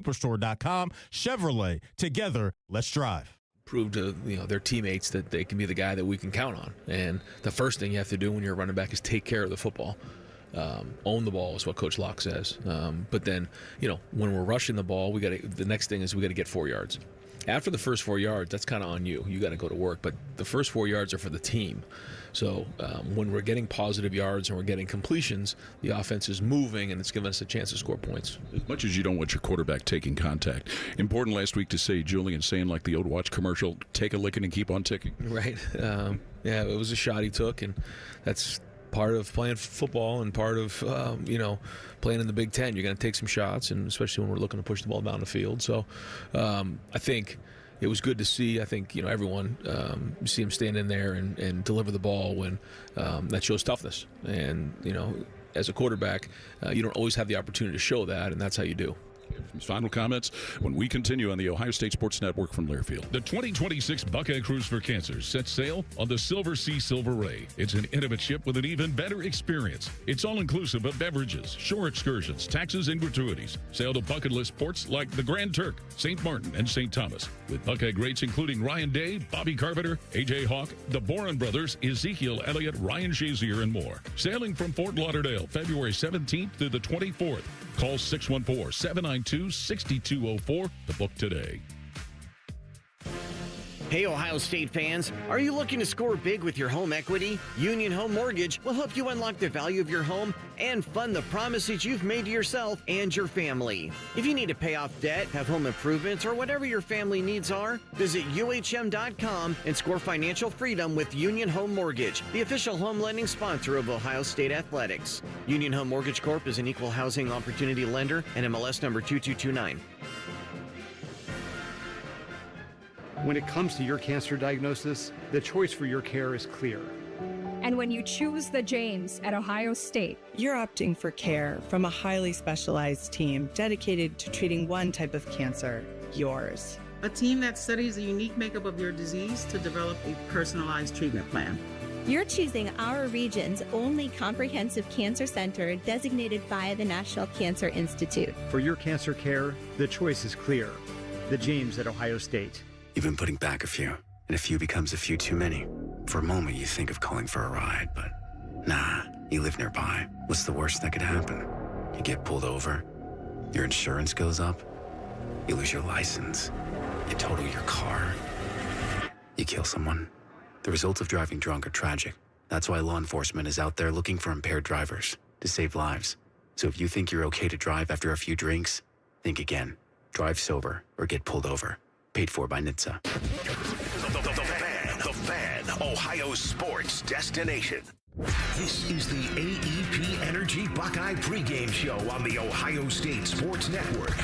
Superstore.com. Chevrolet. Together, let's drive. Prove to their teammates that they can be the guy that we can count on. And the first thing you have to do when you're a running back is take care of the football. Own the ball is what Coach Locke says. But then, when we're rushing the ball, the next thing is we got to get 4 yards. After the first 4 yards, that's kind of on you. You got to go to work. But the first 4 yards are for the team. So when we're getting positive yards and we're getting completions, the offense is moving and it's giving us a chance to score points. As much as you don't want your quarterback taking contact, important last week to say, Julian, saying like the old watch commercial, take a licking and keep on ticking. Right. Yeah, it was a shot he took, and that's part of playing football and part of playing in the Big Ten. You're going to take some shots, and especially when we're looking to push the ball down the field. So I think it was good to see. I think everyone see him stand in there and deliver the ball when that shows toughness. And as a quarterback, you don't always have the opportunity to show that, and that's how you do. His final comments when we continue on the Ohio State Sports Network from Learfield. The 2026 Buckeye Cruise for Cancer sets sail on the Silver Sea Silver Ray. It's an intimate ship with an even better experience. It's all-inclusive of beverages, shore excursions, taxes, and gratuities. Sail to bucket list ports like the Grand Turk, St. Martin, and St. Thomas. With Buckeye greats including Ryan Day, Bobby Carpenter, A.J. Hawk, the Boren Brothers, Ezekiel Elliott, Ryan Shazier, and more. Sailing from Fort Lauderdale, February 17th through the 24th. Call 614-792-6204 to book today. Hey, Ohio State fans, are you looking to score big with your home equity? Union Home Mortgage will help you unlock the value of your home and fund the promises you've made to yourself and your family. If you need to pay off debt, have home improvements, or whatever your family needs are, visit UHM.com and score financial freedom with Union Home Mortgage, the official home lending sponsor of Ohio State Athletics. Union Home Mortgage Corp. is an equal housing opportunity lender and MLS number 2229. When it comes to your cancer diagnosis, the choice for your care is clear. And when you choose the James at Ohio State, you're opting for care from a highly specialized team dedicated to treating one type of cancer, yours. A team that studies the unique makeup of your disease to develop a personalized treatment plan. You're choosing our region's only comprehensive cancer center designated by the National Cancer Institute. For your cancer care, the choice is clear. The James at Ohio State. You've been putting back a few, and a few becomes a few too many. For a moment, you think of calling for a ride, but nah, you live nearby. What's the worst that could happen? You get pulled over, your insurance goes up, you lose your license, you total your car, you kill someone. The results of driving drunk are tragic. That's why law enforcement is out there looking for impaired drivers to save lives. So if you think you're okay to drive after a few drinks, think again. Drive sober or get pulled over. Paid for by NHTSA. The Fan, Ohio sports destination. This is the AEP Energy Buckeye pregame show on the Ohio State Sports Network.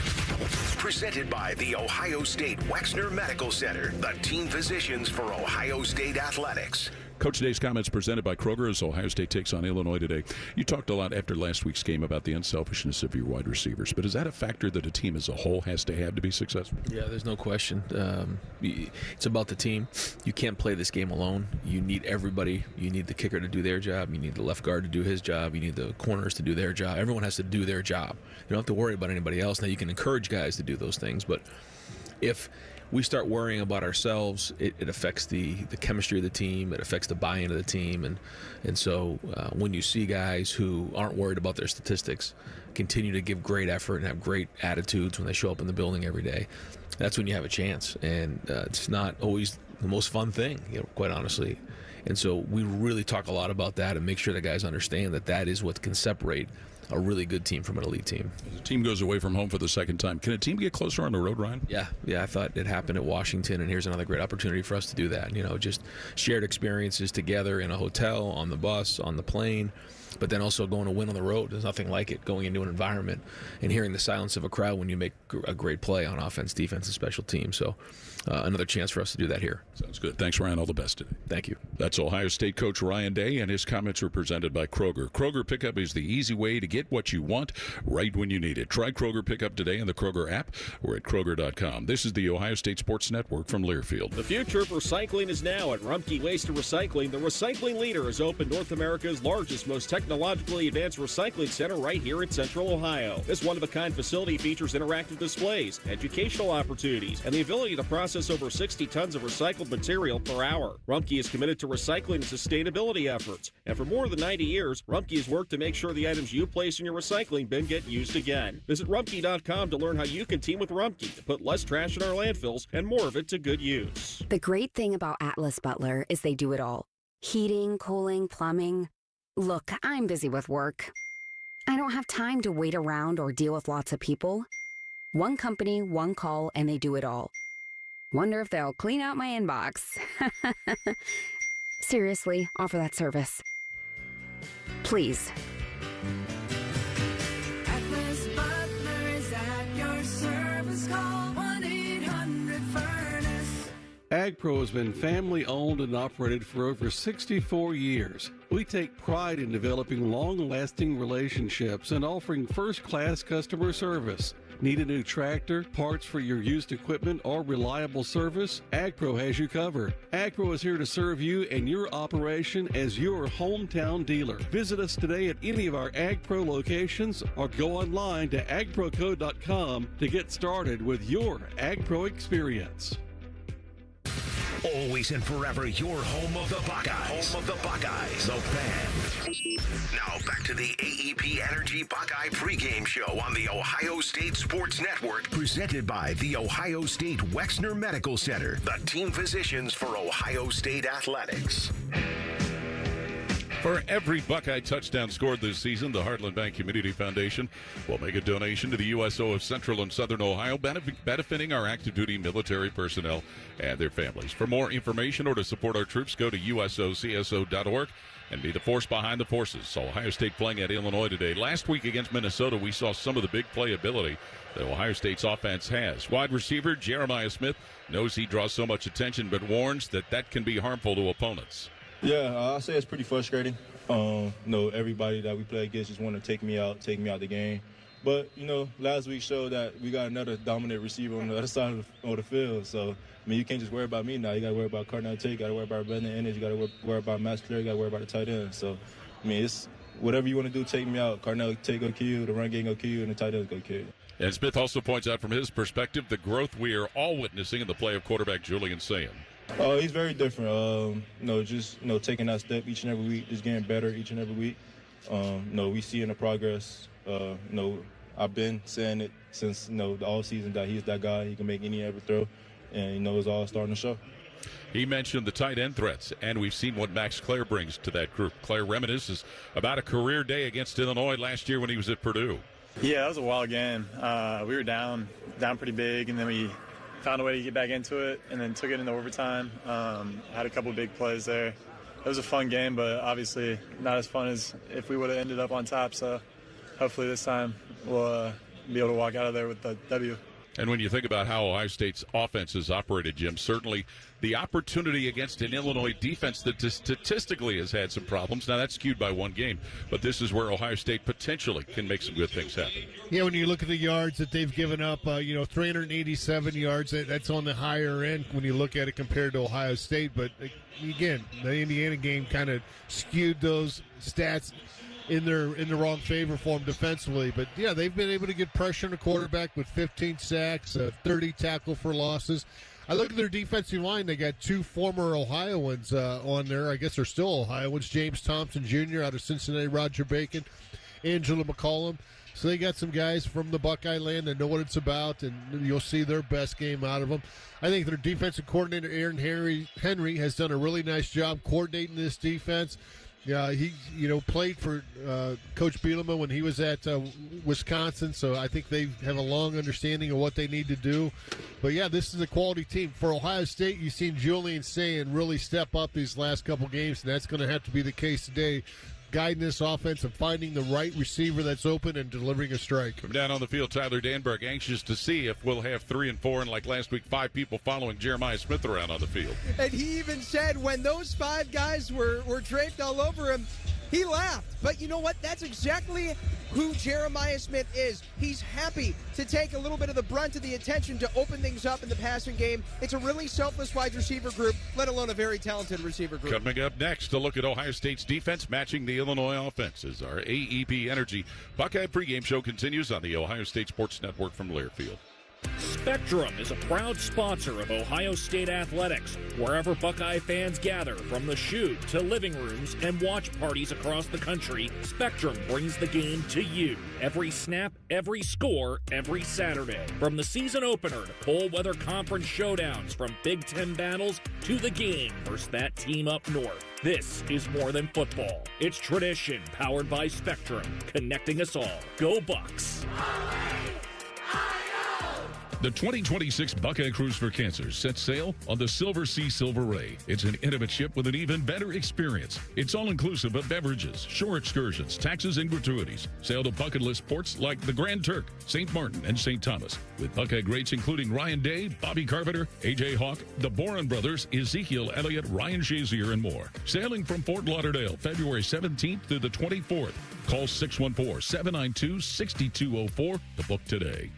Presented by the Ohio State Wexner Medical Center, the team physicians for Ohio State Athletics. Coach Day's comments presented by Kroger as Ohio State takes on Illinois today. You talked a lot after last week's game about the unselfishness of your wide receivers, but is that a factor that a team as a whole has to have to be successful? Yeah, there's no question. It's about the team. You can't play this game alone. You need everybody. You need the kicker to do their job. You need the left guard to do his job. You need the corners to do their job. Everyone has to do their job. You don't have to worry about anybody else. Now, you can encourage guys to do those things, but if we start worrying about ourselves, it affects the chemistry of the team. It affects the buy-in of the team. And so when you see guys who aren't worried about their statistics continue to give great effort and have great attitudes when they show up in the building every day, that's when you have a chance. And it's not always the most fun thing, quite honestly. And so we really talk a lot about that and make sure that guys understand that that is what can separate a really good team from an elite team. As a team goes away from home for the second time, can a team get closer on the road, Ryan? Yeah, I thought it happened at Washington, and here's another great opportunity for us to do that. Just shared experiences together in a hotel, on the bus, on the plane, but then also going to win on the road. There's nothing like it, going into an environment and hearing the silence of a crowd when you make a great play on offense, defense, and special teams. So another chance for us to do that here. Sounds good. Thanks, Ryan. All the best today. Thank you. That's Ohio State coach Ryan Day, and his comments were presented by Kroger. Kroger Pickup is the easy way to get what you want right when you need it. Try Kroger Pickup today in the Kroger app or at Kroger.com. This is the Ohio State Sports Network from Learfield. The future of recycling is now at Rumpke Waste and Recycling. The recycling leader has opened North America's largest, most technical technologically advanced recycling center right here in Central Ohio. This one-of-a-kind facility features interactive displays, educational opportunities, and the ability to process over 60 tons of recycled material per hour. Rumpke is committed to recycling and sustainability efforts, and for more than 90 years, Rumpke has worked to make sure the items you place in your recycling bin get used again. Visit Rumpke.com to learn how you can team with Rumpke to put less trash in our landfills and more of it to good use. The great thing about Atlas Butler is they do it all. Heating, cooling, plumbing. Look, I'm busy with work. I don't have time to wait around or deal with lots of people. One company, one call, and they do it all. Wonder if they'll clean out my inbox. Seriously, offer that service. Please. Atlas Butler is at your service. Call 1-800-FURNACE. AgPro has been family-owned and operated for over 64 years. We take pride in developing long-lasting relationships and offering first-class customer service. Need a new tractor, parts for your used equipment, or reliable service? AgPro has you covered. AgPro is here to serve you and your operation as your hometown dealer. Visit us today at any of our AgPro locations or go online to agproco.com to get started with your AgPro experience. Always and forever your home of the Buckeyes. Home of the Buckeyes. The Fan. Now back to the AEP Energy Buckeye pregame show on the Ohio State Sports Network, presented by the Ohio State Wexner Medical Center, the team physicians for Ohio State athletics. For every Buckeye touchdown scored this season, the Heartland Bank Community Foundation will make a donation to the USO of Central and Southern Ohio, benefiting our active duty military personnel and their families. For more information or to support our troops, go to usocso.org and be the force behind the forces. Ohio State playing at Illinois today. Last week against Minnesota, we saw some of the big playability that Ohio State's offense has. Wide receiver Jeremiah Smith knows he draws so much attention, but warns that can be harmful to opponents. Yeah, I'll say it's pretty frustrating. Everybody that we play against just want to take me out the game. But, last week showed that we got another dominant receiver on the other side of the field. So, you can't just worry about me now. You got to worry about Cardinal Tate, you got to worry about Brandon Ennis, you got to worry about Max Clare, you got to worry about the tight end. So, it's whatever you want to do, take me out. Cardinal Tate go kill you, the run game go kill you, and the tight end go kill you. And Smith also points out from his perspective the growth we are all witnessing in the play of quarterback Julian Sayin. He's very different. Taking that step each and every week, just getting better each and every week. We see in the progress. I've been saying it since the all season that he's that guy. He can make any ever throw, and it's all starting to show. He mentioned the tight end threats, and we've seen what Max Clare brings to that group. Clare reminisces about a career day against Illinois last year when he was at Purdue. Yeah, that was a wild game. We were down pretty big, and then we found a way to get back into it and then took it into overtime. Had a couple of big plays there. It was a fun game, but obviously not as fun as if we would have ended up on top. So hopefully this time we'll be able to walk out of there with the W. And when you think about how Ohio State's offense is operated, Jim, certainly the opportunity against an Illinois defense that statistically has had some problems. Now, that's skewed by one game, but this is where Ohio State potentially can make some good things happen. Yeah, when you look at the yards that they've given up, 387 yards, that's on the higher end when you look at it compared to Ohio State. But, again, the Indiana game kind of skewed those stats in the wrong favor for them defensively. But, yeah, they've been able to get pressure on the quarterback with 15 sacks, 30 tackle for losses. I look at their defensive line. They got two former Ohioans on there. I guess they're still Ohioans. James Thompson Jr. out of Cincinnati, Roger Bacon, Angela McCollum. So they got some guys from the Buckeye land that know what it's about, and you'll see their best game out of them. I think their defensive coordinator, Aaron Henry, has done a really nice job coordinating this defense. Yeah, he played for Coach Bielema when he was at Wisconsin, so I think they have a long understanding of what they need to do. But, yeah, this is a quality team. For Ohio State, you've seen Julian Sayin really step up these last couple games, and that's going to have to be the case today, guiding this offense and finding the right receiver that's open and delivering a strike. From down on the field, Tyler Danberg anxious to see if we'll have 3 and 4 and like last week, 5 people following Jeremiah Smith around on the field. And he even said when those 5 guys were draped all over him, He laughed, but you know what? That's exactly who Jeremiah Smith is. He's happy to take a little bit of the brunt of the attention to open things up in the passing game. It's a really selfless wide receiver group, let alone a very talented receiver group. Coming up next, a look at Ohio State's defense matching the Illinois offenses. Our AEP Energy Buckeye pregame show continues on the Ohio State Sports Network from Learfield. Spectrum is a proud sponsor of Ohio State athletics. Wherever Buckeye fans gather, from the chute to living rooms and watch parties across the country, Spectrum brings the game to you. Every snap, every score, every Saturday. From the season opener to cold weather conference showdowns, from Big Ten battles to the game versus that team up north. This is more than football. It's tradition powered by Spectrum, connecting us all. Go Bucks! The 2026 Buckeye Cruise for Cancer sets sail on the Silver Sea Silver Ray. It's an intimate ship with an even better experience. It's all-inclusive of beverages, shore excursions, taxes, and gratuities. Sail to bucket list ports like the Grand Turk, St. Martin, and St. Thomas, with Buckeye greats including Ryan Day, Bobby Carpenter, A.J. Hawk, the Boren Brothers, Ezekiel Elliott, Ryan Shazier, and more. Sailing from Fort Lauderdale, February 17th through the 24th. Call 614-792-6204 to book today.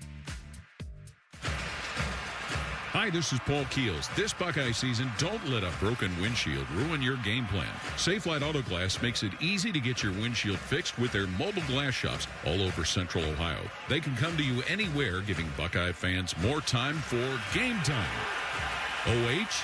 Hi, this is Paul Keels. This Buckeye season, don't let a broken windshield ruin your game plan. Safelite Auto Glass makes it easy to get your windshield fixed with their mobile glass shops all over Central Ohio. They can come to you anywhere, giving Buckeye fans more time for game time. OH?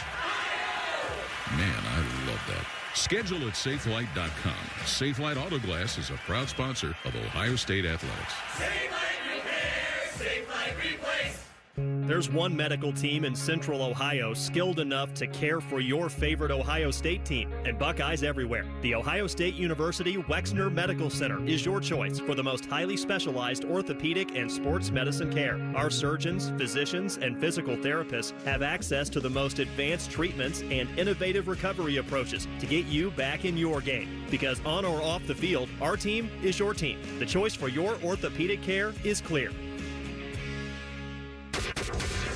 Man, I love that. Schedule at safelite.com. Safelite Auto Glass is a proud sponsor of Ohio State Athletics. Safelite Repair, Safelite Replace. There's one medical team in Central Ohio skilled enough to care for your favorite Ohio State team, and Buckeyes everywhere. The Ohio State University Wexner Medical Center is your choice for the most highly specialized orthopedic and sports medicine care. Our surgeons, physicians, and physical therapists have access to the most advanced treatments and innovative recovery approaches to get you back in your game. Because on or off the field, our team is your team. The choice for your orthopedic care is clear.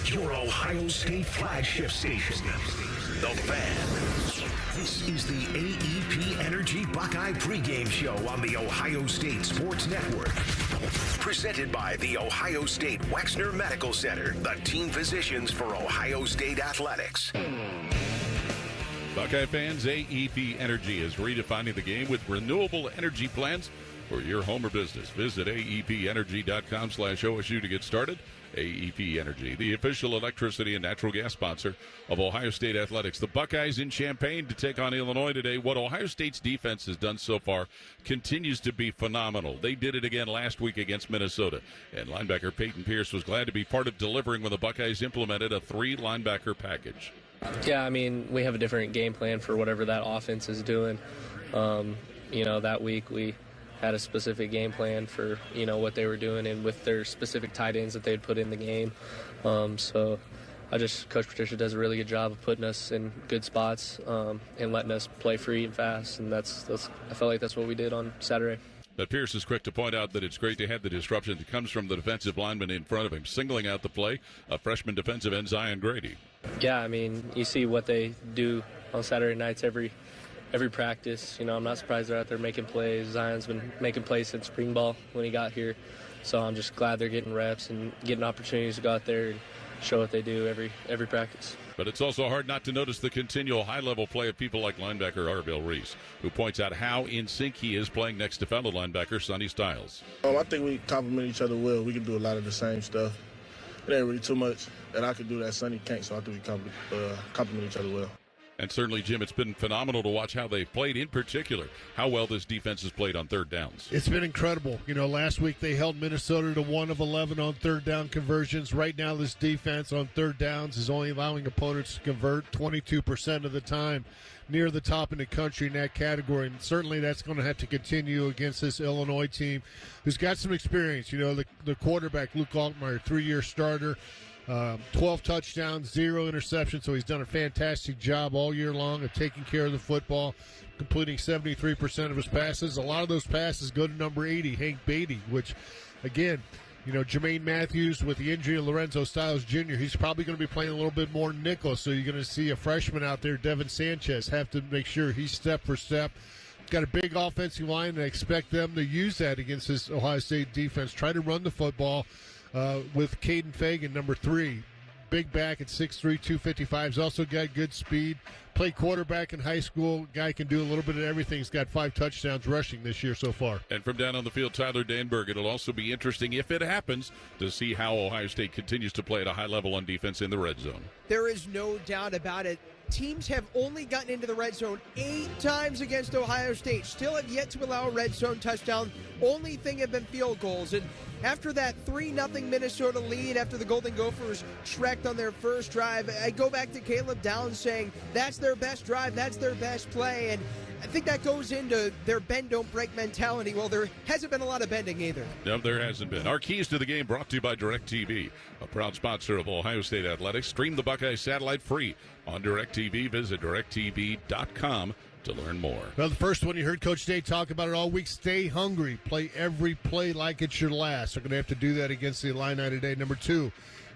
Your Ohio State flagship station, The Fan. This is the AEP Energy Buckeye pregame show on the Ohio State Sports Network. Presented by the Ohio State Wexner Medical Center, the team physicians for Ohio State athletics. Buckeye fans, AEP Energy is redefining the game with renewable energy plans for your home or business. Visit aepenergy.com/OSU to get started. AEP Energy, the official electricity and natural gas sponsor of Ohio State Athletics. The Buckeyes in Champaign to take on Illinois today. What Ohio State's defense has done so far continues to be phenomenal. They did it again last week against Minnesota. And linebacker Peyton Pierce was glad to be part of delivering when the Buckeyes implemented a 3-linebacker package. Yeah, I mean, we have a different game plan for whatever that offense is doing. That week we had a specific game plan for, what they were doing and with their specific tight ends that they'd put in the game. Coach Patricia does a really good job of putting us in good spots and letting us play free and fast. And that's I felt like that's what we did on Saturday. But Pierce is quick to point out that it's great to have the disruption that comes from the defensive lineman in front of him, singling out the play, a freshman defensive end, Zion Grady. Yeah, I mean, you see what they do on Saturday nights every practice. I'm not surprised they're out there making plays. Zion's been making plays since spring ball when he got here. So I'm just glad they're getting reps and getting opportunities to go out there and show what they do every practice. But it's also hard not to notice the continual high-level play of people like linebacker Arvell Reese, who points out how in sync he is playing next to fellow linebacker Sonny Styles. I think we complement each other well. We can do a lot of the same stuff. It ain't really too much that I can do that Sonny can't, so I think we complement each other well. And certainly, Jim, it's been phenomenal to watch how they've played, in particular, how well this defense has played on third downs. It's been incredible. Last week they held Minnesota to 1 of 11 on third down conversions. Right now, this defense on third downs is only allowing opponents to convert 22% of the time, near the top in the country in that category. And certainly that's going to have to continue against this Illinois team who's got some experience. The quarterback, Luke Altmaier, 3-year starter, 12 touchdowns, 0 interceptions, so he's done a fantastic job all year long of taking care of the football, completing 73% of his passes. A lot of those passes go to number 80, Hank Beatty, which, again, Jermaine Matthews with the injury of Lorenzo Styles Jr., he's probably going to be playing a little bit more nickel, so you're going to see a freshman out there, Devin Sanchez, have to make sure he's step for step got a big offensive line, and I expect them to use that against this Ohio State defense. Try to run the football with Caden Fagan, number 3. Big back at 6'3", 255. He's also got good speed. Played quarterback in high school. Guy can do a little bit of everything. He's got 5 touchdowns rushing this year so far. And from down on the field, Tyler Danberg. It'll also be interesting, if it happens, to see how Ohio State continues to play at a high level on defense in the red zone. There is no doubt about it. Teams have only gotten into the red zone 8 times against Ohio State. Still have yet to allow a red zone touchdown. Only thing have been field goals. And after that 3-0 Minnesota lead, after the Golden Gophers shreked on their first drive, I go back to Caleb Downs saying that's their best drive, that's their best play. And I think that goes into their bend, don't break mentality. Well, there hasn't been a lot of bending either. No, there hasn't been. Our keys to the game brought to you by DirecTV, a proud sponsor of Ohio State Athletics. Stream the Buckeyes satellite free on DirecTV. Visit directtv.com to learn more. Well, the first one you heard Coach Day talk about it all week, stay hungry. Play every play like it's your last. They're going to have to do that against the Illini today. Number 2,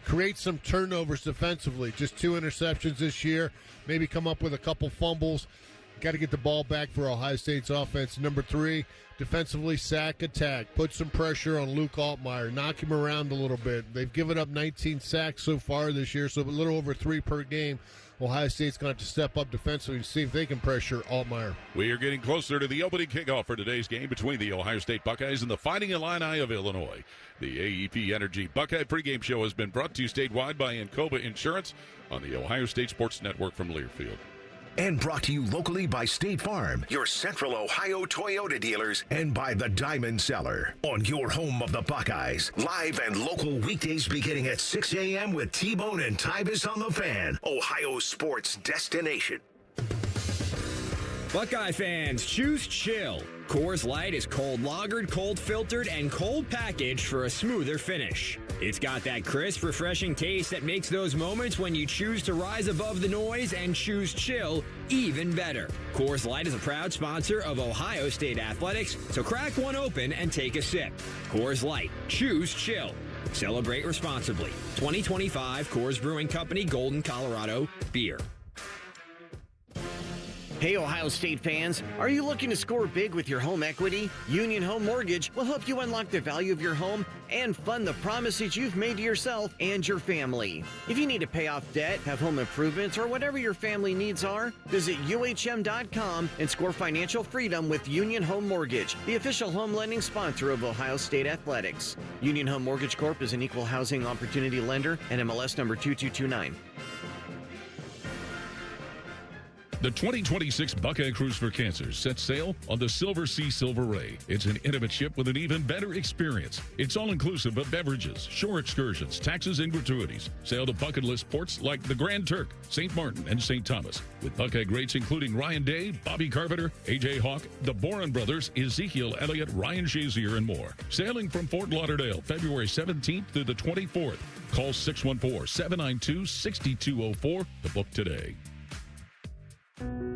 create some turnovers defensively. Just 2 interceptions this year. Maybe come up with a couple fumbles. Got to get the ball back for Ohio State's offense. Number 3, defensively, sack, attack. Put some pressure on Luke Altmaier. Knock him around a little bit. They've given up 19 sacks so far this year, so a little over 3 per game. Ohio State's going to have to step up defensively to see if they can pressure Altmaier. We are getting closer to the opening kickoff for today's game between the Ohio State Buckeyes and the Fighting Illini of Illinois. The AEP Energy Buckeye pregame show has been brought to you statewide by Encova Insurance on the Ohio State Sports Network from Learfield. And brought to you locally by State Farm, your Central Ohio Toyota dealers, and by the Diamond Cellar, on your home of the Buckeyes. Live and local weekdays beginning at 6 a.m. with T-Bone and Tyvis on the Fan, Ohio sports destination. Buckeye fans, choose chill. Coors Light is cold lagered, cold filtered, and cold packaged for a smoother finish. It's got that crisp, refreshing taste that makes those moments when you choose to rise above the noise and choose chill even better. Coors Light is a proud sponsor of Ohio State Athletics, so crack one open and take a sip. Coors Light, choose chill. Celebrate responsibly. 2025 Coors Brewing Company, Golden, Colorado, beer. Hey, Ohio State fans, are you looking to score big with your home equity? Union Home Mortgage will help you unlock the value of your home and fund the promises you've made to yourself and your family. If you need to pay off debt, have home improvements, or whatever your family needs are, visit UHM.com and score financial freedom with Union Home Mortgage, the official home lending sponsor of Ohio State Athletics. Union Home Mortgage Corp. is an equal housing opportunity lender and MLS number 2229. The 2026 Buckeye Cruise for Cancer sets sail on the Silver Sea Silver Ray. It's an intimate ship with an even better experience. It's all-inclusive of beverages, shore excursions, taxes, and gratuities. Sail to bucket list ports like the Grand Turk, St. Martin, and St. Thomas, with Buckeye greats including Ryan Day, Bobby Carpenter, A.J. Hawk, the Boren Brothers, Ezekiel Elliott, Ryan Shazier, and more. Sailing from Fort Lauderdale, February 17th through the 24th. Call 614-792-6204 to book today.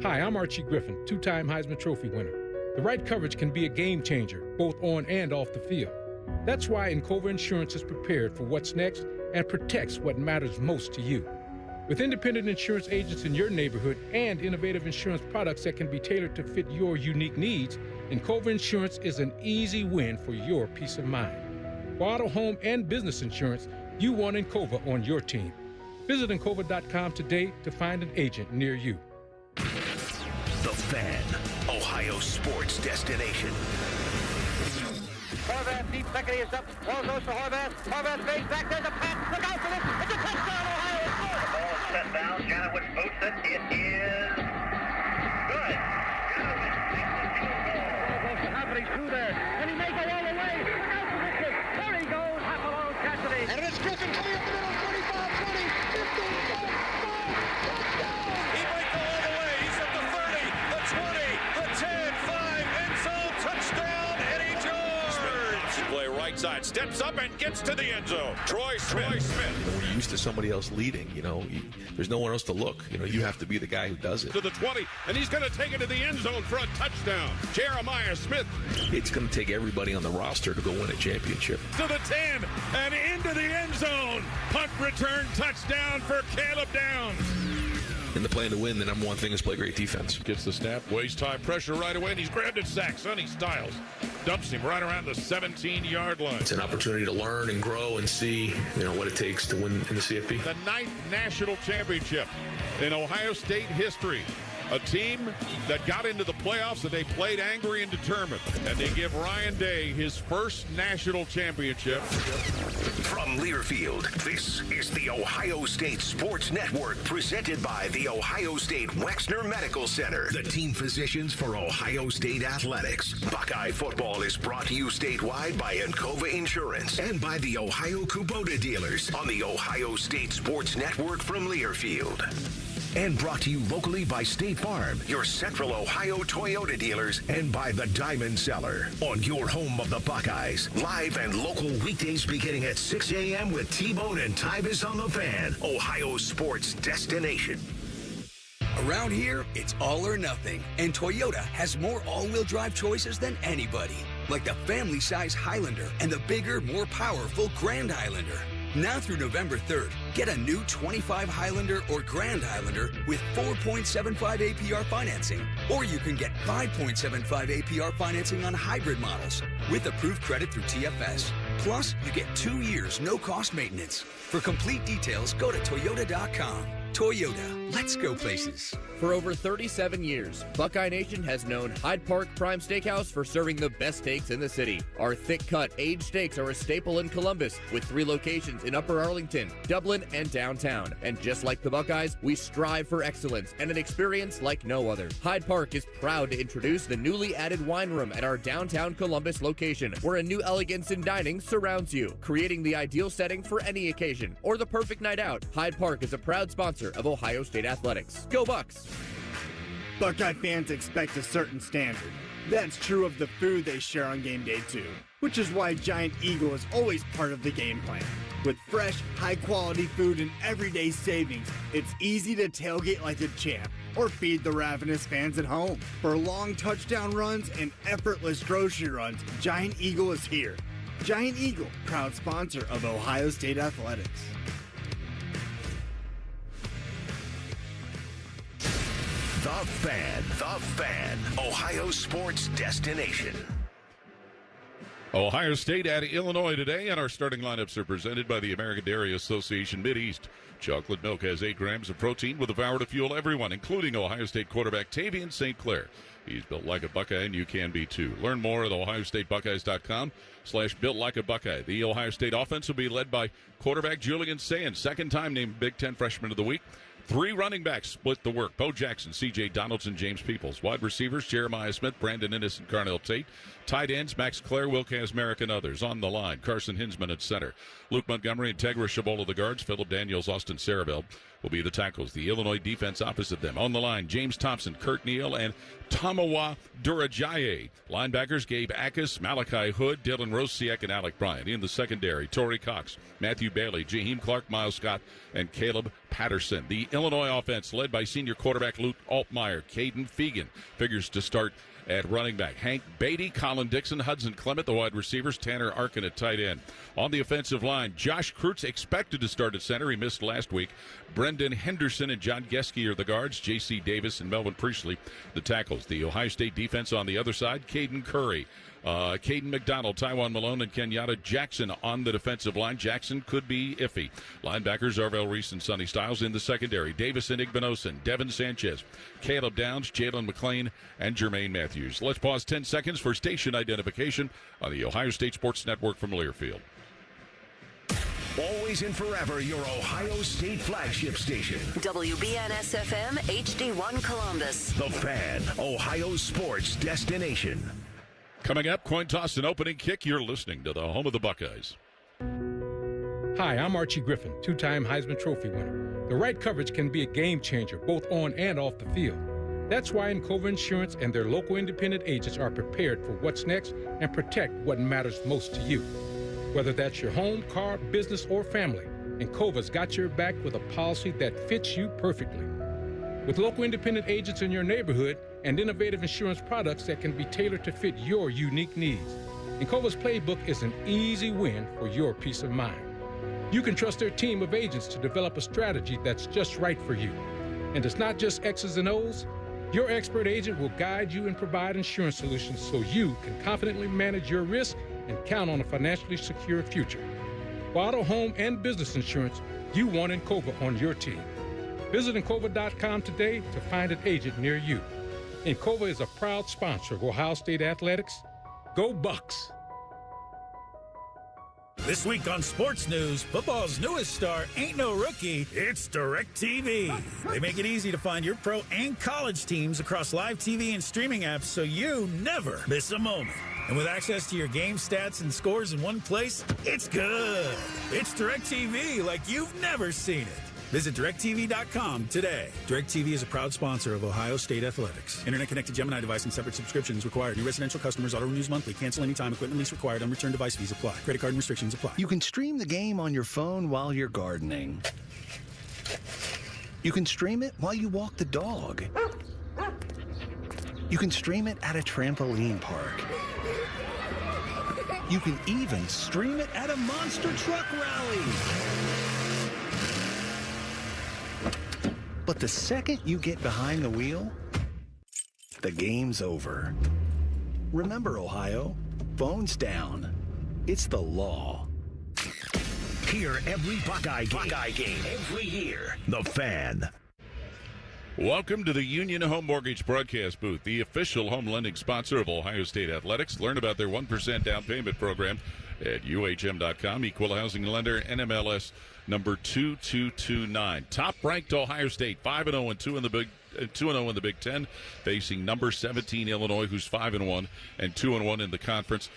Hi, I'm Archie Griffin, 2-time Heisman Trophy winner. The right coverage can be a game changer, both on and off the field. That's why Encova Insurance is prepared for what's next and protects what matters most to you. With independent insurance agents in your neighborhood and innovative insurance products that can be tailored to fit your unique needs, Encova Insurance is an easy win for your peace of mind. For auto, home, and business insurance, you want Encova on your team. Visit Encova.com today to find an agent near you. The Fan, Ohio sports destination. Horvath, deep second, he is up. Ball goes to Horvath. Horvath fades back. There's a pass. Look out for this. It's a touchdown, Ohio. The ball is set down. Janowitz boots it. It is good. Janowitz makes the field goal. Ball goes to Hafford. He's through there. And he may go all the way. Look out for this kid. There he goes. Half alone, Cassidy. And it's Griffin coming up the middle. 25, 20, 15, 5, touchdown. He might go all the way. He's at the 30, the 20, the 10, 5, end zone, touchdown, Eddie George. Play right side, steps up and gets to the end zone. Troy Smith. When you're used to somebody else leading, there's no one else to look. You have to be the guy who does it. To the 20, and he's going to take it to the end zone for a touchdown. Jeremiah Smith. It's going to take everybody on the roster to go win a championship. To the 10, and into the end zone. Punt return touchdown for Caleb Downs. in the plan to win, the number one thing is play great defense. Gets the snap, waist high pressure right away, and he's grabbed it, sack. Sonny Styles dumps him right around the 17-yard line. It's an opportunity to learn and grow and see, what it takes to win in the CFP. The 9th national championship in Ohio State history. A team that got into the playoffs and they played angry and determined. And they give Ryan Day his first national championship. From Learfield, this is the Ohio State Sports Network, presented by the Ohio State Wexner Medical Center, the team physicians for Ohio State athletics. Buckeye football is brought to you statewide by Encova Insurance and by the Ohio Kubota dealers on the Ohio State Sports Network from Learfield. And brought to you locally by State Farm, your Central Ohio Toyota dealers, and by the Diamond Cellar, on your home of the Buckeyes. Live and local weekdays beginning at 6 a.m. with T-Bone and Tyvis on the Fan, Ohio sports destination. Around here, it's all or nothing, and Toyota has more all-wheel drive choices than anybody, like the family-size Highlander and the bigger, more powerful Grand Highlander. Now through November 3rd, get a new 25 Highlander or Grand Highlander with 4.75 APR financing. Or you can get 5.75 APR financing on hybrid models with approved credit through TFS. Plus, you get 2 years no-cost maintenance. For complete details, go to Toyota.com. Toyota, let's go places. For over 37 years, Buckeye Nation has known Hyde Park Prime Steakhouse for serving the best steaks in the city. Our thick-cut, aged steaks are a staple in Columbus, with 3 locations in Upper Arlington, Dublin, and downtown. And just like the Buckeyes, we strive for excellence and an experience like no other. Hyde Park is proud to introduce the newly added wine room at our downtown Columbus location, where a new elegance in dining surrounds you, creating the ideal setting for any occasion or the perfect night out. Hyde Park is a proud sponsor of Ohio State Athletics. Go Bucks! Buckeye fans expect a certain standard. That's true of the food they share on game day too, which is why Giant Eagle is always part of the game plan. With fresh, high-quality food and everyday savings, it's easy to tailgate like a champ or feed the ravenous fans at home. For long touchdown runs and effortless grocery runs, Giant Eagle is here. Giant Eagle, proud sponsor of Ohio State Athletics. The Fan, Ohio sports destination. Ohio State at Illinois today, and our starting lineups are presented by the American Dairy Association Mideast. Chocolate milk has 8 grams of protein with the power to fuel everyone, including Ohio State quarterback Tavian St. Clair. He's built like a Buckeye, and you can be too. Learn more at ohiostatebuckeyes.com/built like a Buckeye. The Ohio State offense will be led by quarterback Julian Sands, second time named Big Ten Freshman of the Week. 3 running backs split the work. Bo Jackson, C.J. Donaldson, James Peoples. Wide receivers, Jeremiah Smith, Brandon Innes, and Carnell Tate. Tight ends, Max Clare, Wilcaz Merrick, and others. On the line, Carson Hinsman at center. Luke Montgomery and Tegra Shabola the guards. Philip Daniels, Austin Sarabel will be the tackles. The Illinois defense opposite them. On the line, James Thompson, Kurt Neal, and Tamawa Durajaye. Linebackers, Gabe Akis, Malachi Hood, Dylan Rosiak, and Alec Bryant. In the secondary, Torrey Cox, Matthew Bailey, Jaheim Clark, Miles Scott, and Caleb Patterson. The Illinois offense led by senior quarterback Luke Altmaier. Caden Fegan figures to start at running back. Hank Beatty, Colin Dixon, Hudson Clement, the wide receivers, Tanner Arkin at tight end. On the offensive line, Josh Kreutz expected to start at center. He missed last week. Brendan Henderson and John Geske are the guards. J.C. Davis and Melvin Priestley, the tackles. The Ohio State defense on the other side, Caden Curry, Caden McDonald, Taiwan Malone, and Kenyatta Jackson on the defensive line. Jackson could be iffy. Linebackers, Arvell Reese and Sonny Styles. In the secondary, Davison Igbinosun, Devin Sanchez, Caleb Downs, Jalen McClain, and Jermaine Matthews. Let's pause 10 seconds for station identification on the Ohio State Sports Network from Learfield. Always and forever, your Ohio State flagship station. WBNS-FM, HD1 Columbus. The Fan, Ohio sports destination. Coming up, coin toss and opening kick. You're listening to the home of the Buckeyes. Hi, I'm Archie Griffin, 2-time Heisman Trophy winner. The right coverage can be a game changer, both on and off the field. That's why Encova Insurance and their local independent agents are prepared for what's next and protect what matters most to you. Whether that's your home, car, business, or family, Encova's got your back with a policy that fits you perfectly. With local independent agents in your neighborhood and innovative insurance products that can be tailored to fit your unique needs, Encova's playbook is an easy win for your peace of mind. You can trust their team of agents to develop a strategy that's just right for you. And it's not just X's and O's. Your expert agent will guide you and provide insurance solutions so you can confidently manage your risk and count on a financially secure future. For auto, home, and business insurance, you want Encova on your team. Visit Encova.com today to find an agent near you. Encova is a proud sponsor of Ohio State Athletics. Go Bucks! This week on Sports News, football's newest star ain't no rookie, it's DirecTV. They make it easy to find your pro and college teams across live TV and streaming apps so you never miss a moment. And with access to your game stats and scores in one place, it's good. It's DirecTV like you've never seen it. Visit DirecTV.com today. DirecTV is a proud sponsor of Ohio State Athletics. Internet-connected Gemini device and separate subscriptions required. New residential customers auto-renews monthly. Cancel anytime. Equipment lease required. Unreturned device fees apply. Credit card and restrictions apply. You can stream the game on your phone while you're gardening. You can stream it while you walk the dog. You can stream it at a trampoline park. You can even stream it at a monster truck rally. But the second you get behind the wheel, the game's over. Remember, Ohio, phones down. It's the law. Hear every Buckeye game every year. The Fan. Welcome to the Union Home Mortgage Broadcast Booth, the official home lending sponsor of Ohio State Athletics. Learn about their 1% down payment program at UHM.com. Equal housing lender, NMLS number 2229. Top-ranked Ohio State, 5-0 and 2 in the Big 2-0 in the Big Ten, facing number 17 Illinois, who's 5-1 and 2-1 in the conference.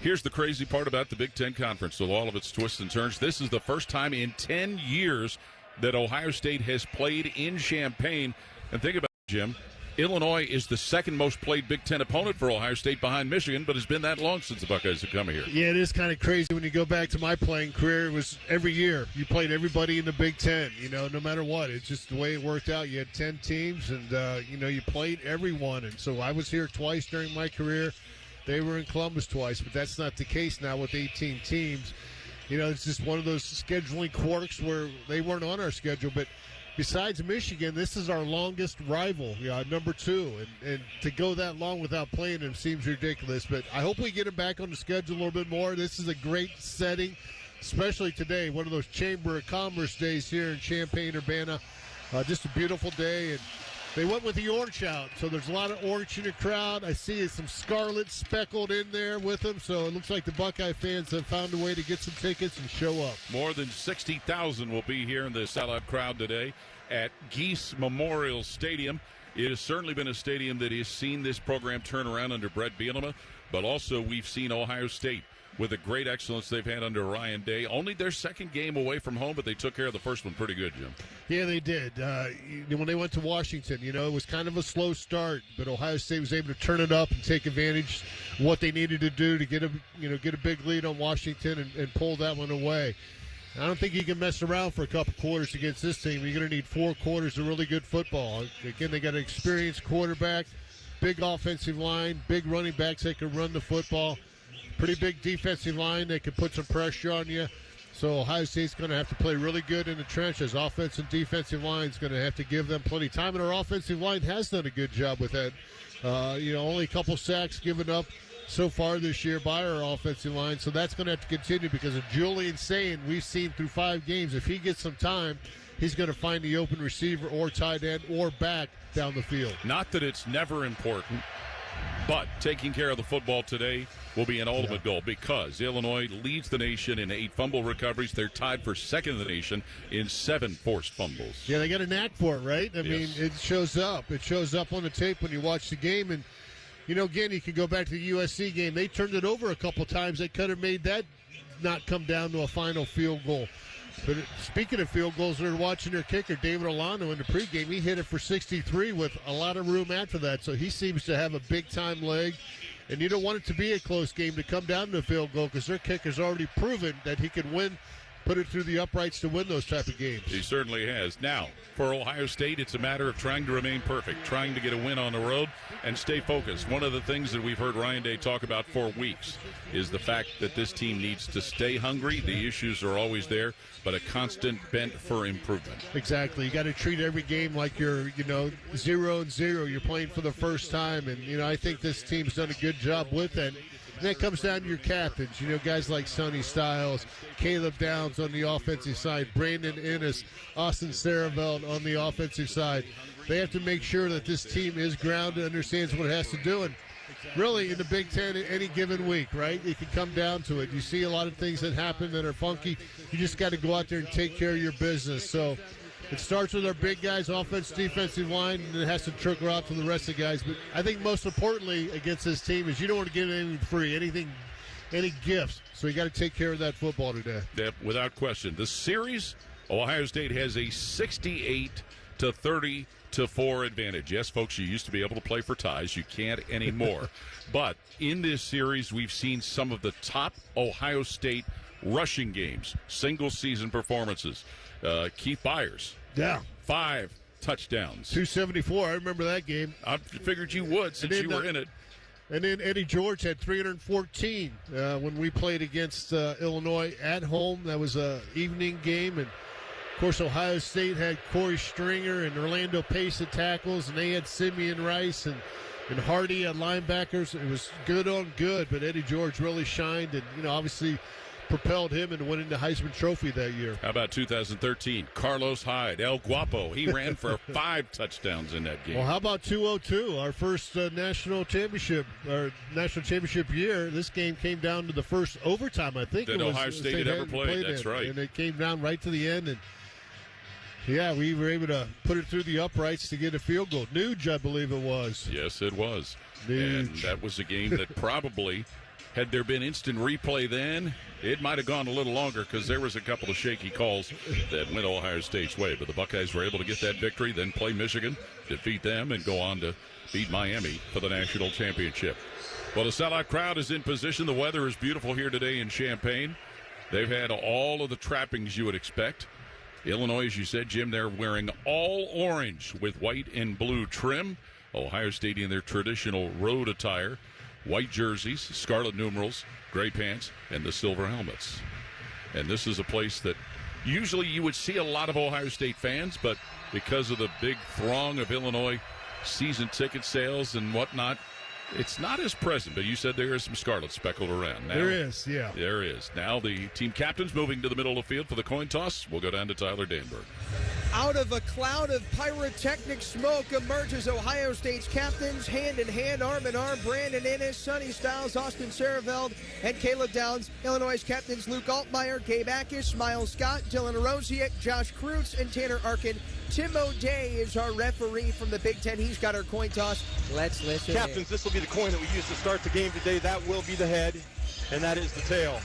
Here's the crazy part about the Big Ten Conference, with all of its twists and turns. This is the first time in 10 years that Ohio State has played in Champaign. And think about it, Jim. Illinois is the second most played Big Ten opponent for Ohio State behind Michigan, but it's been that long since the Buckeyes have come here. Yeah, it is kind of crazy when you go back to my playing career. It was every year. You played everybody in the Big Ten, no matter what. It's just the way it worked out. You had 10 teams, and, you played everyone. And so I was here twice during my career. They were in Columbus twice, but that's not the case now with 18 teams. It's just one of those scheduling quirks where they weren't on our schedule, but besides Michigan, this is our longest rival, number 2. And to go that long without playing them seems ridiculous. But I hope we get them back on the schedule a little bit more. This is a great setting, especially today, one of those Chamber of Commerce days here in Champaign-Urbana. Just a beautiful day. And they went with the orange out, so there's a lot of orange in the crowd. I see some scarlet speckled in there with them, so it looks like the Buckeye fans have found a way to get some tickets and show up. More than 60,000 will be here in the sellout crowd today at Geese Memorial Stadium. It has certainly been a stadium that has seen this program turn around under Brett Bielema, but also we've seen Ohio State with the great excellence they've had under Ryan Day. Only their second game away from home, but they took care of the first one pretty good, Jim. Yeah, they did. When they went to Washington, it was kind of a slow start, but Ohio State was able to turn it up and take advantage of what they needed to do to get a big lead on Washington and pull that one away. I don't think you can mess around for a couple quarters against this team. You're going to need 4 quarters of really good football. Again, they got an experienced quarterback, big offensive line, big running backs that can run the football. Pretty big defensive line that can put some pressure on you. So Ohio State's going to have to play really good in the trenches. Offensive and defensive line is going to have to give them plenty of time, and our offensive line has done a good job with that. Only a couple sacks given up so far this year by our offensive line, so that's going to have to continue because of Julian Sayin, we've seen through 5 games, if he gets some time, he's going to find the open receiver or tight end or back down the field. Not that it's never important, but taking care of the football today will be an ultimate goal because Illinois leads the nation in 8 fumble recoveries. They're tied for second in the nation in 7 forced fumbles. Yeah, they got a knack for it, right? I mean, it shows up. It shows up on the tape when you watch the game. And, again, you can go back to the USC game. They turned it over a couple times. They could have made that not come down to a final field goal. But speaking of field goals, they're watching their kicker, David Olano, in the pregame. He hit it for 63 with a lot of room after that. So he seems to have a big-time leg. And you don't want it to be a close game to come down to a field goal because their kicker's already proven that he can win put it through the uprights to win those type of games. He certainly has. Now, for Ohio State, it's a matter of trying to remain perfect, trying to get a win on the road and stay focused. One of the things that we've heard Ryan Day talk about for weeks is the fact that this team needs to stay hungry. The issues are always there, but a constant bent for improvement. Exactly. You got to treat every game like you're, 0-0. You're playing for the first time, and, I think this team's done a good job with that. And that comes down to your captains, guys like Sonny Styles, Caleb Downs on the offensive side, Brandon Ennis, Austin Saravelt on the offensive side. They have to make sure that this team is grounded, understands what it has to do. And really, in the Big Ten, any given week, right, it can come down to it. You see a lot of things that happen that are funky. You just got to go out there and take care of your business. So it starts with our big guys, offense, defensive line, and it has to trickle out to the rest of the guys. But I think most importantly against this team is you don't want to give anything free, any gifts. So you got to take care of that football today. Yep, without question. The series, Ohio State has a 68-30-4 advantage. Yes, folks, you used to be able to play for ties. You can't anymore. But in this series, we've seen some of the top Ohio State rushing games, single-season performances. Keith Byers. Yeah. 5 touchdowns. 274. I remember that game. I figured you would since you were in it. And then Eddie George had 314 when we played against Illinois at home. That was an evening game. And, of course, Ohio State had Corey Stringer and Orlando Pace at tackles, and they had Simeon Rice and Hardy at linebackers. It was good on good, but Eddie George really shined and, obviously propelled him into winning the Heisman Trophy that year. How about 2013? Carlos Hyde, El Guapo. He ran for 5 touchdowns in that game. Well, how about 202, our first national championship year? This game came down to the first overtime, I think. That Ohio State had ever played. That's right. And it came down right to the end. And, yeah, we were able to put it through the uprights to get a field goal. Nuge, I believe it was. Yes, it was. Nuge. And that was a game that probably, had there been instant replay then, it might have gone a little longer because there was a couple of shaky calls that went Ohio State's way. But the Buckeyes were able to get that victory, then play Michigan, defeat them, and go on to beat Miami for the national championship. Well, the sellout crowd is in position. The weather is beautiful here today in Champaign. They've had all of the trappings you would expect. Illinois, as you said, Jim, they're wearing all orange with white and blue trim. Ohio State in their traditional road attire. White jerseys, scarlet numerals, gray pants, and the silver helmets. And this is a place that usually you would see a lot of Ohio State fans, but because of the big throng of Illinois season ticket sales and whatnot, it's not as present. But you said there is some scarlet speckled around. Now, there is, yeah. There is. Now the team captains moving to the middle of the field for the coin toss. We'll go down to Tyler Danberg. Out of a cloud of pyrotechnic smoke emerges Ohio State's captains, hand in hand, arm in arm. Brandon Ennis, Sonny Styles, Austin Saraveld, and Caleb Downs. Illinois captains Luke Altmaier, Gabe Akis, Miles Scott, Dylan Arosiak, Josh Krutz, and Tanner Arkin. Tim O'Day is our referee from the Big Ten. He's got our coin toss. Let's listen. Captains, this will be the coin that we use to start the game today. That will be the head, and that is the tail.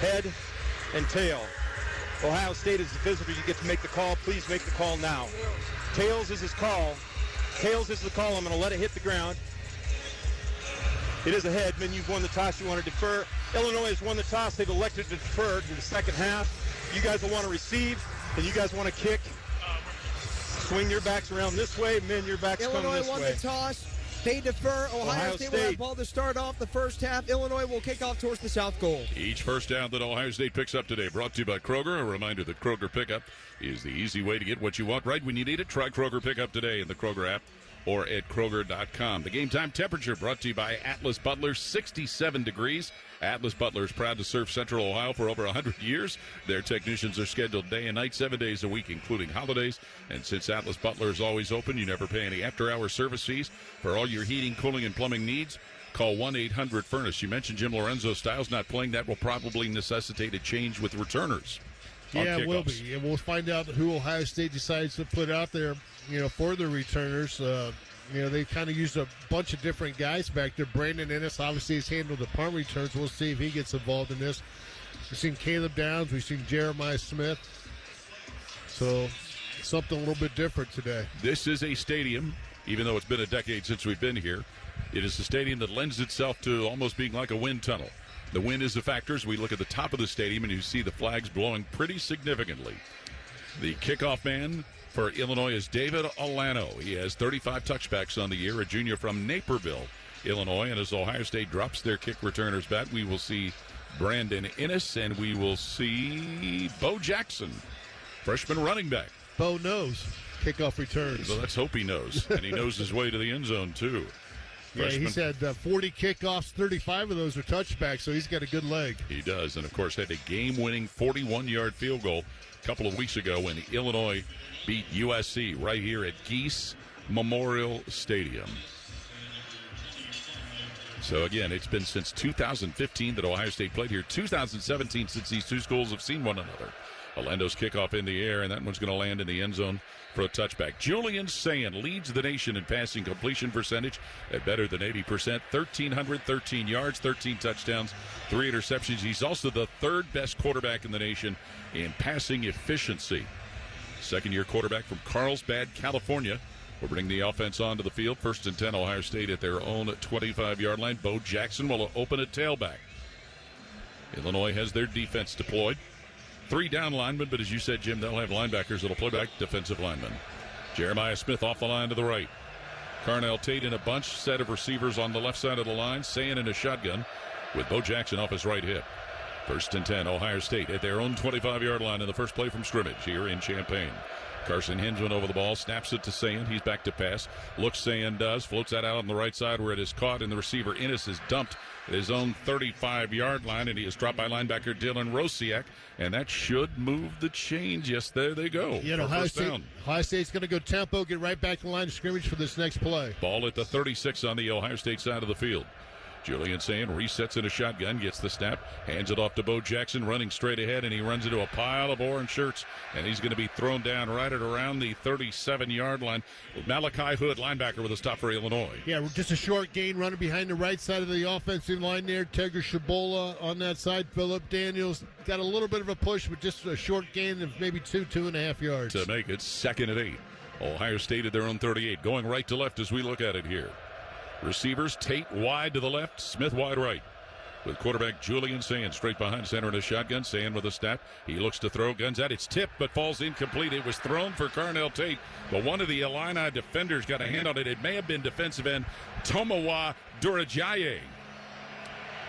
Head and tail. Ohio State is the visitor. You get to make the call. Please make the call now. Tails is his call. Tails is the call. I'm going to let it hit the ground. It is a head. Men, you've won the toss. You want to defer. Illinois has won the toss. They've elected to defer to the second half. You guys will want to receive, and you guys want to kick. Swing your backs around this way. Men, your backs come this way. Illinois won the toss. They defer. Ohio State will have ball to start off the first half. Illinois will kick off towards the south goal. Each first down that Ohio State picks up today brought to you by Kroger. A reminder that Kroger Pickup is the easy way to get what you want right when you need it. Try Kroger Pickup today in the Kroger app or at Kroger.com. The game time temperature brought to you by Atlas Butler, 67 degrees. Atlas Butler is proud to serve Central Ohio for over 100 years. Their technicians are scheduled day and night, 7 days a week, including holidays. And since Atlas Butler is always open, you never pay any after-hour service fees for all your heating, cooling, and plumbing needs. Call 1-800-FURNACE. You mentioned Jim Lorenzo Styles not playing. That will probably necessitate a change with returners. Yeah, it will be. And we'll find out who Ohio State decides to put out there, for the returners. They kind of used a bunch of different guys back there. Brandon Ennis obviously has handled the punt returns. We'll see if he gets involved in this. We've seen Caleb Downs. We've seen Jeremiah Smith. So something a little bit different today. This is a stadium, even though it's been a decade since we've been here, It is a stadium that lends itself to almost being like a wind tunnel. The wind is a factor as we look at the top of the stadium, and you see the flags blowing pretty significantly. The kickoff man for Illinois is David Alano. He has 35 touchbacks on the year, a junior from Naperville, Illinois. And as Ohio State drops their kick returners back, we will see Brandon Innes, and we will see Bo Jackson, freshman running back. Bo knows kickoff returns. Well, let's hope he knows. And he knows his way to the end zone, too. Yeah, he's had 40 kickoffs, 35 of those are touchbacks, so he's got a good leg. He does, and of course had a game-winning 41-yard field goal a couple of weeks ago when Illinois beat USC right here at Geese Memorial Stadium. So again, it's been since 2015 that Ohio State played here. 2017 since these two schools have seen one another. Orlando's kickoff in the air, and that one's going to land in the end zone for a touchback. Julian Sand leads the nation in passing completion percentage at better than 80%. 1,313 yards, 13 touchdowns, 3 interceptions. He's also the third best quarterback in the nation in passing efficiency. Second-year quarterback from Carlsbad, California. Will bring the offense onto the field. 1st and 10, Ohio State at their own 25-yard line. Bo Jackson will open at tailback. Illinois has their defense deployed. 3 down linemen, but as you said, Jim, they'll have linebackers that'll play back defensive linemen. Jeremiah Smith off the line to the right. Carnell Tate in a bunch set of receivers on the left side of the line. Sayin in a shotgun with Bo Jackson off his right hip. 1st and 10, Ohio State at their own 25-yard line in the first play from scrimmage here in Champaign. Carson Hinzman over the ball, snaps it to Sayin. He's back to pass. Looks, Sayin does. Floats that out on the right side where it is caught, and the receiver Innes is dumped at his own 35-yard line, and he is dropped by linebacker Dylan Rosiak, and that should move the chains. Yes, there they go. Yeah, Ohio State's going to go tempo, get right back to the line of scrimmage for this next play. Ball at the 36 on the Ohio State side of the field. Julian Sand resets in a shotgun, gets the snap, hands it off to Bo Jackson, running straight ahead, and he runs into a pile of orange shirts, and he's going to be thrown down right at around the 37-yard line. Malachi Hood, linebacker, with a stop for Illinois. Yeah, just a short gain running behind the right side of the offensive line there. Tegra Shabola on that side. Phillip Daniels got a little bit of a push, but just a short gain of maybe 2.5 yards. To make it 2nd and 8. Ohio State at their own 38, going right to left as we look at it here. Receivers, Tate wide to the left, Smith wide right. With quarterback Julian Sand straight behind center in a shotgun. Sand with a snap. He looks to throw. Guns out. It's tipped, but falls incomplete. It was thrown for Carnell Tate, but one of the Illini defenders got a hand on it. It may have been defensive end Tomowa Durajaye.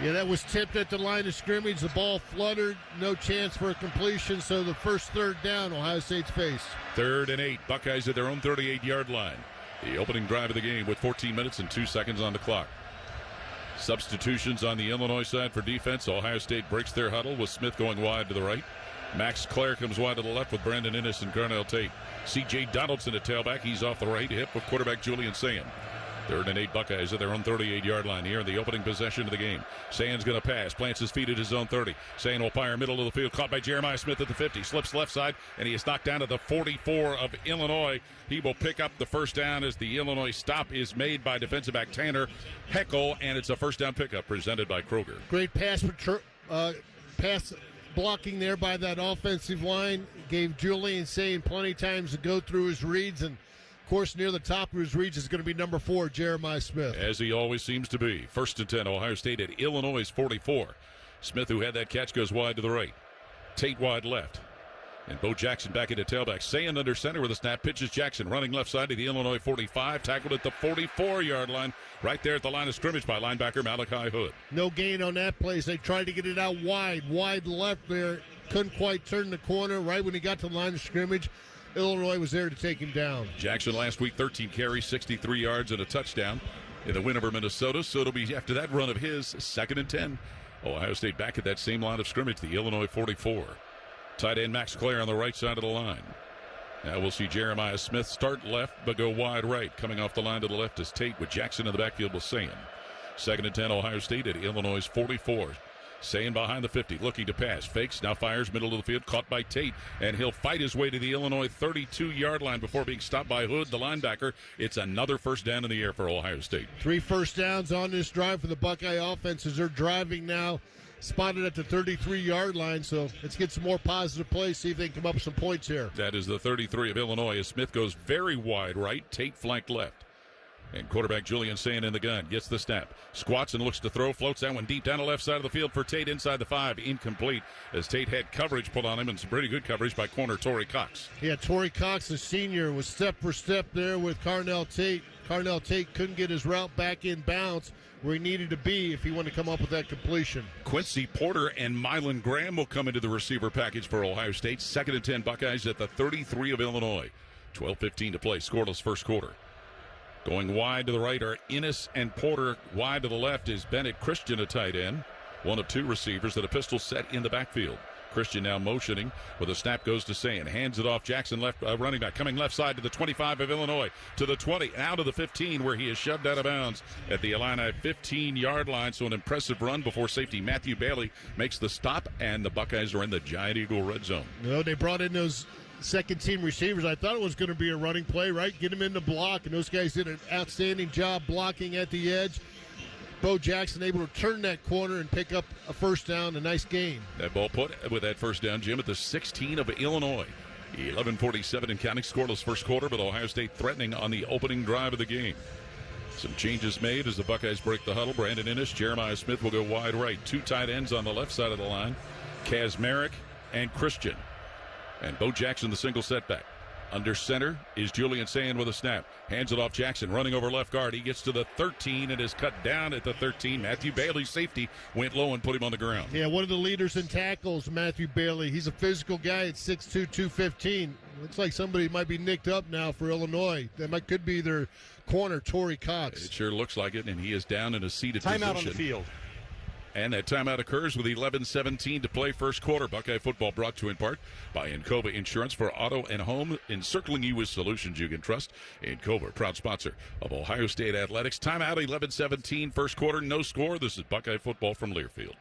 Yeah, that was tipped at the line of scrimmage. The ball fluttered. No chance for a completion, so the first 3rd down, Ohio State's face. 3rd and 8. Buckeyes at their own 38-yard line. The opening drive of the game with 14 minutes and 2 seconds on the clock. Substitutions on the Illinois side for defense. Ohio State breaks their huddle with Smith going wide to the right. Max Clare comes wide to the left with Brandon Innes and Carnell Tate. C.J. Donaldson at tailback. He's off the right hip with quarterback Julian Sand. 3rd and 8, Buckeyes at their own 38-yard line here in the opening possession of the game. Sand's going to pass, plants his feet at his own 30. Sand will fire middle of the field, caught by Jeremiah Smith at the 50. Slips left side, and he is knocked down to the 44 of Illinois. He will pick up the first down as the Illinois stop is made by defensive back Tanner Heckel, and it's a first down pickup presented by Kroger. Great pass blocking there by that offensive line. Gave Julian Sand plenty of times to go through his reads, and of course, near the top of his reach is going to be number 4, Jeremiah Smith. As he always seems to be. 1st and 10, Ohio State at Illinois' 44. Smith, who had that catch, goes wide to the right. Tate wide left. And Bo Jackson back into tailback. Sand under center with a snap. Pitches Jackson running left side to the Illinois 45. Tackled at the 44-yard line. Right there at the line of scrimmage by linebacker Malachi Hood. No gain on that play. They tried to get it out wide left there. Couldn't quite turn the corner. Right when he got to the line of scrimmage, Illinois was there to take him down. Jackson last week, 13 carries, 63 yards, and a touchdown in the win over Minnesota. So it'll be after that run of his, 2nd and 10. Ohio State back at that same line of scrimmage, the Illinois 44. Tight end Max Clare on the right side of the line. Now we'll see Jeremiah Smith start left but go wide right. Coming off the line to the left is Tate with Jackson in the backfield with Sand. 2nd and 10, Ohio State at Illinois' 44. Sand behind the 50, looking to pass. Fakes, now fires, middle of the field, caught by Tate. And he'll fight his way to the Illinois 32-yard line before being stopped by Hood, the linebacker. It's another first down in the air for Ohio State. 3 first downs on this drive for the Buckeye offense as they're driving now. Spotted at the 33-yard line, so let's get some more positive plays, see if they can come up with some points here. That is the 33 of Illinois as Smith goes very wide right, Tate flanked left. And quarterback Julian Sayin in the gun. Gets the snap. Squats and looks to throw. Floats that one deep down the left side of the field for Tate inside the 5. Incomplete as Tate had coverage put on him, and some pretty good coverage by corner Torrey Cox. Yeah, Torrey Cox, the senior, was step for step there with Carnell Tate. Carnell Tate couldn't get his route back in bounds where he needed to be if he wanted to come up with that completion. Quincy Porter and Mylan Graham will come into the receiver package for Ohio State. 2nd and 10 Buckeyes at the 33 of Illinois. 12:15 to play. Scoreless first quarter. Going wide to the right are Innes and Porter. Wide to the left is Bennett Christian, a tight end. One of 2 receivers at a pistol set in the backfield. Christian now motioning with a snap goes to Sayin. Hands it off. Jackson left running back coming left side to the 25 of Illinois, to the 20, out to the 15 where he is shoved out of bounds at the Illini 15-yard line. So an impressive run before safety Matthew Bailey makes the stop, and the Buckeyes are in the Giant Eagle red zone. Well, they brought in those second-team receivers. I thought it was going to be a running play, right? Get them in the block, and those guys did an outstanding job blocking at the edge. Bo Jackson able to turn that corner and pick up a first down, a nice gain. That ball put with that first down, Jim, at the 16 of Illinois. 11:47 and counting, scoreless first quarter, but Ohio State threatening on the opening drive of the game. Some changes made as the Buckeyes break the huddle. Brandon Innes, Jeremiah Smith will go wide right. 2 tight ends on the left side of the line, Kaz Merrick and Christian. And Bo Jackson, the single setback. Under center is Julian Sayin with a snap. Hands it off Jackson, running over left guard. He gets to the 13 and is cut down at the 13. Matthew Bailey, safety, went low and put him on the ground. Yeah, one of the leaders in tackles, Matthew Bailey. He's a physical guy at 6'2", 215. Looks like somebody might be nicked up now for Illinois. That could be their corner, Torrey Cox. It sure looks like it, and he is down in a seated position. Timeout on the field. And that timeout occurs with 11:17 to play first quarter. Buckeye football brought to you in part by Encova Insurance for auto and home, encircling you with solutions you can trust. Encova, proud sponsor of Ohio State Athletics. Timeout 11:17, first quarter, no score. This is Buckeye football from Learfield.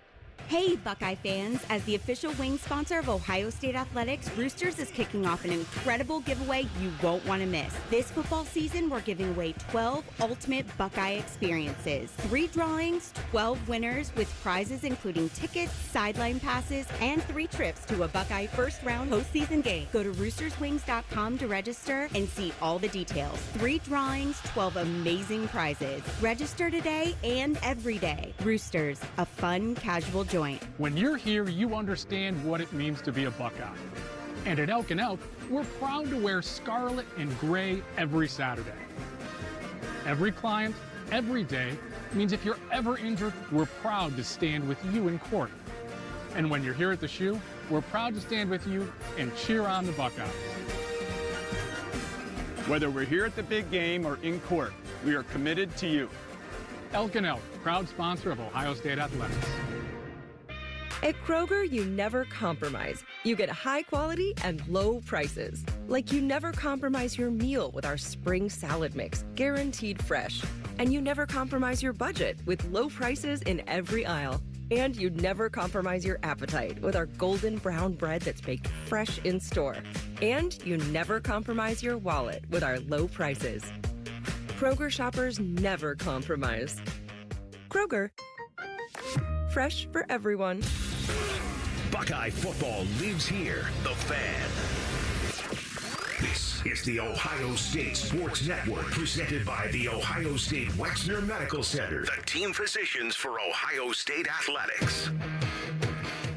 Hey, Buckeye fans. As the official wing sponsor of Ohio State Athletics, Roosters is kicking off an incredible giveaway you won't want to miss. This football season, we're giving away 12 ultimate Buckeye experiences. 3 drawings, 12 winners with prizes including tickets, sideline passes, and 3 trips to a Buckeye first-round postseason game. Go to roosterswings.com to register and see all the details. 3 drawings, 12 amazing prizes. Register today and every day. Roosters, a fun, casual joint. When you're here, you understand what it means to be a Buckeye. And at Elk & Elk, we're proud to wear scarlet and gray every Saturday. Every client, every day, means if you're ever injured, we're proud to stand with you in court. And when you're here at the shoe, we're proud to stand with you and cheer on the Buckeyes. Whether we're here at the big game or in court, we are committed to you. Elk & Elk, proud sponsor of Ohio State Athletics. At Kroger, you never compromise. You get high quality and low prices. Like you never compromise your meal with our spring salad mix, guaranteed fresh. And you never compromise your budget with low prices in every aisle. And you never compromise your appetite with our golden brown bread that's baked fresh in store. And you never compromise your wallet with our low prices. Kroger shoppers never compromise. Kroger, fresh for everyone. Buckeye football lives here. The Fan. This is the Ohio State Sports Network, presented by the Ohio State Wexner Medical Center, the team physicians for Ohio State Athletics.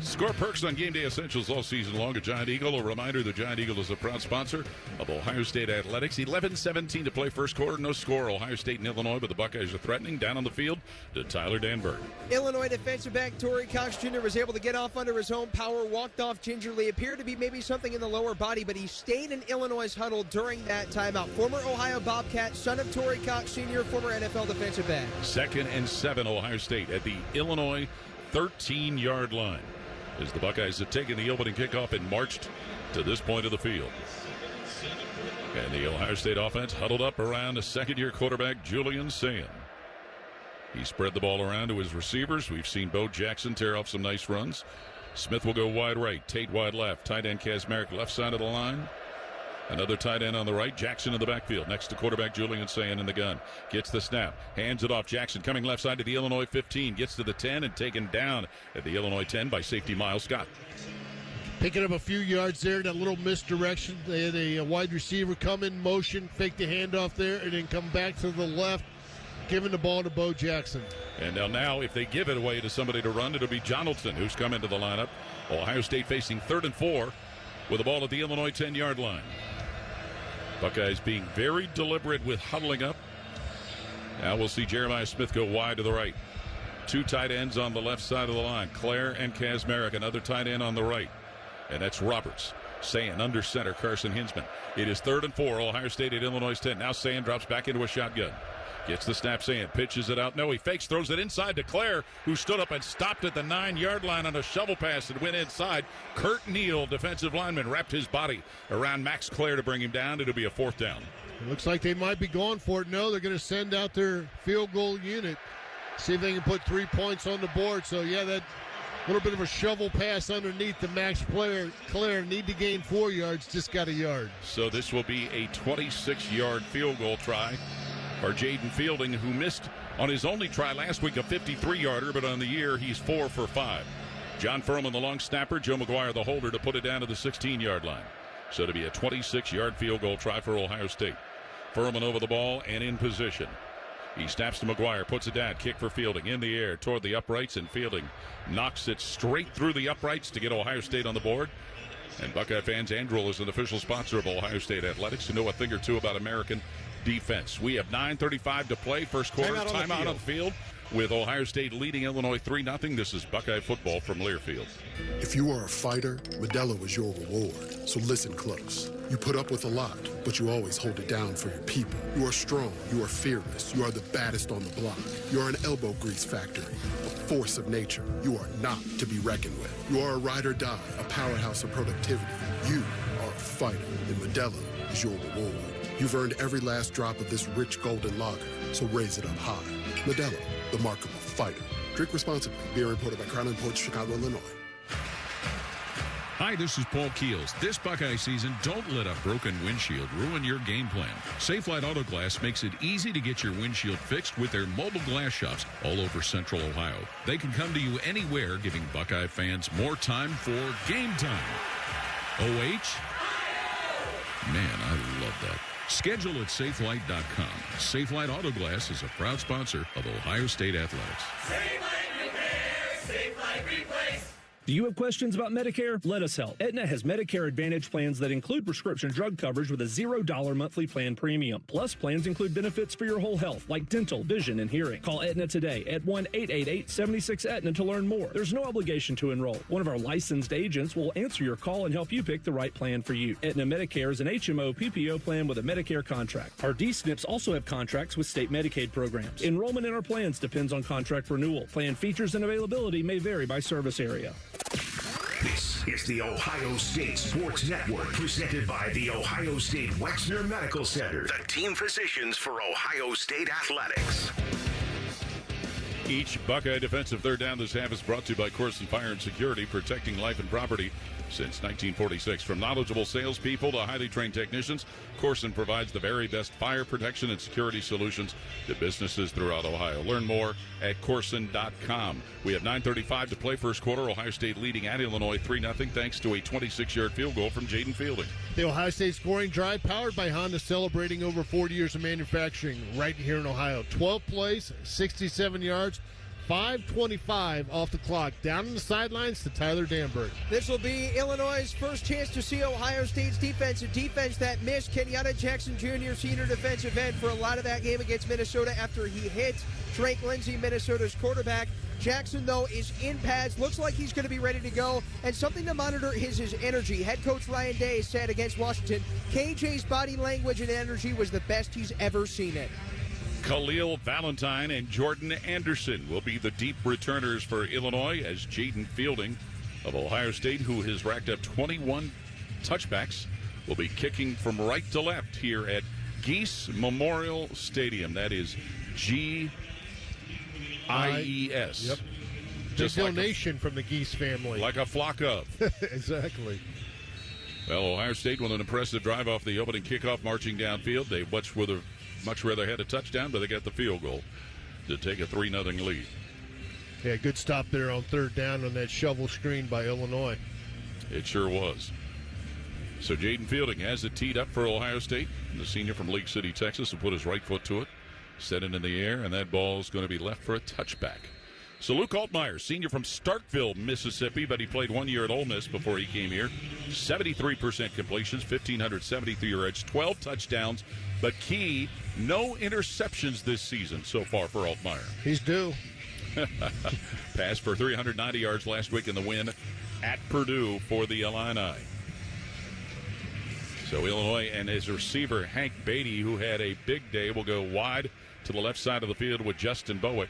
Score perks on game day essentials all season long at Giant Eagle. A reminder, the Giant Eagle is a proud sponsor of Ohio State Athletics. 11:17 to play first quarter. No score. Ohio State and Illinois, but the Buckeyes are threatening. Down on the field to Tyler Danberg. Illinois defensive back Torrey Cox Jr. was able to get off under his own power, walked off gingerly. Appeared to be maybe something in the lower body, but he stayed in Illinois' huddle during that timeout. Former Ohio Bobcat, son of Torrey Cox Sr., former NFL defensive back. 2nd and 7, Ohio State at the Illinois 13-yard line, as the Buckeyes have taken the opening kickoff and marched to this point of the field. And the Ohio State offense huddled up around a second-year quarterback, Julian Sayin. He spread the ball around to his receivers. We've seen Bo Jackson tear off some nice runs. Smith will go wide right, Tate wide left, tight end Kaz Merrick left side of the line. Another tight end on the right, Jackson in the backfield. Next to quarterback Julian Sayin in the gun. Gets the snap, hands it off. Jackson coming left side to the Illinois 15. Gets to the 10 and taken down at the Illinois 10 by safety Miles Scott. Picking up a few yards there, that little misdirection. They had a wide receiver come in motion, fake the handoff there, and then come back to the left, giving the ball to Bo Jackson. And now if they give it away to somebody to run, it'll be Jonathan who's come into the lineup. Ohio State facing 3rd and 4 with the ball at the Illinois 10-yard line. Buckeyes being very deliberate with huddling up. Now we'll see Jeremiah Smith go wide to the right. 2 tight ends on the left side of the line, Claire and Kazmarek, another tight end on the right. And that's Roberts. Sayan under center, Carson Hinsman. It is 3rd and 4, Ohio State at Illinois 10. Now Sayan drops back into a shotgun. Gets the snap, Sayan pitches it out. No, he fakes, throws it inside to Claire, who stood up and stopped at the 9-yard line on a shovel pass and went inside. Kurt Neal, defensive lineman, wrapped his body around Max Claire to bring him down. It'll be a 4th down. It looks like they might be going for it. No, they're going to send out their field goal unit, see if they can put 3 points on the board. So, yeah, that little bit of a shovel pass underneath the Max Claire need to gain 4 yards, just got a yard. So this will be a 26-yard field goal try for Jaden Fielding, who missed on his only try last week a 53-yarder, but on the year he's 4 for 5. John Furman, the long snapper, Joe McGuire, the holder, to put it down to the 16-yard line. So to be a 26-yard field goal try for Ohio State. Furman over the ball and in position. He snaps to McGuire, puts it down, kick for Fielding in the air toward the uprights, and Fielding knocks it straight through the uprights to get Ohio State on the board. And Buckeye fans, Androl is an official sponsor of Ohio State Athletics, to know a thing or two about American defense. We have 9:35 to play, first quarter, timeout on the field, with Ohio State leading Illinois 3-0. This is Buckeye football from Learfield. If you are a fighter, Modelo is your reward. So listen close. You put up with a lot, but you always hold it down for your people. You are strong. You are fearless. You are the baddest on the block. You are an elbow grease factory, a force of nature. You are not to be reckoned with. You are a ride or die, a powerhouse of productivity. You are a fighter, and Modelo is your reward. You've earned every last drop of this rich golden lager, so raise it up high. Modelo, the mark of a fighter. Drink responsibly. Beer imported by Crown Imports, Chicago, Illinois. Hi, this is Paul Keels. This Buckeye season, don't let a broken windshield ruin your game plan. Safelite Auto Glass makes it easy to get your windshield fixed with their mobile glass shops all over Central Ohio. They can come to you anywhere, giving Buckeye fans more time for game time. OH? Man, I love that. Schedule at Safelite.com. Safelite Auto Glass is a proud sponsor of Ohio State Athletics. Safelite Repair, Safelite Replace. Do you have questions about Medicare? Let us help. Aetna has Medicare Advantage plans that include prescription drug coverage with a $0 monthly plan premium. Plus, plans include benefits for your whole health, like dental, vision, and hearing. Call Aetna today at 1-888-76-AETNA to learn more. There's no obligation to enroll. One of our licensed agents will answer your call and help you pick the right plan for you. Aetna Medicare is an HMO PPO plan with a Medicare contract. Our D-SNPs also have contracts with state Medicaid programs. Enrollment in our plans depends on contract renewal. Plan features and availability may vary by service area. This is the Ohio State Sports Network, presented by the Ohio State Wexner Medical Center, the team physicians for Ohio State Athletics. Each Buckeye defensive third down this half is brought to you by Corson Fire and Security, protecting life and property since 1946. From knowledgeable salespeople to highly trained technicians, Corson provides the very best fire protection and security solutions to businesses throughout Ohio. Learn more at Corson.com. We have 9:35 to play first quarter. Ohio State leading at Illinois 3-0 thanks to a 26-yard field goal from Jaden Fielding. The Ohio State scoring drive powered by Honda, celebrating over 40 years of manufacturing right here in Ohio. 12 plays, 67 yards. 5:25 off the clock. Down on the sidelines to Tyler Danberg. This will be Illinois' first chance to see Ohio State's defense, a defense that missed Kenyatta Jackson Jr., senior defensive end, for a lot of that game against Minnesota after he hit Drake Lindsey, Minnesota's quarterback. Jackson, though, is in pads. Looks like he's going to be ready to go. And something to monitor is his energy. Head coach Ryan Day said against Washington, KJ's body language and energy was the best he's ever seen it. Khalil Valentine and Jordan Anderson will be the deep returners for Illinois, as Jaden Fielding of Ohio State, who has racked up 21 touchbacks, will be kicking from right to left here at Geese Memorial Stadium. That is G-I-E-S. Yep. Just donation from the Geese family. Like a flock of. Exactly. Well, Ohio State with an impressive drive off the opening kickoff, marching downfield. They much rather had a touchdown, but they got the field goal to take a 3-0 lead. Yeah, good stop there on third down on that shovel screen by Illinois. It sure was. So Jaden Fielding has it teed up for Ohio State. The senior from Lake City, Texas, will put his right foot to it, set it in the air, and that ball is going to be left for a touchback. So Luke Altmaier, senior from Starkville, Mississippi, but he played 1 year at Ole Miss before he came here. 73% completions, 1,573 yards, 12 touchdowns, but key, no interceptions this season so far for Altmaier. He's due. Passed for 390 yards last week in the win at Purdue for the Illini. So Illinois and his receiver, Hank Beatty, who had a big day, will go wide to the left side of the field with Justin Bowick.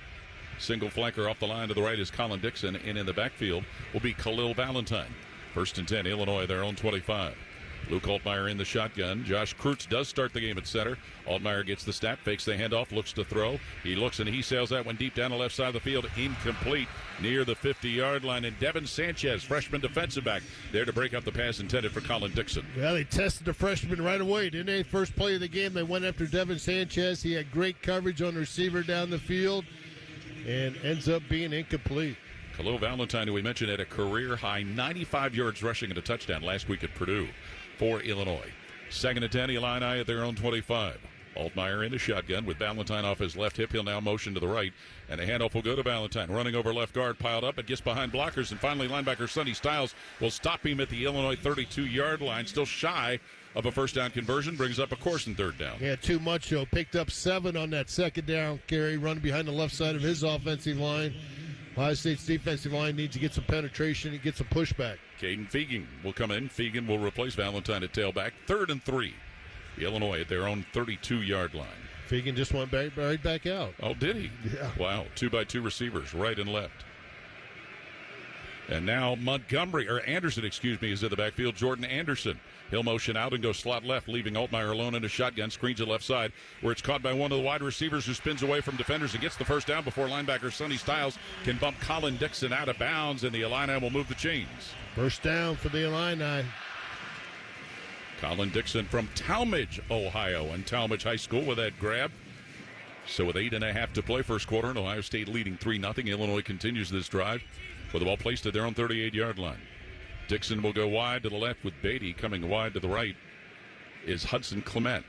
Single flanker off the line to the right is Colin Dixon, and in the backfield will be Khalil Valentine. 1st and 10, Illinois, their own 25. Luke Altmaier in the shotgun. Josh Kreutz does start the game at center. Altmaier gets the snap, fakes the handoff, looks to throw. He looks and he sails that one deep down the left side of the field, incomplete near the 50-yard line. And Devin Sanchez, freshman defensive back, there to break up the pass intended for Colin Dixon. Well, they tested the freshman right away, didn't they? First play of the game, they went after Devin Sanchez. He had great coverage on the receiver down the field and ends up being incomplete. Khalil Valentine, who we mentioned, had a career-high 95 yards rushing and a touchdown last week at Purdue for Illinois. 2nd and 10, Illini at their own 25. Altmaier in the shotgun with Valentine off his left hip. He'll now motion to the right, and the handoff will go to Valentine. Running over left guard, piled up, and gets behind blockers, and finally linebacker Sonny Styles will stop him at the Illinois 32-yard line. Still shy of a first down conversion, brings up a course and 3rd down. Yeah, too much, though. Picked up 7 on that 2nd down carry, running behind the left side of his offensive line. Ohio State's defensive line needs to get some penetration and get some pushback. Caden Fegan will come in. Fegan will replace Valentine at tailback. 3rd and 3. Illinois at their own 32-yard line. Fegan just went right back out. Oh, did he? Yeah. Wow. 2-by-2 receivers, right and left. And now Anderson, is in the backfield. Jordan Anderson. He'll motion out and go slot left, leaving Altmaier alone in a shotgun. Screens it left side, where it's caught by one of the wide receivers who spins away from defenders and gets the first down before linebacker Sonny Styles can bump Colin Dixon out of bounds, and the Illini will move the chains. First down for the Illini. Colin Dixon from Talmadge, Ohio, and Talmadge High School with that grab. So with 8.5 to play first quarter, and Ohio State leading 3-0, Illinois continues this drive with the ball placed at their own 38-yard line. Dixon will go wide to the left with Beatty. Coming wide to the right is Hudson Clement.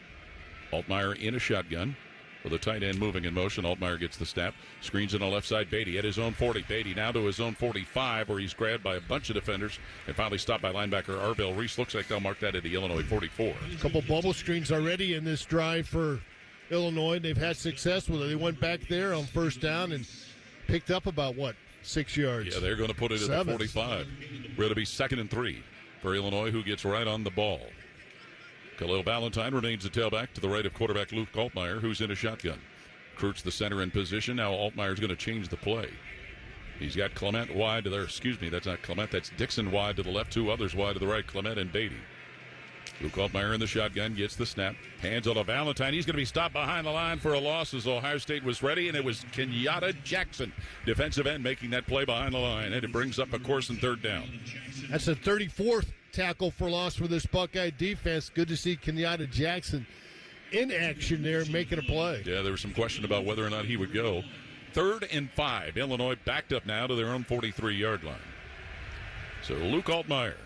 Altmaier in a shotgun with a tight end moving in motion. Altmaier gets the snap. Screens on the left side. Beatty at his own 40. Beatty now to his own 45, where he's grabbed by a bunch of defenders and finally stopped by linebacker Arvell Reese. Looks like they'll mark that at the Illinois 44. A couple bubble screens already in this drive for Illinois. They've had success with it. They went back there on first down and picked up about, 6 yards? Yeah, they're going to put it at the 45. We're going to be 2nd and 3 for Illinois, who gets right on the ball. Khalil Valentine remains the tailback to the right of quarterback Luke Altmaier, who's in a shotgun. Kreutz the center in position. Now Altmaier's going to change the play. He's got Clement wide to there. That's not Clement. That's Dixon wide to the left. 2 others wide to the right, Clement and Beatty. Luke Altmaier in the shotgun, gets the snap. Hands on to Valentine. He's going to be stopped behind the line for a loss as Ohio State was ready, and it was Kenyatta Jackson, defensive end, making that play behind the line, and it brings up a course and 3rd down. That's the 34th tackle for loss for this Buckeye defense. Good to see Kenyatta Jackson in action there, making a play. Yeah, there was some question about whether or not he would go. 3rd and 5. Illinois backed up now to their own 43-yard line. So Luke Altmaier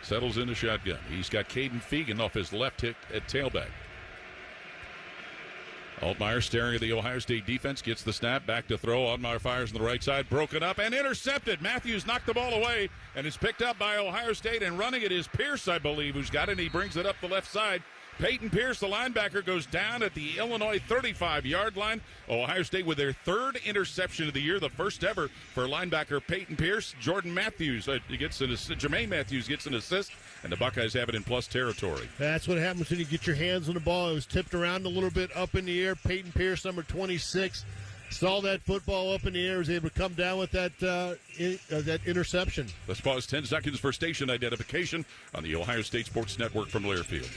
settles in the shotgun. He's got Caden Fegan off his left hip at tailback. Altmaier staring at the Ohio State defense, gets the snap, back to throw. Altmaier fires on the right side, broken up and intercepted. Matthews knocked the ball away, and it's picked up by Ohio State, and running it is Pierce, I believe, who's got it, and he brings it up the left side. Peyton Pierce, the linebacker, goes down at the Illinois 35-yard line. Ohio State with their 3rd interception of the year, the first ever for linebacker Peyton Pierce. Jermaine Matthews gets an assist, and the Buckeyes have it in plus territory. That's what happens when you get your hands on the ball. It was tipped around a little bit up in the air. Peyton Pierce, number 26, saw that football up in the air, was able to come down with that interception. Let's pause 10 seconds for station identification on the Ohio State Sports Network from Learfield.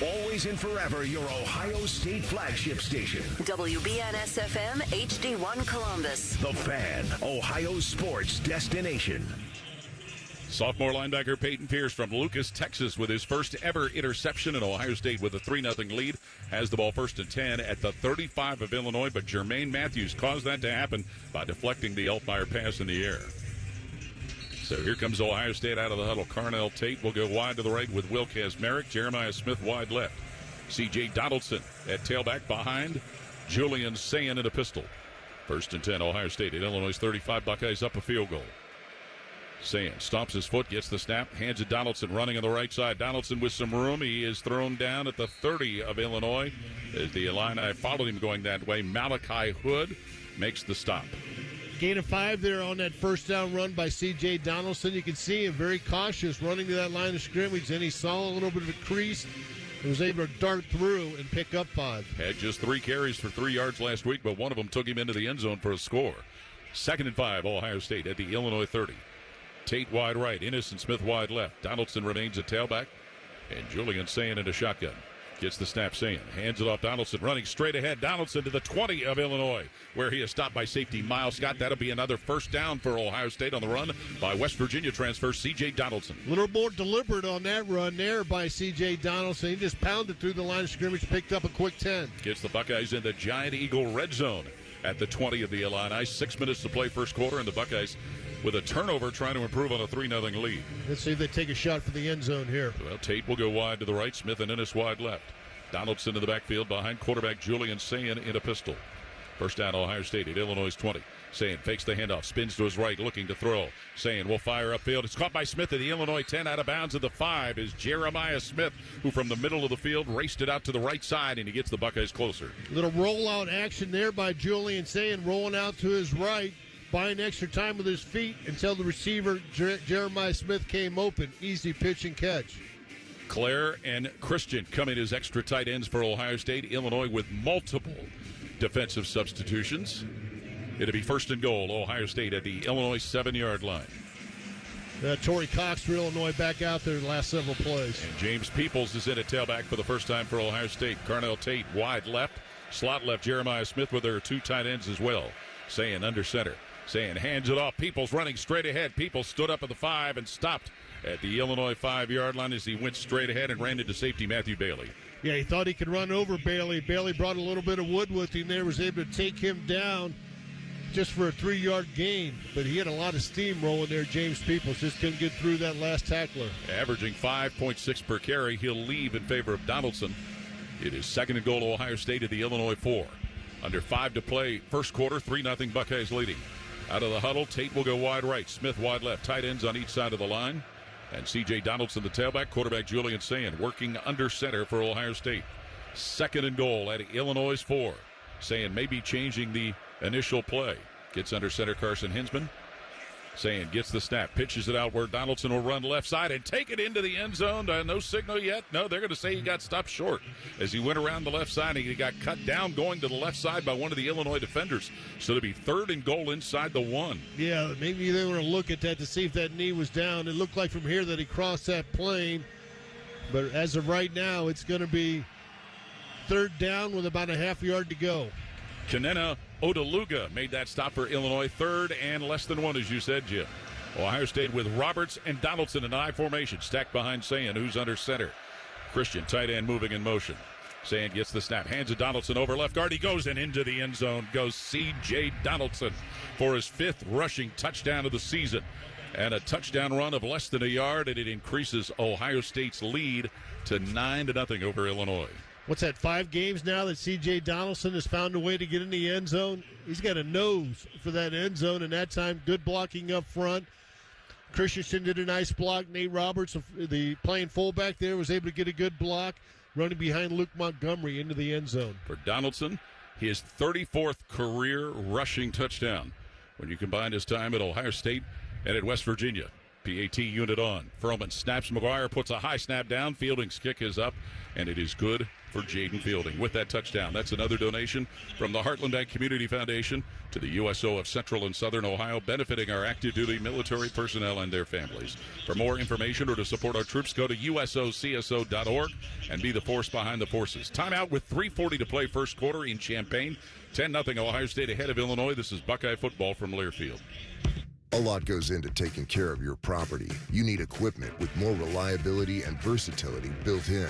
Always and forever, your Ohio State flagship station. WBNS FM HD1 Columbus. The Fan, Ohio sports destination. Sophomore linebacker Peyton Pierce from Lucas, Texas, with his first ever interception, and Ohio State with a 3-0 lead has the ball 1st and 10 at the 35 of Illinois, but Jermaine Matthews caused that to happen by deflecting the Altmaier pass in the air. So here comes Ohio State out of the huddle. Carnell Tate will go wide to the right with Will Kazmarek. Jeremiah Smith wide left. C.J. Donaldson at tailback behind Julian Sayin in a pistol. 1st and 10, Ohio State at Illinois' 35. Buckeyes up a field goal. Sayin stomps his foot, gets the snap, hands it Donaldson running on the right side. Donaldson with some room. He is thrown down at the 30 of Illinois as the Illini followed him going that way. Malachi Hood makes the stop. Gain of 5 there on that first down run by C.J. Donaldson. You can see him very cautious running to that line of scrimmage. Then he saw a little bit of a crease and was able to dart through and pick up 5. Had just 3 carries for 3 yards last week, but one of them took him into the end zone for a score. 2nd and 5, Ohio State at the Illinois 30. Tate wide right, Innocent Smith wide left. Donaldson remains at tailback, and Julian Sayin in a shotgun. Gets the snap, Sayin. Hands it off Donaldson, running straight ahead. Donaldson to the 20 of Illinois, where he is stopped by safety Miles Scott. That'll be another first down for Ohio State on the run by West Virginia transfer C.J. Donaldson. A little more deliberate on that run there by C.J. Donaldson. He just pounded through the line of scrimmage, picked up a quick 10. Gets the Buckeyes in the Giant Eagle red zone at the 20 of the Illini. 6 minutes to play first quarter, and the Buckeyes with a turnover trying to improve on a 3-0 lead. Let's see if they take a shot for the end zone here. Well, Tate will go wide to the right. Smith and Ennis wide left. Donaldson in the backfield behind quarterback Julian Sayin in a pistol. First down, Ohio State at Illinois' 20. Sayin fakes the handoff, spins to his right, looking to throw. Sayin will fire upfield. It's caught by Smith at the Illinois 10. Out of bounds at the 5 is Jeremiah Smith, who from the middle of the field raced it out to the right side, and he gets the Buckeyes closer. Little rollout action there by Julian Sayin, rolling out to his right, buying extra time with his feet until the receiver, Jeremiah Smith, came open. Easy pitch and catch. Claire and Christian coming as extra tight ends for Ohio State. Illinois with multiple defensive substitutions. It'll be 1st and goal, Ohio State at the Illinois 7-yard line. Torrey Cox for Illinois back out there the last several plays. And James Peoples is in at tailback for the first time for Ohio State. Carnell Tate wide left. Slot left, Jeremiah Smith with their 2 tight ends as well. Sayin under center. Sayin hands it off. Peoples running straight ahead. Peoples stood up at the 5 and stopped at the Illinois 5-yard line as he went straight ahead and ran into safety Matthew Bailey. Yeah, he thought he could run over Bailey. Bailey brought a little bit of wood with him there, was able to take him down just for a 3-yard gain. But he had a lot of steam rolling there, James Peoples. Just couldn't get through that last tackler. Averaging 5.6 per carry. He'll leave in favor of Donaldson. It is 2nd and goal, Ohio State at the Illinois 4. Under 5 to play, first quarter, 3-0 Buckeyes leading. Out of the huddle, Tate will go wide right. Smith wide left. Tight ends on each side of the line. And C.J. Donaldson, the tailback. Quarterback Julian Sayin working under center for Ohio State. 2nd and goal at Illinois' 4. Sayin may be changing the initial play. Gets under center Carson Hinsman. Sayin gets the snap, pitches it out where Donaldson will run left side and take it into the end zone. No signal yet. No, they're going to say he got stopped short. As he went around the left side, he got cut down going to the left side by one of the Illinois defenders. So it'll be 3rd and goal inside the 1. Yeah, maybe they want to look at that to see if that knee was down. It looked like from here that he crossed that plane. But as of right now, it's going to be 3rd down with about a half yard to go. Kenena Odeluga made that stop for Illinois. 3rd and less than 1, as you said, Jim. Ohio State with Roberts and Donaldson in I formation, stacked behind Sayin, who's under center. Christian, tight end, moving in motion. Sayin gets the snap, hands it Donaldson over left guard. He goes and into the end zone goes C.J. Donaldson for his 5th rushing touchdown of the season. And a touchdown run of less than a yard, and it increases Ohio State's lead to 9-0 over Illinois. What's that, 5 games now that C.J. Donaldson has found a way to get in the end zone? He's got a nose for that end zone, and that time, good blocking up front. Christensen did a nice block. Nate Roberts, the playing fullback there, was able to get a good block, running behind Luke Montgomery into the end zone. For Donaldson, his 34th career rushing touchdown when you combine his time at Ohio State and at West Virginia. PAT unit on. Furman snaps. McGuire puts a high snap down. Fielding's kick is up, and it is good for Jaden Fielding with that touchdown. That's another donation from the Heartland Bank Community Foundation to the USO of Central and Southern Ohio, benefiting our active duty military personnel and their families. For more information or to support our troops, go to usocso.org and be the force behind the forces. Timeout with 3:40 to play first quarter in Champaign. 10-0 Ohio State ahead of Illinois. This is Buckeye football from Learfield. A lot goes into taking care of your property. You need equipment with more reliability and versatility built in.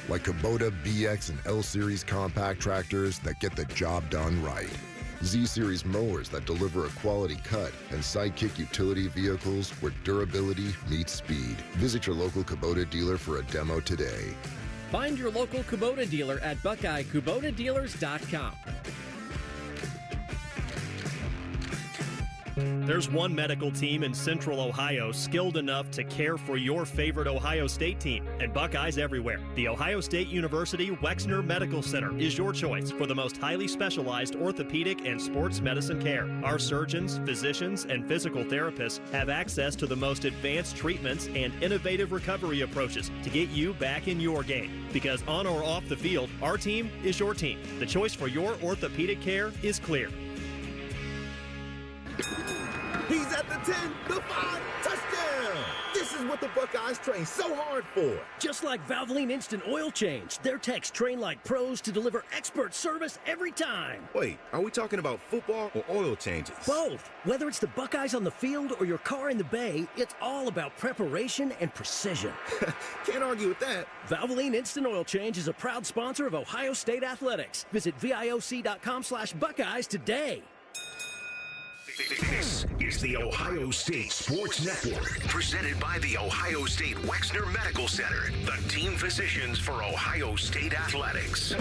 Like Kubota BX and L-Series compact tractors that get the job done right. Z-Series mowers that deliver a quality cut, and Sidekick utility vehicles where durability meets speed. Visit your local Kubota dealer for a demo today. Find your local Kubota dealer at BuckeyeKubotaDealers.com. There's one medical team in Central Ohio skilled enough to care for your favorite Ohio State team, and Buckeyes everywhere. The Ohio State University Wexner Medical Center is your choice for the most highly specialized orthopedic and sports medicine care. Our surgeons, physicians, and physical therapists have access to the most advanced treatments and innovative recovery approaches to get you back in your game. Because on or off the field, our team is your team. The choice for your orthopedic care is clear. He's at the 10, the 5, touchdown! This is what the Buckeyes train so hard for. Just like Valvoline Instant Oil Change, their techs train like pros to deliver expert service every time. Wait, are we talking about football or oil changes? Both. Whether it's the Buckeyes on the field or your car in the bay, it's all about preparation and precision. Can't argue with that. Valvoline Instant Oil Change is a proud sponsor of Ohio State Athletics. Visit VIOC.com/Buckeyes today. This is the Ohio State Sports Network, presented by the Ohio State Wexner Medical Center, the team physicians for Ohio State Athletics.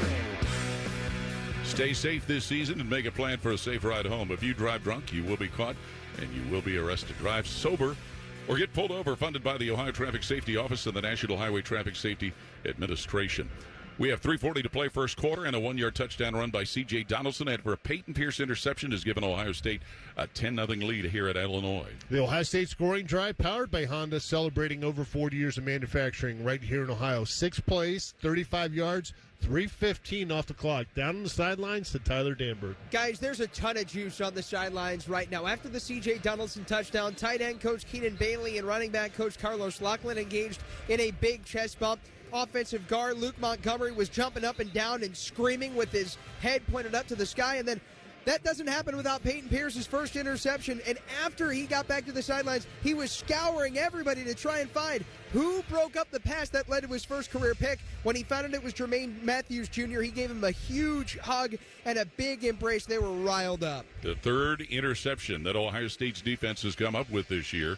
Stay safe this season and make a plan for a safe ride home. If you drive drunk, you will be caught and you will be arrested. Drive sober or get pulled over, funded by the Ohio Traffic Safety Office and the National Highway Traffic Safety Administration. We have 3:40 to play first quarter, and a 1-yard touchdown run by C.J. Donaldson after a Peyton Pierce interception has given Ohio State a 10-0 lead here at Illinois. The Ohio State scoring drive powered by Honda, celebrating over 40 years of manufacturing right here in Ohio. 6 plays, 35 yards, 3:15 off the clock. Down on the sidelines to Tyler Danberg. Guys, there's a ton of juice on the sidelines right now. After the C.J. Donaldson touchdown, tight end coach Keenan Bailey and running back coach Carlos Laughlin engaged in a big chest bump. Offensive guard Luke Montgomery was jumping up and down and screaming with his head pointed up to the sky. And then that doesn't happen without Peyton Pierce's first interception. And after he got back to the sidelines, he was scouring everybody to try and find who broke up the pass that led to his first career pick. When he found out it was Jermaine Matthews Jr., he gave him a huge hug and a big embrace. They were riled up. The third interception that Ohio State's defense has come up with this year,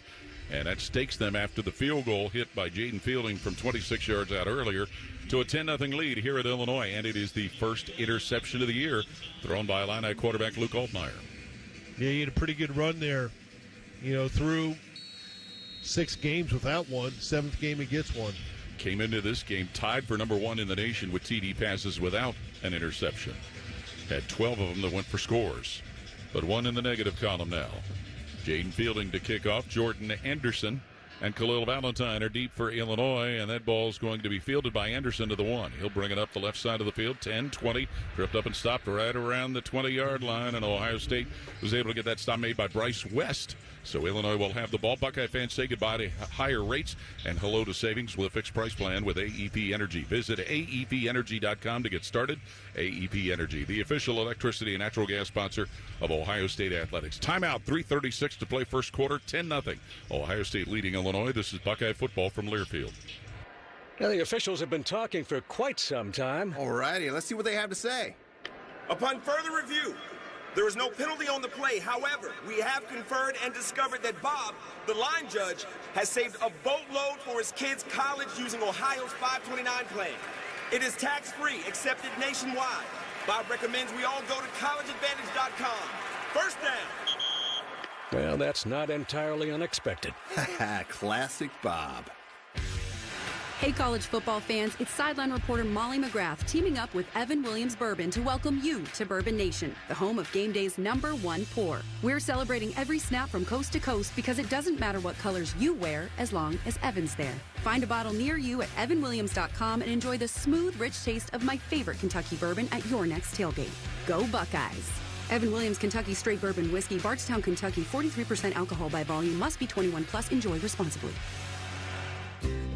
and that stakes them after the field goal hit by Jaden Fielding from 26 yards out earlier to a 10-0 lead here at Illinois. And it is the first interception of the year thrown by Illini quarterback Luke Altmaier. Yeah, he had a pretty good run there, through 6 games without one. 7th game he gets one. Came into this game tied for number 1 in the nation with TD passes without an interception. Had 12 of them that went for scores, but 1 in the negative column now. Jaden Fielding to kick off. Jordan Anderson and Khalil Valentine are deep for Illinois, and that ball's going to be fielded by Anderson to the 1. He'll bring it up the left side of the field, 10, 20, tripped up and stopped right around the 20-yard line, and Ohio State was able to get that stop made by Bryce West. So Illinois will have the ball. Buckeye fans say goodbye to higher rates and hello to savings with a fixed price plan with AEP Energy. Visit AEPenergy.com to get started. AEP Energy, the official electricity and natural gas sponsor of Ohio State Athletics. Timeout, 3:36 to play first quarter, 10-0. Ohio State leading Illinois. This is Buckeye football from Learfield. Now, the officials have been talking for quite some time. All righty, let's see what they have to say. Upon further review, there is no penalty on the play. However, we have conferred and discovered that Bob, the line judge, has saved a boatload for his kids' college using Ohio's 529 plan. It is tax-free, accepted nationwide. Bob recommends we all go to collegeadvantage.com. First down. Well, that's not entirely unexpected. Classic Bob. Hey, college football fans, it's sideline reporter Molly McGrath teaming up with Evan Williams Bourbon to welcome you to Bourbon Nation, the home of game day's #1 pour. We're celebrating every snap from coast to coast because it doesn't matter what colors you wear as long as Evan's there. Find a bottle near you at evanwilliams.com and enjoy the smooth, rich taste of my favorite Kentucky bourbon at your next tailgate. Go Buckeyes! Evan Williams Kentucky Straight Bourbon Whiskey, Bardstown, Kentucky, 43% alcohol by volume, must be 21 plus, enjoy responsibly.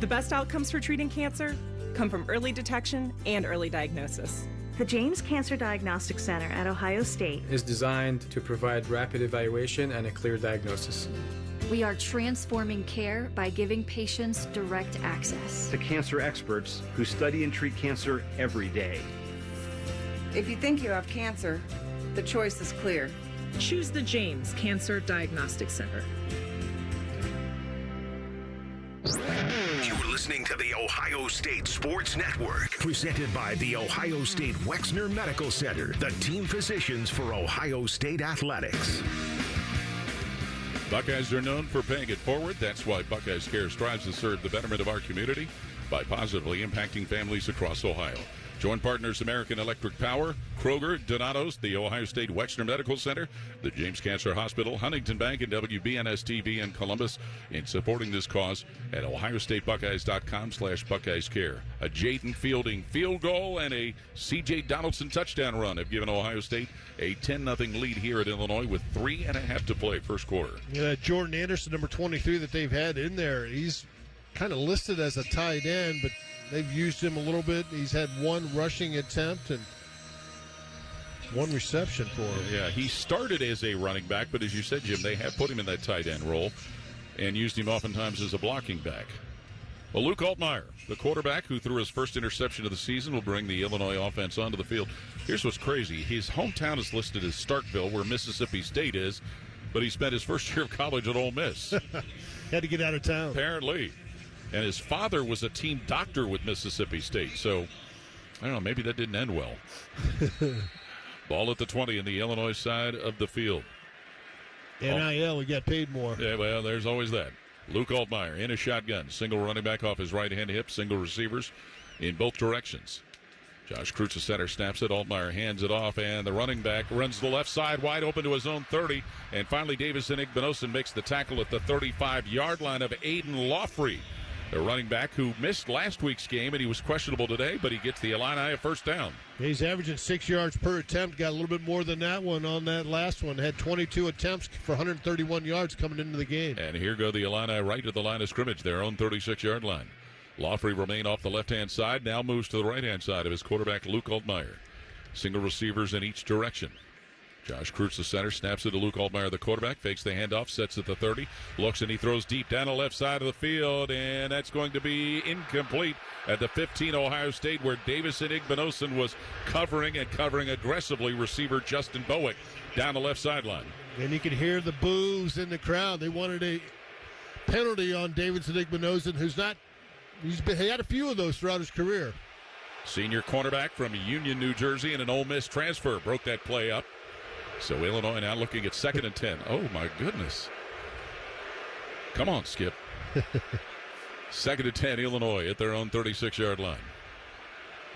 The best outcomes for treating cancer come from early detection and early diagnosis. The James Cancer Diagnostic Center at Ohio State is designed to provide rapid evaluation and a clear diagnosis. We are transforming care by giving patients direct access to cancer experts who study and treat cancer every day. If you think you have cancer, The choice is clear. Choose the James Cancer Diagnostic Center. You're listening to the Ohio State Sports Network, presented by the Ohio State Wexner Medical Center, the team physicians for Ohio State athletics. Buckeyes are known for paying it forward. That's why Buckeyes Care strives to serve the betterment of our community by positively impacting families across Ohio. Joint partners American Electric Power, Kroger, Donato's, the Ohio State Wexner Medical Center, the James Cancer Hospital, Huntington Bank, and WBNS-TV in Columbus in supporting this cause at ohiostatebuckeyes.com/BuckeyesCare. A Jaden Fielding field goal and a C.J. Donaldson touchdown run have given Ohio State a 10-0 lead here at Illinois with 3.5 to play first quarter. Yeah, Jordan Anderson, number 23 that they've had in there, he's kind of listed as a tight end, but they've used him a little bit. He's had one rushing attempt and one reception for him. Yeah, he started as a running back, but as you said, Jim, they have put him in that tight end role and used him oftentimes as a blocking back. Well, Luke Altmaier, the quarterback who threw his first interception of the season, will bring the Illinois offense onto the field. Here's what's crazy. His hometown is listed as Starkville, where Mississippi State is, but he spent his first year of college at Ole Miss. Had to get out of town. Apparently. And his father was a team doctor with Mississippi State. So, I don't know, maybe that didn't end well. Ball at the 20 in the Illinois side of the field. NIL, we got paid more. Yeah, well, there's always that. Luke Altmaier in a shotgun. Single running back off his right-hand hip. Single receivers in both directions. Josh Kreutz, the center, snaps it. Altmaier hands it off, and the running back runs the left side wide open to his own 30. And finally, Davison Igbinosun makes the tackle at the 35-yard line of Aiden Lawfrey, the running back who missed last week's game, and he was questionable today, but he gets the Illini a first down. He's averaging 6 yards per attempt. Got a little bit more than that one on that last one. Had 22 attempts for 131 yards coming into the game. And here go the Illini right to the line of scrimmage, their own 36-yard line. Lawfrey remained off the left-hand side, now moves to the right-hand side of his quarterback, Luke Altmaier. Single receivers in each direction. Josh Kreutz, the center, snaps it to Luke Altmaier, the quarterback, fakes the handoff, sets at the 30, looks and he throws deep down the left side of the field, and that's going to be incomplete at the 15 Ohio State, where Davison Igbinosun was covering aggressively receiver Justin Bowick down the left sideline. And you can hear the boos in the crowd. They wanted a penalty on Davison Igbinosun, he's had a few of those throughout his career. Senior cornerback from Union, New Jersey, and an Ole Miss transfer broke that play up. So Illinois now looking at 2nd and 10. Oh, my goodness. Come on, Skip. 2nd and 10, Illinois at their own 36-yard line.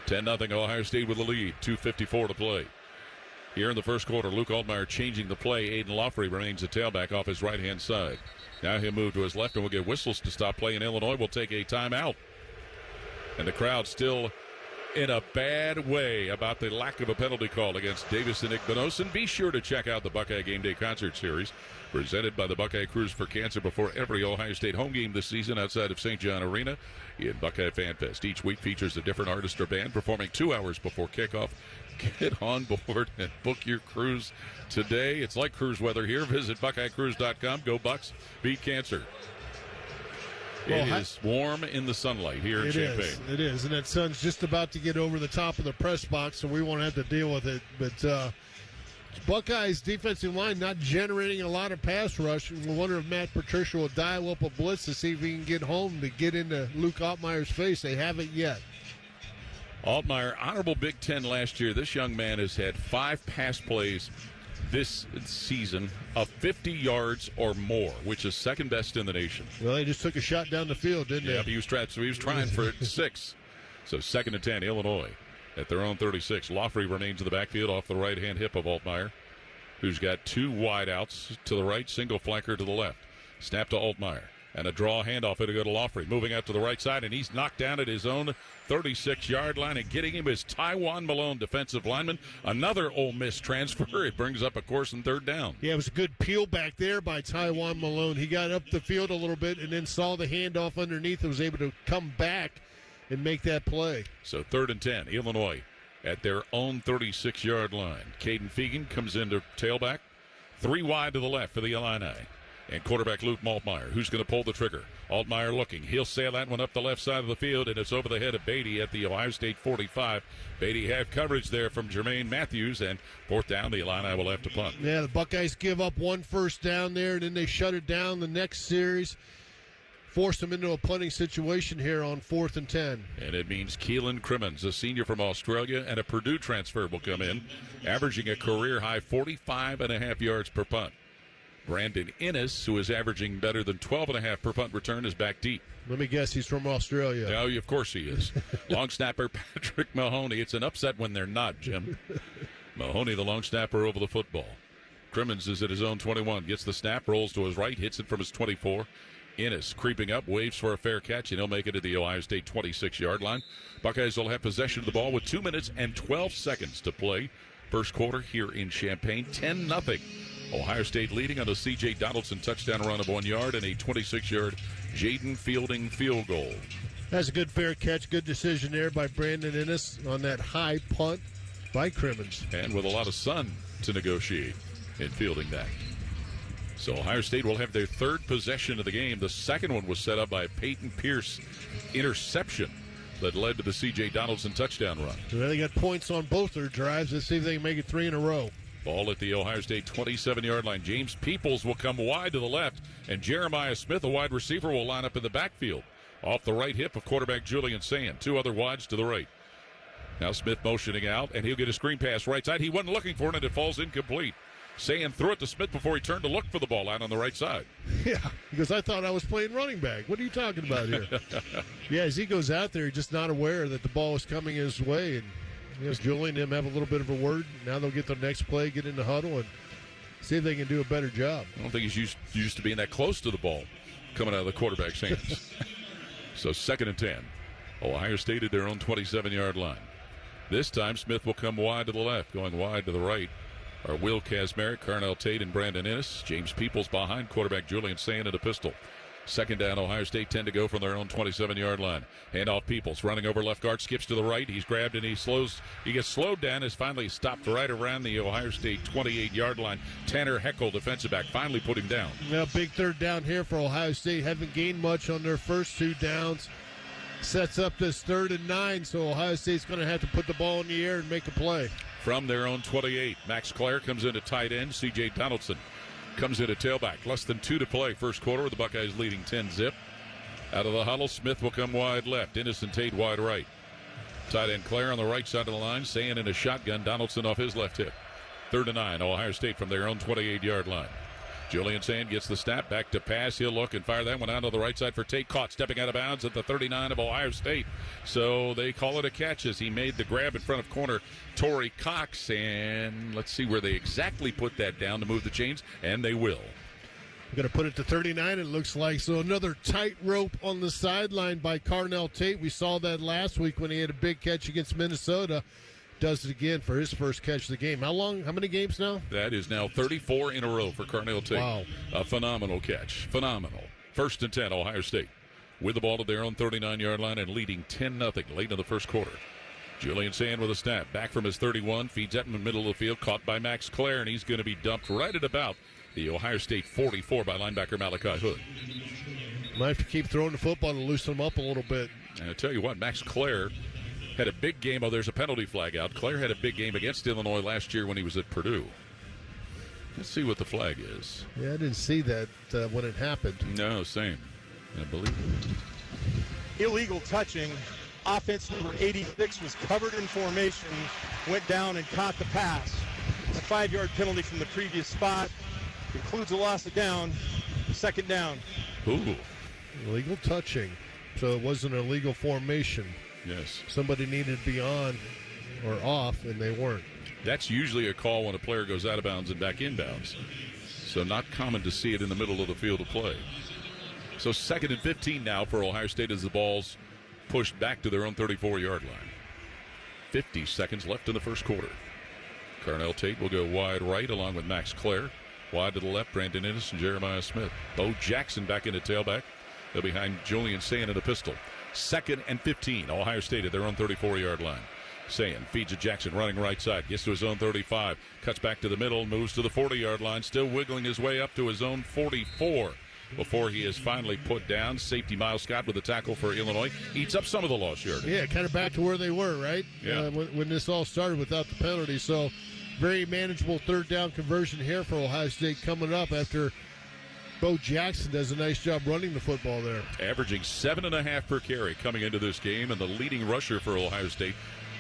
10-0 Ohio State with the lead. 2:54 to play. Here in the first quarter, Luke Altmaier changing the play. Aiden Lawfrey remains the tailback off his right-hand side. Now he'll move to his left, and we'll get whistles to stop play, and Illinois will take a timeout. And the crowd still in a bad way about the lack of a penalty call against Davison Igbinosun. Be sure to check out the Buckeye Game Day Concert Series presented by the Buckeye Cruise for Cancer before every Ohio State home game this season outside of St. John Arena in Buckeye Fan Fest. Each week features a different artist or band performing 2 hours before kickoff. Get on board and book your cruise today. It's like cruise weather here. Visit BuckeyeCruise.com. Go Bucks, beat cancer. It is warm in the sunlight here in Champaign. It is, and that sun's just about to get over the top of the press box, so we won't have to deal with it. But Buckeyes' defensive line not generating a lot of pass rush. We wonder if Matt Patricia will dial up a blitz to see if he can get home to get into Luke Altmaier's face. They haven't yet. Altmaier, honorable Big Ten last year. This young man has had 5 pass plays this season of 50 yards or more, which is second best in the nation. Well, they just took a shot down the field, didn't they? Yeah, but he was trying for 6. So 2nd and 10, Illinois at their own 36. Lawfrey remains in the backfield off the right-hand hip of Altmaier, who's got 2 wideouts to the right, single flanker to the left. Snap to Altmaier. And a draw handoff. It'll go to Lawfrey. Moving out to the right side, and he's knocked down at his own 36-yard line. And getting him is Tywan Malone, defensive lineman. Another Ole Miss transfer. It brings up a course and 3rd down. Yeah, it was a good peel back there by Tywan Malone. He got up the field a little bit and then saw the handoff underneath and was able to come back and make that play. So 3rd and 10, Illinois at their own 36-yard line. Caden Fegan comes into tailback. 3 wide to the left for the Illini. And quarterback Luke Altmaier, who's going to pull the trigger. Altmaier looking. He'll sail that one up the left side of the field, and it's over the head of Beatty at the Ohio State 45. Beatty had coverage there from Jermaine Matthews, and fourth down, the Illini will have to punt. Yeah, the Buckeyes give up one first down there, and then they shut it down the next series. Forced them into a punting situation here on 4th and 10. And it means Keelan Crimmins, a senior from Australia, and a Purdue transfer will come in, averaging a career-high 45.5 yards per punt. Brandon Innes, who is averaging better than 12.5 per punt return, is back deep. Let me guess, he's from Australia. Oh, of course he is. Long snapper Patrick Mahoney. It's an upset when they're not, Jim. Mahoney, the long snapper, over the football. Crimmins is at his own 21. Gets the snap, rolls to his right, hits it from his 24. Innes creeping up, waves for a fair catch, and he'll make it to the Ohio State 26-yard line. Buckeyes will have possession of the ball with 2 minutes and 12 seconds to play. First quarter here in Champaign, 10-0. Ohio State leading on a C.J. Donaldson touchdown run of 1 yard and a 26-yard Jaden Fielding field goal. That's a good fair catch. Good decision there by Brandon Innes on that high punt by Crimmins. And with a lot of sun to negotiate in fielding that. So Ohio State will have their third possession of the game. The second one was set up by a Peyton Pierce interception that led to the C.J. Donaldson touchdown run. So they got points on both their drives. Let's see if they can make it 3 in a row. Ball at the Ohio State 27-yard line. James Peoples will come wide to the left, and Jeremiah Smith, a wide receiver, will line up in the backfield. Off the right hip of quarterback Julian Sand. 2 other wides to the right. Now Smith motioning out, and he'll get a screen pass right side. He wasn't looking for it, and it falls incomplete. Sand threw it to Smith before he turned to look for the ball out on the right side. Yeah, because I thought I was playing running back. What are you talking about here? Yeah, as he goes out there, he's just not aware that the ball is coming his way. And Julian and him have a little bit of a word. Now they'll get the next play, get in the huddle, and see if they can do a better job. I don't think he's used to being that close to the ball coming out of the quarterback's hands. So 2nd and 10. Ohio State at their own 27-yard line. This time Smith will come wide to the left, going wide to the right are Will Kazmarek, Carnell Tate, and Brandon Innes. James Peoples behind quarterback Julian Sand at a pistol. 2nd down, Ohio State 10 to go from their own 27-yard line. Handoff Peoples running over left guard, skips to the right. He's grabbed and he gets slowed down. Is finally stopped right around the Ohio State 28-yard line. Tanner Heckel, defensive back, finally put him down. Yeah, big 3rd down here for Ohio State. Haven't gained much on their first 2 downs. Sets up this 3rd and 9, so Ohio State's going to have to put the ball in the air and make a play. From their own 28, Max Clare comes in at tight end. C.J. Donaldson comes in at tailback. Less than 2 to play first quarter with the Buckeyes leading 10-zip. Out of the huddle, Smith will come wide left. Innocent Tate wide right. Tight end Clare on the right side of the line. Sand in a shotgun. Donaldson off his left hip. 3rd and 9, Ohio State from their own 28-yard line. Julian Sand gets the snap, back to pass. He'll look and fire that one out to the right side for Tate. Caught stepping out of bounds at the 39 of Ohio State. So they call it a catch as he made the grab in front of corner Torrey Cox. And let's see where they exactly put that down to move the chains, and they will. We're going to put it to 39, it looks like. So another tightrope on the sideline by Carnell Tate. We saw that last week when he had a big catch against Minnesota. Does it again for his first catch of the game. How many games now? That is now 34 in a row for Carnell Tate. Wow. A phenomenal catch. Phenomenal. 1st and 10, Ohio State. With the ball to their own 39-yard line and leading 10-0 late in the first quarter. Julian Sand with a snap. Back from his 31. Feeds that in the middle of the field. Caught by Max Clare, and he's going to be dumped right at about the Ohio State 44 by linebacker Malachi Hood. Might have to keep throwing the football to loosen him up a little bit. And I tell you what, Max Clare had a big game. Oh, there's a penalty flag out. Clare had a big game against Illinois last year when he was at Purdue. Let's see what the flag is. Yeah, I didn't see that when it happened. No, same. I believe it. Illegal touching. Offense number 86 was covered in formation, went down and caught the pass. It's a 5-yard penalty from the previous spot. Includes a loss of down. 2nd down. Ooh. Illegal touching. So it wasn't an illegal formation. Yes. Somebody needed to be on or off, and they weren't. That's usually a call when a player goes out of bounds and back inbounds. So not common to see it in the middle of the field of play. So 2nd and 15 now for Ohio State as the ball's pushed back to their own 34-yard line. 50 seconds left in the first quarter. Carnell Tate will go wide right along with Max Clare. Wide to the left, Brandon Innes and Jeremiah Smith. Bo Jackson back into tailback. They're behind Julian Sand in a pistol. 2nd and 15. Ohio State at their own 34-yard line. Sand feeds to Jackson running right side. Gets to his own 35. Cuts back to the middle. Moves to the 40-yard line. Still wiggling his way up to his own 44. before he is finally put down. Safety Miles Scott with a tackle for Illinois. Eats up some of the lost yardage. Yeah, kind of back to where they were, right? Yeah. When this all started without the penalty. So very manageable third down conversion here for Ohio State coming up after Bo Jackson does a nice job running the football there. Averaging 7.5 per carry coming into this game, and the leading rusher for Ohio State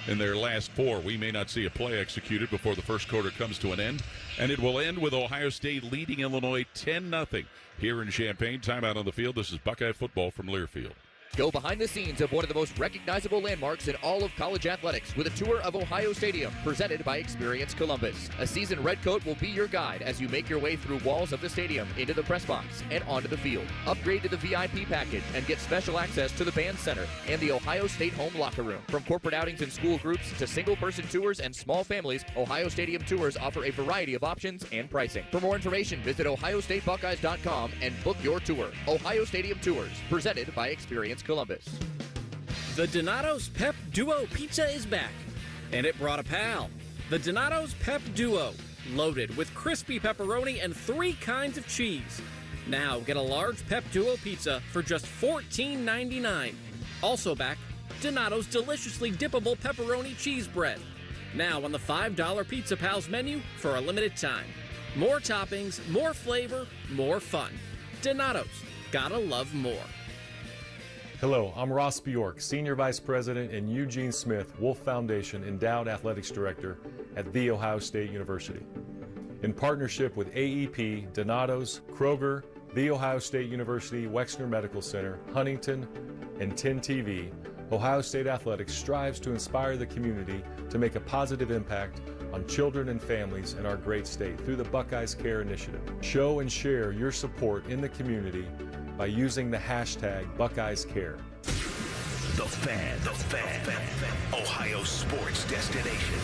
in their last 4. We may not see a play executed before the first quarter comes to an end, and it will end with Ohio State leading Illinois 10-0 here in Champaign. Timeout on the field. This is Buckeye football from Learfield. Go behind the scenes of one of the most recognizable landmarks in all of college athletics with a tour of Ohio Stadium presented by Experience Columbus. A seasoned redcoat will be your guide as you make your way through walls of the stadium into the press box and onto the field. Upgrade to the VIP package and get special access to the band center and the Ohio State home locker room. From corporate outings and school groups to single-person tours and small families, Ohio Stadium tours offer a variety of options and pricing. For more information, visit ohiostatebuckeyes.com and book your tour. Ohio Stadium Tours, presented by Experience Columbus. The Donato's Pep Duo Pizza is back, and it brought a pal. The Donato's Pep Duo, loaded with crispy pepperoni and 3 kinds of cheese. Now get a large Pep Duo pizza for just $14.99. Also back, Donato's deliciously dippable pepperoni cheese bread. Now on the $5 Pizza Pals menu for a limited time. More toppings, more flavor, more fun. Donato's, gotta love more. Hello, I'm Ross Bjork, Senior Vice President and Eugene Smith Wolf Foundation Endowed Athletics Director at The Ohio State University. In partnership with AEP, Donato's, Kroger, The Ohio State University Wexner Medical Center, Huntington, and 10 TV, Ohio State Athletics strives to inspire the community to make a positive impact on children and families in our great state through the Buckeyes Care Initiative. Show and share your support in the community by using the hashtag BuckeyesCare. The Fan, Ohio sports destination.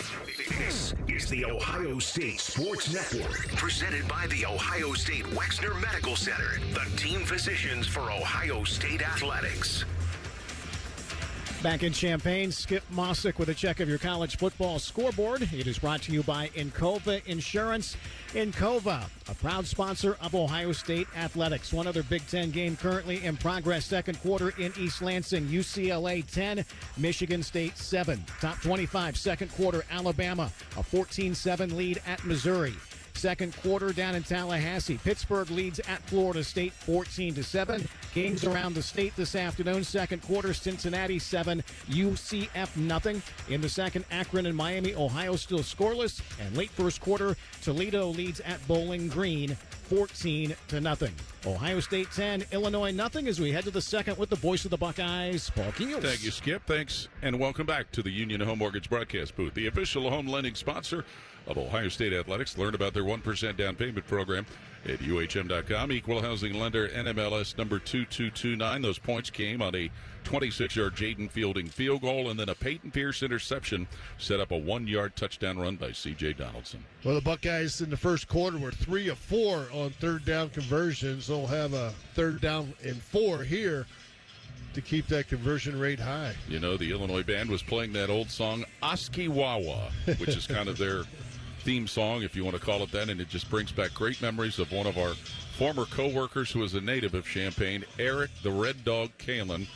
This is the Ohio State Sports Network, presented by the Ohio State Wexner Medical Center, the team physicians for Ohio State athletics. Back in Champaign, Skip Mossick with a check of your college football scoreboard. It is brought to you by Encova Insurance. Encova, a proud sponsor of Ohio State Athletics. One other Big Ten game currently in progress. Second quarter in East Lansing, UCLA 10, Michigan State 7. Top 25, second quarter, Alabama, a 14-7 lead at Missouri. Second quarter down in Tallahassee, Pittsburgh leads at Florida State 14-7. Games around the state this afternoon. Second quarter, Cincinnati 7, UCF nothing. In the second, Akron and Miami, Ohio still scoreless. And late first quarter, Toledo leads at Bowling Green 14-0. Ohio State 10, Illinois nothing as we head to the second with the voice of the Buckeyes, Paul Keels. Thank you, Skip. Thanks, and welcome back to the Union Home Mortgage broadcast booth, the official home lending sponsor of Ohio State Athletics. Learn about their 1% down payment program at UHM.com. Equal housing lender, NMLS number 2229. Those points came on a 26-yard Jaden Fielding field goal, and then a Peyton Pierce interception set up a 1-yard touchdown run by C.J. Donaldson. Well, the Buckeyes in the first quarter were 3 of 4 on third down conversions. They'll have a third down and 4 here to keep that conversion rate high. You know, the Illinois band was playing that old song, Oski Wawa, which is kind of their theme song, if you want to call it that, and it just brings back great memories of one of our former co-workers who was a native of Champaign, Eric the Red Dog Kalin,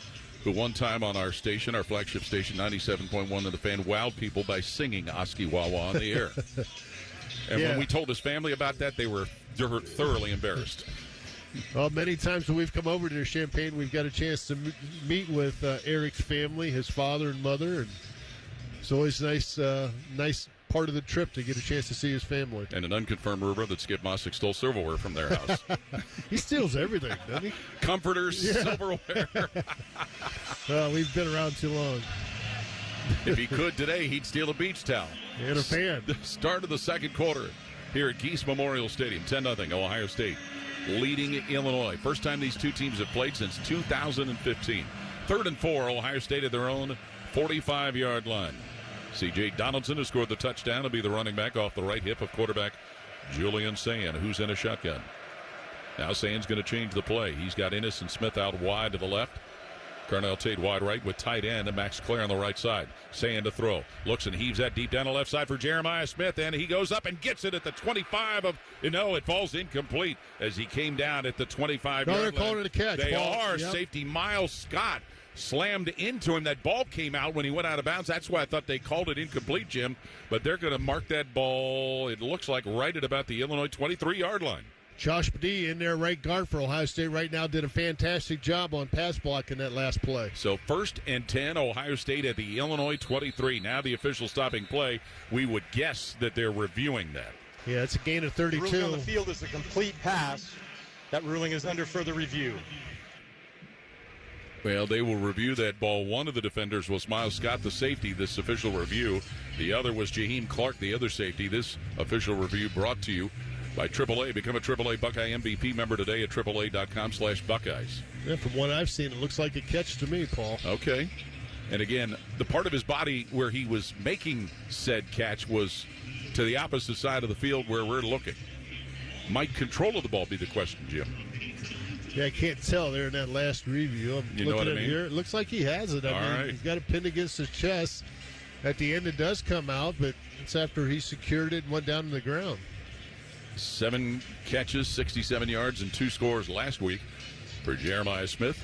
who one time on our station, our flagship station, 97.1 in the Fan, wowed people by singing Oski Wawa on the air. And when we told his family about that, they were thoroughly embarrassed. Well, many times when we've come over to Champaign, we've got a chance to meet with Eric's family, his father and mother, and it's always nice part of the trip to get a chance to see his family. And an unconfirmed rumor that Skip Mossick stole silverware from their house. He steals everything, doesn't he? Comforters, silverware. Well, we've been around too long. If he could today, he'd steal a beach towel. And a fan. Start of the second quarter here at Geese Memorial Stadium. 10-0, Ohio State leading Illinois. First time these two teams have played since 2015. 3rd and 4, Ohio State at their own 45-yard line. C.J. Donaldson has scored the touchdown. He'll be the running back off the right hip of quarterback Julian Sand, who's in a shotgun. Now Sand's going to change the play. He's got Ennis and Smith out wide to the left. Carnell Tate wide right with tight end and Max Clare on the right side. Sand to throw. Looks and heaves that deep down the left side for Jeremiah Smith, and he goes up and gets it at the 25 of, it falls incomplete as he came down at the 25 No, yard they're line. calling it a catch. They Ball. are. Yep. Safety Miles Scott slammed into him. That ball came out when he went out of bounds. That's why I thought they called it incomplete, Jim. But they're going to mark that ball, it looks like, right at about the Illinois 23-yard line. Josh Padilla in there, right guard for Ohio State right now, did a fantastic job on pass block in that last play. So 1st and 10, Ohio State at the Illinois 23. Now the official stopping play. We would guess that they're reviewing that. Yeah, it's a gain of 32. The ruling on the field is a complete pass. That ruling is under further review. Well, they will review that ball. One of the defenders was Miles Scott, the safety, this official review. The other was Jaheim Clark, the other safety. This official review brought to you by AAA. Become a AAA Buckeye MVP member today at AAA.com/Buckeyes. Yeah, from what I've seen, it looks like a catch to me, Paul. Okay. And again, the part of his body where he was making said catch was to the opposite side of the field where we're looking. Might control of the ball be the question, Jim? Yeah, I can't tell there in that last review. I'm You know looking what I at mean? here. It looks like he has it. I All mean, right. he's got it pinned against his chest. At the end, it does come out, but it's after he secured it and went down to the ground. 7 catches, 67 yards, and 2 scores last week for Jeremiah Smith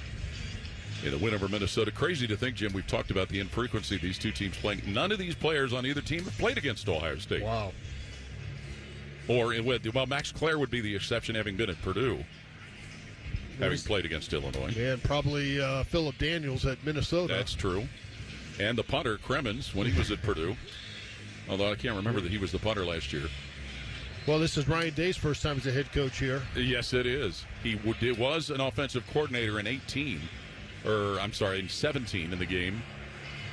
in the win over Minnesota. Crazy to think, Jim, we've talked about the infrequency of these two teams playing. None of these players on either team have played against Ohio State. Wow. Or, Max Clare would be the exception, having been at Purdue, having played against Illinois. And probably Phillip Daniels at Minnesota. That's true. And the punter, Cremens, when he was at Purdue. Although I can't remember that he was the punter last year. Well, this is Ryan Day's first time as a head coach here. Yes, it is. He was an offensive coordinator in 17 in the game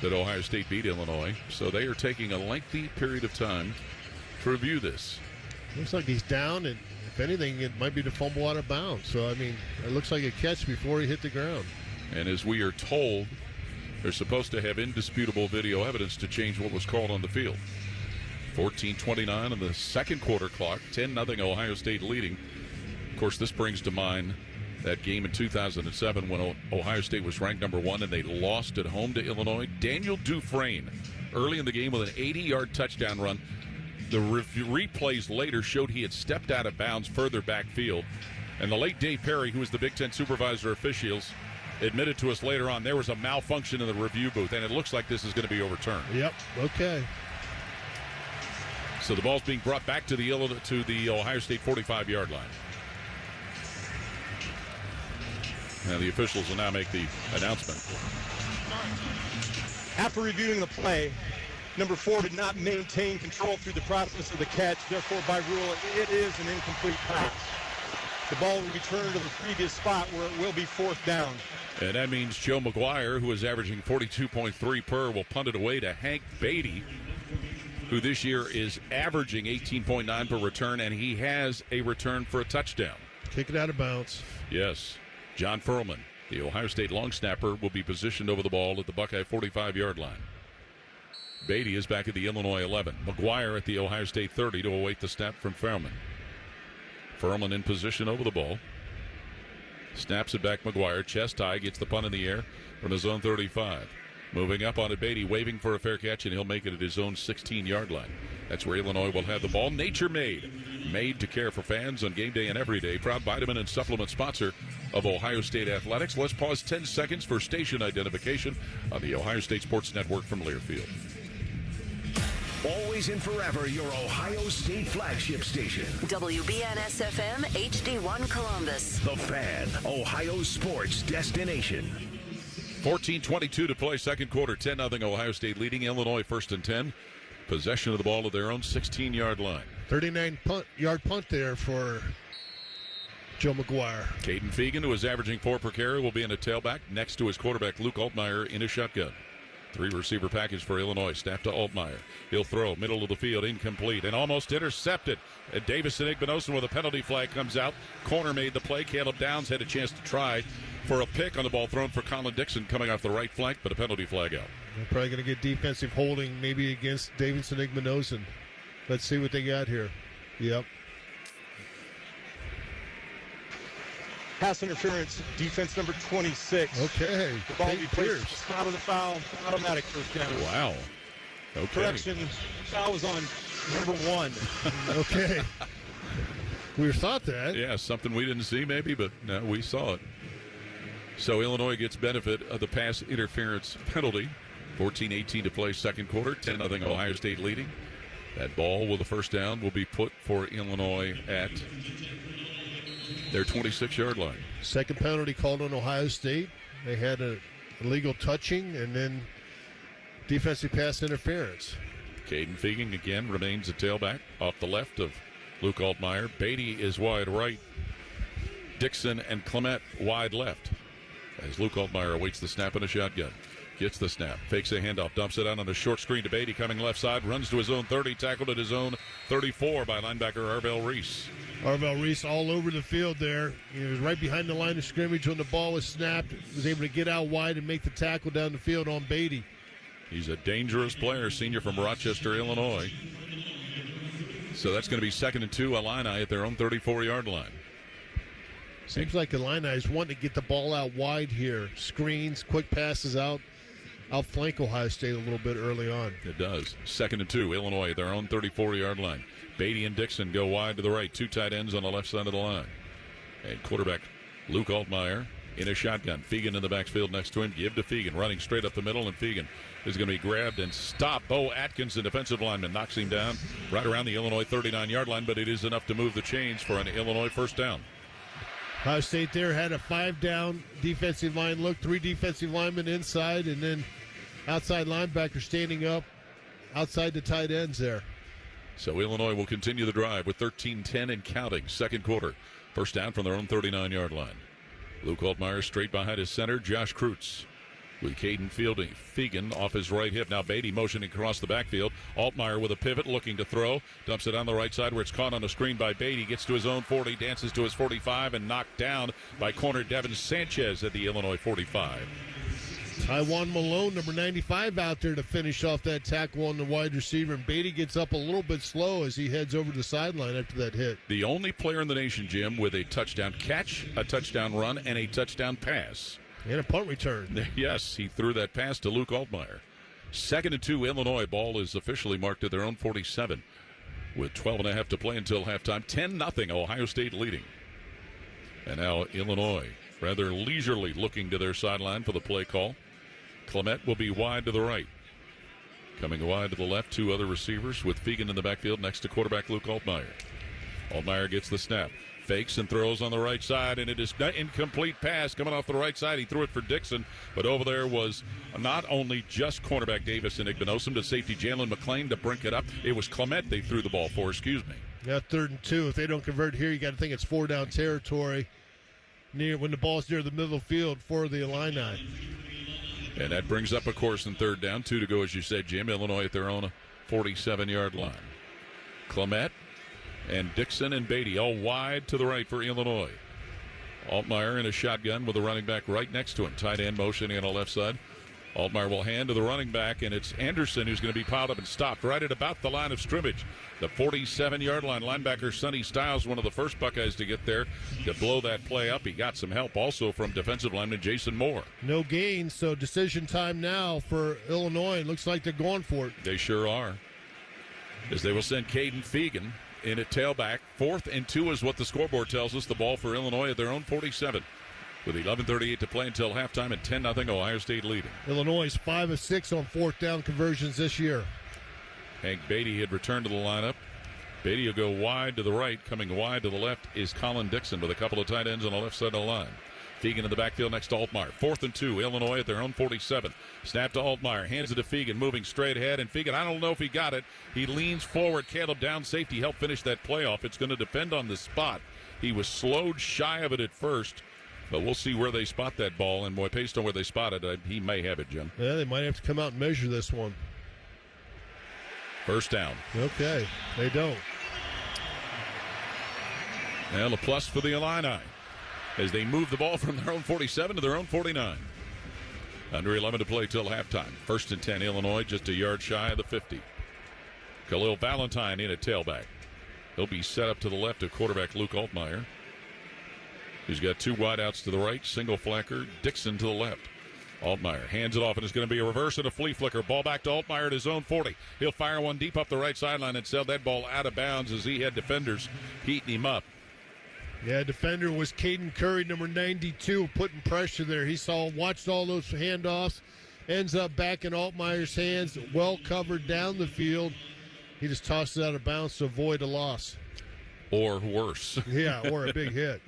that Ohio State beat Illinois. So they are taking a lengthy period of time to review this. Looks like he's down, and if anything, it might be the fumble out of bounds. So, I mean, it looks like a catch before he hit the ground. And as we are told, they're supposed to have indisputable video evidence to change what was called on the field. 14:29 on the second quarter clock, 10-0 Ohio State leading. Of course, this brings to mind that game in 2007 when Ohio State was ranked number 1 and they lost at home to Illinois. Daniel Dufresne, early in the game with an 80-yard touchdown run. The replays later showed he had stepped out of bounds further backfield. And the late Dave Perry, who was the Big Ten supervisor of officials, admitted to us later on there was a malfunction in the review booth, and it looks like this is going to be overturned. Yep, okay. So the ball's being brought back to the Ohio State 45-yard line. Now the officials will now make the announcement. After reviewing the play, number 4 did not maintain control through the process of the catch. Therefore, by rule, it is an incomplete pass. The ball will be turned to the previous spot where it will be 4th down. And that means Joe McGuire, who is averaging 42.3 per, will punt it away to Hank Beatty, who this year is averaging 18.9 per return, and he has a return for a touchdown. Kick it out of bounds. Yes. John Furlman, the Ohio State long snapper, will be positioned over the ball at the Buckeye 45-yard line. Beatty is back at the Illinois 11. McGuire at the Ohio State 30 to await the snap from Furlman. Furlman in position over the ball. Snaps it back McGuire. Chest high, gets the punt in the air from his own 35. Moving up on it, Beatty waving for a fair catch, and he'll make it at his own 16-yard line. That's where Illinois will have the ball. Nature Made. Made to care for fans on game day and every day. Proud vitamin and supplement sponsor of Ohio State Athletics. Let's pause 10 seconds for station identification on the Ohio State Sports Network from Learfield. Always and forever, your Ohio State flagship station. WBNS-FM, HD1 Columbus. The Fan, Ohio sports destination. 14:22 to play, second quarter. 10-0 Ohio State leading. Illinois 1st and 10. Possession of the ball at their own 16-yard line. 39-yard punt there for Joe McGuire. Caden Fegan, who is averaging 4 per carry, will be in a tailback next to his quarterback Luke Altmaier in a shotgun. 3-receiver package for Illinois. Snap to Altmaier. He'll throw middle of the field, incomplete, and almost intercepted. Davison Igbinosun with a penalty flag comes out. Corner made the play. Caleb Downs had a chance to try for a pick on the ball thrown for Colin Dixon coming off the right flank, but a penalty flag out. They're probably going to get defensive holding maybe against Davison Igbinosun. Let's see what they got here. Yep. pass interference, defense number 26. Okay. The ball will be placed out of the foul, automatic first down. Wow. Okay. Correction, foul was on number 1. Okay. We thought that. Yeah, something we didn't see maybe, but no, we saw it. So Illinois gets benefit of the pass interference penalty. 14-18 to play second quarter. 10-0 Ohio State leading. That ball with the first down will be put for Illinois at their 26-yard line. Second penalty called on Ohio State. They had a illegal touching and then defensive pass interference. Caden Fegan again remains a tailback off the left of Luke Altmaier. Beatty is wide right. Dixon and Clement wide left. As Luke Altmaier awaits the snap in a shotgun. Gets the snap, fakes a handoff, dumps it out on a short screen to Beatty, coming left side, runs to his own 30, tackled at his own 34 by linebacker Arvell Reese. Arvell Reese all over the field there. He was right behind the line of scrimmage when the ball was snapped. Was able to get out wide and make the tackle down the field on Beatty. He's a dangerous player, senior from Rochester, Illinois. So that's going to be 2nd and 2, Illini at their own 34-yard line. Seems like Illini is wanting to get the ball out wide here. Screens, quick passes out outflank Ohio State a little bit early on. It does. 2nd and 2, Illinois at their own 34-yard line. Beatty and Dixon go wide to the right. 2 tight ends on the left side of the line. And quarterback Luke Altmaier in a shotgun. Fegan in the backfield next to him. Give to Fegan, running straight up the middle, and Fegan is going to be grabbed and stopped. Bo Atkins, the defensive lineman, knocks him down right around the Illinois 39-yard line, but it is enough to move the chains for an Illinois first down. Ohio State there had a 5-down defensive line look, 3 defensive linemen inside, and then outside linebacker standing up outside the tight ends there. So Illinois will continue the drive with 13-10 and counting. Second quarter. First down from their own 39-yard line. Luke Altmaier straight behind his center, Josh Kreutz. With Caden Fegan off his right hip. Now Beatty motioning across the backfield. Altmaier with a pivot looking to throw. Dumps it on the right side where it's caught on a screen by Beatty. Gets to his own 40, dances to his 45, and knocked down by corner Devin Sanchez at the Illinois 45. Taiwan Malone, number 95, out there to finish off that tackle on the wide receiver. And Beatty gets up a little bit slow as he heads over to the sideline after that hit. The only player in the nation, Jim, with a touchdown catch, a touchdown run, and a touchdown pass. And a punt return. Yes, he threw that pass to Luke Altmaier. 2nd and 2, Illinois. Ball is officially marked at their own 47 with 12.5 to play until halftime. 10-0, Ohio State leading. And now Illinois, rather leisurely looking to their sideline for the play call. Clement will be wide to the right. Coming wide to the left, 2 other receivers with Fegan in the backfield next to quarterback Luke Altmaier. Altmaier gets the snap. Fakes and throws on the right side, and it is an incomplete pass coming off the right side. He threw it for Dixon, but over there was not only just cornerback Davis and Igbenosum to safety Jalen McClain to brink it up. It was Clement they threw the ball for, excuse me. Yeah, 3rd and 2. If they don't convert here, you got to think it's 4-down territory when the ball's near the middle field for the Illini. And that brings up, of course, in 3rd down. 2 to go, as you said, Jim. Illinois at their own 47-yard line. Clement and Dixon and Beatty all wide to the right for Illinois. Altmaier in a shotgun with the running back right next to him. Tight end motioning on the left side. Altmaier will hand to the running back, and it's Anderson who's going to be piled up and stopped right at about the line of scrimmage. The 47-yard line. Linebacker Sonny Stiles, one of the first Buckeyes to get there to blow that play up. He got some help also from defensive lineman Jason Moore. No gain, so decision time now for Illinois. It looks like they're going for it. They sure are. As they will send Caden Fegan in at tailback. 4th and 2 is what the scoreboard tells us. The ball for Illinois at their own 47. With 11:38 to play until halftime and 10-0 Ohio State leading. Illinois is 5 of 6 on 4th down conversions this year. Hank Beatty had returned to the lineup. Beatty will go wide to the right. Coming wide to the left is Colin Dixon with a couple of tight ends on the left side of the line. Fegan in the backfield next to Altmaier. 4th and 2, Illinois at their own 47. Snap to Altmaier, hands it to Fegan, moving straight ahead. And Fegan, I don't know if he got it. He leans forward. Caleb down safety helped finish that play off. It's going to depend on the spot. He was slowed shy of it at first. But we'll see where they spot that ball. And boy, based on where they spot it, he may have it, Jim. Yeah, they might have to come out and measure this one. First down. Okay, they don't. And a plus for the Illini as they move the ball from their own 47 to their own 49. Under 11 to play till halftime. 1st and 10, Illinois just a yard shy of the 50. Khalil Valentine in at tailback. He'll be set up to the left of quarterback Luke Altmaier. He's got two wideouts to the right, single flanker, Dixon to the left. Altmaier hands it off, and it's going to be a reverse and a flea flicker. Ball back to Altmaier at his own 40. He'll fire one deep up the right sideline and send that ball out of bounds as he had defenders heating him up. Yeah, defender was Caden Curry, number 92, putting pressure there. He watched all those handoffs, ends up back in Altmaier's hands, well covered down the field. He just tossed it out of bounds to avoid a loss. Or worse. Yeah, or a big hit.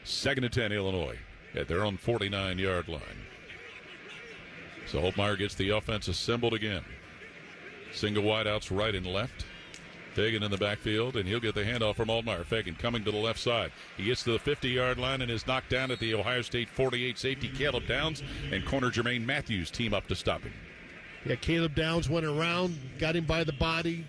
2nd and 10, Illinois at their own 49-yard line. So Altmaier gets the offense assembled again. Single wideouts right and left. Fagan in the backfield, and he'll get the handoff from Altmaier. Fagan coming to the left side. He gets to the 50-yard line and is knocked down at the Ohio State 48. Safety Caleb Downs and corner Jermaine Matthews team up to stop him. Yeah, Caleb Downs went around, got him by the body,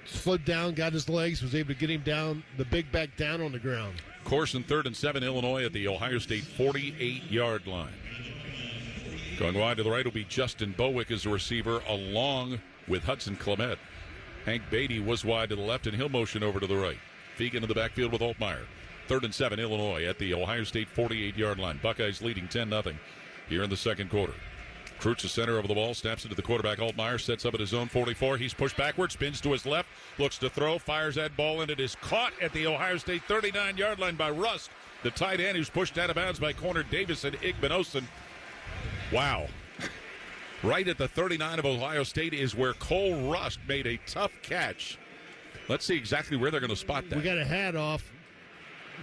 slid down, got his legs, was able to get him down, the big back down on the ground. Course in 3rd and 7, Illinois at the Ohio State 48-yard line. Going wide to the right will be Justin Bowick as the receiver, along with Hudson Clement. Hank Beatty was wide to the left, and he'll motion over to the right. Fegan in the backfield with Altmaier. 3rd and 7, Illinois at the Ohio State 48-yard line. Buckeyes leading 10-0 here in the second quarter. Kreutz, the center of the ball, snaps it to the quarterback. Altmaier sets up at his own 44. He's pushed backward, spins to his left, looks to throw, fires that ball, and it is caught at the Ohio State 39-yard line by Rust, the tight end, who's pushed out of bounds by corner Davis and Igbenogson. Wow. Right at the 39 of Ohio State is where Cole Rust made a tough catch. Let's see exactly where they're going to spot that. We got a hat off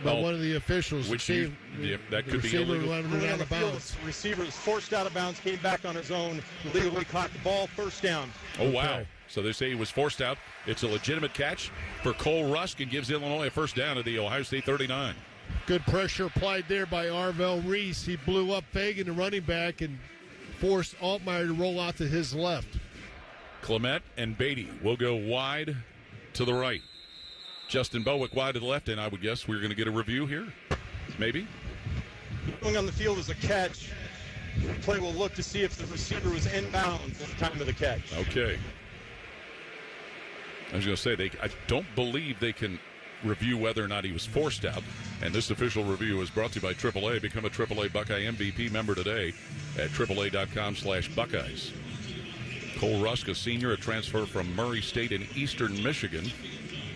by one of the officials. That could be illegal. Out of bounds. The receiver was forced out of bounds, came back on his own, legally caught the ball, first down. Oh, wow. So they say he was forced out. It's a legitimate catch for Cole Rusk and gives Illinois a first down at the Ohio State 39. Good pressure applied there by Arvell Reese. He blew up Fagan, the running back, and forced Altmaier to roll out to his left. Clement and Beatty will go wide to the right. Justin Bowick wide to the left, and I would guess we're going to get a review here. Maybe. Going on the field is a catch. The play will look to see if the receiver was inbounds at the time of the catch. Okay. I was going to say, I don't believe they can review whether or not he was forced out. And this official review is brought to you by AAA. Become a AAA Buckeye MVP member today at AAA.com/Buckeyes. Cole Rusk, a senior, a transfer from Murray State in eastern Michigan,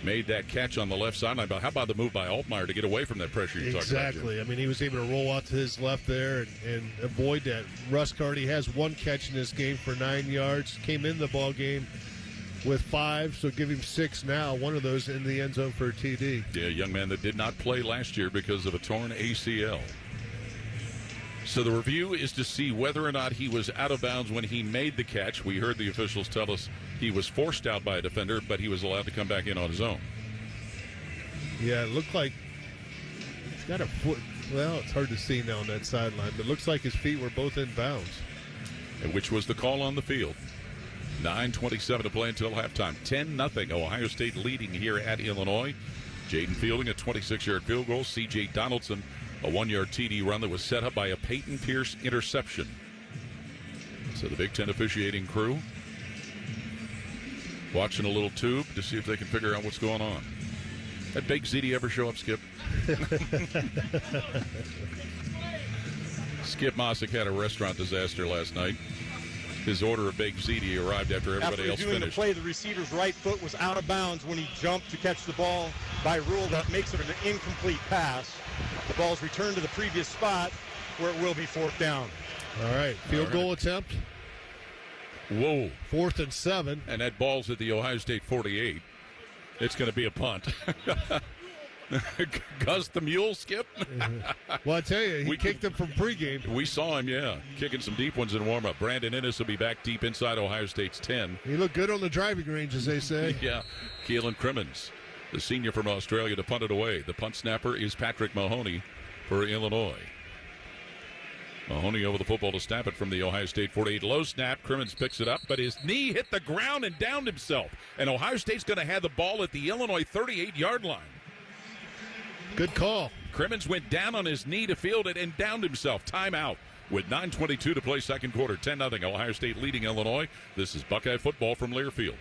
made that catch on the left sideline. How about the move by Altmaier to get away from that pressure you talked about? Exactly. I mean, he was able to roll out to his left there and avoid that. Rusk already has one catch in this game for 9 yards. Came in the ball game with 5, so give him 6 now. One of those in the end zone for a TD. Yeah, a young man that did not play last year because of a torn ACL. So the review is to see whether or not he was out of bounds when he made the catch. We heard the officials tell us he was forced out by a defender, but he was allowed to come back in on his own. Yeah, it looked like he's got a foot. Well, it's hard to see now on that sideline, but it looks like his feet were both in bounds. And which was the call on the field. 9:27 to play until halftime. 10-0. Ohio State leading here at Illinois. Jaden Fielding, a 26-yard field goal. C.J. Donaldson, a 1-yard TD run that was set up by a Peyton Pierce interception. So the Big Ten officiating crew watching a little tube to see if they can figure out what's going on. That baked ziti ever show up, Skip? Skip Mossick had a restaurant disaster last night. His order of baked ziti arrived after everybody else doing finished. The play, the receiver's right foot was out of bounds when he jumped to catch the ball. By rule, that makes it an incomplete pass. The ball's returned to the previous spot where it will be 4th down. All right, field goal attempt. Whoa. 4th and 7. And that ball's at the Ohio State 48. It's going to be a punt. Gus the Mule, Skip? Well, I tell you, he kicked him from pregame. We saw him, yeah, kicking some deep ones in warm-up. Brandon Ennis will be back deep inside Ohio State's 10. He looked good on the driving range, as they say. Yeah. Keelan Crimmins, the senior from Australia, to punt it away. The punt snapper is Patrick Mahoney for Illinois. Mahoney over the football to snap it from the Ohio State 48. Low snap. Crimmins picks it up, but his knee hit the ground and downed himself. And Ohio State's going to have the ball at the Illinois 38-yard line. Good call. Crimmins went down on his knee to field it and downed himself. Timeout with 9:22 to play second quarter. 10-0. Ohio State leading Illinois. This is Buckeye football from Learfield.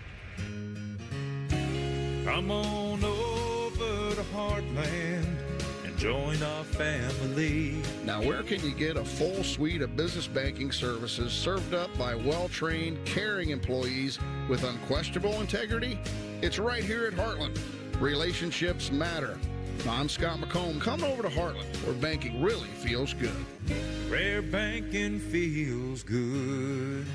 Come on over to Heartland and Join our family. Now, where can you get a full suite of business banking services served up by well-trained, caring employees with unquestionable integrity? It's right here at Heartland. Relationships matter. I'm Scott McComb. Come over to Heartland, where banking really feels good. Rare banking feels good.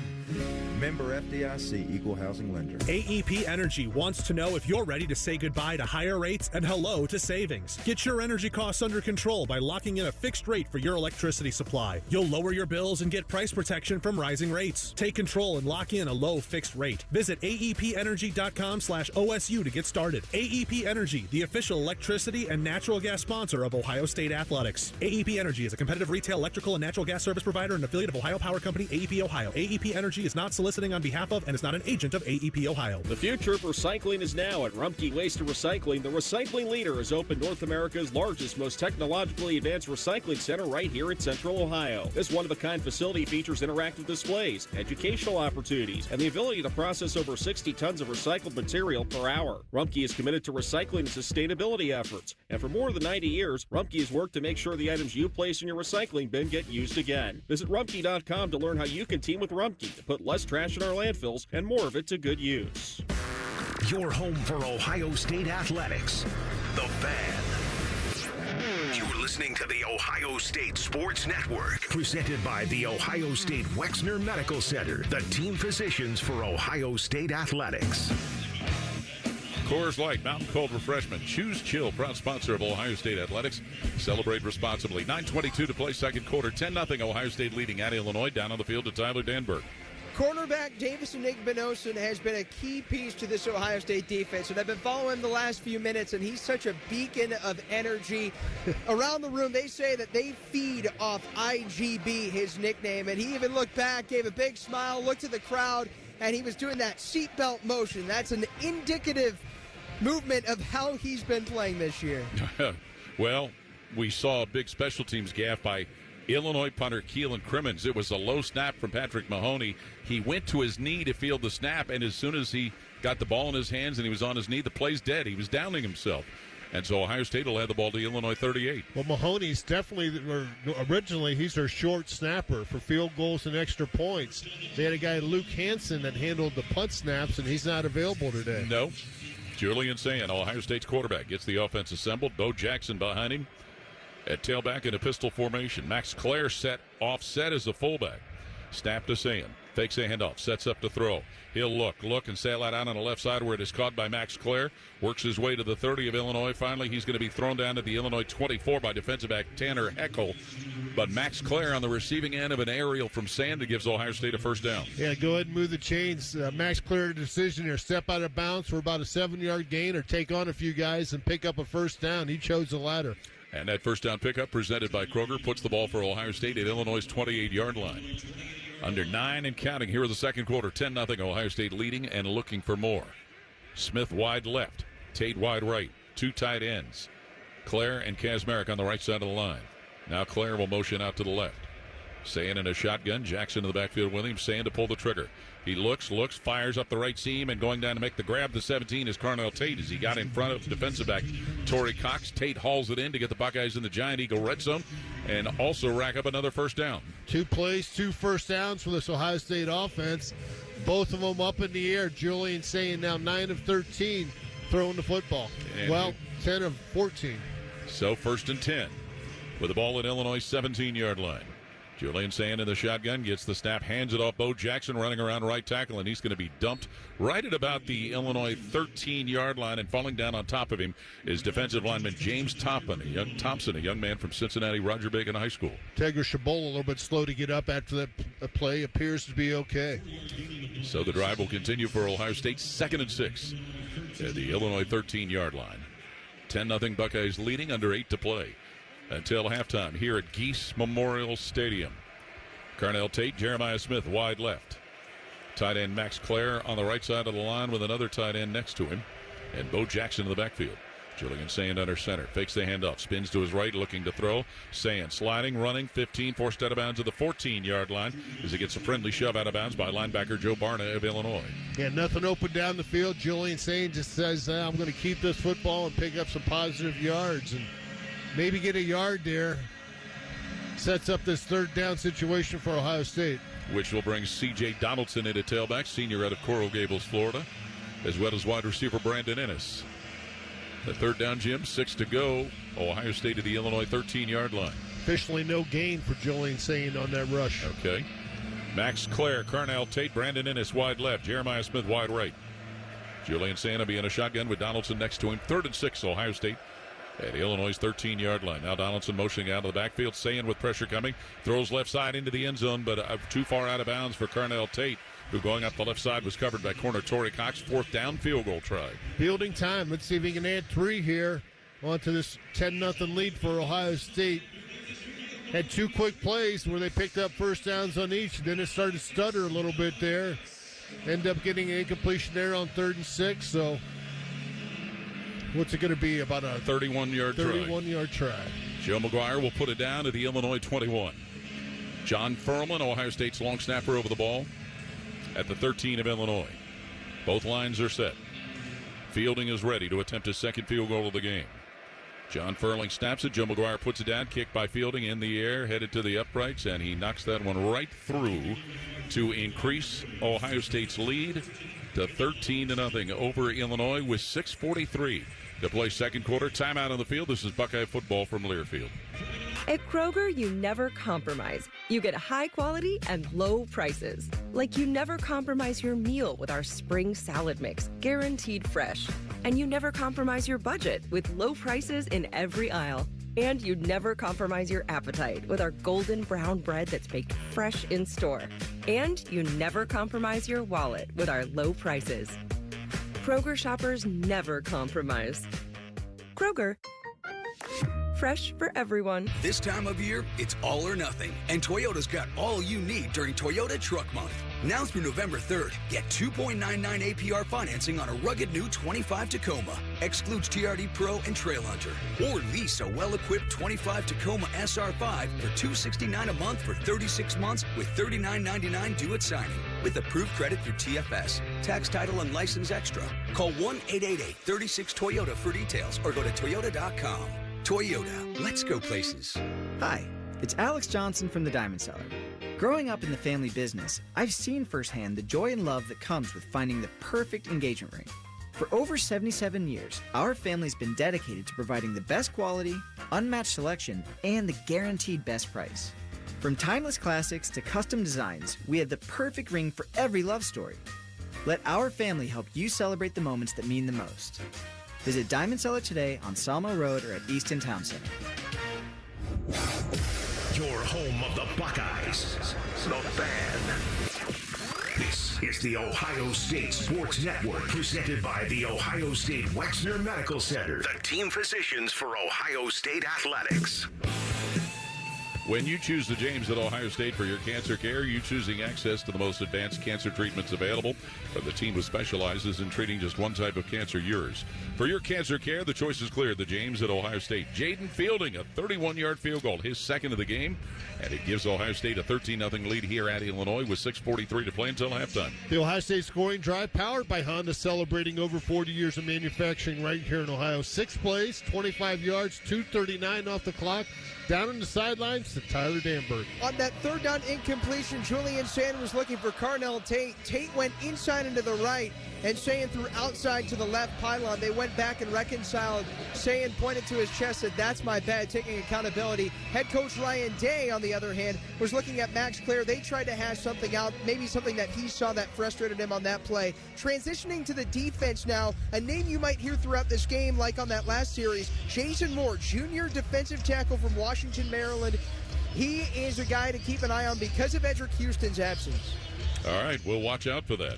Member FDIC, Equal Housing Lender. AEP Energy wants to know if you're ready to say goodbye to higher rates and hello to savings. Get your energy costs under control by locking in a fixed rate for your electricity supply. You'll lower your bills and get price protection from rising rates. Take control and lock in a low fixed rate. Visit aepenergy.com/OSU to get started. AEP Energy, the official electricity and natural gas sponsor of Ohio State Athletics. AEP Energy is a competitive retail electrical and natural gas service provider and affiliate of Ohio Power Company, AEP Ohio. AEP Energy is not soliciting on behalf of and is not an agent of AEP Ohio. The future of recycling is now at Rumpke Waste and Recycling. The recycling leader has opened North America's largest, most technologically advanced recycling center right here in Central Ohio. This one-of-a-kind facility features interactive displays, educational opportunities, and the ability to process over 60 tons of recycled material per hour. Rumpke is committed to recycling and sustainability efforts, and for more than 90 years, Rumpke has worked to make sure the items you place in your recycling bin get used again. Visit Rumpke.com to learn how you can team with Rumpke to put less trash in our landfills and more of it to good use. Your home for Ohio State Athletics, The Fan. You're listening to the Ohio State Sports Network, presented by the Ohio State Wexner Medical Center, the team physicians for Ohio State Athletics. Coors Light, Mountain Cold Refreshment. Choose Chill, proud sponsor of Ohio State Athletics. Celebrate responsibly. 9:22 to play second quarter. 10-0 Ohio State leading at Illinois. Down on the field to Tyler Danberg. Cornerback Davison Igbinosun has been a key piece to this Ohio State defense, and I've been following him the last few minutes, and he's such a beacon of energy. Around the room, they say that they feed off IGB, his nickname, and he even looked back, gave a big smile, looked at the crowd, and he was doing that seatbelt motion. That's an indicative movement of how he's been playing this year. Well, we saw a big special teams gaffe by Illinois punter Keelan Crimmins. It was a low snap from Patrick Mahoney. He went to his knee to field the snap, and as soon as he got the ball in his hands and he was on his knee, the play's dead. He was downing himself. And so Ohio State will add the ball to Illinois 38. Well, Mahoney's definitely, originally, he's their short snapper for field goals and extra points. They had a guy, Luke Hansen, that handled the punt snaps, and he's not available today. No. Julian Sand, Ohio State's quarterback, gets the offense assembled. Bo Jackson behind him at tailback in a pistol formation. Max Clare set offset as a fullback. Snap to Sand. Fakes a handoff. Sets up to throw. He'll look, and sail that out on the left side where it is caught by Max Clare. Works his way to the 30 of Illinois. Finally, he's going to be thrown down to the Illinois 24 by defensive back Tanner Heckel. But Max Clare on the receiving end of an aerial from Sand that gives Ohio State a first down. Yeah, go ahead and move the chains. Max Clare decision here. Step out of bounds for about a 7-yard gain or take on a few guys and pick up a first down. He chose the latter. And that first down pickup presented by Kroger puts the ball for Ohio State at Illinois' 28-yard line. Under 9 and counting here in the second quarter. 10-0 Ohio State leading and looking for more. Smith wide left. Tate wide right. Two tight ends. Clare and Kazmarek on the right side of the line. Now Clare will motion out to the left. Sand in a shotgun. Jackson in the backfield with him. Sand to pull the trigger. He looks, fires up the right seam, and going down to make the grab. The 17 is Carnell Tate as he got in front of defensive back Torrey Cox. Tate hauls it in to get the Buckeyes in the Giant Eagle red zone and also rack up another first down. 2 plays, 2 first downs for this Ohio State offense. Both of them up in the air. Julian saying now 9 of 13 throwing the football. And 10 of 14. So 1st and 10 with the ball at Illinois' 17-yard line. Julian Sand in the shotgun gets the snap, hands it off. Bo Jackson running around right tackle, and he's going to be dumped right at about the Illinois 13-yard line. And falling down on top of him is defensive lineman James Thompson, a young man from Cincinnati Roger Bacon High School. Tegra Shabola a little bit slow to get up after that play. Appears to be okay. So the drive will continue for Ohio State. 2nd and 6 at the Illinois 13-yard line. 10-0 Buckeyes leading, under 8 to play until halftime here at Geese Memorial Stadium. Carnell Tate, Jeremiah Smith wide left. Tight end Max Clare on the right side of the line with another tight end next to him. And Bo Jackson in the backfield. Julian Sand under center. Fakes the handoff. Spins to his right, looking to throw. Sand sliding, running, 15, forced out of bounds at the 14-yard line as he gets a friendly shove out of bounds by linebacker Joe Barna of Illinois. Yeah, nothing open down the field. Julian Sand just says, I'm going to keep this football and pick up some positive yards. And maybe get a yard there. Sets up this third down situation for Ohio State. Which will bring C.J. Donaldson into tailback, senior out of Coral Gables, Florida, as well as wide receiver Brandon Ennis. The third down, Jim, 6 to go. Ohio State to the Illinois 13-yard line. Officially no gain for Julian Sayin on that rush. Okay. Max Clare, Carnell Tate, Brandon Ennis wide left, Jeremiah Smith wide right. Julian Sayin will be in a shotgun with Donaldson next to him. 3rd and 6, Ohio State at Illinois' 13-yard line. Now Donaldson motioning out of the backfield, Sayin with pressure coming. Throws left side into the end zone, but too far out of bounds for Carnell Tate, who going up the left side was covered by corner Torrey Cox. 4th down, field goal try. Fielding time. Let's see if he can add 3 here onto this 10-0 lead for Ohio State. Had 2 quick plays where they picked up first downs on each. Then it started to stutter a little bit there. End up getting an incompletion there on 3rd and 6. So what's it going to be? About a 31-yard try. 31-yard try. Joe McGuire will put it down to the Illinois 21. John Furman, Ohio State's long snapper, over the ball at the 13 of Illinois. Both lines are set. Fielding is ready to attempt his second field goal of the game. John Furling snaps it. Joe McGuire puts it down. Kick by Fielding in the air, headed to the uprights, and he knocks that one right through to increase Ohio State's lead to 13-0 over Illinois with 6:43 to play second quarter. Timeout on the field. This is Buckeye football from Learfield. At Kroger, you never compromise. You get high quality and low prices. Like you never compromise your meal with our spring salad mix, guaranteed fresh. And you never compromise your budget with low prices in every aisle. And you never compromise your appetite with our golden brown bread that's baked fresh in store. And you never compromise your wallet with our low prices. Kroger shoppers never compromise. Kroger. Fresh for everyone. This time of year, it's all or nothing. And Toyota's got all you need during Toyota Truck Month. Now through November 3rd, get 2.99 APR financing on a rugged new 25 Tacoma. Excludes TRD Pro and Trail Hunter. Or lease a well-equipped 25 Tacoma SR5 for $269 a month for 36 months with $39.99 due at signing. With approved credit through TFS. Tax, title, and license extra. Call 1-888-36-TOYOTA for details or go to toyota.com. Toyota, let's go places. Hi, it's Alex Johnson from the Diamond Cellar. Growing up in the family business, I've seen firsthand the joy and love that comes with finding the perfect engagement ring. For over 77 years, our family's been dedicated to providing the best quality, unmatched selection, and the guaranteed best price. From timeless classics to custom designs, we have the perfect ring for every love story. Let our family help you celebrate the moments that mean the most. Visit Diamond Cellar today on Sawmill Road or at Easton Town Center. Your home of the Buckeyes. The Fan. This is the Ohio State Sports Network, presented by the Ohio State Wexner Medical Center, the team physicians for Ohio State athletics. When you choose the James at Ohio State for your cancer care, you're choosing access to the most advanced cancer treatments available from the team who specializes in treating just one type of cancer, yours. For your cancer care, the choice is clear. The James at Ohio State. Jaden Fielding, a 31-yard field goal, his second of the game, and it gives Ohio State a 13-0 lead here at Illinois with 6:43 to play until halftime. The Ohio State scoring drive powered by Honda, celebrating over 40 years of manufacturing right here in Ohio. 6 plays, 25 yards, 2:39 off the clock. Down in the sidelines to Tyler Danberg. On that third down incompletion, Julian Sayin was looking for Carnell Tate. Tate went inside and to the right, and Sayin threw outside to the left pylon. They went back and reconciled. Sayin pointed to his chest, said, "That's my bad," taking accountability. Head coach Ryan Day, on the other hand, was looking at Max Clare. They tried to hash something out, maybe something that he saw that frustrated him on that play. Transitioning to the defense now, a name you might hear throughout this game, like on that last series, Jason Moore, junior defensive tackle from Washington, Maryland. He is a guy to keep an eye on because of Edric Houston's absence. All right, we'll watch out for that.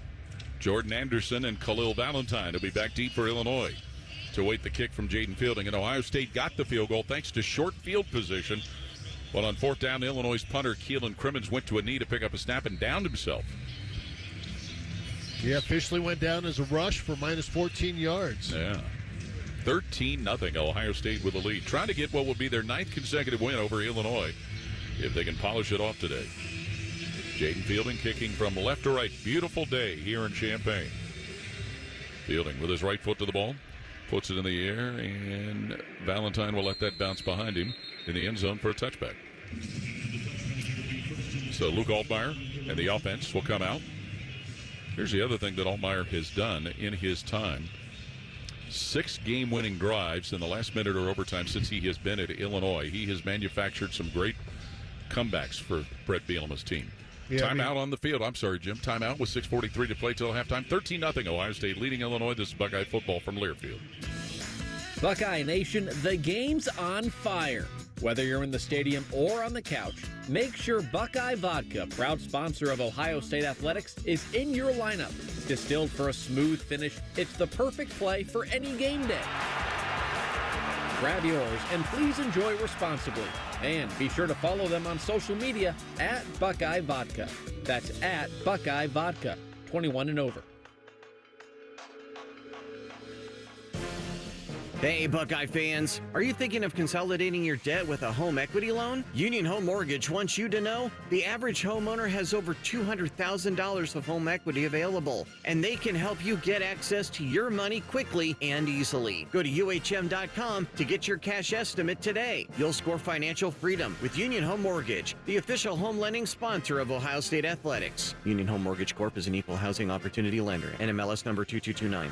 Jordan Anderson and Khalil Valentine will be back deep for Illinois to await the kick from Jaden Fielding. And Ohio State got the field goal thanks to short field position. But on 4th down, Illinois' punter Keelan Crimmins went to a knee to pick up a snap and downed himself. Yeah, officially went down as a rush for minus 14 yards. Yeah. 13-0 Ohio State with the lead. Trying to get what will be their 9th consecutive win over Illinois if they can polish it off today. Jaden Fielding kicking from left to right. Beautiful day here in Champaign. Fielding with his right foot to the ball. Puts it in the air, and Valentine will let that bounce behind him in the end zone for a touchback. So Luke Altmaier and the offense will come out. Here's the other thing that Altmaier has done in his time. 6 game-winning drives in the last minute or overtime since he has been at Illinois. He has manufactured some great comebacks for Brett Bielema's team. Yeah, Timeout on the field. I'm sorry, Jim. Timeout with 6:43 to play till halftime. 13-0 Ohio State leading Illinois. This is Buckeye football from Learfield. Buckeye Nation, the game's on fire. Whether you're in the stadium or on the couch, make sure Buckeye Vodka, proud sponsor of Ohio State Athletics, is in your lineup. Distilled for a smooth finish, it's the perfect play for any game day. Grab yours and please enjoy responsibly. And be sure to follow them on social media at Buckeye Vodka. That's at Buckeye Vodka, 21 and over. Hey, Buckeye fans. Are you thinking of consolidating your debt with a home equity loan? Union Home Mortgage wants you to know the average homeowner has over $200,000 of home equity available, and they can help you get access to your money quickly and easily. Go to UHM.com to get your cash estimate today. You'll score financial freedom with Union Home Mortgage, the official home lending sponsor of Ohio State Athletics. Union Home Mortgage Corp is an equal housing opportunity lender. NMLS number 2229.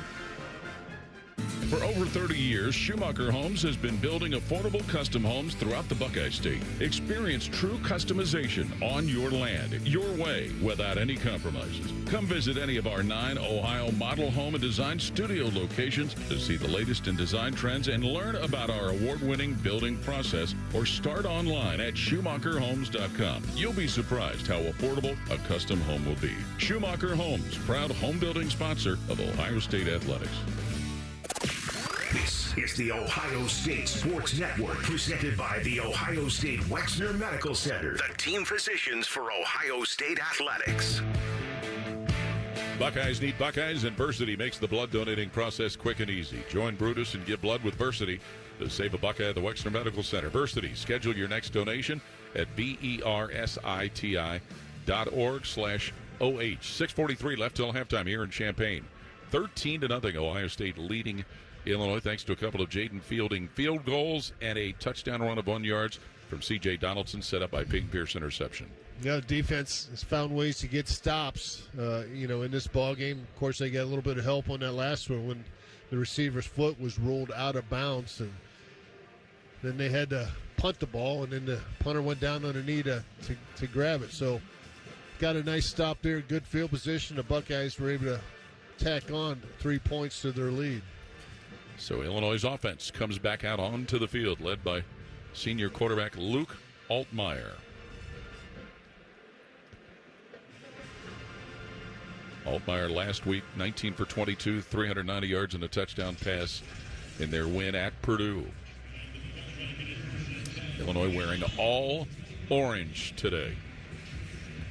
For over 30 years, Schumacher Homes has been building affordable custom homes throughout the Buckeye State. Experience true customization on your land, your way, without any compromises. Come visit any of our 9 Ohio model home and design studio locations to see the latest in design trends and learn about our award-winning building process, or start online at SchumacherHomes.com. You'll be surprised how affordable a custom home will be. Schumacher Homes, proud home building sponsor of Ohio State Athletics. This is the Ohio State Sports Network, presented by the Ohio State Wexner Medical Center, the team physicians for Ohio State Athletics. Buckeyes need Buckeyes, and Versity makes the blood donating process quick and easy. Join Brutus and give blood with Versity to save a Buckeye at the Wexner Medical Center. Versity, schedule your next donation at VERSITI.org/OH. 6:43 left till halftime here in Champaign. 13-0 Ohio State leading Illinois, thanks to a couple of Jaden Fielding field goals and a touchdown run of 1 yard from C.J. Donaldson, set up by Peyton Pierce interception. Yeah, defense has found ways to get stops, in this ball game. Of course, they got a little bit of help on that last one when the receiver's foot was ruled out of bounds, and then they had to punt the ball, and then the punter went down on the knee to grab it. So got a nice stop there, good field position. The Buckeyes were able to tack on 3 points to their lead. So Illinois' offense comes back out onto the field, led by senior quarterback Luke Altmaier. Altmaier last week, 19 for 22, 390 yards and a touchdown pass in their win at Purdue. Illinois wearing all orange today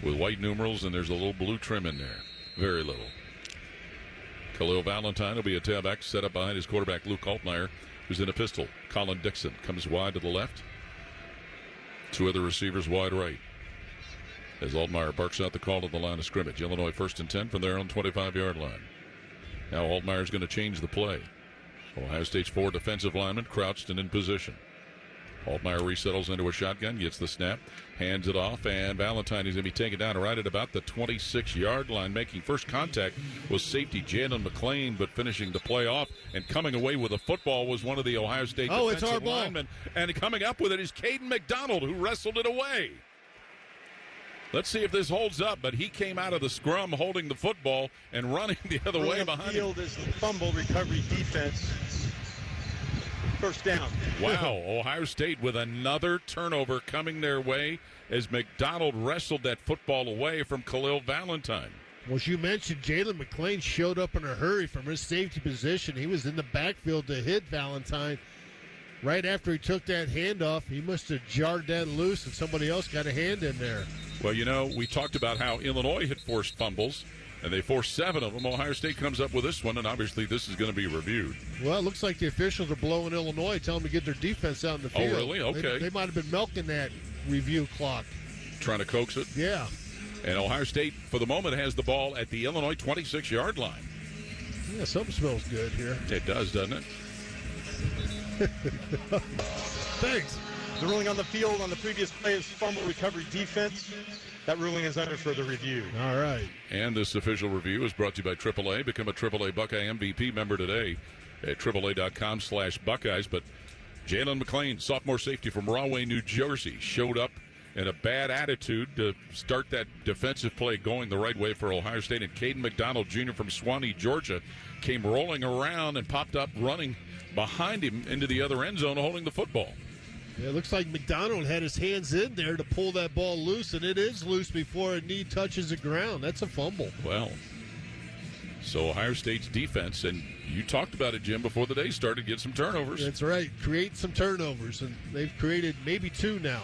with white numerals, and there's a little blue trim in there. Very little. Khalil Valentine will be a tailback, set up behind his quarterback Luke Altmaier, who's in a pistol. Colin Dixon comes wide to the left. 2 other receivers wide right, as Altmaier barks out the call to the line of scrimmage. Illinois 1st and 10 from their own 25-yard line. Now Altmaier's going to change the play. Ohio State's 4 defensive linemen crouched and in position. Altmaier resettles into a shotgun, gets the snap, hands it off, and Valentine is going to be taken down right at about the 26-yard line. Making first contact was safety Jalen McClain, but finishing the play off and coming away with the football was one of the Ohio State defensive linemen. And coming up with it is Caden McDonald, who wrestled it away. Let's see if this holds up, but he came out of the scrum holding the football and running the other way behind him. Field is the fumble recovery defense. First down. Wow, Ohio State with another turnover coming their way as McDonald wrestled that football away from Khalil Valentine. Well, as you mentioned, Jalen McClain showed up in a hurry from his safety position. He was in the backfield to hit Valentine. Right after he took that handoff, he must have jarred that loose and somebody else got a hand in there. Well, we talked about how Illinois had forced fumbles, and they forced 7 of them. Ohio State comes up with this one, and obviously this is going to be reviewed. Well, it looks like the officials are blowing Illinois, telling them to get their defense out in the field. Oh, really? Okay. They might have been milking that review clock. Trying to coax it? Yeah. And Ohio State, for the moment, has the ball at the Illinois 26-yard line. Yeah, something smells good here. It does, doesn't it? Thanks. The ruling on the field on the previous play is fumble recovery defense. That ruling is under further review. All right. And this official review is brought to you by AAA. Become a AAA Buckeye MVP member today at AAA.com/Buckeyes. But Jalen McClain, sophomore safety from Rahway, New Jersey, showed up in a bad attitude to start that defensive play going the right way for Ohio State. And Caden McDonald, Jr. from Suwanee, Georgia, came rolling around and popped up running behind him into the other end zone holding the football. Yeah, it looks like McDonald had his hands in there to pull that ball loose, and it is loose before a knee touches the ground. That's a fumble. Well, so Ohio State's defense, and you talked about it, Jim, before the day started, get some turnovers. That's right. Create some turnovers, and they've created maybe 2 now.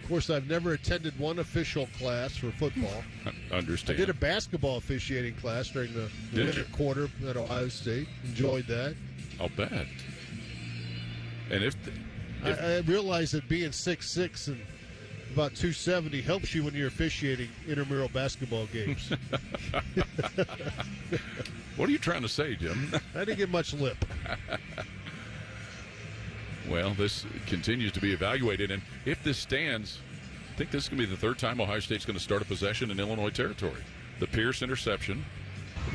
Of course, I've never attended one official class for football. Understand. I did a basketball officiating class during the winter quarter at Ohio State. Enjoyed that. I'll bet. And if I realize that being 6'6" and about 270 helps you when you're officiating intramural basketball games. What are you trying to say, Jim? I didn't get much lip. Well, this continues to be evaluated, and if this stands, I think this is going to be the third time Ohio State's going to start a possession in Illinois territory. The Pierce interception,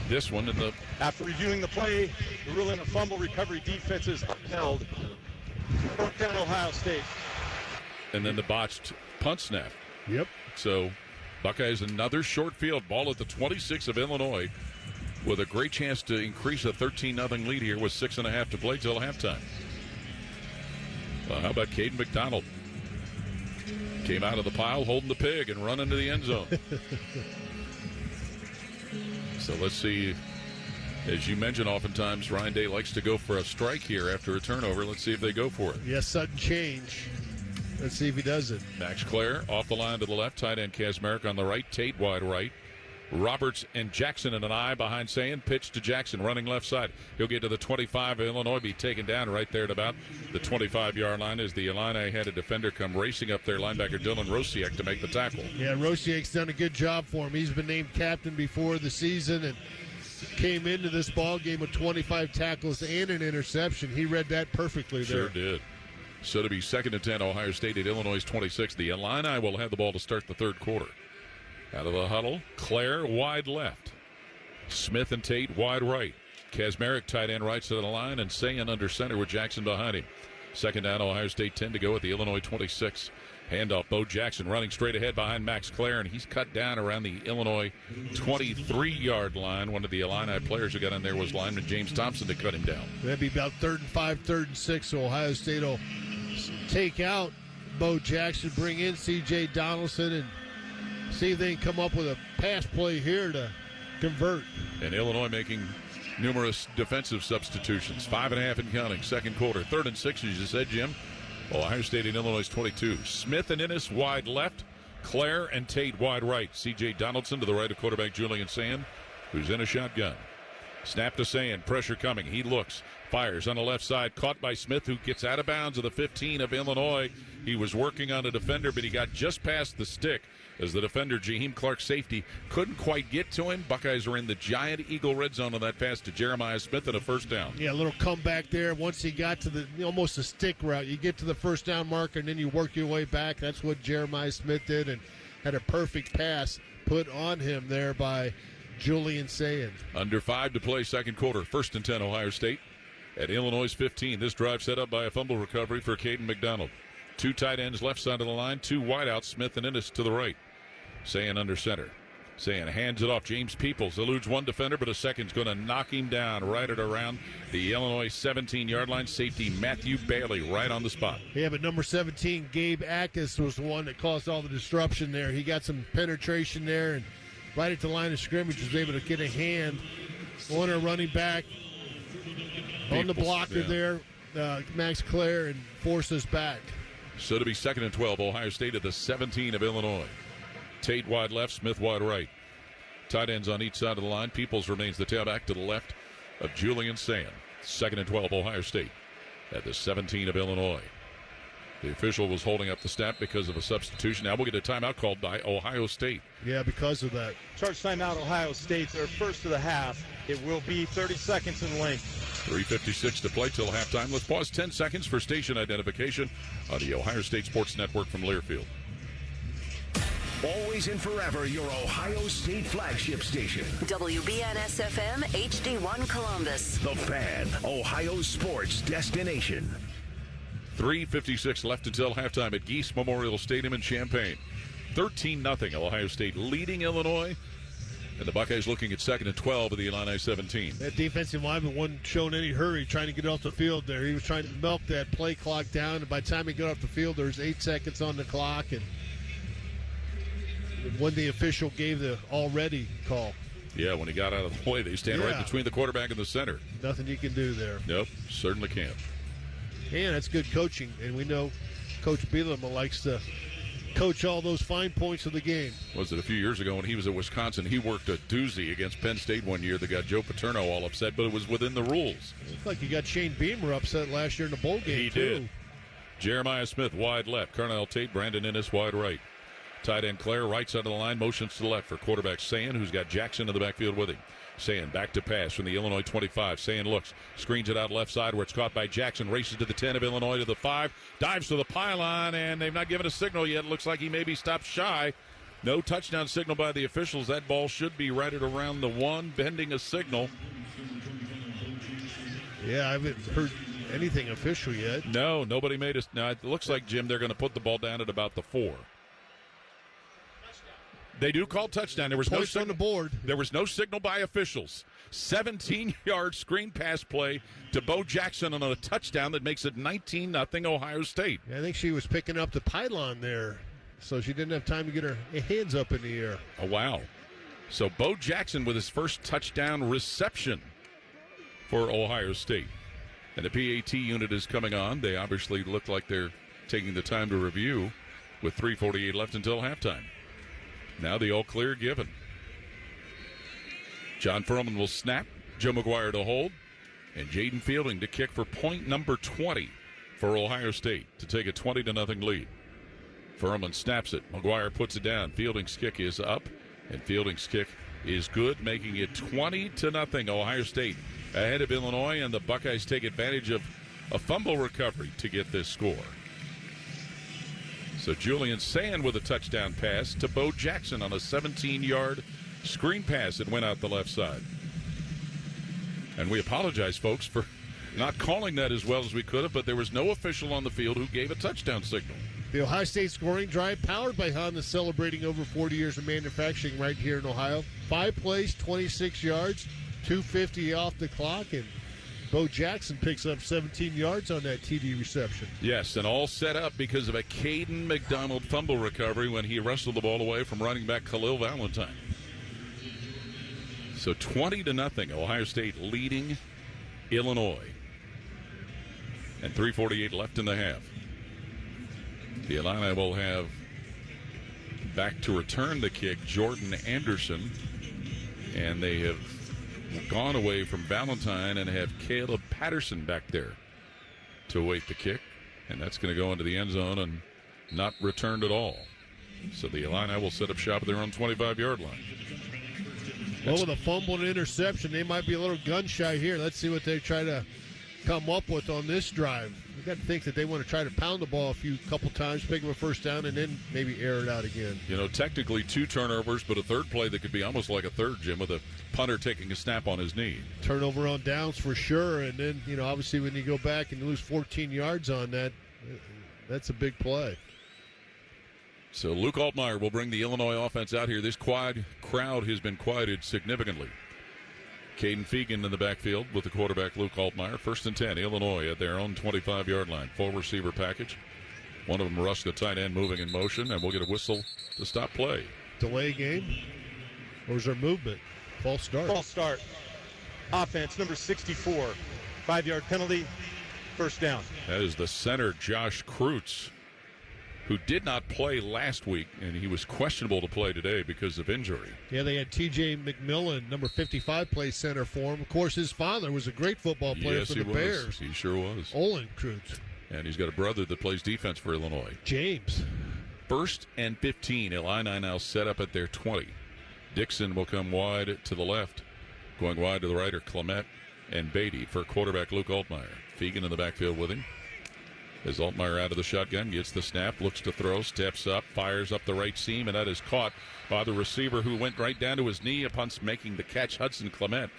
this one, and the... After reviewing the play, the ruling of fumble recovery defense is upheld. Fourth down, Ohio State. And then the botched punt snap. Yep. So Buckeyes another short field ball at the 26 of Illinois with a great chance to increase a 13-0 lead here with 6.5 to play till halftime. Well, how about Caden McDonald? Came out of the pile holding the pig and run into the end zone. So let's see. As you mentioned, oftentimes Ryan Day likes to go for a strike here after a turnover. Let's see if they go for it. Yes, sudden change. Let's see if he does it. Max Clare off the line to the left. Tight end Kasmerick on the right. Tate wide right. Roberts and Jackson in an eye behind Sayin. Pitch to Jackson running left side. He'll get to the 25 of Illinois. Be taken down right there at about the 25-yard line as the Illini had a defender come racing up there. Linebacker Dylan Rosiak to make the tackle. Yeah, Rosiak's done a good job for him. He's been named captain before the season and came into this ball game with 25 tackles and an interception. He read that perfectly there. Sure did. So to be 2nd and 10, Ohio State at Illinois' 26. The Illini will have the ball to start the third quarter. Out of the huddle, Clare wide left. Smith and Tate wide right. Kasmerick tight end right side of the line, and Sayin under center with Jackson behind him. 2nd down, Ohio State 10 to go at the Illinois 26. Handoff, Bo Jackson running straight ahead behind Max Clare, and he's cut down around the Illinois 23-yard line. One of the Illini players who got in there was lineman James Thompson to cut him down. That'd be about 3rd and 5, 3rd and 6, so Ohio State will take out Bo Jackson, bring in C.J. Donaldson, and see if they can come up with a pass play here to convert. And Illinois making numerous defensive substitutions. 5.5 and counting, second quarter. 3rd and 6, as you said, Jim. Ohio State in Illinois 22. Smith and Ennis wide left. Clare and Tate wide right. C.J. Donaldson to the right of quarterback Julian Sayin, who's in a shotgun. Snap to Sayin. Pressure coming. He looks. Fires on the left side. Caught by Smith, who gets out of bounds of the 15 of Illinois. He was working on a defender, but he got just past the stick as the defender, Jaheim Clark, safety, couldn't quite get to him. Buckeyes are in the giant Eagle red zone on that pass to Jeremiah Smith and a first down. Yeah, a little comeback there. Once he got to the almost a stick route, you get to the first down marker and then you work your way back. That's what Jeremiah Smith did and had a perfect pass put on him there by Julian Sayin. Under 5 to play, second quarter. 1st and 10, Ohio State at Illinois' 15. This drive set up by a fumble recovery for Caden McDonald. 2 tight ends left side of the line, 2 wideouts, Smith and Ennis to the right. Sayin under center. Sayin hands it off. James Peoples eludes one defender, but a second's going to knock him down right at around the Illinois 17-yard line. Safety Matthew Bailey right on the spot. Yeah, but number 17, Gabe Ackus, was the one that caused all the disruption there. He got some penetration there, and right at the line of scrimmage was able to get a hand on a running back on the blocker there, Max Clare, and force us back. So to be 2nd and 12, Ohio State at the 17 of Illinois. Tate wide left, Smith wide right. Tight ends on each side of the line. Peoples remains the tailback to the left of Julian Sayin. 2nd and 12, Ohio State at the 17 of Illinois. The official was holding up the snap because of a substitution. Now we'll get a timeout called by Ohio State. Yeah, because of that. Charge timeout, Ohio State. Their first of the half. It will be 30 seconds in length. 3:56 to play till halftime. Let's pause 10 seconds for station identification on the Ohio State Sports Network from Learfield. Always and forever, your Ohio State flagship station. WBNS-FM HD1 Columbus. The Fan, Ohio sports destination. 3:56 left until halftime at Geese Memorial Stadium in Champaign. 13-0 Ohio State leading Illinois. And the Buckeyes looking at second and 12 of the Illini 17. That defensive lineman wasn't showing any hurry trying to get off the field there. He was trying to milk that play clock down, and by the time he got off the field, there was 8 seconds on the clock. And when the official gave the already call. Yeah, when he got out of the way, they stand right between the quarterback and the center. Nothing you can do there. Nope, certainly can't. And that's good coaching, and we know Coach Bielema likes to coach all those fine points of the game. Was it a few years ago when he was at Wisconsin? He worked a doozy against Penn State one year that got Joe Paterno all upset, but it was within the rules. It looked like he got Shane Beamer upset last year in the bowl game, He did. Jeremiah Smith, wide left. Carnell Tate, Brandon Innes, wide right. Tight end Claire, right side of the line, motions to the left for quarterback Sayan, who's got Jackson in the backfield with him. Sayan back to pass from the Illinois 25. Sayan looks, screens it out left side where it's caught by Jackson, races to the 10 of Illinois to the 5, dives to the pylon, and they've not given a signal yet. Looks like he maybe stopped shy. No touchdown signal by the officials. That ball should be right at around the 1, bending a signal. Yeah, I haven't heard anything official yet. No, nobody made us. Now, it looks like, Jim, they're going to put the ball down at about the 4. They do call touchdown. There was Points no on the board. There was no signal by officials. 17-yard screen pass play to Bo Jackson on a touchdown that makes it 19-0 Ohio State. Yeah, I think she was picking up the pylon there, so she didn't have time to get her hands up in the air. Oh, wow. So Bo Jackson with his first touchdown reception for Ohio State. And the PAT unit is coming on. They obviously look like they're taking the time to review with 3:48 left until halftime. Now the all clear given. John Furman will snap. Joe McGuire to hold. And Jaden Fielding to kick for point number 20 for Ohio State to take a 20-0 lead. Furman snaps it. McGuire puts it down. Fielding's kick is up. And Fielding's kick is good, making it 20-0 Ohio State ahead of Illinois. And the Buckeyes take advantage of a fumble recovery to get this score. So Julian Sand with a touchdown pass to Bo Jackson on a 17-yard screen pass that went out the left side. And we apologize, folks, for not calling that as well as we could have, but there was no official on the field who gave a touchdown signal. The Ohio State scoring drive powered by Honda, celebrating over 40 years of manufacturing right here in Ohio. 5 plays, 26 yards, 2:50 off the clock, and Bo Jackson picks up 17 yards on that TD reception. Yes, and all set up because of a Caden McDonald fumble recovery when he wrestled the ball away from running back Khalil Valentine. So 20-0, Ohio State leading Illinois. And 3:48 left in the half. The Illini will have back to return the kick, Jordan Anderson. And they have gone away from Valentine and have Caleb Patterson back there to await the kick. And that's going to go into the end zone and not returned at all. So the Illini will set up shop at their own 25-yard line. Well, with a fumble and interception, they might be a little gun-shy here. Let's see what they try to come up with on this drive. You've got to think that they want to try to pound the ball a couple times, pick up a first down, and then maybe air it out again. You know, technically 2 turnovers, but a third play that could be almost like a third, Jim, with a punter taking a snap on his knee. Turnover on downs for sure, and then, you know, obviously when you go back and lose 14 yards on that, that's a big play. So Luke Altmaier will bring the Illinois offense out here. This crowd has been quieted significantly. Caden Fegan in the backfield with the quarterback Luke Altmaier. 1st and 10, Illinois at their own 25-yard line. 4 receiver package. One of them, Russ, the tight end, moving in motion, and we'll get a whistle to stop play. Delay game? Or is there movement? False start. False start. Offense, number 64. 5-yard penalty, first down. That is the center, Josh Kreutz, who did not play last week, and he was questionable to play today because of injury. Yeah, they had T.J. McMillan, number 55, play center for him. Of course, his father was a great football player for the Bears. He sure was. Olin Kreutz. And he's got a brother that plays defense for Illinois. James. 1st and 15. Illini now set up at their 20. Dixon will come wide to the left. Going wide to the right are Clement and Beatty for quarterback Luke Altmaier. Fegan in the backfield with him. As Altmaier out of the shotgun, gets the snap, looks to throw, steps up, fires up the right seam, and that is caught by the receiver who went right down to his knee upon making the catch, Hudson Clement.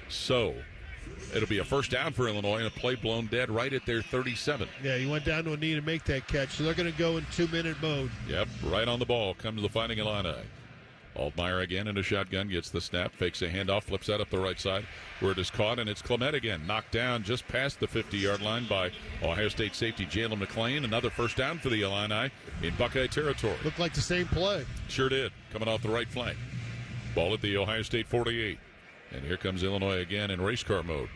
So it'll be a first down for Illinois and a play blown dead right at their 37. Yeah, he went down to a knee to make that catch, so they're going to go in 2-minute mode. Yep, right on the ball comes the Fighting Illini. Altmaier again in a shotgun, gets the snap, fakes a handoff, flips out up the right side where it is caught, and it's Clement again, knocked down just past the 50-yard line by Ohio State safety Jalen McClain. Another first down for the Illini in Buckeye territory. Looked like the same play. Sure did, coming off the right flank. Ball at the Ohio State 48. And here comes Illinois again in race car mode.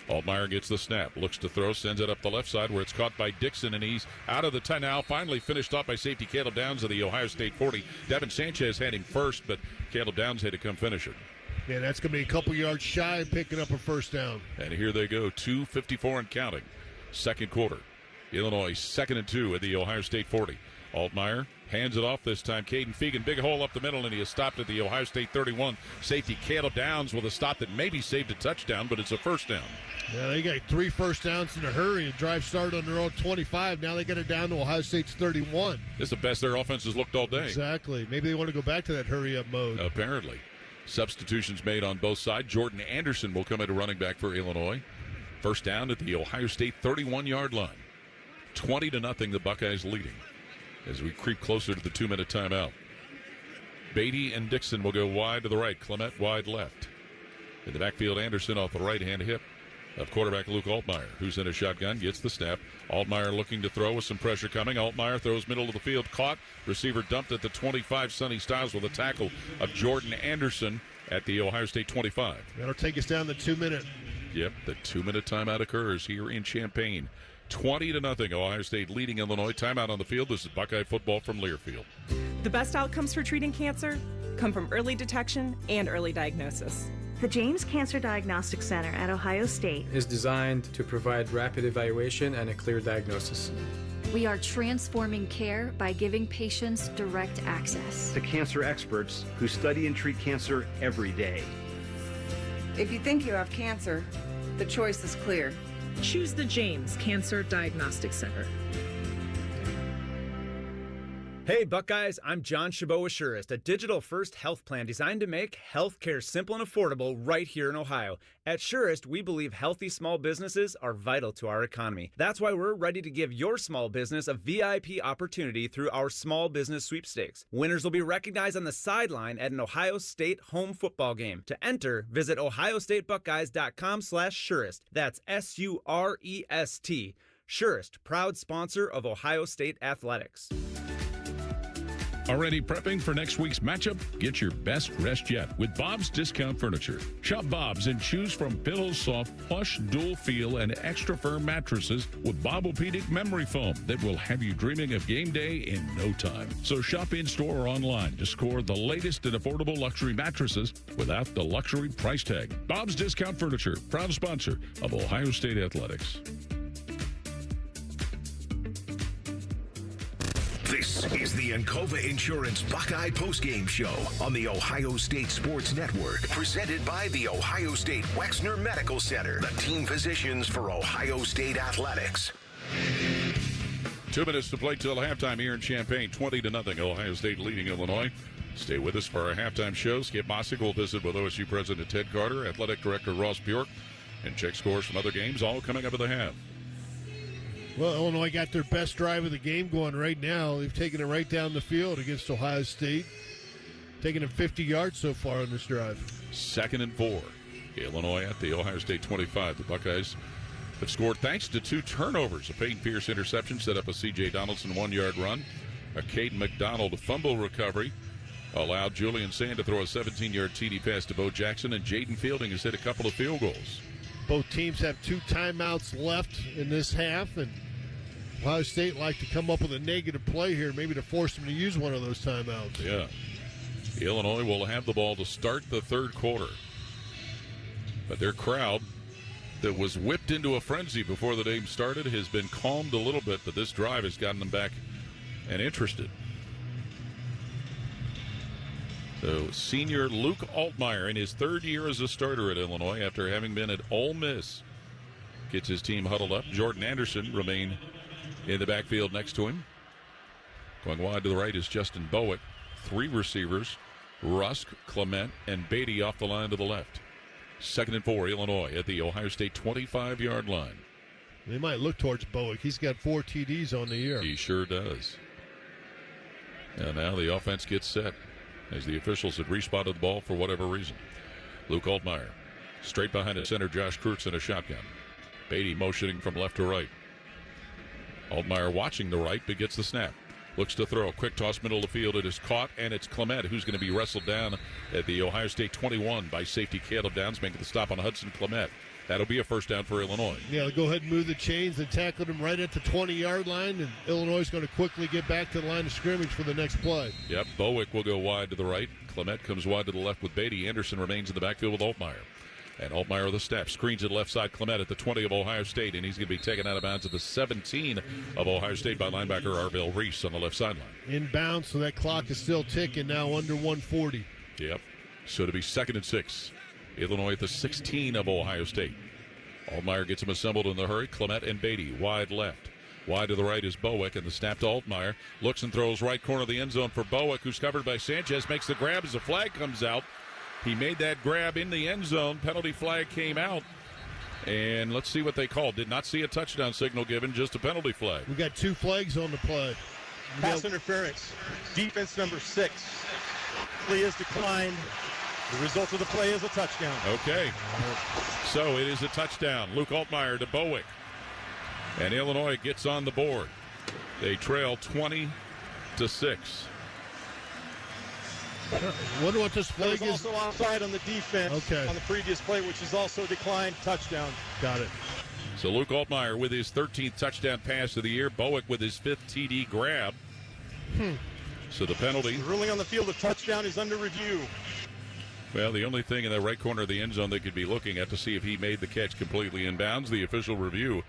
Altmaier gets the snap, looks to throw, sends it up the left side where it's caught by Dixon, and he's out of the tie now. Finally finished off by safety Caleb Downs of the Ohio State 40. Devin Sanchez had him first, but Caleb Downs had to come finish it. Yeah, that's going to be a couple yards shy of picking up a first down. And here they go, 2:54 and counting. Second quarter. Illinois 2nd and 2 at the Ohio State 40. Altmaier hands it off this time. Caden Fegan, big hole up the middle, and he is stopped at the Ohio State 31. Safety Caleb Downs with a stop that maybe saved a touchdown, but it's a first down. Yeah, they got 3 first downs in a hurry. The drive started on their own 25. Now they got it down to Ohio State's 31. This is the best their offense has looked all day. Exactly. Maybe they want to go back to that hurry-up mode. Apparently. Substitutions made on both sides. Jordan Anderson will come into running back for Illinois. First down at the Ohio State 31-yard line. 20-0, the Buckeyes leading as we creep closer to the 2-minute timeout. Beatty and Dixon will go wide to the right. Clement wide left. In the backfield, Anderson off the right-hand hip of quarterback Luke Altmaier, who's in a shotgun, gets the snap. Altmaier looking to throw with some pressure coming. Altmaier throws middle of the field, caught. Receiver dumped at the 25. Sonny Styles with a tackle of Jordan Anderson at the Ohio State 25. That'll take us down the 2-minute. Yep, the 2-minute timeout occurs here in Champaign. 20-0, Ohio State leading Illinois. Timeout on the field. This is Buckeye football from Learfield. The best outcomes for treating cancer come from early detection and early diagnosis. The James Cancer Diagnostic Center at Ohio State is designed to provide rapid evaluation and a clear diagnosis. We are transforming care by giving patients direct access. To cancer experts who study and treat cancer every day. If you think you have cancer, the choice is clear. Choose the James Cancer Diagnostic Center. Hey Buckeyes, I'm John Chabot with Surest, a digital-first health plan designed to make healthcare simple and affordable right here in Ohio. At Surest, we believe healthy small businesses are vital to our economy. That's why we're ready to give your small business a VIP opportunity through our small business sweepstakes. Winners will be recognized on the sideline at an Ohio State home football game. To enter, visit ohiostatebuckeyes.com/Surest. That's SUREST. Surest, proud sponsor of Ohio State Athletics. Already prepping for next week's matchup? Get your best rest yet with Bob's Discount Furniture. Shop Bob's and choose from pillows, soft, plush, dual feel, and extra firm mattresses with Bobopedic memory foam that will have you dreaming of game day in no time. So shop in-store or online to score the latest and affordable luxury mattresses without the luxury price tag. Bob's Discount Furniture, proud sponsor of Ohio State Athletics. This is the Encova Insurance Buckeye Postgame Show on the Ohio State Sports Network, presented by the Ohio State Wexner Medical Center, the team physicians for Ohio State Athletics. 2 minutes to play till halftime here in Champaign. 20-0, Ohio State leading Illinois. Stay with us for our halftime show. Skip Mossick will visit with OSU President Ted Carter, Athletic Director Ross Bjork, and check scores from other games, all coming up at the half. Well, Illinois got their best drive of the game going right now. They've taken it right down the field against Ohio State. Taking them 50 yards so far on this drive. 2nd and 4. Illinois at the Ohio State 25. The Buckeyes have scored thanks to 2 turnovers. A Peyton Pierce interception set up a C.J. Donaldson 1-yard run. A Caden McDonald fumble recovery allowed Julian Sand to throw a 17-yard TD pass to Bo Jackson, and Jaden Fielding has hit a couple of field goals. Both teams have 2 timeouts left in this half, and Ohio State like to come up with a negative play here, maybe to force them to use one of those timeouts. Yeah. Illinois will have the ball to start the third quarter. But their crowd that was whipped into a frenzy before the game started has been calmed a little bit, but this drive has gotten them back and interested. So senior Luke Altmaier in his third year as a starter at Illinois after having been at Ole Miss. Gets his team huddled up. Jordan Anderson remain in the backfield next to him. Going wide to the right is Justin Bowick. 3 receivers, Rusk, Clement, and Beatty off the line to the left. 2nd and 4, Illinois at the Ohio State 25-yard line. They might look towards Bowick. He's got 4 TDs on the year. He sure does. And now the offense gets set as the officials had respotted the ball for whatever reason. Luke Altmaier straight behind the center, Josh Kurtz in a shotgun. Beatty motioning from left to right. Altmaier watching the right, but gets the snap. Looks to throw. Quick toss middle of the field. It is caught, and it's Clement who's going to be wrestled down at the Ohio State 21 by safety Caleb Downs, making the stop on Hudson Clement. That'll be a first down for Illinois. Yeah, go ahead and move the chains and tackle him right at the 20-yard line, and Illinois is going to quickly get back to the line of scrimmage for the next play. Yep, Bowick will go wide to the right. Clement comes wide to the left with Beatty. Anderson remains in the backfield with Altmaier. And Altmaier with the step. Screens it left side. Clement at the 20 of Ohio State. And he's going to be taken out of bounds at the 17 of Ohio State by linebacker Arvell Reese on the left sideline. Inbound, so that clock is still ticking now, under 140. Yep. So to be 2nd and 6. Illinois at the 16 of Ohio State. Altmaier gets him assembled in the hurry. Clement and Beatty wide left. Wide to the right is Bowick, and the snap to Altmaier. Looks and throws right corner of the end zone for Bowick, who's covered by Sanchez. Makes the grab as the flag comes out. He made that grab in the end zone. Penalty flag came out. And let's see what they called. Did not see a touchdown signal given, just a penalty flag. We got 2 flags on the play. Pass interference. Defense number 6. Play is declined. The result of the play is a touchdown. Okay. So it is a touchdown. Luke Altmaier to Bowick. And Illinois gets on the board. They trail 20-6. Wonder what this flag is. Also offside on the defense on the previous play, which is also declined. Touchdown. Got it. So Luke Altmaier with his 13th touchdown pass of the year. Bowick with his 5th TD grab. So the penalty. The ruling on the field of touchdown is under review. Well, the only thing in the right corner of the end zone they could be looking at to see if he made the catch completely in bounds. The official review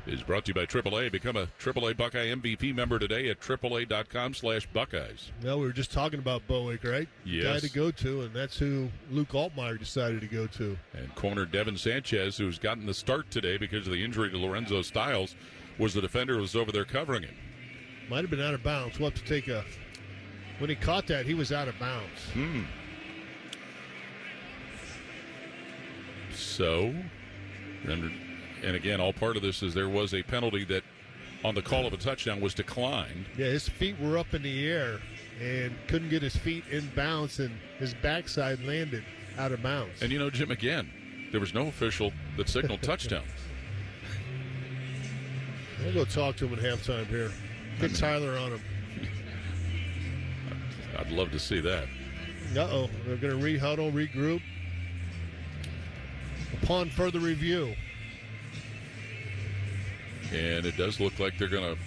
is brought to you by AAA. Become a AAA Buckeye MVP member today at AAA.com/Buckeyes. Well, we were just talking about Bowick, right? Yes. Guy to go to, and that's who Luke Altmaier decided to go to. And corner Devin Sanchez, who's gotten the start today because of the injury to Lorenzo Stiles, was the defender who was over there covering him. Might have been out of bounds. We'll have to take a... When he caught that, he was out of bounds. So, and again, all part of this is there was a penalty that, on the call of a touchdown, was declined. Yeah, his feet were up in the air and couldn't get his feet in bounds, and his backside landed out of bounds. And, you know, Jim, again, there was no official that signaled touchdown. I'll go talk to him at halftime here. Get Tyler on him. I'd love to see that. Uh-oh. They're going to re-huddle, regroup. Upon further review. And it does look like they're going to...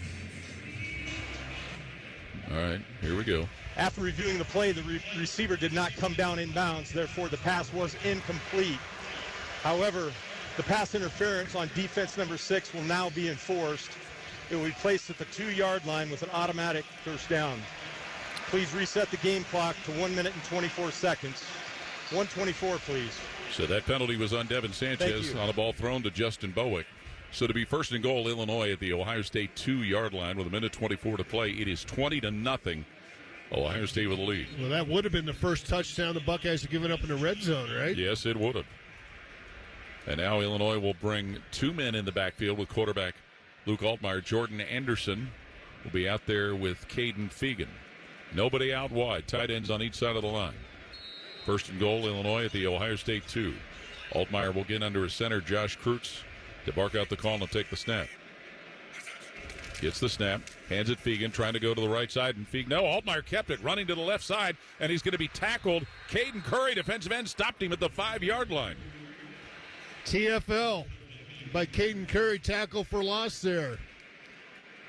All right, here we go. After reviewing the play, the receiver did not come down in bounds. Therefore, the pass was incomplete. However, the pass interference on defense number 6 will now be enforced. It will be placed at the 2-yard line with an automatic first down. Please reset the game clock to 1 minute and 24 seconds. 1:24, please. So that penalty was on Devin Sanchez on a ball thrown to Justin Bowick. So to be first and goal, Illinois at the Ohio State 2-yard line with 1:24 to play. It is 20-0. Ohio State with the lead. Well, that would have been the first touchdown the Buckeyes have given up in the red zone, right? Yes, it would have. And now Illinois will bring 2 men in the backfield with quarterback Luke Altmaier. Jordan Anderson will be out there with Caden Fegan. Nobody out wide. Tight ends on each side of the line. First and goal, Illinois at the Ohio State 2. Altmaier will get under his center, Josh Kurtz, to bark out the call and take the snap. Gets the snap, hands it Fegan, trying to go to the right side, and Fegan, no, Altmaier kept it, running to the left side, and he's going to be tackled. Caden Curry, defensive end, stopped him at the 5-yard line. TFL by Caden Curry, tackle for loss there.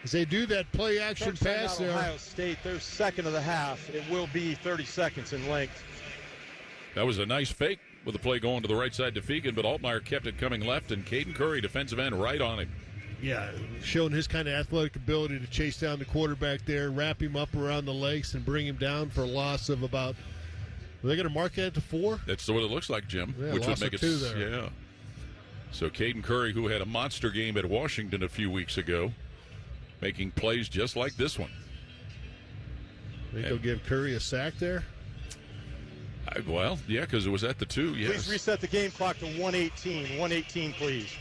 As they do that play-action pass there. Ohio State, their second of the half. It will be 30 seconds in length. That was a nice fake with the play going to the right side to Fegan, but Altmaier kept it coming left, and Caden Curry, defensive end, right on him. Yeah, showing his kind of athletic ability to chase down the quarterback there, wrap him up around the legs, and bring him down for a loss of about Are they going to mark that to 4? That's what it looks like, Jim. Yeah, which would loss make of it 2 there. Yeah. So Caden Curry, who had a monster game at Washington a few weeks ago, making plays just like this one. Think they'll give Curry a sack there? Well, yeah, because it was at the 2, yes. Please reset the game clock to 118. 118, please.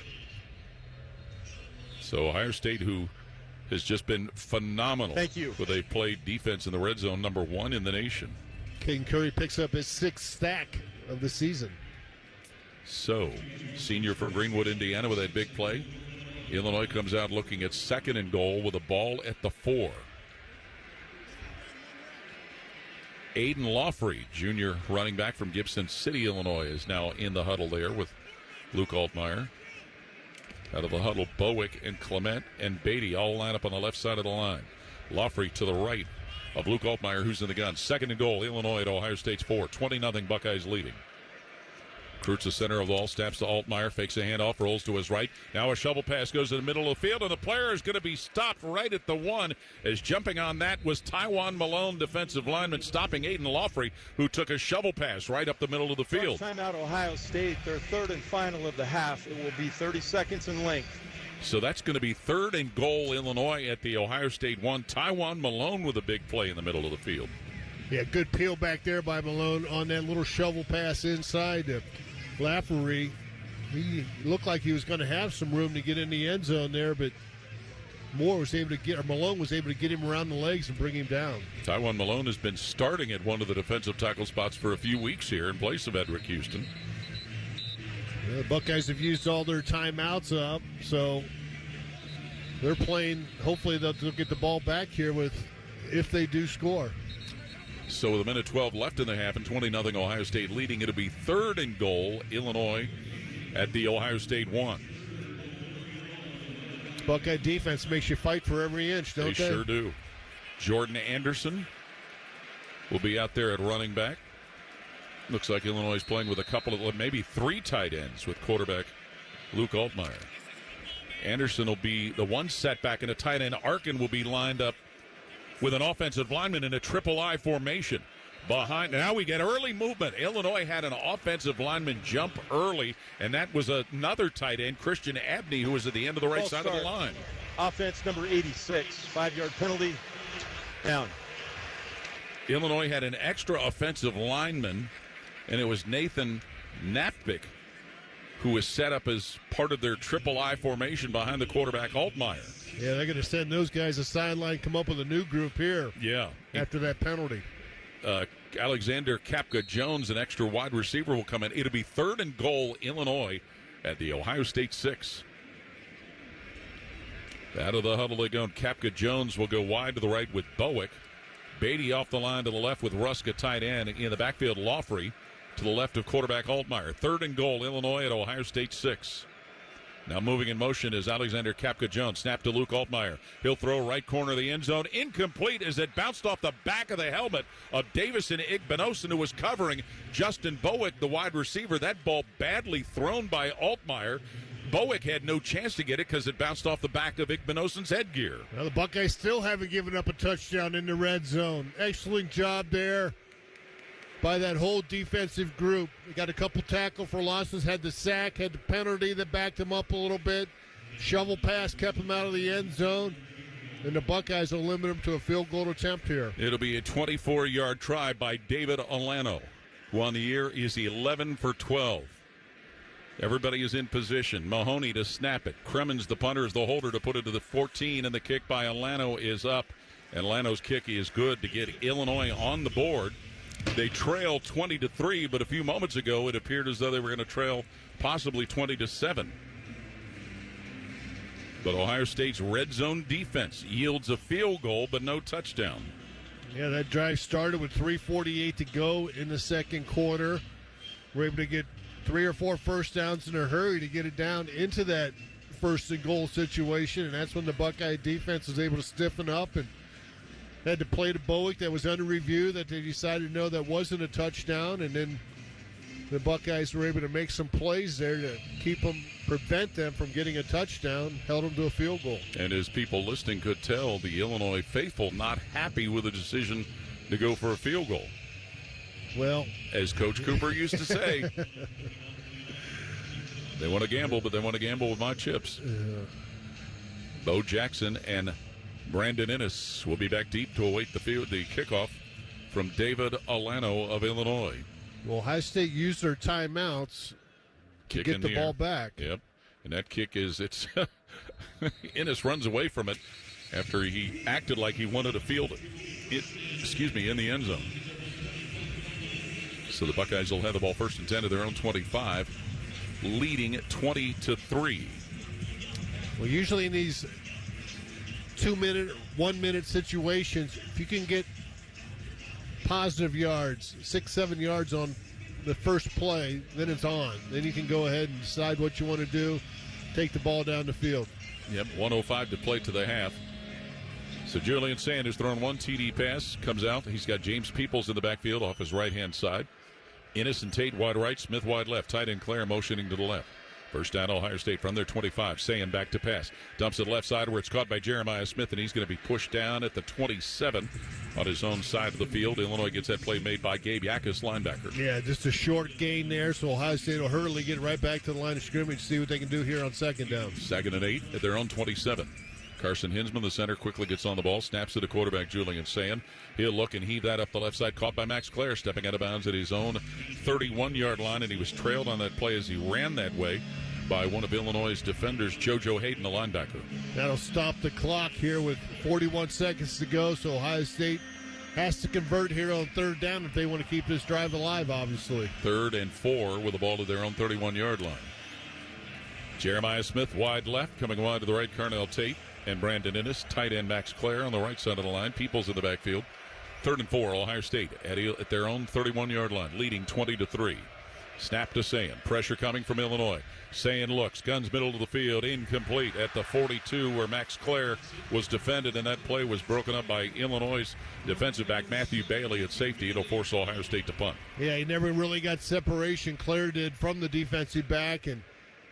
So Ohio State, who has just been phenomenal. Thank you. Where they played defense in the red zone, number 1 in the nation. Caden Curry picks up his 6th sack of the season. So, senior from Greenwood, Indiana, with that big play. Illinois comes out looking at 2nd and goal with a ball at the 4. Aiden Lawfrey, junior running back from Gibson City, Illinois, is now in the huddle there with Luke Altmaier. Out of the huddle, Bowick and Clement and Beatty all line up on the left side of the line. Lawfrey to the right of Luke Altmaier, who's in the gun. 2nd and goal, Illinois at Ohio State's 4. 20-0 Buckeyes leading. Recruits the center of the ball, snaps to Altmaier, fakes a handoff, rolls to his right. Now a shovel pass goes to the middle of the field, and the player is going to be stopped right at the 1. As jumping on that was Taiwan Malone, defensive lineman, stopping Aiden Lawfrey, who took a shovel pass right up the middle of the field. First time out Ohio State, their 3rd and final of the half. It will be 30 seconds in length. So that's going to be 3rd and goal, Illinois at the Ohio State 1. Taiwan Malone with a big play in the middle of the field. Yeah, good peel back there by Malone on that little shovel pass inside to Lafferty. He looked like he was going to have some room to get in the end zone there, but Malone was able to get him around the legs and bring him down. Taiwan Malone has been starting at one of the defensive tackle spots for a few weeks here in place of Edric Houston. The Buckeyes have used all their timeouts up, so they're playing. Hopefully they'll get the ball back here if they do score. So with a minute 12 left in the half and 20-0 Ohio State leading, it'll be 3rd and goal, Illinois at the Ohio State 1. Buckeye defense makes you fight for every inch, don't they? They sure do. Jordan Anderson will be out there at running back. Looks like Illinois is playing with a couple of, maybe 3 tight ends with quarterback Luke Altmaier. Anderson will be the one setback, and a tight end. Arkin will be lined up with an offensive lineman in a triple I formation. Behind, now we get early movement. Illinois had an offensive lineman jump early, and that was another tight end, Christian Abney, who was at the end of the right side of the line. Offense number 86, 5-yard penalty, down. Illinois had an extra offensive lineman, and it was Nathan Napvik, who was set up as part of their triple I formation behind the quarterback Altmaier. Yeah, they're going to send those guys a sideline, come up with a new group here. Yeah. After that penalty. Alexander Kapka-Jones, an extra wide receiver, will come in. It'll be 3rd and goal, Illinois at the Ohio State 6. Out of the huddle they go. Kapka-Jones will go wide to the right with Bowick. Beatty off the line to the left with Ruska tight end. In the backfield, Lawfrey to the left of quarterback Altmaier. 3rd and goal, Illinois at Ohio State 6. Now moving in motion is Alexander Kapka-Jones. Snap to Luke Altmaier. He'll throw right corner of the end zone. Incomplete as it bounced off the back of the helmet of Davison Igbenosin, who was covering Justin Bowick, the wide receiver. That ball badly thrown by Altmaier. Bowick had no chance to get it because it bounced off the back of Igbenosin's headgear. Well, the Buckeyes still haven't given up a touchdown in the red zone. Excellent job there by that whole defensive group. They got a couple tackle for losses, had the sack, had the penalty that backed him up a little bit. Shovel pass kept him out of the end zone. And the Buckeyes will limit him to a field goal attempt here. It'll be a 24-yard try by David Alano, who on the year is 11 for 12. Everybody is in position. Mahoney to snap it. Cremens, the punter, is the holder to put it to the 14, and the kick by Alano is up. And Alano's kick is good to get Illinois on the board. They trail 20-3, but a few moments ago it appeared as though they were going to trail possibly 20-7. But Ohio State's red zone defense yields a field goal, but no touchdown. Yeah, that drive started with 3:48 to go in the second quarter. We're able to get 3 or 4 first downs in a hurry to get it down into that 1st and goal situation, and that's when the Buckeye defense was able to stiffen up and had to play to Bowick that was under review that they decided no, that wasn't a touchdown, and then the Buckeyes were able to make some plays there to prevent them from getting a touchdown, held them to a field goal. And as people listening could tell, the Illinois faithful not happy with the decision to go for a field goal. Well, as Coach Cooper used to say, they want to gamble, but they want to gamble with my chips. Bo Jackson and Brandon Ennis will be back deep to await the kickoff from David Alano of Illinois. Well, Ohio State used their timeouts to get the ball back. Yep. And that kick is, Ennis runs away from it after he acted like he wanted to field it, in the end zone. So the Buckeyes will have the ball first and 10 to their own 25, leading 20-3. Well, usually in these 2-minute, 1-minute situations, if you can get positive yards, 6-7 yards on the first play, then it's on. Then you can go ahead and decide what you want to do, take the ball down the field. Yep, 1:05 to play to the half. So Julian Sanders throwing one TD pass, comes out. He's got James Peoples in the backfield off his right-hand side. Ennis and Tate wide right, Smith wide left. Tight end Clare motioning to the left. First down, Ohio State from their 25. Sayin back to pass. Dumps it left side where it's caught by Jeremiah Smith, and he's going to be pushed down at the 27 on his own side of the field. Illinois gets that play made by Gabe Yakus, linebacker. Yeah, just a short gain there, so Ohio State will hurriedly get right back to the line of scrimmage, see what they can do here on second down. 2nd and 8 at their own 27. Carson Hinsman, the center, quickly gets on the ball, snaps it to quarterback Julian Sayin. He'll look and heave that up the left side, caught by Max Clare, stepping out of bounds at his own 31-yard line, and he was trailed on that play as he ran that way by one of Illinois' defenders, JoJo Hayden, the linebacker. That'll stop the clock here with 41 seconds to go, so Ohio State has to convert here on third down if they want to keep this drive alive, obviously. 3rd and 4 with the ball to their own 31-yard line. Jeremiah Smith wide left, coming wide to the right, Carnell Tate and Brandon Ennis. Tight end Max Clare on the right side of the line. Peoples in the backfield. 3rd and 4, Ohio State at their own 31-yard line, leading 20-3. Snap to Sayin. Pressure coming from Illinois. Sayin looks, guns middle of the field, incomplete at the 42 where Max Clare was defended, and that play was broken up by Illinois' defensive back Matthew Bailey at safety. It'll force Ohio State to punt. Yeah, he never really got separation. Clare did from the defensive back, and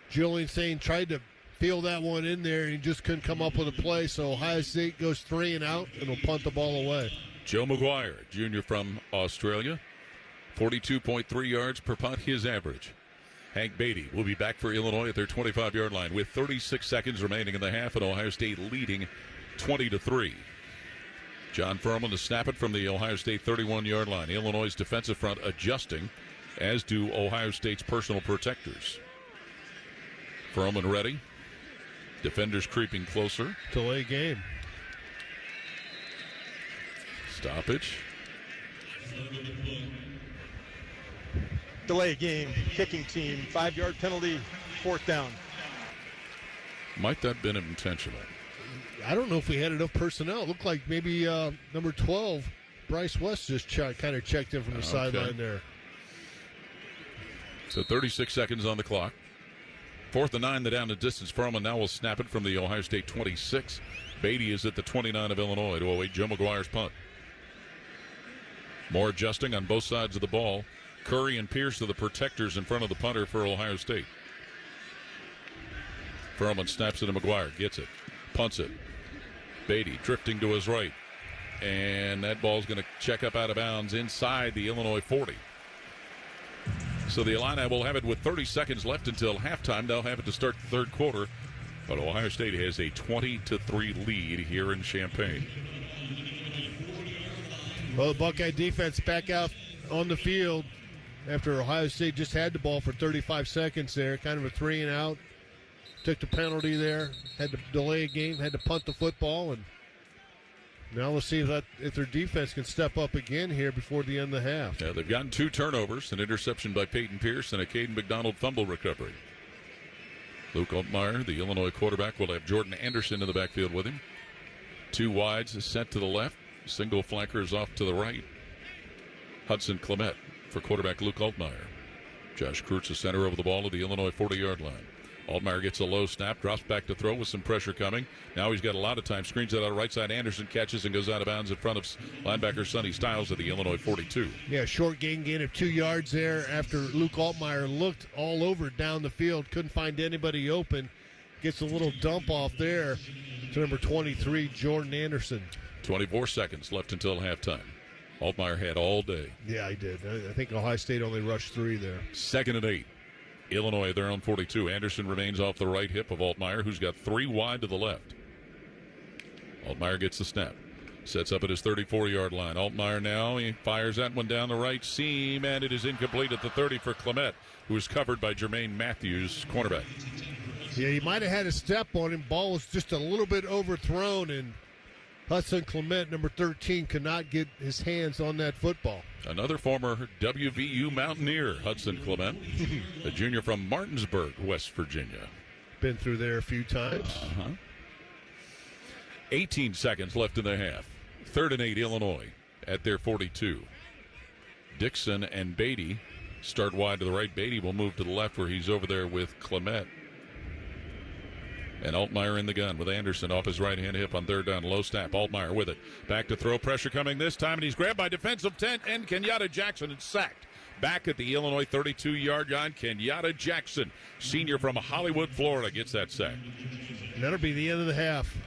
Julian Sayin tried to field that one in there, and he just couldn't come up with a play. So Ohio State goes 3 and out, and will punt the ball away. Joe McGuire, junior from Australia, 42.3 yards per punt, his average. Hank Beatty will be back for Illinois at their 25-yard line with 36 seconds remaining in the half, and Ohio State leading 20-3. John Furman to snap it from the Ohio State 31-yard line. Illinois' defensive front adjusting, as do Ohio State's personal protectors. Furman ready. Defenders creeping closer. Delay game. Stoppage. Delay game, kicking team, 5-yard penalty, 4th down. Might that have been intentional? I don't know if we had enough personnel. It looked like maybe number 12, Bryce West, just kind of checked in from the sideline there. So 36 seconds on the clock. 4th and 9, the down the distance. Furman now will snap it from the Ohio State 26. Beatty is at the 29 of Illinois to await Joe McGuire's punt. More adjusting on both sides of the ball. Curry and Pierce are the protectors in front of the punter for Ohio State. Furman snaps it to McGuire, gets it, punts it. Beatty drifting to his right, and that ball's going to check up out of bounds inside the Illinois 40. So the Illini will have it with 30 seconds left until halftime. They'll have it to start the third quarter, but Ohio State has a 20-3 lead here in Champaign. Well, the Buckeye defense back out on the field after Ohio State just had the ball for 35 seconds there. Kind of a 3 and out. Took the penalty there. Had to delay a game. Had to punt the football. And now let's see if their defense can step up again here before the end of the half. Yeah, they've gotten 2 turnovers, an interception by Peyton Pierce, and a Caden McDonald fumble recovery. Luke Altmaier, the Illinois quarterback, will have Jordan Anderson in the backfield with him. 2 wides set to the left. Single flankers off to the right. Hudson Clement for quarterback Luke Altmaier. Josh Kreutz, the center over the ball at the Illinois 40-yard line. Altmaier gets a low snap, drops back to throw with some pressure coming. Now he's got a lot of time. Screens it out right side. Anderson catches and goes out of bounds in front of linebacker Sonny Stiles at the Illinois 42. Yeah, short gain of 2 yards there after Luke Altmaier looked all over down the field. Couldn't find anybody open. Gets a little dump off there to number 23, Jordan Anderson. 24 seconds left until halftime. Altmaier had all day. Yeah, he did. I think Ohio State only rushed 3 there. 2nd and 8. Illinois at their own 42. Anderson remains off the right hip of Altmaier, who's got 3 wide to the left. Altmaier gets the snap. Sets up at his 34-yard line. Altmaier now, he fires that one down the right seam, and it is incomplete at the 30 for Clement, who is covered by Jermaine Matthews, cornerback. Yeah, he might have had a step on him. Ball was just a little bit overthrown, and Hudson Clement, number 13, could not get his hands on that football. Another former WVU Mountaineer, Hudson Clement, a junior from Martinsburg, West Virginia. Been through there a few times. 18 seconds left in the half. 3rd and 8, Illinois at their 42. Dixon and Beatty start wide to the right. Beatty will move to the left where he's over there with Clement. And Altmaier in the gun with Anderson off his right-hand hip on 3rd down. Low snap. Altmaier with it. Back to throw. Pressure coming this time, and he's grabbed by defensive 10 and Kenyatta Jackson and sacked. Back at the Illinois 32-yard line, Kenyatta Jackson, senior from Hollywood, Florida, gets that sack. And that'll be the end of the half.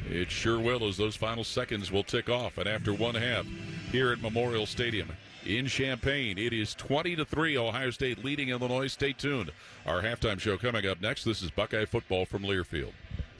It sure will, as those final seconds will tick off. And after one half here at Memorial Stadium in Champaign, it is 20-3, Ohio State leading Illinois. Stay tuned. Our halftime show coming up next. This is Buckeye football from Learfield.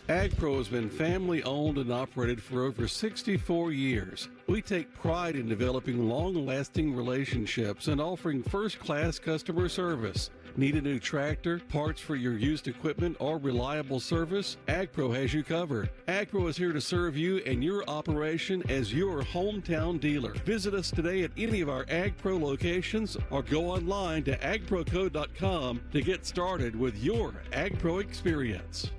AgPro has been family-owned and operated for over 64 years. We take pride in developing long-lasting relationships and offering first-class customer service. Need a new tractor, parts for your used equipment, or reliable service? AgPro has you covered. AgPro is here to serve you and your operation as your hometown dealer. Visit us today at any of our AgPro locations or go online to agproco.com to get started with your AgPro experience.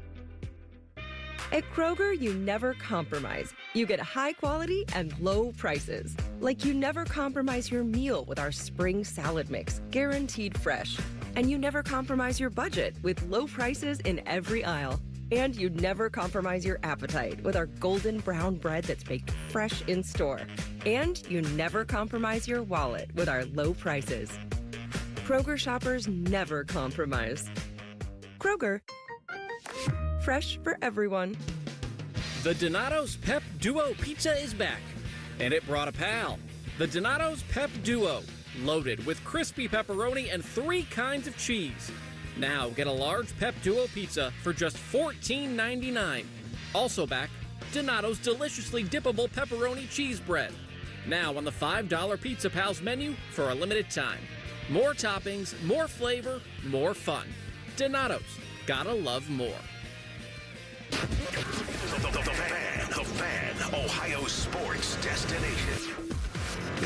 At Kroger, you never compromise. You get high quality and low prices. Like you never compromise your meal with our spring salad mix, guaranteed fresh. And you never compromise your budget with low prices in every aisle. And you never compromise your appetite with our golden brown bread that's baked fresh in store. And you never compromise your wallet with our low prices. Kroger shoppers never compromise. Kroger. Fresh for everyone. The Donato's Pep Duo Pizza is back, and it brought a pal. The Donato's Pep Duo, loaded with crispy pepperoni and 3 kinds of cheese. Now get a large Pep Duo pizza for just $14.99. Also back, Donato's deliciously dippable pepperoni cheese bread. Now on the $5 Pizza Pals menu for a limited time. More toppings, more flavor, more fun. Donato's, gotta love more. The fan, Ohio sports destination.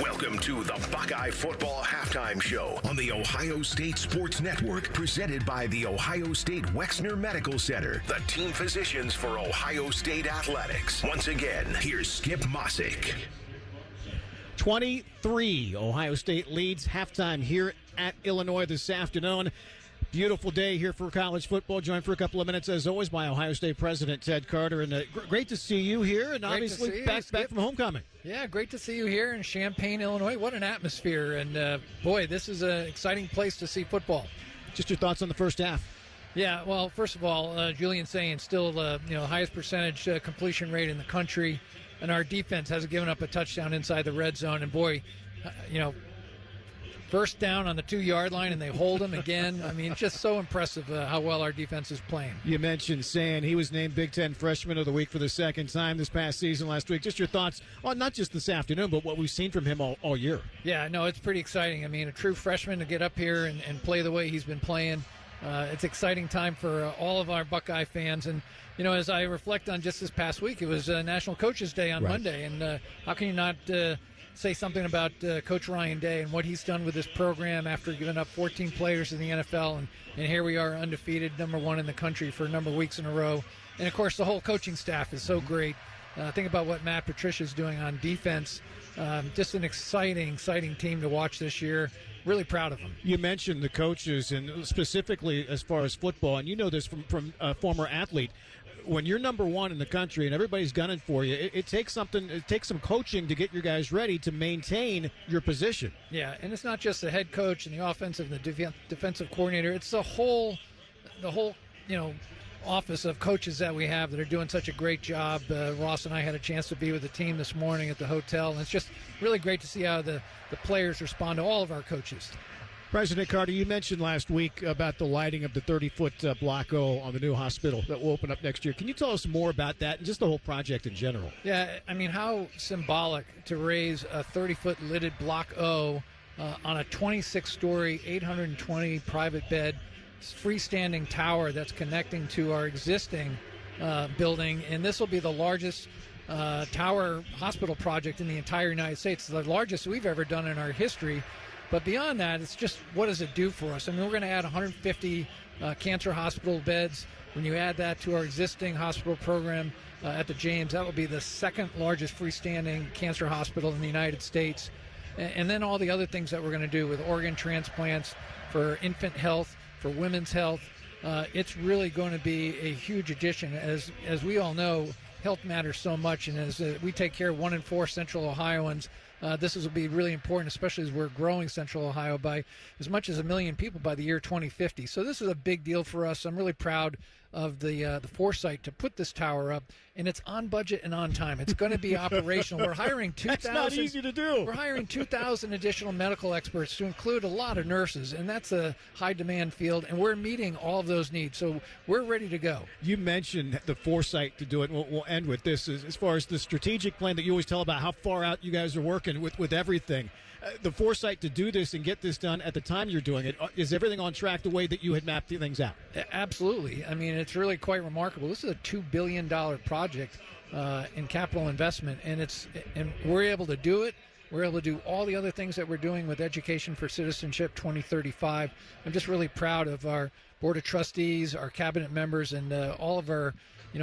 Welcome to the Buckeye Football Halftime Show on the Ohio State Sports Network, presented by the Ohio State Wexner Medical Center, the team physicians for Ohio State athletics. Once again, here's Skip Mossick. 23, Ohio State leads halftime here at Illinois this afternoon. Beautiful day here for college football. Joined for a couple of minutes, as always, by Ohio State President Ted Carter. And great to see you here, and great obviously back from homecoming. Yeah, great to see you here in Champaign, Illinois. What an atmosphere. And, boy, this is an exciting place to see football. Just your thoughts on the first half. Yeah, well, first of all, Julian saying still highest percentage completion rate in the country. And our defense hasn't given up a touchdown inside the red zone. And, boy, first down on the 2-yard line, and they hold them again. I mean, just so impressive how well our defense is playing. You mentioned Sand. He was named Big Ten Freshman of the Week for the second time this past season last week. Just your thoughts on not just this afternoon, but what we've seen from him all year. Yeah, no, it's pretty exciting. I mean, a true freshman to get up here and play the way he's been playing. It's exciting time for all of our Buckeye fans. And, as I reflect on just this past week, it was National Coaches Day on Monday. And how can you not say something about Coach Ryan Day and what he's done with this program after giving up 14 players in the NFL. And here we are undefeated, #1 in the country for a number of weeks in a row. And, of course, the whole coaching staff is so great. Think about what Matt Patricia's doing on defense. Just an exciting team to watch this year. Really proud of them. You mentioned the coaches, and specifically as far as football, and you know this from a former athlete. When you're #1 in the country and everybody's gunning for you, it takes something. It takes some coaching to get your guys ready to maintain your position. Yeah, and it's not just the head coach and the offensive and the defensive coordinator. It's the whole office of coaches that we have that are doing such a great job. Ross and I had a chance to be with the team this morning at the hotel, and it's just really great to see how the players respond to all of our coaches. President Carter, you mentioned last week about the lighting of the 30-foot Block O on the new hospital that will open up next year. Can you tell us more about that and just the whole project in general? Yeah, I mean, how symbolic to raise a 30-foot lidded Block O on a 26-story, 820 private bed, freestanding tower that's connecting to our existing building. And this will be the largest tower hospital project in the entire United States. It's the largest we've ever done in our history. But beyond that, it's just, what does it do for us? I mean, we're going to add 150 cancer hospital beds. When you add that to our existing hospital program at the James, that will be the second largest freestanding cancer hospital in the United States. And then all the other things that we're going to do with organ transplants, for infant health, for women's health. It's really going to be a huge addition. As we all know, health matters so much, and as we take care of 1 in 4 Central Ohioans, this will be really important, especially as we're growing Central Ohio by as much as 1 million people by the year 2050. So this is a big deal for us. I'm really proud of the foresight to put this tower up, and it's on budget and on time. It's going to be operational. We're hiring 2,000. That's not easy to do. We're hiring 2,000 additional medical experts to include a lot of nurses, and that's a high demand field, and we're meeting all of those needs. So we're ready to go. You mentioned the foresight to do it. We'll end with this as far as the strategic plan that you always tell about how far out you guys are working with everything. The foresight to do this and get this done at the time you're doing it, is everything on track the way that you had mapped things out? Absolutely. I mean, it's really quite remarkable. This is a $2 billion project in capital investment, and we're able to do it. We're able to do all the other things that we're doing with Education for Citizenship 2035. I'm just really proud of our Board of Trustees, our cabinet members, and all of our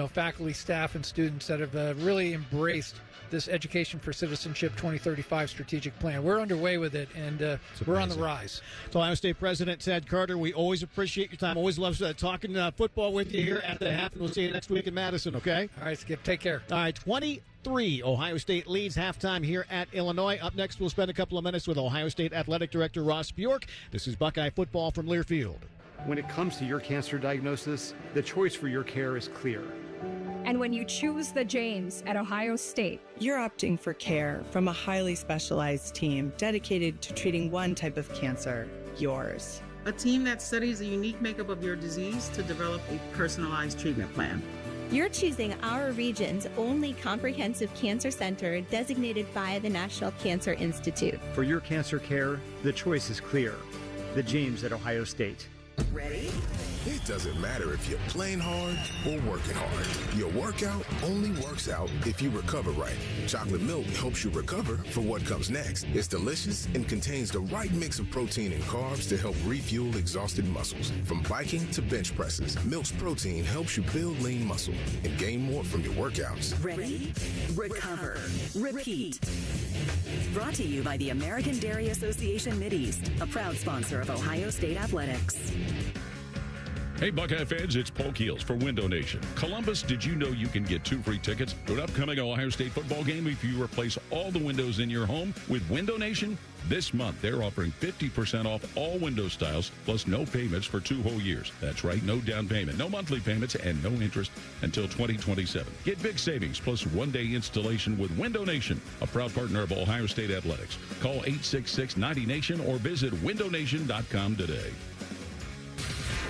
faculty, staff, and students that have really embraced this Education for Citizenship 2035 strategic plan. We're underway with it, and we're on the rise. So Ohio State President Ted Carter, we always appreciate your time. Always love talking football with you here at the half, and we'll see you next week in Madison, okay? All right, Skip, take care. All right, 23 Ohio State leads halftime here at Illinois. Up next, we'll spend a couple of minutes with Ohio State Athletic Director Ross Bjork. This is Buckeye Football from Learfield. When it comes to your cancer diagnosis, the choice for your care is clear. And when you choose the James at Ohio State, you're opting for care from a highly specialized team dedicated to treating one type of cancer, yours. A team that studies the unique makeup of your disease to develop a personalized treatment plan. You're choosing our region's only comprehensive cancer center designated by the National Cancer Institute. For your cancer care, the choice is clear. The James at Ohio State. Ready? It doesn't matter if you're playing hard or working hard. Your workout only works out if you recover right. Chocolate milk helps you recover for what comes next. It's delicious and contains the right mix of protein and carbs to help refuel exhausted muscles. From biking to bench presses, Milk's protein helps you build lean muscle and gain more from your workouts. Ready? Recover. Repeat. Brought to you by the American Dairy Association Mideast, a proud sponsor of Ohio State Athletics. Hey, Buckeye fans, it's Paul Keels for Window Nation. Columbus, did you know you can get 2 free tickets to an upcoming Ohio State football game if you replace all the windows in your home with Window Nation? This month, they're offering 50% off all window styles, plus no payments for 2 whole years. That's right, no down payment, no monthly payments, and no interest until 2027. Get big savings, plus 1-day installation with Window Nation, a proud partner of Ohio State Athletics. Call 866-90-NATION or visit windownation.com today.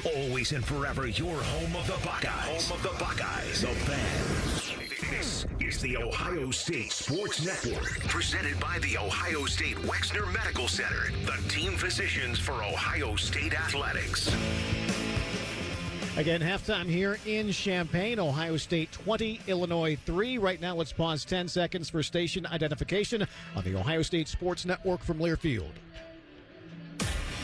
Always and forever, your home of the Buckeyes. Home of the Buckeyes. The Fan. This is the Ohio State Sports Network, presented by the Ohio State Wexner Medical Center, the team physicians for Ohio State Athletics. Again, halftime here in Champaign. Ohio State 20, Illinois 3. Right now, let's pause 10 seconds for station identification on the Ohio State Sports Network from Learfield.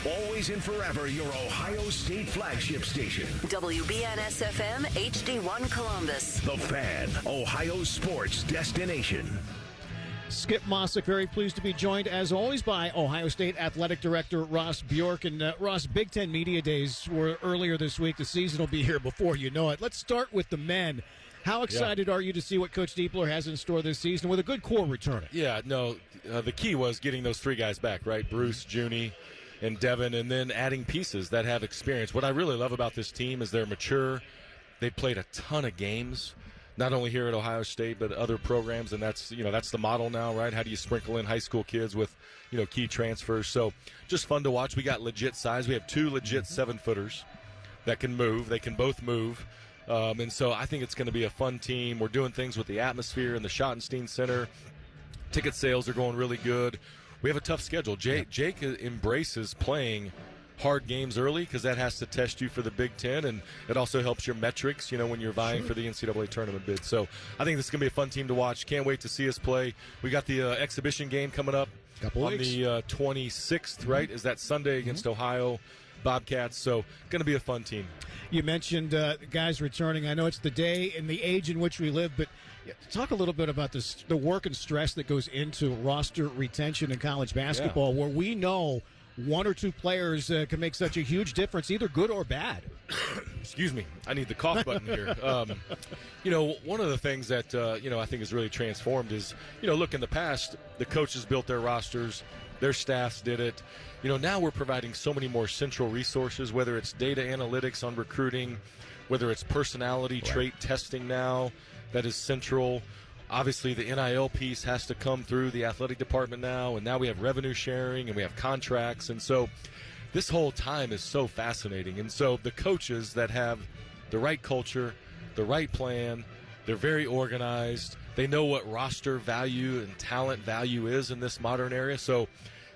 Always and forever, your Ohio State flagship station. WBNS-FM, HD1 Columbus. The Fan, Ohio's sports destination. Skip Mossick, very pleased to be joined, as always, by Ohio State Athletic Director Ross Bjork. And Ross, Big Ten Media Days were earlier this week. The season will be here before you know it. Let's start with the men. How excited are you to see what Coach Diepler has in store this season with a good core returning? Yeah, no, the key was getting those 3 guys back, right? Bruce, Junie, and Devin, and then adding pieces that have experience. What I really love about this team is they're mature, They played a ton of games, not only here at Ohio State, but other programs, and that's the model now, right? How do you sprinkle in high school kids with, key transfers? So just fun to watch. We got legit size. We have 2 legit 7-footers that can move. They can both move. And so I think it's going to be a fun team. We're doing things with the atmosphere in the Schottenstein Center. Ticket sales are going really good. We have a tough schedule. Jake embraces playing hard games early because that has to test you for the Big Ten, and it also helps your metrics, when you're vying for the NCAA tournament bid. So I think this is going to be a fun team to watch. Can't wait to see us play. We got the exhibition game coming up on the 26th, right? Is that Sunday against Ohio Bobcats? So going to be a fun team. You mentioned guys returning. I know it's the day and the age in which we live, but talk a little bit about the work and stress that goes into roster retention in college basketball, where we know one or two players can make such a huge difference, either good or bad. Excuse me. I need the cough button here. One of the things that, I think has really transformed is, look, in the past, the coaches built their rosters, their staffs did it. Now we're providing so many more central resources, whether it's data analytics on recruiting, whether it's personality trait testing now that is central. Obviously, the NIL piece has to come through the athletic department now, and now we have revenue sharing and we have contracts. And so this whole time is so fascinating. And so the coaches that have the right culture, the right plan, they're very organized. They know what roster value and talent value is in this modern area. So,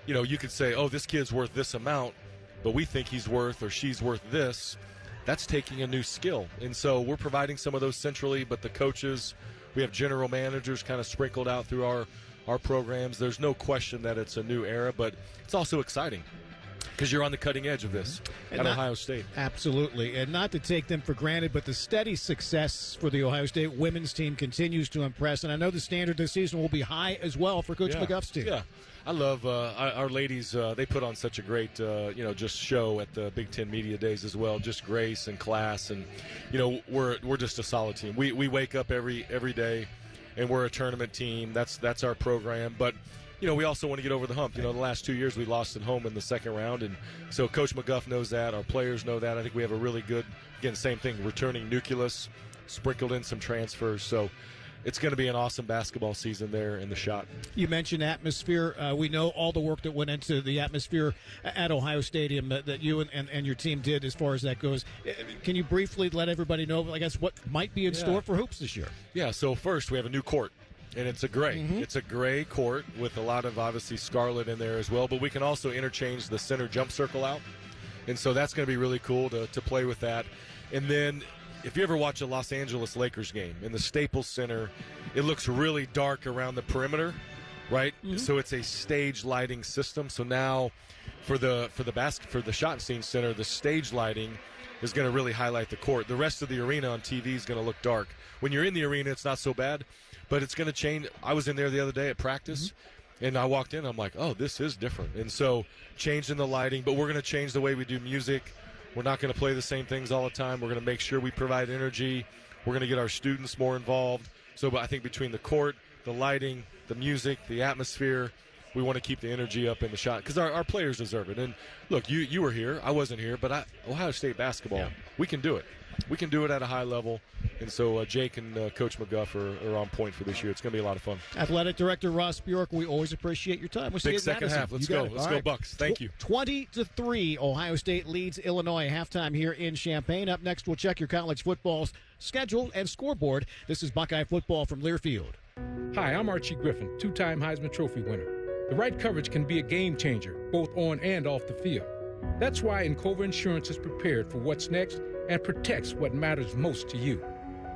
you could say, oh, this kid's worth this amount, but we think he's worth or she's worth this. That's taking a new skill. And so we're providing some of those centrally, but the coaches, we have general managers kind of sprinkled out through our programs. There's no question that it's a new era, but it's also exciting because you're on the cutting edge of this at Ohio State. Absolutely. And not to take them for granted, but the steady success for the Ohio State women's team continues to impress. And I know the standard this season will be high as well for Coach McGuff's team. Yeah. I love our ladies. They put on such a great, just show at the Big Ten Media Days as well. Just grace and class, and we're just a solid team. We wake up every day, and we're a tournament team. That's our program. But we also want to get over the hump. The last 2 years we lost at home in the second round, and so Coach McGuff knows that. Our players know that. I think we have a really good, again, same thing, returning nucleus, sprinkled in some transfers. So it's going to be an awesome basketball season there in the Schott. You mentioned atmosphere. We know all the work that went into the atmosphere at Ohio Stadium that you and your team did as far as that goes. Can you briefly let everybody know, I guess, what might be in store for hoops this year? Yeah, so first we have a new court, and it's a gray. It's a gray court with a lot of, obviously, scarlet in there as well, but we can also interchange the center jump circle out, and so that's going to be really cool to play with that. And then if you ever watch a Los Angeles Lakers game in the Staples Center, it looks really dark around the perimeter, right? So it's a stage lighting system. So now for the Schottenstein Center, the stage lighting is going to really highlight the court. The rest of the arena on TV is going to look dark. When you're in the arena, it's not so bad, but it's going to change. I was in there the other day at practice, and I walked in. I'm like, oh, this is different. And so changing the lighting, but we're going to change the way we do music. We're not going to play the same things all the time. We're going to make sure we provide energy. We're going to get our students more involved. So I think between the court, the lighting, the music, the atmosphere, we want to keep the energy up in the shot because our players deserve it. And look, you were here. I wasn't here, but Ohio State basketball, we can do it. We can do it at a high level. And so Jake and Coach McGuff are on point for this year. It's going to be a lot of fun. Athletic Director Ross Bjork, we always appreciate your time. We'll see you Big second half. Let's go. Let's go, Bucks. Thank you. 20-3, Ohio State leads Illinois halftime here in Champaign. Up next, we'll check your college football schedule and scoreboard. This is Buckeye football from Learfield. Hi, I'm Archie Griffin, two-time Heisman Trophy winner. The right coverage can be a game changer, both on and off the field. That's why Encova Insurance is prepared for what's next and protects what matters most to you.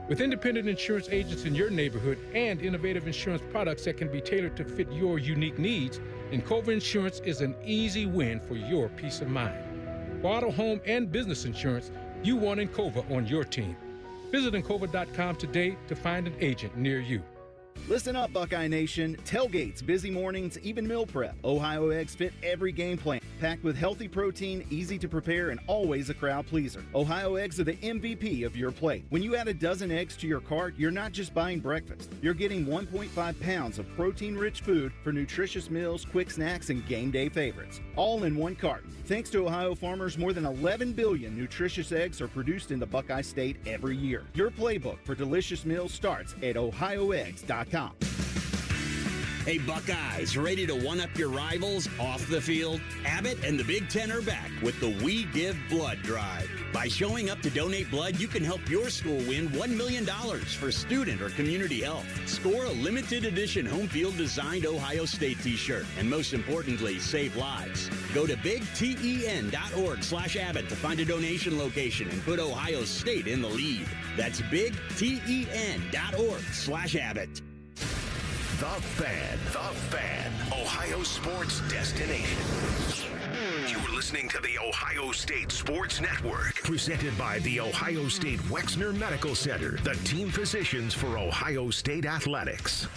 With independent insurance agents in your neighborhood and innovative insurance products that can be tailored to fit your unique needs, Encova Insurance is an easy win for your peace of mind. For auto, home, and business insurance, you want Encova on your team. Visit Encova.com today to find an agent near you. Listen up, Buckeye Nation. Tailgates, busy mornings, even meal prep. Ohio Eggs fit every game plan. packed with healthy protein, easy to prepare, and always a crowd pleaser. Ohio eggs are the MVP of your plate. When you add a dozen eggs to your cart, you're not just buying breakfast. You're getting 1.5 pounds of protein-rich food for nutritious meals, quick snacks, and game day favorites. All in one carton. Thanks to Ohio farmers, more than 11 billion nutritious eggs are produced in the Buckeye State every year. Your playbook for delicious meals starts at ohioeggs.com. Hey, Buckeyes, ready to one-up your rivals off the field? Abbott and the Big Ten are back with the We Give Blood Drive. By showing up to donate blood, you can help your school win $1 million for student or community health. Score a limited edition home field designed Ohio State t-shirt, and most importantly, save lives. Go to bigten.org/Abbott to find a donation location and put Ohio State in the lead. That's bigten.org/Abbott. The Fan, Ohio sports destination. You're listening to the Ohio State Sports Network, presented by the Ohio State Wexner Medical Center, the team physicians for Ohio State athletics.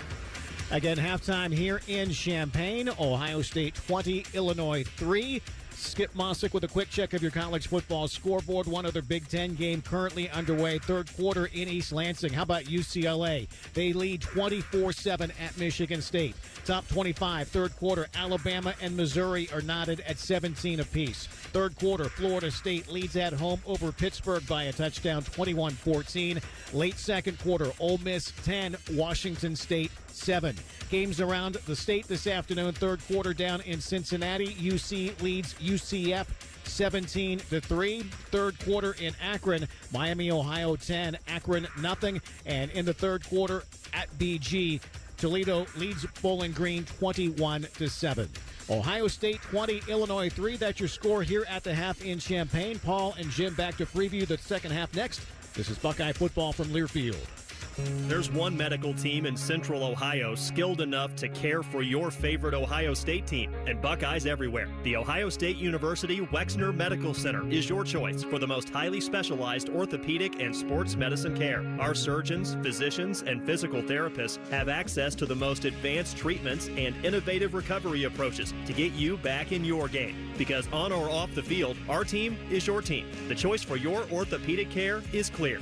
Again, halftime here in Champaign. Ohio State 20, Illinois 3. Skip Mossick with a quick check of your college football scoreboard. One other Big Ten game currently underway. Third quarter in East Lansing. How about UCLA? They lead 24-7 at Michigan State. Top 25, third quarter, Alabama and Missouri are knotted at 17 apiece. Third quarter, Florida State leads at home over Pittsburgh by a touchdown, 21-14. Late second quarter, Ole Miss 10, Washington State 7. Games around the state this afternoon. Third quarter down in Cincinnati. UC leads UCF 17-3. Third quarter in Akron. Miami, Ohio 10. Akron nothing. And in the third quarter at BG, Toledo leads Bowling Green 21-7. Ohio State 20, Illinois 3. That's your score here at the half in Champaign. Paul and Jim back to preview the second half next. This is Buckeye football from Learfield. There's one medical team in Central Ohio skilled enough to care for your favorite Ohio State team, and Buckeyes everywhere. The Ohio State University Wexner Medical Center is your choice for the most highly specialized orthopedic and sports medicine care. Our surgeons, physicians, and physical therapists have access to the most advanced treatments and innovative recovery approaches to get you back in your game. Because on or off the field, our team is your team. The choice for your orthopedic care is clear.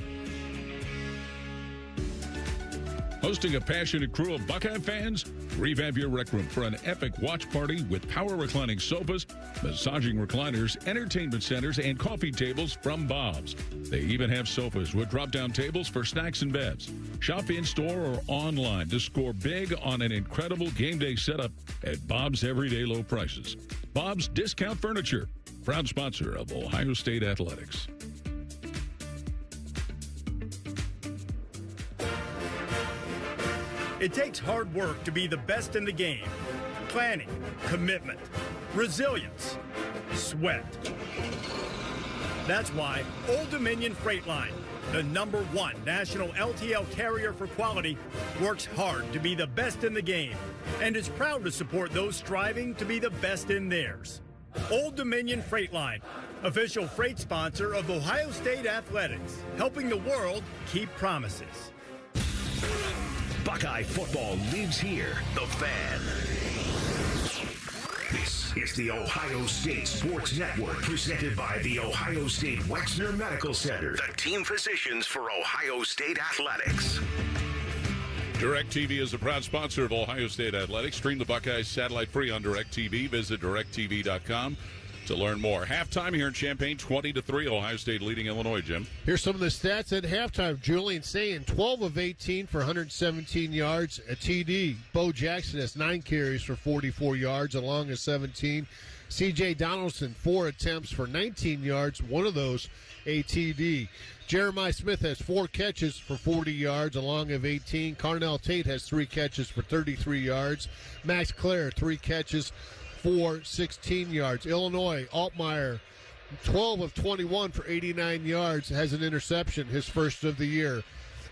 Hosting a passionate crew of Buckeye fans? Revamp your rec room for an epic watch party with power reclining sofas, massaging recliners, entertainment centers, and coffee tables from Bob's. They even have sofas with drop-down tables for snacks and bevs. Shop in-store or online to score big on an incredible game day setup at Bob's everyday low prices. Bob's Discount Furniture, proud sponsor of Ohio State Athletics. It takes hard work to be the best in the game. Planning, commitment, resilience, sweat. That's why Old Dominion Freight Line, the #1 national LTL carrier for quality, works hard to be the best in the game and is proud to support those striving to be the best in theirs. Old Dominion Freight Line, official freight sponsor of Ohio State Athletics, helping the world keep promises. Buckeye football lives here. The Fan. This is the Ohio State Sports Network, presented by the Ohio State Wexner Medical Center, the team physicians for Ohio State Athletics. DirecTV is a proud sponsor of Ohio State Athletics. Stream the Buckeyes satellite free on DirecTV. Visit DirecTV.com to learn more. Halftime here in Champaign, 20-3. Ohio State leading Illinois, Jim. Here's some of the stats at halftime. Julian Sayin, 12 of 18 for 117 yards, a TD. Bo Jackson has 9 carries for 44 yards, along as 17. C.J. Donaldson, 4 attempts for 19 yards, one of those a TD. Jeremiah Smith has 4 catches for 40 yards, along of 18. Carnell Tate has 3 catches for 33 yards. Max Clare, 3 catches for 16 yards. Illinois, Altmaier, 12 of 21 for 89 yards, has an interception, his first of the year.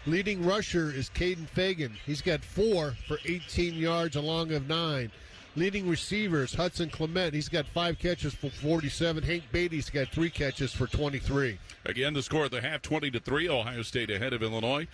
Leading rusher is Caden Fagan. He's got 4 for 18 yards, along of 9. Leading receivers, Hudson Clement. He's got 5 catches for 47. Hank Beatty's got 3 catches for 23. Again, the score at the half, 20-3. Ohio State ahead of Illinois.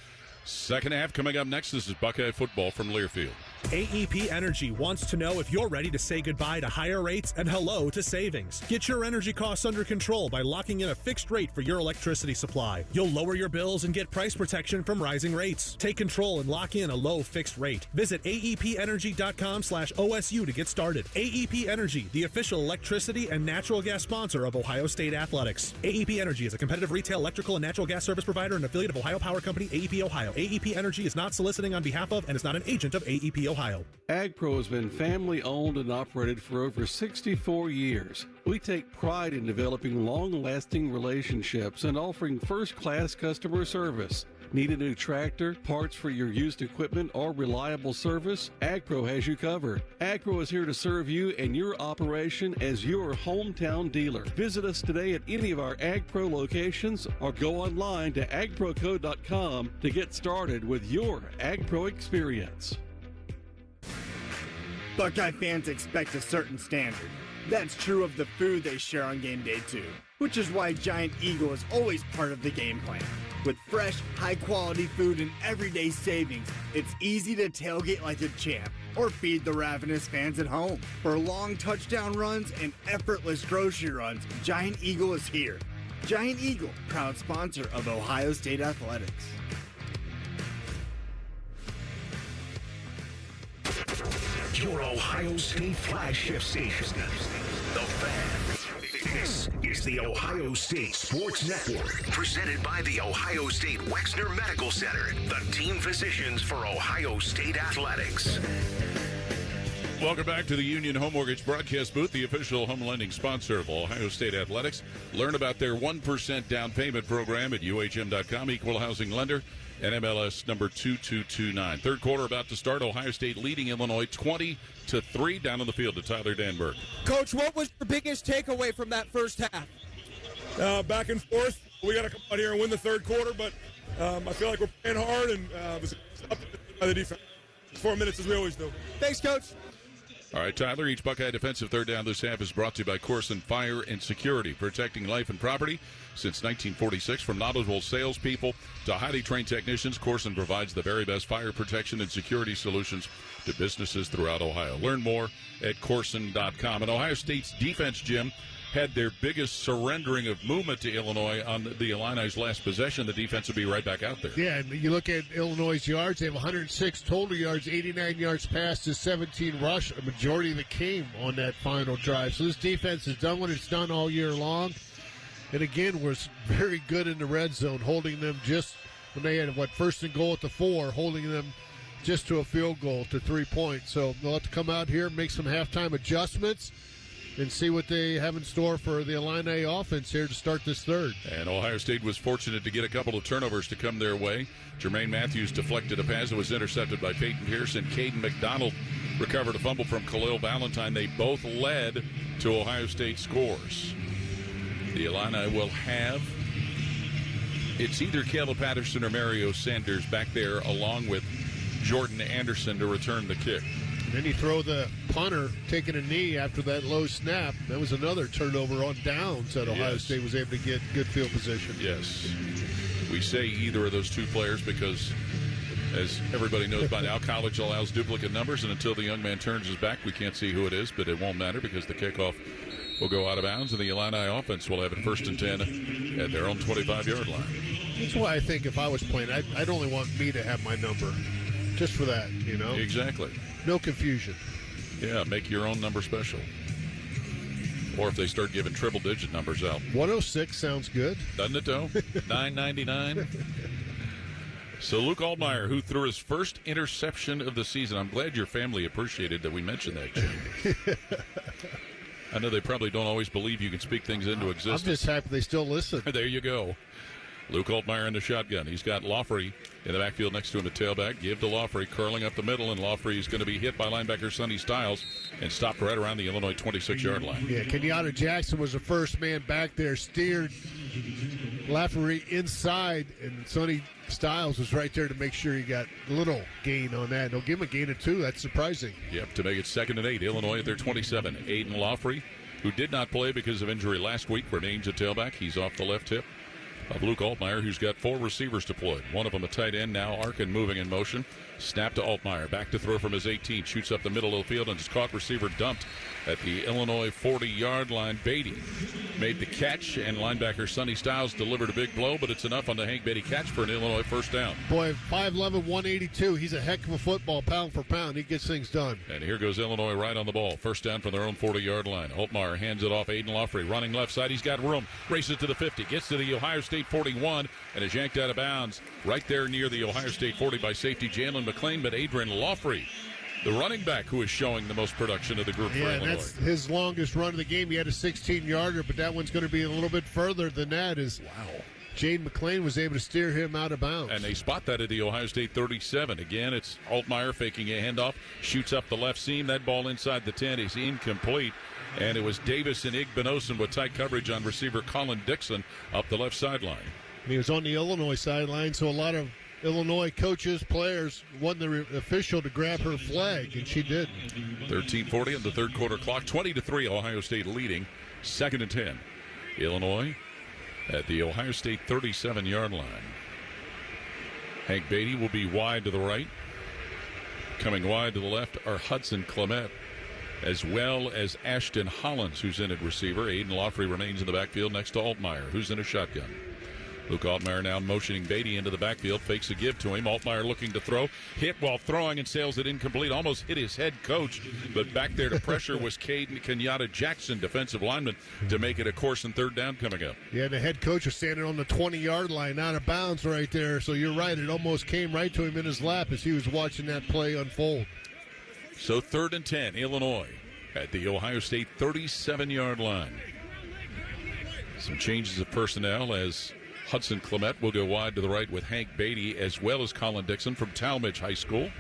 Second half coming up next. This is Buckeye football from Learfield. AEP Energy wants to know if you're ready to say goodbye to higher rates and hello to savings. Get your energy costs under control by locking in a fixed rate for your electricity supply. You'll lower your bills and get price protection from rising rates. Take control and lock in a low fixed rate. Visit aepenergy.com/OSU to get started. AEP Energy, the official electricity and natural gas sponsor of Ohio State Athletics. AEP Energy is a competitive retail electrical and natural gas service provider and affiliate of Ohio Power Company, AEP Ohio. AEP Energy is not soliciting on behalf of and is not an agent of AEP Ohio. AgPro has been family owned and operated for over 64 years. We take pride in developing long-lasting relationships and offering first-class customer service. Need a new tractor, parts for your used equipment, or reliable service? AgPro has you covered. AgPro is here to serve you and your operation as your hometown dealer. Visit us today at any of our AgPro locations or go online to agproco.com to get started with your AgPro experience. Buckeye fans expect a certain standard. That's true of the food they share on game day too, which is why Giant Eagle is always part of the game plan. With fresh, high-quality food and everyday savings, it's easy to tailgate like a champ or feed the ravenous fans at home. For long touchdown runs and effortless grocery runs, Giant Eagle is here. Giant Eagle, proud sponsor of Ohio State Athletics. Your Ohio State flagship station, The Fan. This is the Ohio State Sports Network, presented by the Ohio State Wexner Medical Center, the team physicians for Ohio State Athletics. Welcome back to the Union Home Mortgage Broadcast Booth, the official home lending sponsor of Ohio State Athletics. Learn about their 1% down payment program at UHM.com, equal housing lender, NMLS number 2229. Third quarter about to start. Ohio State leading Illinois 20-3. Down on the field to Tyler Danberg. Coach, what was your biggest takeaway from that first half? Back and forth. We got to come out here and win the third quarter, but I feel like we're playing hard and was up by the defense. 4 minutes as we always do. Thanks, Coach. All right, Tyler, each Buckeye defensive third down this half is brought to you by Corson Fire and Security, protecting life and property since 1946. From knowledgeable salespeople to highly trained technicians, Corson provides the very best fire protection and security solutions to businesses throughout Ohio. Learn more at Corson.com. And Ohio State's defense, Jim, had their biggest surrendering of movement to Illinois on the Illini's last possession. The defense will be right back out there. Yeah, and you look at Illinois' yards, they have 106 total yards, 89 yards passed to 17 rush. A majority of it came on that final drive. So this defense has done what it's done all year long. And again, was very good in the red zone, holding them just when they had, first and goal at the 4, holding them just to a field goal to 3 points. So they'll have to come out here, make some halftime adjustments, and see what they have in store for the Illini offense here to start this third. And Ohio State was fortunate to get a couple of turnovers to come their way. Jermaine Matthews deflected a pass that was intercepted by Peyton Pearson. Caden McDonald recovered a fumble from Khalil Valentine. They both led to Ohio State scores. The Illini will have, it's either Caleb Patterson or Mario Sanders back there along with Jordan Anderson to return the kick. Then you throw the punter taking a knee after that low snap. That was another turnover on downs that Ohio State was able to get good field position. Yes. We say either of those two players because, as everybody knows by now, college allows duplicate numbers, and until the young man turns his back, we can't see who it is, but it won't matter because the kickoff will go out of bounds, and the Illini offense will have it 1st and 10 at their own 25-yard line. That's why I think if I was playing, I'd only want me to have my number. Just for that, you know? Exactly. No confusion. Yeah, make your own number special. Or if they start giving triple-digit numbers out. 106 sounds good. Doesn't it, though? $9.99. So Luke Altmaier, who threw his first interception of the season. I'm glad your family appreciated that we mentioned that, Jim. I know they probably don't always believe you can speak things into existence. I'm just happy they still listen. There you go. Luke Altmaier in the shotgun. He's got Lawfrey in the backfield next to him at tailback. Give to Lawfrey, curling up the middle, and Lawfrey is going to be hit by linebacker Sonny Stiles and stopped right around the Illinois 26-yard line. Yeah, Kenyatta Jackson was the first man back there, steered Lawfrey inside, and Sonny Stiles was right there to make sure he got a little gain on that. They'll give him a gain of 2. That's surprising. Yep, to make it 2nd and 8. Illinois at their 27. Aiden Lawfrey, who did not play because of injury last week, remains at tailback. He's off the left hip. of Luke Altmaier, who's got 4 receivers deployed. One of them a tight end. Now Arkin moving in motion. Snap to Altmaier. Back to throw from his 18. Shoots up the middle of the field and is caught. Receiver dumped at the Illinois 40-yard line. Beatty made the catch, and linebacker Sonny Styles delivered a big blow, but it's enough on the Hank Beatty catch for an Illinois first down. Boy, 5'11", 182. He's a heck of a football, pound for pound. He gets things done. And here goes Illinois right on the ball. First down from their own 40-yard line. Altmaier hands it off. Aiden Loffrey running left side. He's got room. Races to the 50. Gets to the Ohio State 41 and is yanked out of bounds right there near the Ohio State 40 by safety Jalen McClain. But Adrian Loffrey, the running back who is showing the most production of the group for Illinois. That's his longest run of the game. He had a 16-yarder, but that one's going to be a little bit further than that. Jade McClain was able to steer him out of bounds. And they spot that at the Ohio State 37. Again, it's Altmaier faking a handoff, shoots up the left seam. That ball inside the 10 is incomplete. And it was Davis and Igbenosin with tight coverage on receiver Colin Dixon up the left sideline. He was on the Illinois sideline, so a lot of Illinois coaches, players want the official to grab her flag, and she did. 13:40 on the third quarter clock. 20-3, Ohio State leading. 2nd and 10. Illinois at the Ohio State 37-yard line. Hank Beatty will be wide to the right. Coming wide to the left are Hudson Clement, as well as Ashton Hollins, who's in at receiver. Aiden Loffrey remains in the backfield next to Altmaier, who's in a shotgun. Luke Altmaier now motioning Beatty into the backfield, fakes a give to him. Altmaier looking to throw, hit while throwing and sails it incomplete. Almost hit his head coach, but back there to pressure was Caden Kenyatta Jackson, defensive lineman, to make it a course and third down coming up. Yeah, the head coach was standing on the 20-yard line, out of bounds right there. So you're right, it almost came right to him in his lap as he was watching that play unfold. So 3rd and 10, Illinois at the Ohio State 37-yard line. Some changes of personnel as Hudson Clement will go wide to the right with Hank Beatty, as well as Colin Dixon from Talmadge High School.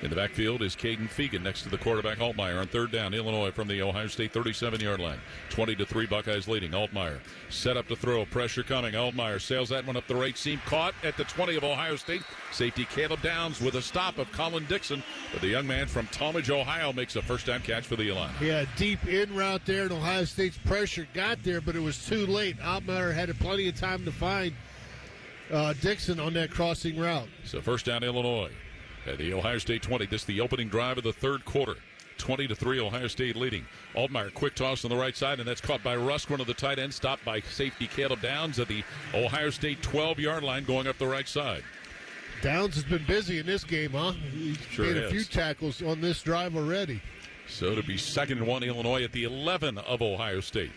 In the backfield is Caden Fegan next to the quarterback Altmaier on third down. Illinois from the Ohio State 37-yard line. 20-3, Buckeyes leading. Altmaier set up to throw. Pressure coming. Altmaier sails that one up the right seam. Caught at the 20 of Ohio State. Safety Caleb Downs with a stop of Colin Dixon. But the young man from Talmadge, Ohio, makes a first down catch for the Illini. Yeah, deep in route there, and Ohio State's pressure got there, but it was too late. Altmaier had plenty of time to find Dixon on that crossing route. So first down, Illinois. At the Ohio State 20, this is the opening drive of the third quarter. 20-3, Ohio State leading. Altmaier, quick toss on the right side, and that's caught by Rusk, one of the tight ends, stopped by safety Caleb Downs at the Ohio State 12-yard line going up the right side. Downs has been busy in this game, huh? He's made a few tackles on this drive already. So to be 2nd and 1, Illinois at the 11 of Ohio State.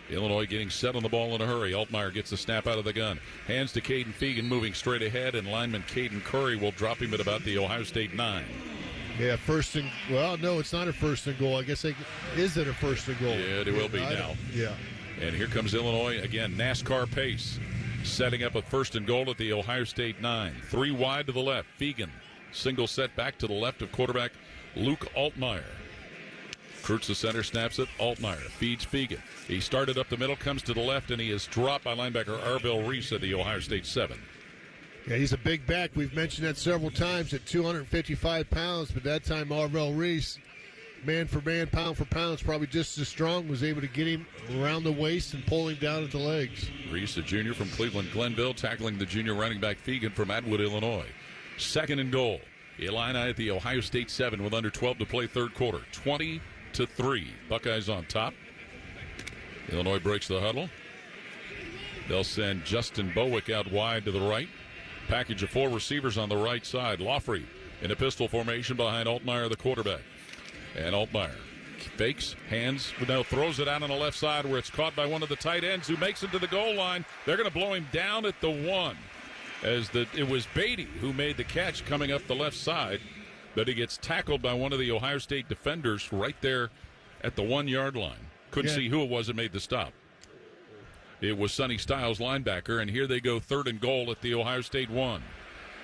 Illinois getting set on the ball in a hurry. Altmaier gets the snap out of the gun. Hands to Caden Fegan, moving straight ahead, and lineman Caden Curry will drop him at about the Ohio State 9. Yeah, no, it's not a first and goal. I guess is it a first and goal? Yeah, it will be now. Yeah. And here comes Illinois again, NASCAR pace, setting up a first and goal at the Ohio State 9. 3 wide to the left. Fegan, single set back to the left of quarterback Luke Altmaier. Kurtz the center, snaps it. Altmaier feeds Fegan. He started up the middle, comes to the left, and he is dropped by linebacker Arvell Reese at the Ohio State 7. Yeah, he's a big back. We've mentioned that several times at 255 pounds, but that time Arvell Reese, man for man, pound for pound, is probably just as strong, was able to get him around the waist and pull him down at the legs. Reese, a junior from Cleveland Glenville, tackling the junior running back Fegan from Atwood, Illinois. 2nd and goal. Illini at the Ohio State 7 with under 12 to play third quarter. 20-3. Buckeyes on top. Illinois breaks the huddle. They'll send Justin Bowick out wide to the right. Package of 4 receivers on the right side. Loffrey in a pistol formation behind Altmaier, the quarterback. And Altmaier fakes, hands, now throws it out on the left side where it's caught by one of the tight ends who makes it to the goal line. They're going to blow him down at the 1. It was Beatty who made the catch coming up the left side, but he gets tackled by one of the Ohio State defenders right there at the 1-yard line. Couldn't see who it was that made the stop. It was Sonny Styles, linebacker, and here they go 3rd and goal at the Ohio State 1.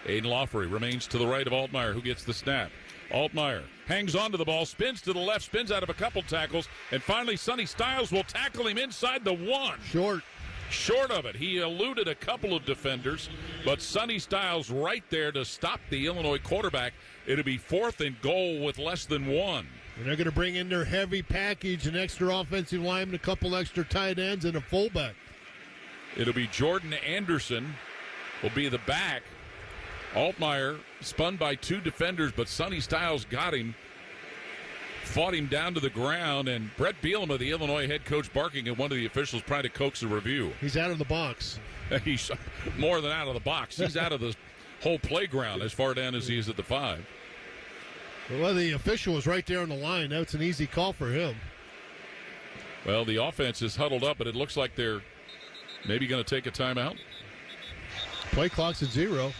Aiden Loffrey remains to the right of Altmaier, who gets the snap. Altmaier hangs onto the ball, spins to the left, spins out of a couple tackles, and finally Sonny Styles will tackle him inside the 1. Short of it. He eluded a couple of defenders, but Sonny Styles right there to stop the Illinois quarterback. It'll be 4th and goal with less than 1. And they're going to bring in their heavy package, an extra offensive lineman, a couple extra tight ends, and a fullback. It'll be Jordan Anderson will be the back. Altmaier spun by 2 defenders, but Sonny Styles got him, fought him down to the ground, and Brett Bielema, the Illinois head coach, barking at one of the officials trying to coax a review. He's out of the box. He's more than out of the box. He's out of the whole playground as far down as he is at the 5. Well, the official was right there on the line. That's an easy call for him. Well, the offense is huddled up, but it looks like they're maybe going to take a timeout. Play clock's at 0.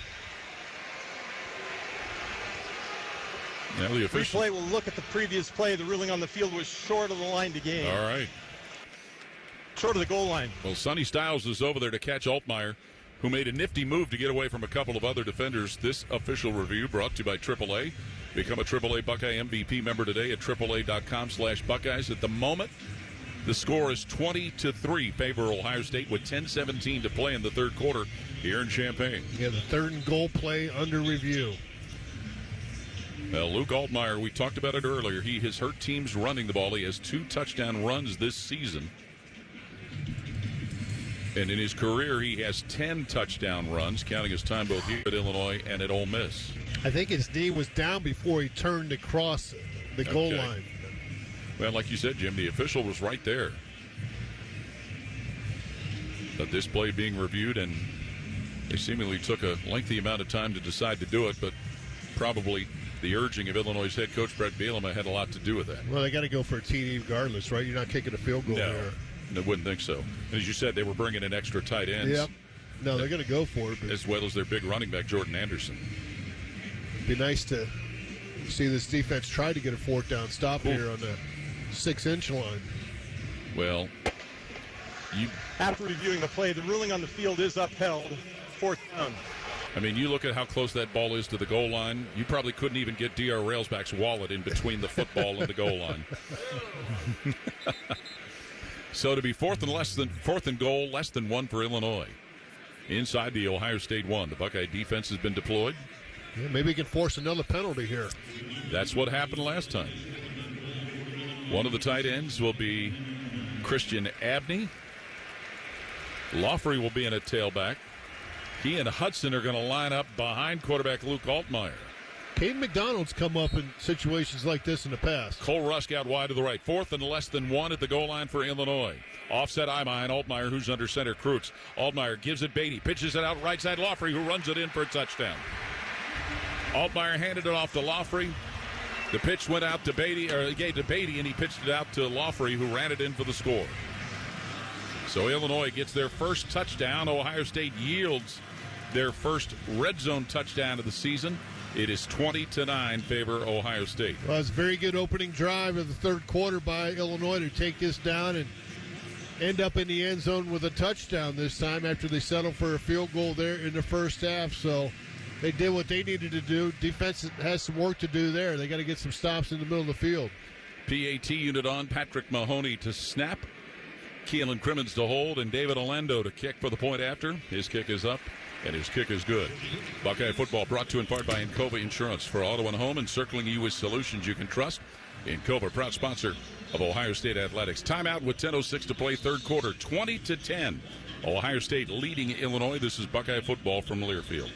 Now the official. Replay will look at the previous play. The ruling on the field was short of the line to gain. All right. Short of the goal line. Well, Sonny Styles is over there to catch Altmaier, who made a nifty move to get away from a couple of other defenders. This official review brought to you by AAA. Become a AAA Buckeye MVP member today at AAA.com/Buckeyes. At the moment, the score is 20-3 favor Ohio State with 10:17 to play in the third quarter here in Champaign. Yeah, the third and goal play under review. Well, Luke Altmaier, we talked about it earlier. He has hurt teams running the ball. He has 2 touchdown runs this season. And in his career, he has 10 touchdown runs, counting his time both here at Illinois and at Ole Miss. I think his knee was down before he turned across the goal line. Well, like you said, Jim, the official was right there. But this play being reviewed, and they seemingly took a lengthy amount of time to decide to do it, but probably the urging of Illinois' head coach Brett Bielema had a lot to do with that. Well, they got to go for a TD regardless, right? You're not kicking a field goal there. I wouldn't think so. And as you said, they were bringing in extra tight ends. Yep. No, they're going to go for it. As well as their big running back, Jordan Anderson. It'd be nice to see this defense try to get a 4th down stop here on the 6-inch line. Well, after reviewing the play, the ruling on the field is upheld. 4th down. I mean, you look at how close that ball is to the goal line. You probably couldn't even get D.R. Railsback's wallet in between the football and the goal line. So to be 4th and goal, less than 1 for Illinois. Inside the Ohio State 1, the Buckeye defense has been deployed. Yeah, maybe he can force another penalty here. That's what happened last time. One of the tight ends will be Christian Abney. Laughley will be in at tailback. He and Hudson are going to line up behind quarterback Luke Altmaier. Caden McDonald's come up in situations like this in the past. Cole Rusk out wide to the right. 4th and less than 1 at the goal line for Illinois. Offset eye behind Altmaier, who's under center. Kreutz. Altmaier gives it Beatty. Pitches it out right side. Laughley, who runs it in for a touchdown. Altmaier handed it off to Laughley. The pitch went out to Beatty, or he gave to Beatty, and he pitched it out to Laughley, who ran it in for the score. So Illinois gets their first touchdown. Ohio State yields their first red zone touchdown of the season. It is 20-9 favor Ohio State. Well, it's a very good opening drive of the third quarter by Illinois to take this down and end up in the end zone with a touchdown this time after they settled for a field goal there in the first half. So they did what they needed to do. Defense has some work to do there. They got to get some stops in the middle of the field. PAT unit on. Patrick Mahoney to snap. Keelan Crimmins to hold, and David Orlando to kick for the point after. His kick is up, and his kick is good. Buckeye football brought to you in part by Encova Insurance. For auto and home, encircling you with solutions you can trust. Encova, proud sponsor of Ohio State Athletics. Timeout with 10:06 to play, third quarter, 20-10. Ohio State leading Illinois. This is Buckeye football from Learfield.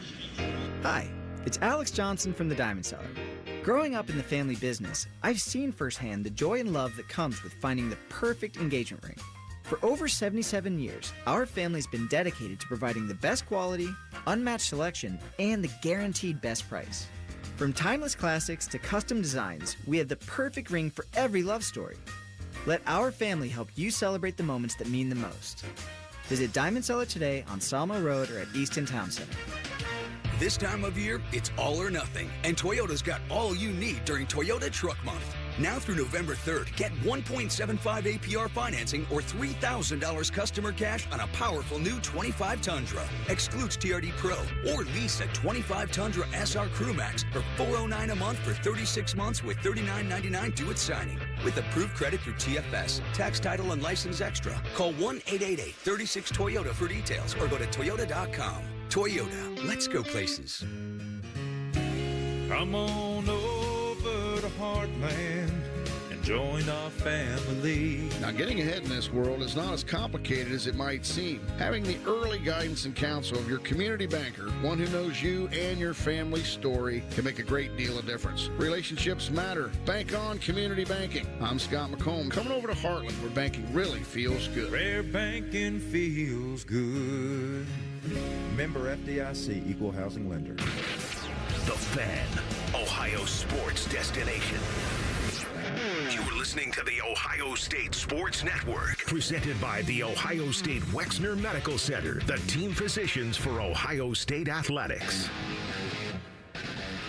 Hi, it's Alex Johnson from the Diamond Cellar. Growing up in the family business, I've seen firsthand the joy and love that comes with finding the perfect engagement ring. For over 77 years, our family's been dedicated to providing the best quality, unmatched selection, and the guaranteed best price. From timeless classics to custom designs, we have the perfect ring for every love story. Let our family help you celebrate the moments that mean the most. Visit Diamond Cellar today on Salmo Road or at Easton Town Center. This time of year, it's all or nothing, and Toyota's got all you need during Toyota Truck Month. Now through November 3rd, get 1.75 APR financing or $3,000 customer cash on a powerful new 25 Tundra. Excludes TRD Pro or lease a 25 Tundra SR Crew Max for $409 a month for 36 months with $39.99 due at signing. With approved credit through TFS, tax, title, and license extra. Call 1-888-36-TOYOTA for details or go to Toyota.com. Toyota, let's go places. Come on over to Heartland and Join our family. Now, getting ahead in this world is not as complicated as it might seem. Having the early guidance and counsel of your community banker, one who knows you and your family's story, can make a great deal of difference. Relationships matter. Bank on community banking. I'm Scott McComb, coming over to Heartland, where banking really feels good. Where banking feels good. Member FDIC, Equal Housing Lender. The Fan, Ohio sports destination. You're listening to the Ohio State Sports Network, presented by the Ohio State Wexner Medical Center, the team physicians for Ohio State athletics.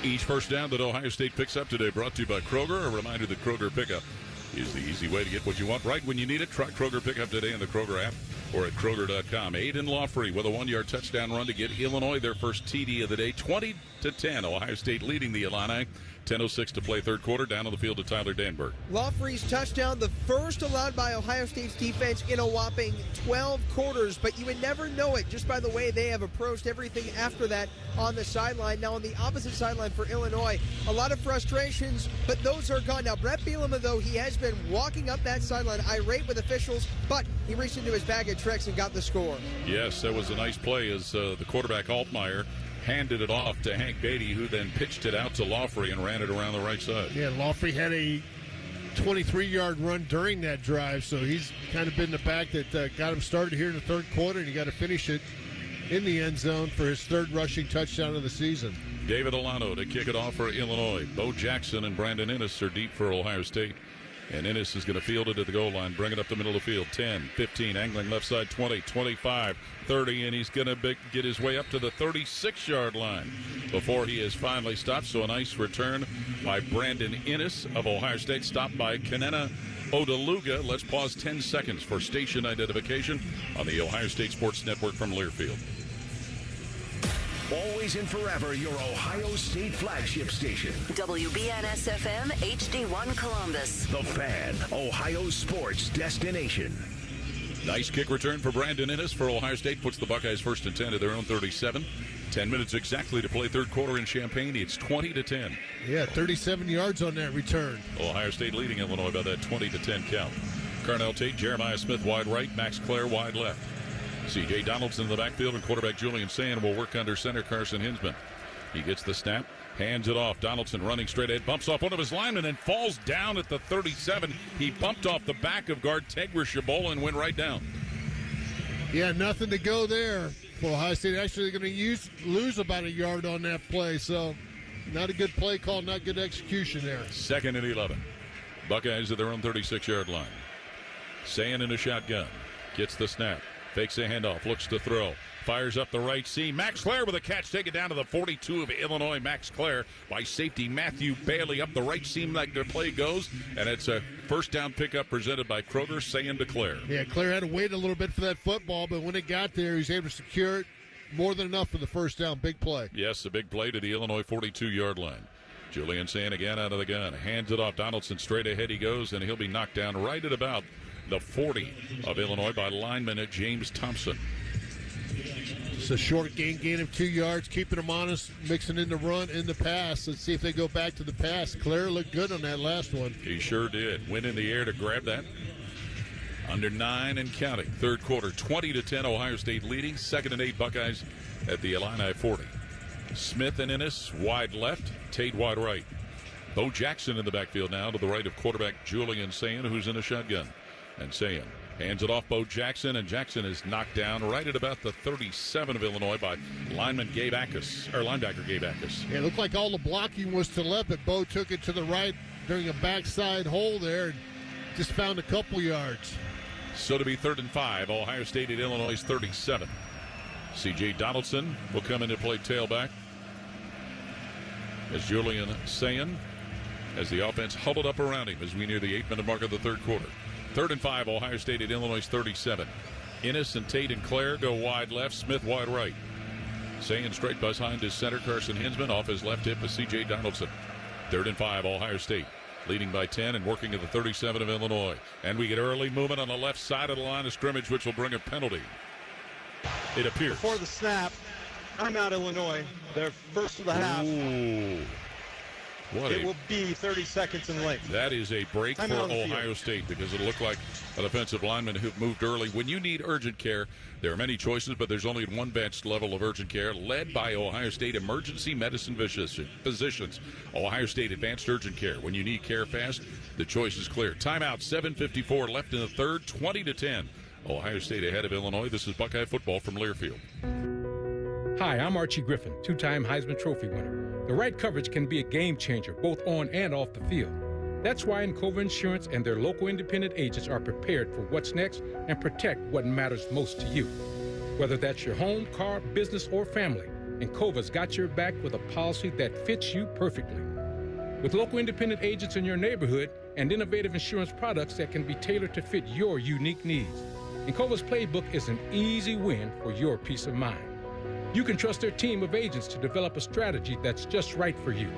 Each first down that Ohio State picks up today brought to you by Kroger. A reminder that Kroger Pickup is the easy way to get what you want right when you need it. Try Kroger Pickup today in the Kroger app or at Kroger.com. Aiden Lawfrey with a 1-yard touchdown run to get Illinois their first TD of the day. 20-10, Ohio State leading the Illini. 10:06 to play third quarter. Down on the field to Tyler Danberg. Lawfrey's touchdown, the first allowed by Ohio State's defense in a whopping 12 quarters, but you would never know it just by the way they have approached everything after that on the sideline. Now on the opposite sideline for Illinois, a lot of frustrations, but those are gone. Now Brett Bielema, though, he has been walking up that sideline irate with officials, but he reached into his bag of tricks and got the score. Yes, that was a nice play as the quarterback Altmaier handed it off to Hank Beatty, who then pitched it out to Lawfrey and ran it around the right side. Yeah, Lawfrey had a 23-yard run during that drive, so he's kind of been the back that got him started here in the third quarter, and he got to finish it in the end zone for his third rushing touchdown of the season. David Alano to kick it off for Illinois. Bo Jackson and Brandon Innes are deep for Ohio State. And Innes is going to field it at the goal line, bring it up the middle of the field. 10, 15, angling left side, 20, 25, 30, and he's going to get his way up to the 36-yard line before he is finally stopped. So a nice return by Brandon Innes of Ohio State, stopped by Kenenna Odeluga. Let's pause 10 seconds for station identification on the Ohio State Sports Network from Learfield. Always and forever, your Ohio State flagship station. WBNS-FM, HD1 Columbus. The Fan, Ohio sports destination. Nice kick return for Brandon Innes for Ohio State. Puts the Buckeyes first and 10 to their own 37. 10 minutes exactly to play third quarter in Champaign. It's 20-10. Yeah, 37 yards on that return. Ohio State leading Illinois by that 20-10 count. Carnell Tate, Jeremiah Smith wide right, Max Clare wide left. C.J. Donaldson in the backfield, and quarterback Julian Sand will work under center Carson Hinsman. He gets the snap, hands it off. Donaldson running straight ahead, bumps off one of his linemen and falls down at the 37. He bumped off the back of guard Tegra Shabola and went right down. Yeah, nothing to go there for Ohio State. Actually, they're going to lose about a yard on that play, so not a good play call, not good execution there. 2nd and 11. Buckeyes at their own 36-yard line. Sand in a shotgun, gets the snap. Fakes a handoff, looks to throw, fires up the right seam. Max Clare with a catch, take it down to the 42 of Illinois. Max Clare by safety Matthew Bailey up the right seam like the play goes, and it's a first down pickup presented by Kroger, saying to Clare. Yeah, Clare had to wait a little bit for that football, but when it got there, he was able to secure it. More than enough for the first down. Big play. Yes, a big play to the Illinois 42-yard line. Julian Sand again out of the gun, hands it off. Donaldson straight ahead he goes, and he'll be knocked down right at about the 40 of Illinois by lineman at James Thompson. It's a short gain of 2 yards, keeping them honest, mixing in the run and the pass. Let's see if they go back to the pass. Clare looked good on that last one. He sure did. Went in the air to grab that. Under 9 and counting. Third quarter, 20-10, Ohio State leading. 2nd and 8, Buckeyes at the Illini 40. Smith and Innes wide left, Tate wide right. Bo Jackson in the backfield now to the right of quarterback Julian Sand, who's in a shotgun. And Sand hands it off Bo Jackson, and Jackson is knocked down right at about the 37 of Illinois by linebacker Gabe Ackus. Yeah, it looked like all the blocking was to left, but Bo took it to the right during a backside hole there and just found a couple yards. So to be 3rd and 5, Ohio State at Illinois' 37. C.J. Donaldson will come in to play tailback as Julian Sand, as the offense huddled up around him as we near the 8-minute mark of the third quarter. 3rd and 5, Ohio State at Illinois' 37. Innes and Tate and Clare go wide left, Smith wide right. Sand straight behind his center, Carson Hinsman. Off his left hip is C.J. Donaldson. 3rd and 5, Ohio State leading by 10 and working at the 37 of Illinois. And we get early movement on the left side of the line of scrimmage, which will bring a penalty. It appears. Before the snap, timeout Illinois. Their first of the half. Ooh. It will be 30 seconds in length. That is a break for Timeout on the Ohio field. State because it looked like a defensive lineman who moved early. When you need urgent care, there are many choices, but there's only one best level of urgent care, led by Ohio State emergency medicine physicians. Ohio State Advanced Urgent Care. When you need care fast, the choice is clear. Timeout, 7:54 left in the third, 20-10. Ohio State ahead of Illinois. This is Buckeye football from Learfield. Hi, I'm Archie Griffin, two-time Heisman Trophy winner. The right coverage can be a game changer, both on and off the field. That's why Encova Insurance and their local independent agents are prepared for what's next and protect what matters most to you. Whether that's your home, car, business, or family, Encova's got your back with a policy that fits you perfectly. With local independent agents in your neighborhood and innovative insurance products that can be tailored to fit your unique needs, Encova's playbook is an easy win for your peace of mind. You can trust their team of agents to develop a strategy that's just right for you.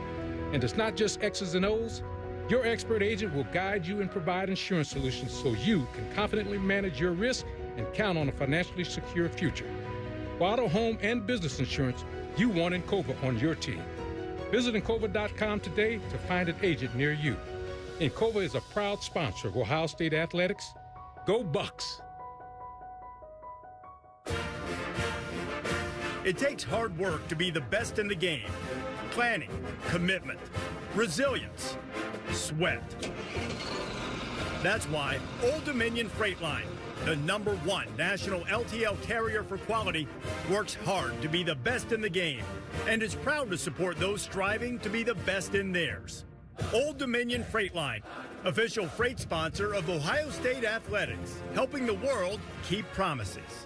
And it's not just X's and O's. Your expert agent will guide you and provide insurance solutions so you can confidently manage your risk and count on a financially secure future. For auto, home, and business insurance, you want Encova on your team. Visit Encova.com today to find an agent near you. Encova is a proud sponsor of Ohio State Athletics. Go Bucks! It takes hard work to be the best in the game. Planning, commitment, resilience, sweat. That's why Old Dominion Freight Line, the #1 national LTL carrier for quality, works hard to be the best in the game and is proud to support those striving to be the best in theirs. Old Dominion Freight Line, official freight sponsor of Ohio State Athletics, helping the world keep promises.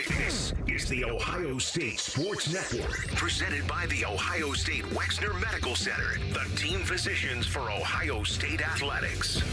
This is the Ohio State Sports Network, presented by the Ohio State Wexner Medical Center, the team physicians for Ohio State Athletics.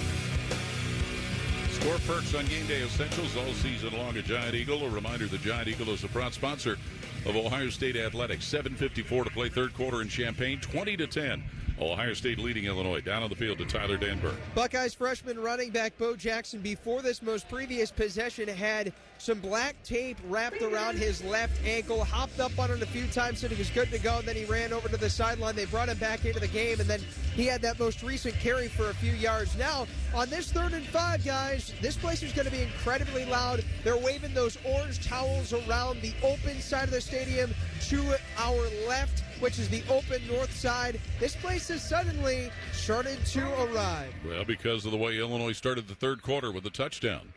Score perks on game day essentials all season long at Giant Eagle. A reminder, the Giant Eagle is a proud sponsor of Ohio State Athletics. 7:54 to play third quarter in Champaign, 20-10. Ohio State leading Illinois. Down on the field to Tyler Danberg. Buckeyes freshman running back Bo Jackson, before this most previous possession, had some black tape wrapped around his left ankle, hopped up on it a few times, said he was good to go, and then he ran over to the sideline. They brought him back into the game, and then he had that most recent carry for a few yards. Now, on this 3rd and 5, guys, this place is going to be incredibly loud. They're waving those orange towels around the open side of the stadium to our left, which is the open north side. This place has suddenly started to arrive. Well, because of the way Illinois started the third quarter with a touchdown.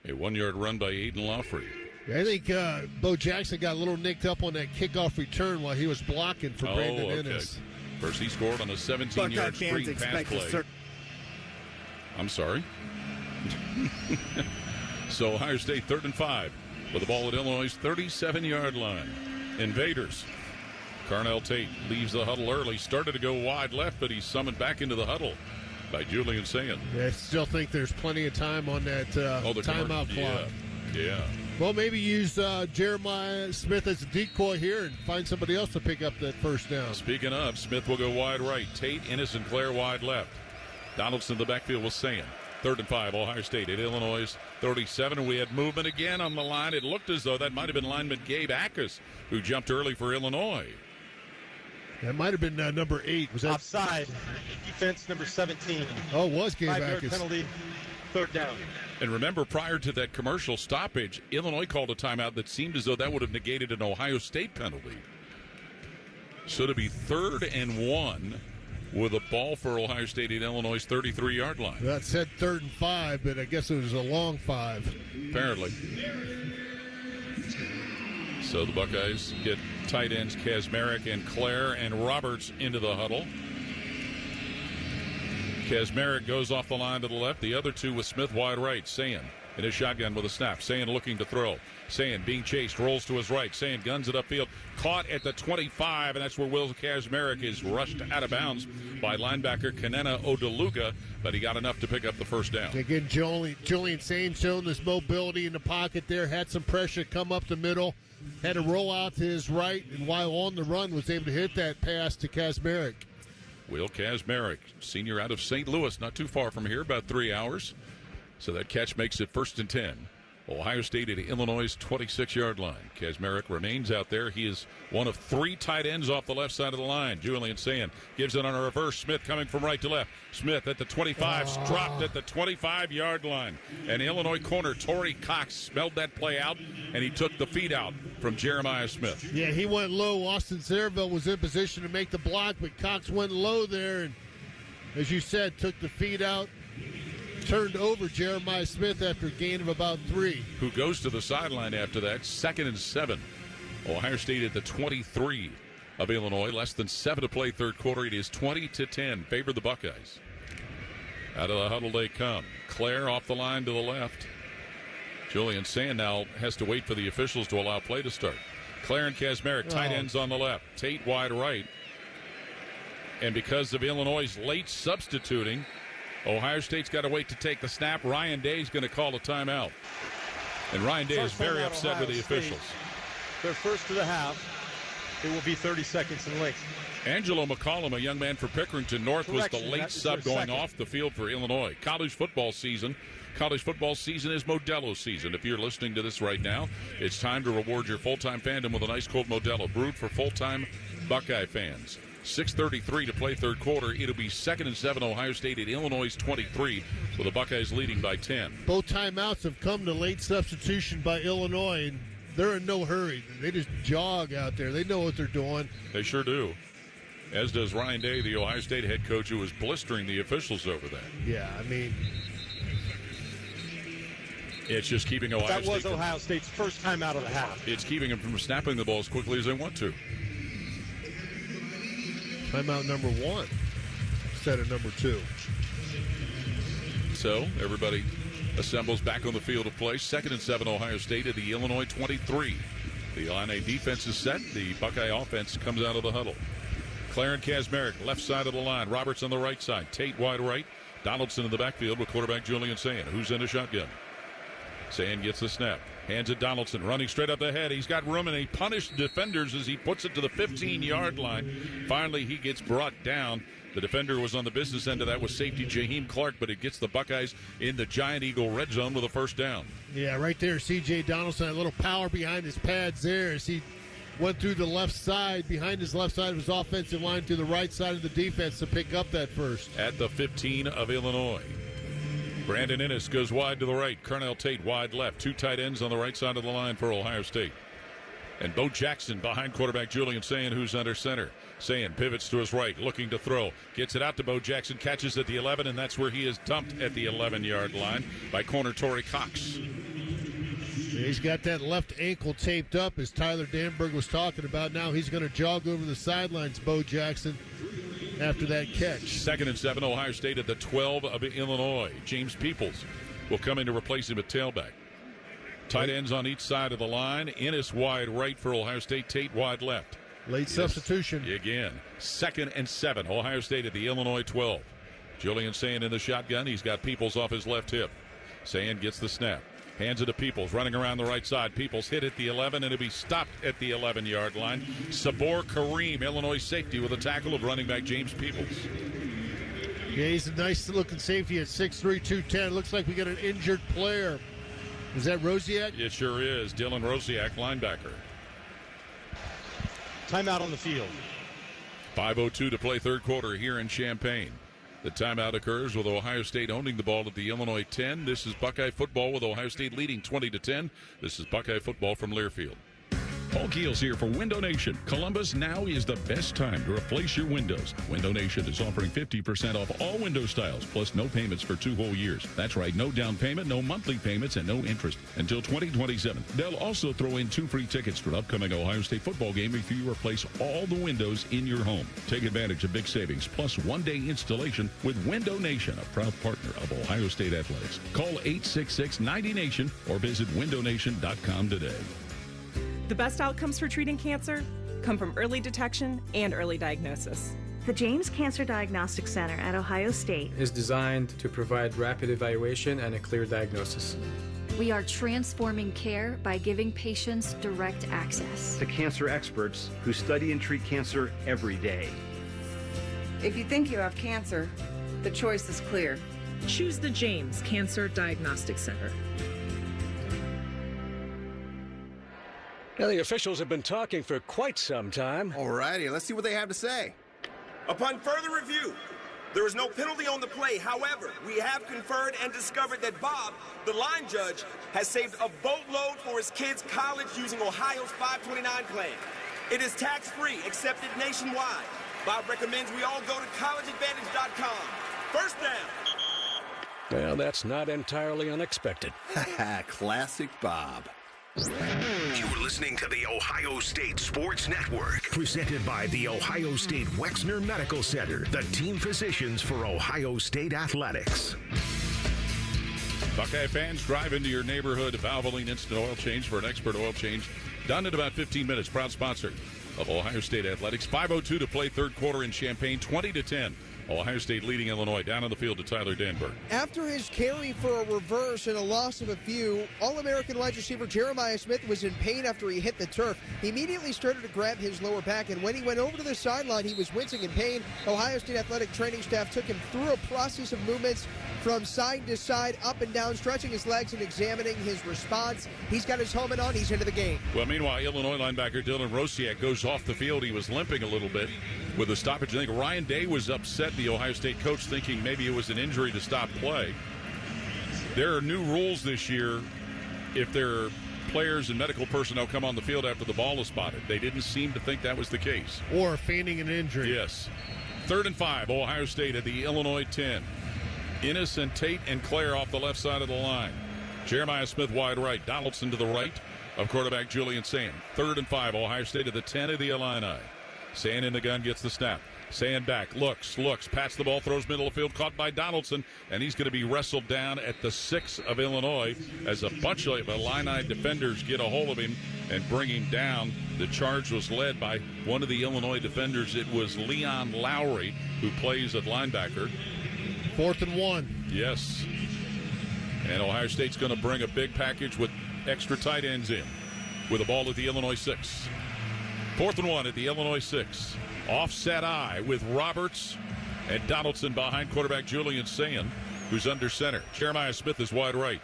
A 1-yard run by Aiden Laufrey. I think Bo Jackson got a little nicked up on that kickoff return while he was blocking for Brandon Ennis. First he scored on a 17-yard screen pass play. I'm sorry. So Ohio State 3rd and 5 with the ball at Illinois' 37-yard line. Invaders. Carnell Tate leaves the huddle early. Started to go wide left, but he's summoned back into the huddle by Julian Sayin. Yeah, I still think there's plenty of time on that timeout clock. Yeah. Well, maybe use Jeremiah Smith as a decoy here and find somebody else to pick up that first down. Speaking of, Smith will go wide right. Tate, Ennis, and Claire wide left. Donaldson in the backfield with Sayin. 3rd and 5, Ohio State at Illinois' 37. We had movement again on the line. It looked as though that might have been lineman Gabe Ackus, who jumped early for Illinois. That might have been number 8. Was that offside? Defense number 17. Oh, it was Gabe 5-yard Ackus. penalty, 3rd down. And remember, prior to that commercial stoppage, Illinois called a timeout that seemed as though that would have negated an Ohio State penalty. So to be 3rd and 1 with a ball for Ohio State at Illinois' 33-yard line. That said 3rd and 5, but I guess it was a long 5. Apparently. So the Buckeyes get tight ends Kazmarek and Clare and Roberts into the huddle. Kazmarek goes off the line to the left. The other two with Smith wide right. Sayin in his shotgun with a snap. Sayin looking to throw. Sayin being chased, rolls to his right. Sayin guns it upfield. Caught at the 25, and that's where Will Kazmarek is rushed out of bounds by linebacker Kenena Odeluga, but he got enough to pick up the first down. Again, Julian Sayin showing this mobility in the pocket there, had some pressure come up the middle, had to roll out to his right, and while on the run was able to hit that pass to Kazmarek. Will Kazmarek, senior out of St. Louis, not too far from here, about 3 hours. So that catch makes it 1st and 10. Ohio State at Illinois' 26-yard line. Kaczmarek remains out there. He is one of 3 tight ends off the left side of the line. Julian Sand gives it on a reverse. Smith coming from right to left. Smith at the 25, dropped at the 25-yard line. And Illinois corner Torrey Cox smelled that play out, and he took the feed out from Jeremiah Smith. Yeah, he went low. Austin Saraville was in position to make the block, but Cox went low there, and as you said, took the feed out. Turned over Jeremiah Smith after a gain of about 3. Who goes to the sideline after that. 2nd and 7. Ohio State at the 23 of Illinois. Less than 7 to play third quarter. It is 20-10. Favor the Buckeyes. Out of the huddle they come. Claire off the line to the left. Julian Sand now has to wait for the officials to allow play to start. Claire and Kaczmarek, tight ends on the left. Tate wide right. And because of Illinois' late substituting, Ohio State's got to wait to take the snap. Ryan Day's going to call a timeout. And Ryan Day is very upset with the officials. Their first to the half. It will be 30 seconds in length. Angelo McCollum, a young man for Pickerington North, was the late sub going off the field for Illinois. College football season is Modelo season. If you're listening to this right now, it's time to reward your full-time fandom with a nice cold Modelo brewed for full-time Buckeye fans. 6:33 to play third quarter. It'll be 2nd and 7, Ohio State at Illinois' 23, with the Buckeyes leading by 10. Both timeouts have come to late substitution by Illinois, and they're in no hurry. They just jog out there. They know what they're doing. They sure do. As does Ryan Day, the Ohio State head coach, who was blistering the officials over that. Yeah, I mean, it's just keeping Ohio State. That was Ohio State's first time out of the half. It's keeping them from snapping the ball as quickly as they want to. Timeout number 1 instead of number 2. So everybody assembles back on the field of play. 2nd and 7, Ohio State at the Illinois 23. The Illini defense is set. The Buckeye offense comes out of the huddle. Clarence Kaczmarek, left side of the line. Roberts on the right side. Tate wide right. Donaldson in the backfield with quarterback Julian Sand, who's in a shotgun. Sand gets the snap. Hands it Donaldson, running straight up ahead. He's got room, and he punished defenders as he puts it to the 15-yard line. Finally, he gets brought down. The defender was on the business end of that with safety Jaheim Clark, but it gets the Buckeyes in the Giant Eagle red zone with a first down. Yeah, right there, C.J. Donaldson, a little power behind his pads there as he went through the left side, behind his left side of his offensive line to the right side of the defense to pick up that first. At the 15 of Illinois. Brandon Ennis goes wide to the right. Cornell Tate wide left. 2 tight ends on the right side of the line for Ohio State. And Bo Jackson behind quarterback Julian Sand, who's under center. Sand pivots to his right, looking to throw. Gets it out to Bo Jackson, catches at the 11, and that's where he is dumped at the 11-yard line by corner Torrey Cox. He's got that left ankle taped up, as Tyler Danberg was talking about. Now he's going to jog over the sidelines, Bo Jackson, after that catch. 2nd and 7, Ohio State at the 12 of Illinois. James Peoples will come in to replace him at tailback. Tight ends on each side of the line. Ennis wide right for Ohio State. Tate wide left. Late substitution. Again, 2nd and 7, Ohio State at the Illinois 12. Julian Sand in the shotgun. He's got Peoples off his left hip. Sand gets the snap. Hands it to Peoples, running around the right side. Peoples hit at the 11, and it'll be stopped at the 11-yard line. Sabor Kareem, Illinois safety, with a tackle of running back James Peoples. Yeah, he's a nice-looking safety at 6'3", 210. Looks like we got an injured player. Is that Rosiak? It sure is. Dylan Rosiak, linebacker. Timeout on the field. 5:02 to play third quarter here in Champaign. The timeout occurs with Ohio State owning the ball at the Illinois 10. This is Buckeye football with Ohio State leading 20-10. This is Buckeye football from Learfield. Paul Keels here for Window Nation. Columbus, now is the best time to replace your windows. Window Nation is offering 50% off all window styles, plus no payments for 2 whole years. That's right, no down payment, no monthly payments, and no interest until 2027. They'll also throw in 2 free tickets for an upcoming Ohio State football game if you replace all the windows in your home. Take advantage of big savings, plus 1-day installation with Window Nation, a proud partner of Ohio State Athletics. Call 866-90NATION or visit windownation.com today. The best outcomes for treating cancer come from early detection and early diagnosis. The James Cancer Diagnostic Center at Ohio State is designed to provide rapid evaluation and a clear diagnosis. We are transforming care by giving patients direct access to cancer experts who study and treat cancer every day. If you think you have cancer, the choice is clear. Choose the James Cancer Diagnostic Center. Now, the officials have been talking for quite some time. All righty, let's see what they have to say. Upon further review, there is no penalty on the play. However, we have conferred and discovered that Bob, the line judge, has saved a boatload for his kids' college using Ohio's 529 plan. It is tax-free, accepted nationwide. Bob recommends we all go to collegeadvantage.com. First down. Well, that's not entirely unexpected. Classic Bob. You're listening to the Ohio State Sports Network, presented by the Ohio State Wexner Medical Center, the team physicians for Ohio State athletics. Buckeye fans, drive into your neighborhood Valvoline Instant Oil Change for an expert oil change done in about 15 minutes. Proud sponsor of Ohio State athletics. 5:02 to play third quarter in Champaign, 20-10. Ohio State leading Illinois. Down on the field to Tyler Danberg. After his carry for a reverse and a loss of a few, All-American wide receiver Jeremiah Smith was in pain after he hit the turf. He immediately started to grab his lower back, and when he went over to the sideline, he was wincing in pain. Ohio State athletic training staff took him through a process of movements from side to side, up and down, stretching his legs and examining his response. He's got his helmet on. He's into the game. Well, meanwhile, Illinois linebacker Dylan Rosiak goes off the field. He was limping a little bit with a stoppage. I think Ryan Day was upset, the Ohio State coach, thinking maybe it was an injury to stop play. There are new rules this year if there are players and medical personnel come on the field after the ball is spotted. They didn't seem to think that was the case. Or feigning an injury. Yes. 3rd and 5, Ohio State at the Illinois 10. Innes and Tate and Clare off the left side of the line. Jeremiah Smith wide right. Donaldson to the right of quarterback Julian Sand. 3rd and 5, Ohio State at the 10 of the Illini. Sand in the gun, gets the snap. Sand back, looks, pats the ball, throws middle of the field, caught by Donaldson, and he's going to be wrestled down at the 6 of Illinois as a bunch of Illini defenders get a hold of him and bring him down. The charge was led by one of the Illinois defenders. It was Leon Lowry, who plays at linebacker. 4th and 1. Yes. And Ohio State's going to bring a big package with extra tight ends in with a ball at the Illinois 6. 4th and 1 at the Illinois 6. Offset eye with Roberts and Donaldson behind quarterback Julian Sand, who's under center. Jeremiah Smith is wide right.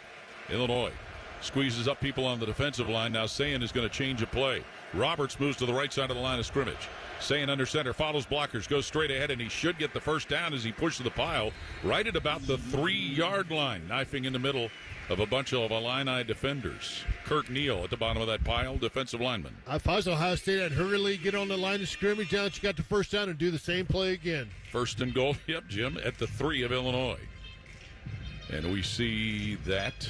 Illinois squeezes up people on the defensive line. Now Sand is going to change a play. Roberts moves to the right side of the line of scrimmage. Sand under center, follows blockers, goes straight ahead, and he should get the first down as he pushes the pile right at about the 3-yard line, knifing in the middle of a bunch of Illini defenders. Kirk Neal at the bottom of that pile, defensive lineman. If I was Ohio State, I'd hurriedly get on the line of scrimmage now that you got the first down and do the same play again. 1st and goal, yep, Jim, at the 3 of Illinois. And we see that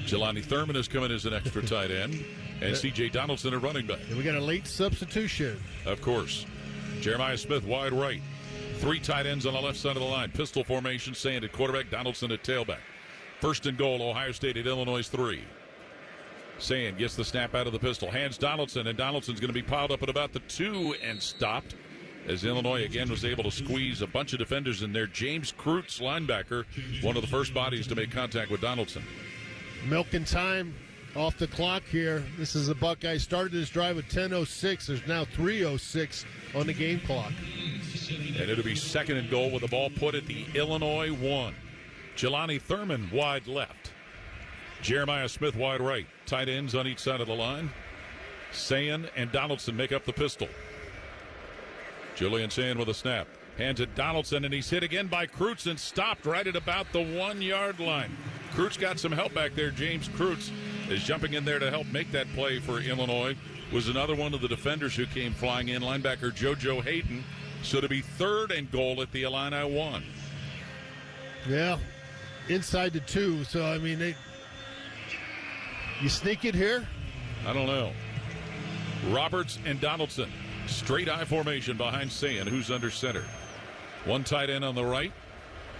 Jelani Thurman is coming as an extra tight end, and C.J. Donaldson a running back. And we got a late substitution. Of course. Jeremiah Smith wide right. 3 tight ends on the left side of the line. Pistol formation, Sand at quarterback, Donaldson at tailback. 1st and goal, Ohio State at Illinois 3. Sand gets the snap out of the pistol, hands Donaldson, and Donaldson's going to be piled up at about the 2 and stopped as Illinois again was able to squeeze a bunch of defenders in there. James Kreutz, linebacker, one of the first bodies to make contact with Donaldson. Milking time off the clock here. This is the Buckeyes started this drive at 10:06. There's now 3:06 on the game clock. And it'll be 2nd and goal with the ball put at the Illinois 1. Jelani Thurman wide left. Jeremiah Smith wide right. Tight ends on each side of the line. Sand and Donaldson make up the pistol. Julian Sand with a snap. Hands it Donaldson, and he's hit again by Kreutz and stopped right at about the 1-yard line. Kreutz got some help back there. James Kreutz is jumping in there to help make that play for Illinois. Was another one of the defenders who came flying in, linebacker JoJo Hayden. So to be 3rd and goal at the Illini 1. Yeah, inside the 2. So, I mean, you sneak it here? I don't know. Roberts and Donaldson. Straight eye formation behind Sand, who's under center. 1 tight end on the right,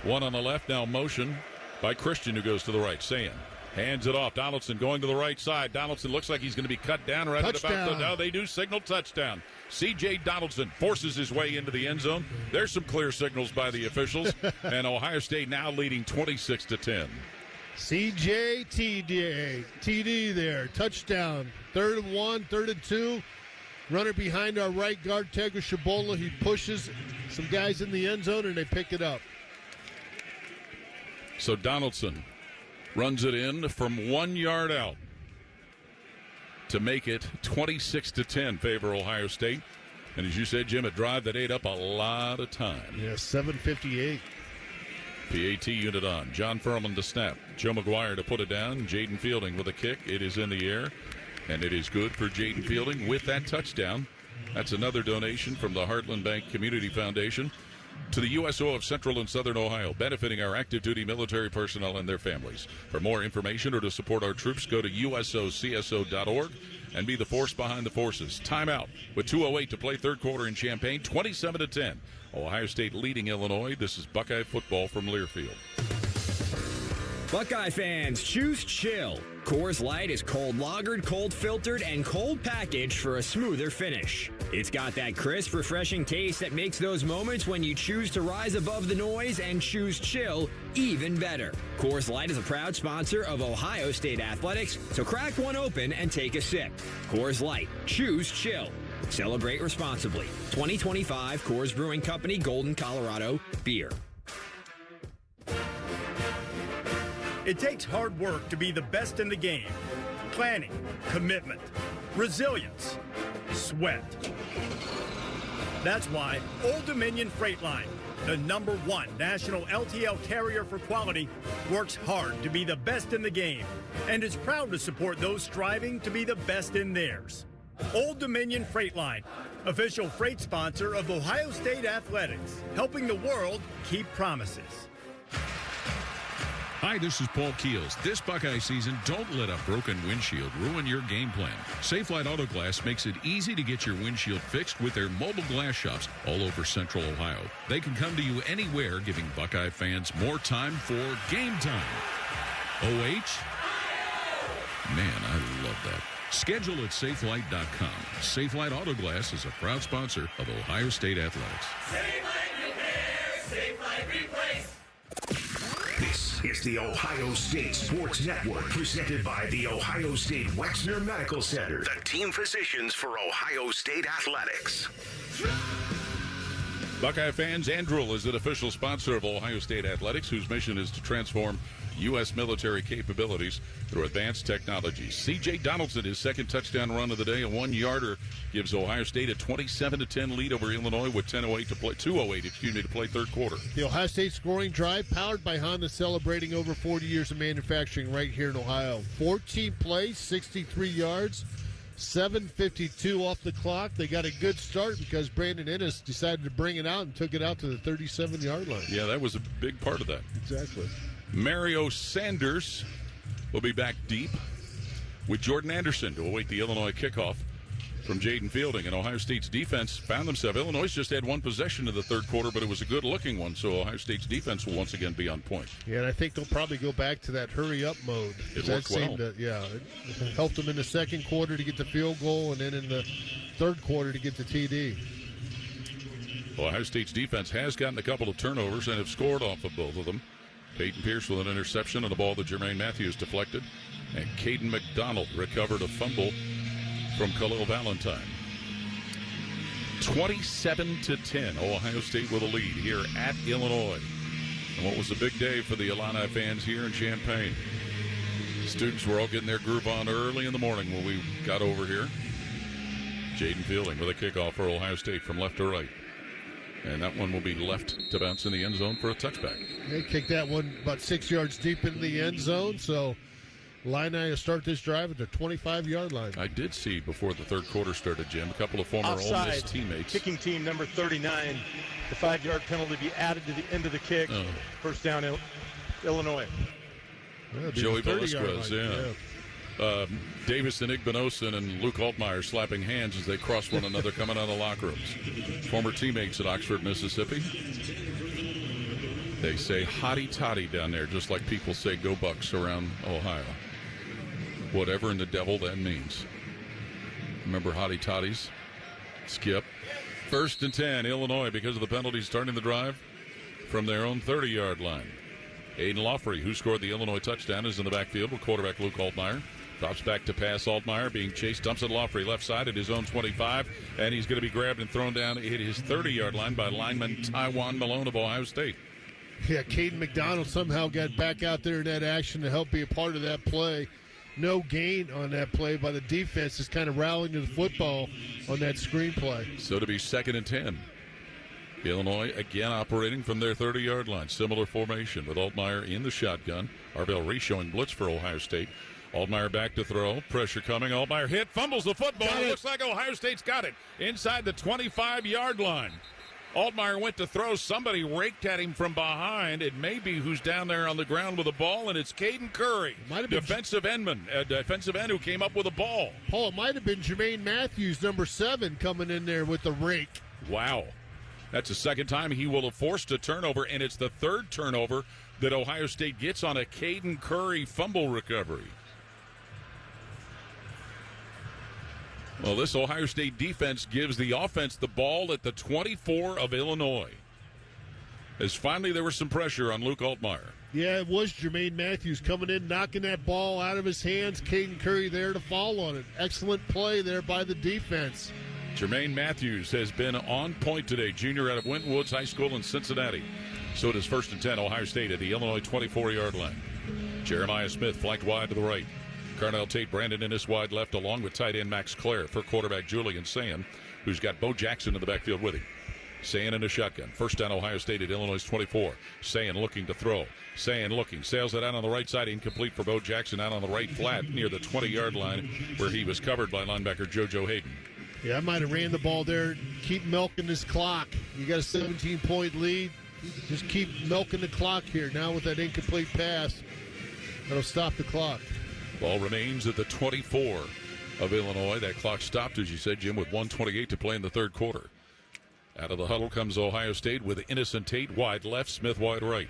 1 on the left. Now motion by Christian, who goes to the right. Sand hands it off. Donaldson going to the right side. Donaldson looks like he's going to be cut down right at about the... Now they do signal touchdown. C.J. Donaldson forces his way into the end zone. There's some clear signals by the officials. And Ohio State now leading 26-10. C.J. TD there. Touchdown. 3rd and 1, 3rd and 2. Runner behind our right guard, Tegra Shabola. He pushes some guys in the end zone, and they pick it up. So Donaldson runs it in from 1 yard out. to make it 26-10 favor Ohio State. And as you said, Jim, a drive that ate up a lot of time. Yeah, 7:58. PAT unit on. John Furman to snap. Joe McGuire to put it down. Jaden Fielding with a kick. It is in the air, and it is good for Jaden Fielding with that touchdown. That's another donation from the Heartland Bank Community Foundation to the USO of Central and Southern Ohio, benefiting our active duty military personnel and their families. For more information or to support our troops, go to usocso.org and be the force behind the forces. Timeout with 2:08 to play third quarter in Champaign, 27-10. Ohio State leading Illinois. This is Buckeye football from Learfield. Buckeye fans, choose chill. Coors Light is cold lagered, cold filtered, and cold packaged for a smoother finish. It's got that crisp, refreshing taste that makes those moments when you choose to rise above the noise and choose chill even better. Coors Light is a proud sponsor of Ohio State Athletics, so crack one open and take a sip. Coors Light, choose chill. Celebrate responsibly. 2025 Coors Brewing Company, Golden, Colorado, beer. It takes hard work to be the best in the game. Planning, commitment, resilience, sweat. That's why Old Dominion Freight Line, the #1 national LTL carrier for quality, works hard to be the best in the game and is proud to support those striving to be the best in theirs. Old Dominion Freight Line, official freight sponsor of Ohio State Athletics, helping the world keep promises. Hi, this is Paul Keels. This Buckeye season, don't let a broken windshield ruin your game plan. Safelite Auto Glass makes it easy to get your windshield fixed with their mobile glass shops all over Central Ohio. They can come to you anywhere, giving Buckeye fans more time for game time. OH? Man, I love that. Schedule at Safelite.com. Safelite Auto Glass is a proud sponsor of Ohio State Athletics. Safelite repair, Safelite replace. This is the Ohio State Sports Network, presented by the Ohio State Wexner Medical Center, the team physicians for Ohio State Athletics. Buckeye fans, Andril is an official sponsor of Ohio State Athletics, whose mission is to transform U.S. military capabilities through advanced technologies. C.J. Donaldson, his second touchdown run of the day, a 1-yarder, gives Ohio State a 27-10 lead over Illinois with 2:08 to play third quarter. The Ohio State scoring drive, powered by Honda, celebrating over 40 years of manufacturing right here in Ohio. 14 plays, 63 yards, 7:52 off the clock. They got a good start because Brandon Ennis decided to bring it out and took it out to the 37-yard line. Yeah, that was a big part of that. Exactly. Mario Sanders will be back deep with Jordan Anderson to await the Illinois kickoff from Jaden Fielding. And Ohio State's defense found themselves. Illinois just had one possession in the third quarter, but it was a good-looking one, so Ohio State's defense will once again be on point. Yeah, and I think they'll probably go back to that hurry-up mode. It worked well. It helped them in the second quarter to get the field goal, and then in the third quarter to get the TD. Ohio State's defense has gotten a couple of turnovers and have scored off of both of them. Peyton Pierce with an interception and a ball that Jermaine Matthews deflected. And Caden McDonald recovered a fumble from Khalil Valentine. 27-10, Ohio State with a lead here at Illinois. And what was a big day for the Illini fans here in Champaign. Students were all getting their groove on early in the morning when we got over here. Jaden Fielding with a kickoff for Ohio State from left to right. And that one will be left to bounce in the end zone for a touchback. They kicked that one about 6 yards deep in the end zone, so Illini will start this drive at the 25-yard line. I did see before the third quarter started, Jim, a couple of former Offside. Ole Miss teammates. Kicking team number 39, the 5-yard penalty be added to the end of the kick. First down, Illinois. Joey Velasquez, Davis and Igbenosin and Luke Altmaier slapping hands as they cross one another coming out of the locker rooms. Former teammates at Oxford, Mississippi. They say hotty toddy down there, just like people say go Bucks around Ohio. Whatever in the devil that means. Remember hotty toddies? Skip. 1st and 10, Illinois, because of the penalty starting the drive from their own 30-yard line. Aiden Loffrey, who scored the Illinois touchdown, is in the backfield with quarterback Luke Altmaier. Drops back to pass. Altmaier being chased, dumps it Loffrey left side at his own 25, and he's going to be grabbed and thrown down at his 30-yard line by lineman Tywan Malone of Ohio State. Yeah, Caden McDonald somehow got back out there in that action to help be a part of that play. no gain on that play by the defense, just kind of rallying to the football on that screenplay. So to be 2nd and 10. Illinois again operating from their 30-yard line. Similar formation with Altmaier in the shotgun. Arvell Reese showing blitz for Ohio State. Altmaier back to throw. Pressure coming. Altmaier hit. Fumbles the football. It looks like Ohio State's got it inside the 25-yard line. Altmaier went to throw. Somebody raked at him from behind. It may be who's down there on the ground with the ball, and it's Caden Curry, defensive end who came up with a ball. Paul, it might have been Jermaine Matthews, number 7, coming in there with the rake. Wow. That's the second time he will have forced a turnover, and it's the third turnover that Ohio State gets on a Caden Curry fumble recovery. Well, this Ohio State defense gives the offense the ball at the 24 of Illinois. As finally there was some pressure on Luke Altmaier. Yeah, it was Jermaine Matthews coming in, knocking that ball out of his hands. Caden Curry there to fall on it. Excellent play there by the defense. Jermaine Matthews has been on point today, junior out of Winton Woods High School in Cincinnati. So it is 1st and 10, Ohio State at the Illinois 24-yard line. Jeremiah Smith flanked wide to the right. Carnell Tate, Brandon Innes wide left, along with tight end Max Clare for quarterback Julian Sayin, who's got Bo Jackson in the backfield with him. Sayin in a shotgun. First down, Ohio State at Illinois 24. Sayin looking to throw. Sayin looking. Sails it out on the right side. Incomplete for Bo Jackson out on the right flat near the 20-yard line where he was covered by linebacker JoJo Hayden. Yeah, I might have ran the ball there. Keep milking this clock. You got a 17-point lead. Just keep milking the clock here. Now with that incomplete pass, that'll stop the clock. Ball remains at the 24 of Illinois. That clock stopped, as you said, Jim, with 1:28 to play in the third quarter. Out of the huddle comes Ohio State with Innocent Tate wide left, Smith wide right.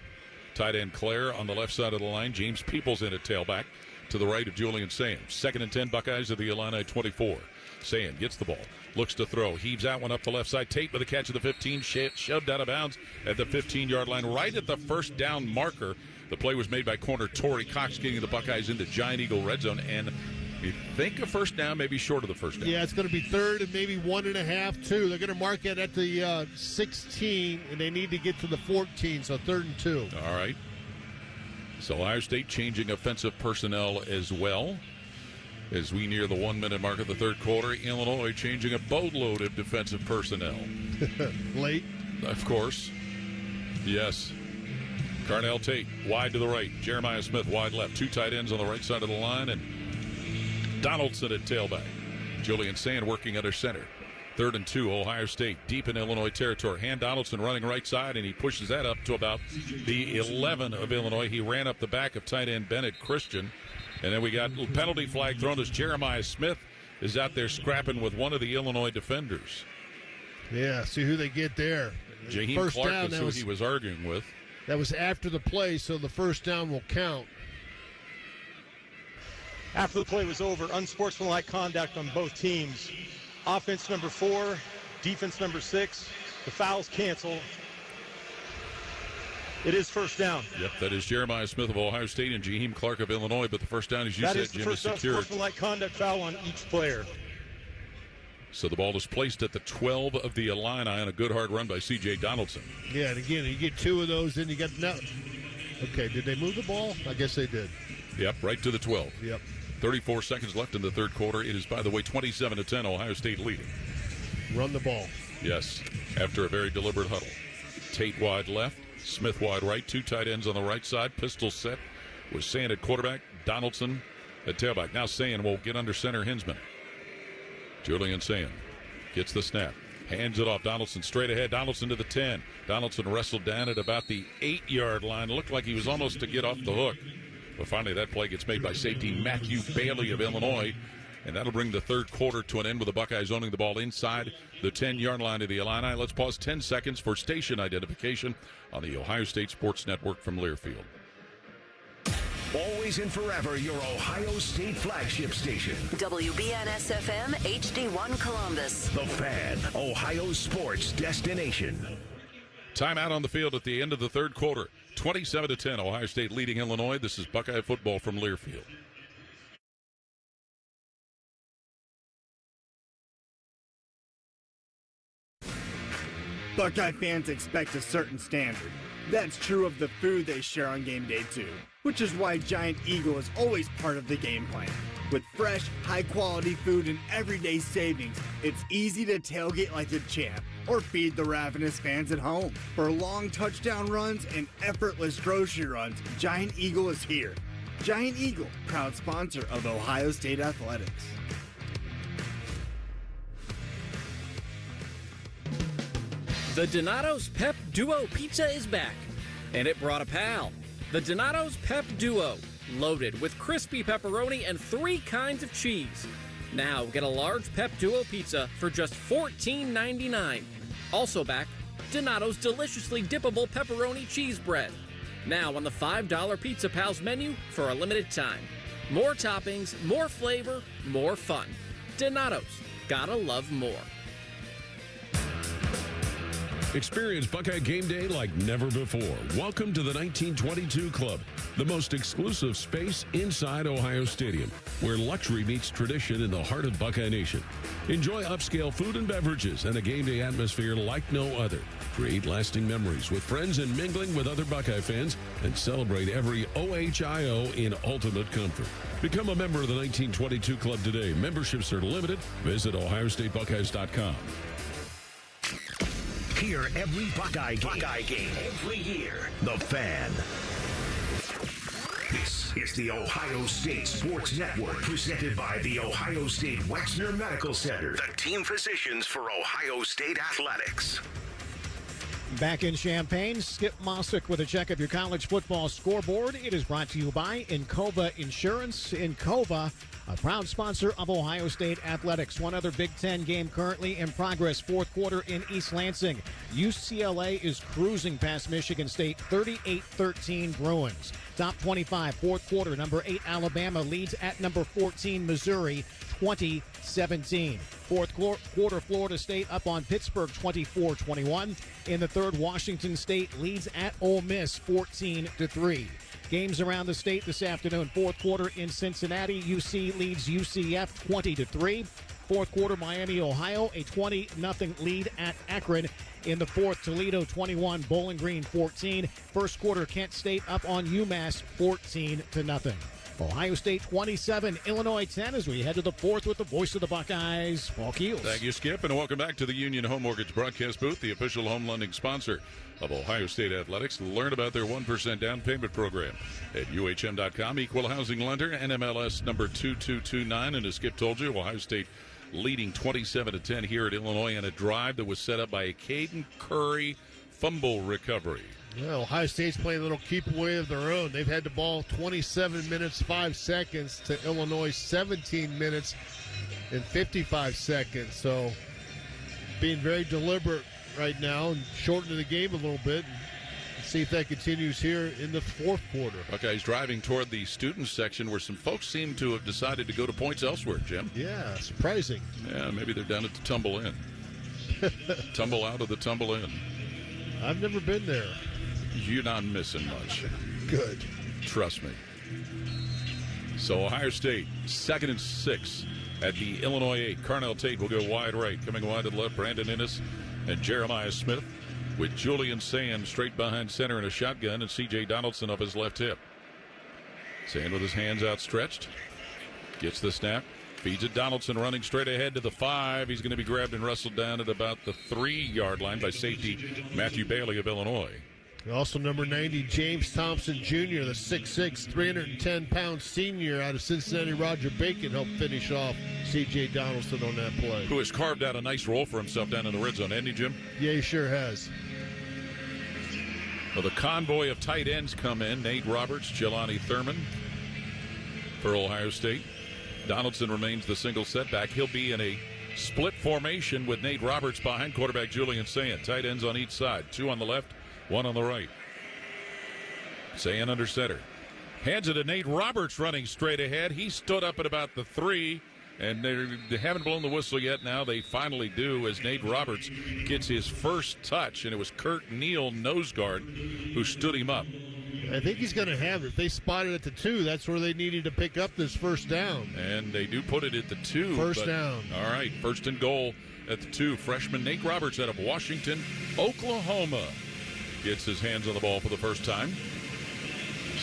Tight end Clare on the left side of the line. James Peoples in at tailback to the right of Julian Sayin. 2nd and 10, Buckeyes at the Illini 24. Sayin gets the ball, looks to throw, heaves out one up the left side. Tate with a catch of the 15, shoved out of bounds at the 15-yard line, right at the first down marker. The play was made by corner Torrey Cox, getting the Buckeyes into Giant Eagle red zone, and you think a first down, maybe short of the first down. Yeah, it's going to be 3rd and maybe 1.5, too. They're going to mark it at the 16, and they need to get to the 14, so 3rd and 2. All right. So Ohio State changing offensive personnel as well. As we near the 1-minute mark of the third quarter, Illinois changing a boatload of defensive personnel. Late? Of course. Yes. Carnell Tate wide to the right. Jeremiah Smith wide left. 2 tight ends on the right side of the line, and Donaldson at tailback. Julian Sayin working under center. 3rd and 2, Ohio State deep in Illinois territory. Han Donaldson running right side, and he pushes that up to about the 11 of Illinois. He ran up the back of tight end Bennett Christian. And then we got a penalty flag thrown as Jeremiah Smith is out there scrapping with one of the Illinois defenders. Yeah, see who they get there. Jaheim First Clark down, is who he was arguing with. That was after the play, so the first down will count. After the play was over, unsportsmanlike conduct on both teams. Offense number 4, defense number 6. The fouls cancel. It is first down. Yep, that is Jeremiah Smith of Ohio State and Jaheim Clark of Illinois, but the first down, as you said, Jim, is secured. That is the first unsportsmanlike conduct foul on each player. So the ball is placed at the 12 of the Illini on a good hard run by C.J. Donaldson. Yeah, and again, you get 2 of those, then you got no. Okay, did they move the ball? I guess they did. Yep, right to the 12. Yep. 34 seconds left in the third quarter. It is, by the way, 27-10, Ohio State leading. Run the ball. Yes, after a very deliberate huddle. Tate wide left, Smith wide right, 2 tight ends on the right side. Pistol set with Sayin at quarterback, Donaldson at tailback. Now Sayin will get under center Hinsman. Julian Sayin gets the snap, hands it off. Donaldson straight ahead. Donaldson to the 10. Donaldson wrestled down at about the 8-yard line. Looked like he was almost to get off the hook. But finally that play gets made by safety Matthew Bailey of Illinois. And that'll bring the third quarter to an end with the Buckeyes owning the ball inside the 10-yard line of the Illini. Let's pause 10 seconds for station identification on the Ohio State Sports Network from Learfield. Always and forever, your Ohio State flagship station. WBNS-FM, HD1 Columbus. The Fan, Ohio sports destination. Timeout on the field at the end of the third quarter. 27-10, Ohio State leading Illinois. This is Buckeye football from Learfield. Buckeye fans expect a certain standard. That's true of the food they share on game day, too. which is why Giant Eagle is always part of the game plan. With fresh, high-quality food and everyday savings, it's easy to tailgate like a champ or feed the ravenous fans at home. For long touchdown runs and effortless grocery runs, Giant Eagle is here. Giant Eagle, proud sponsor of Ohio State Athletics. The Donato's Pep Duo Pizza is back, and it brought a pal. The Donato's Pep Duo, loaded with crispy pepperoni and 3 kinds of cheese. Now get a large Pep Duo pizza for just $14.99. Also back, Donato's deliciously dippable pepperoni cheese bread. Now on the $5 Pizza Pals menu for a limited time. More toppings, more flavor, more fun. Donato's, gotta love more. Experience Buckeye Game Day like never before. Welcome to the 1922 Club, the most exclusive space inside Ohio Stadium, where luxury meets tradition in the heart of Buckeye Nation. Enjoy upscale food and beverages and a game day atmosphere like no other. Create lasting memories with friends and mingling with other Buckeye fans, and celebrate every OHIO in ultimate comfort. Become a member of the 1922 Club today. Memberships are limited. Visit OhioStateBuckeyes.com. Hear every Buckeye game every year. The Fan. This is the Ohio State Sports Network, presented by the Ohio State Wexner Medical Center, the team physicians for Ohio State Athletics. Back in Champaign, Skip Mossick with a check of your college football scoreboard. It is brought to you by Encova Insurance. Encova, a proud sponsor of Ohio State Athletics. One other Big Ten game currently in progress, fourth quarter in East Lansing. UCLA is cruising past Michigan State, 38-13 Bruins. Top 25, fourth quarter, number 8 Alabama leads at number 14 Missouri, 20-17. Fourth quarter, Florida State up on Pittsburgh, 24-21. In the third, Washington State leads at Ole Miss, 14-3. Games around the state this afternoon. Fourth quarter in Cincinnati, UC leads UCF 20-3. Fourth quarter, Miami, Ohio, a 20-0 lead at Akron. In the fourth, Toledo 21, Bowling Green 14. First quarter, Kent State up on UMass 14-0. Ohio State 27, Illinois 10 as we head to the fourth with the voice of the Buckeyes, Paul Keels. Thank you, Skip, and welcome back to the Union Home Mortgage broadcast booth, the official home lending sponsor of Ohio State Athletics. Learn about their 1% down payment program at UHM.com. Equal housing lender, NMLS number 2229. And as Skip told you, Ohio State leading 27-10 here at Illinois on a drive that was set up by a Caden Curry fumble recovery. Well, Ohio State's playing a little keep away of their own. They've had the ball 27 minutes, 5 seconds to Illinois 17 minutes and 55 seconds. So being very deliberate right now and shortening the game a little bit. And see if that continues here in the fourth quarter. Okay, he's driving toward the student section where some folks seem to have decided to go to points elsewhere, Jim. Yeah, surprising. Yeah, maybe they're down at the Tumble Inn. Tumble out of the Tumble Inn. I've never been there. You're not missing much. Good. Trust me. So Ohio State, 2nd and 6 at the Illinois 8. Carnell Tate will go wide right. Coming wide to the left, Brandon Innes and Jeremiah Smith with Julian Sand straight behind center in a shotgun and C.J. Donaldson up his left hip. Sand with his hands outstretched. Gets the snap. Feeds it. Donaldson running straight ahead to the 5. He's going to be grabbed and wrestled down at about the 3-yard line by safety Matthew Bailey of Illinois. Also number 90, James Thompson Jr., the 6'6", 310-pound senior out of Cincinnati. Roger Bacon helped finish off C.J. Donaldson on that play. Who has carved out a nice role for himself down in the red zone, hasn't he, Jim? Yeah, he sure has. Well, the convoy of tight ends come in. Nate Roberts, Jelani Thurman for Ohio State. Donaldson remains the single setback. He'll be in a split formation with Nate Roberts behind quarterback Julian Sand. Tight ends on each side, 2 on the left, 1 on the right. Sand under center. Hands it to Nate Roberts running straight ahead. He stood up at about the 3, and they haven't blown the whistle yet. Now they finally do as Nate Roberts gets his first touch, and it was Kurt Neal, nose guard, who stood him up. I think he's going to have it. If they spot it at the 2, that's where they needed to pick up this first down. And they do put it at the 2. First down. All right, first and goal at the 2. Freshman Nate Roberts out of Washington, Oklahoma, gets his hands on the ball for the first time.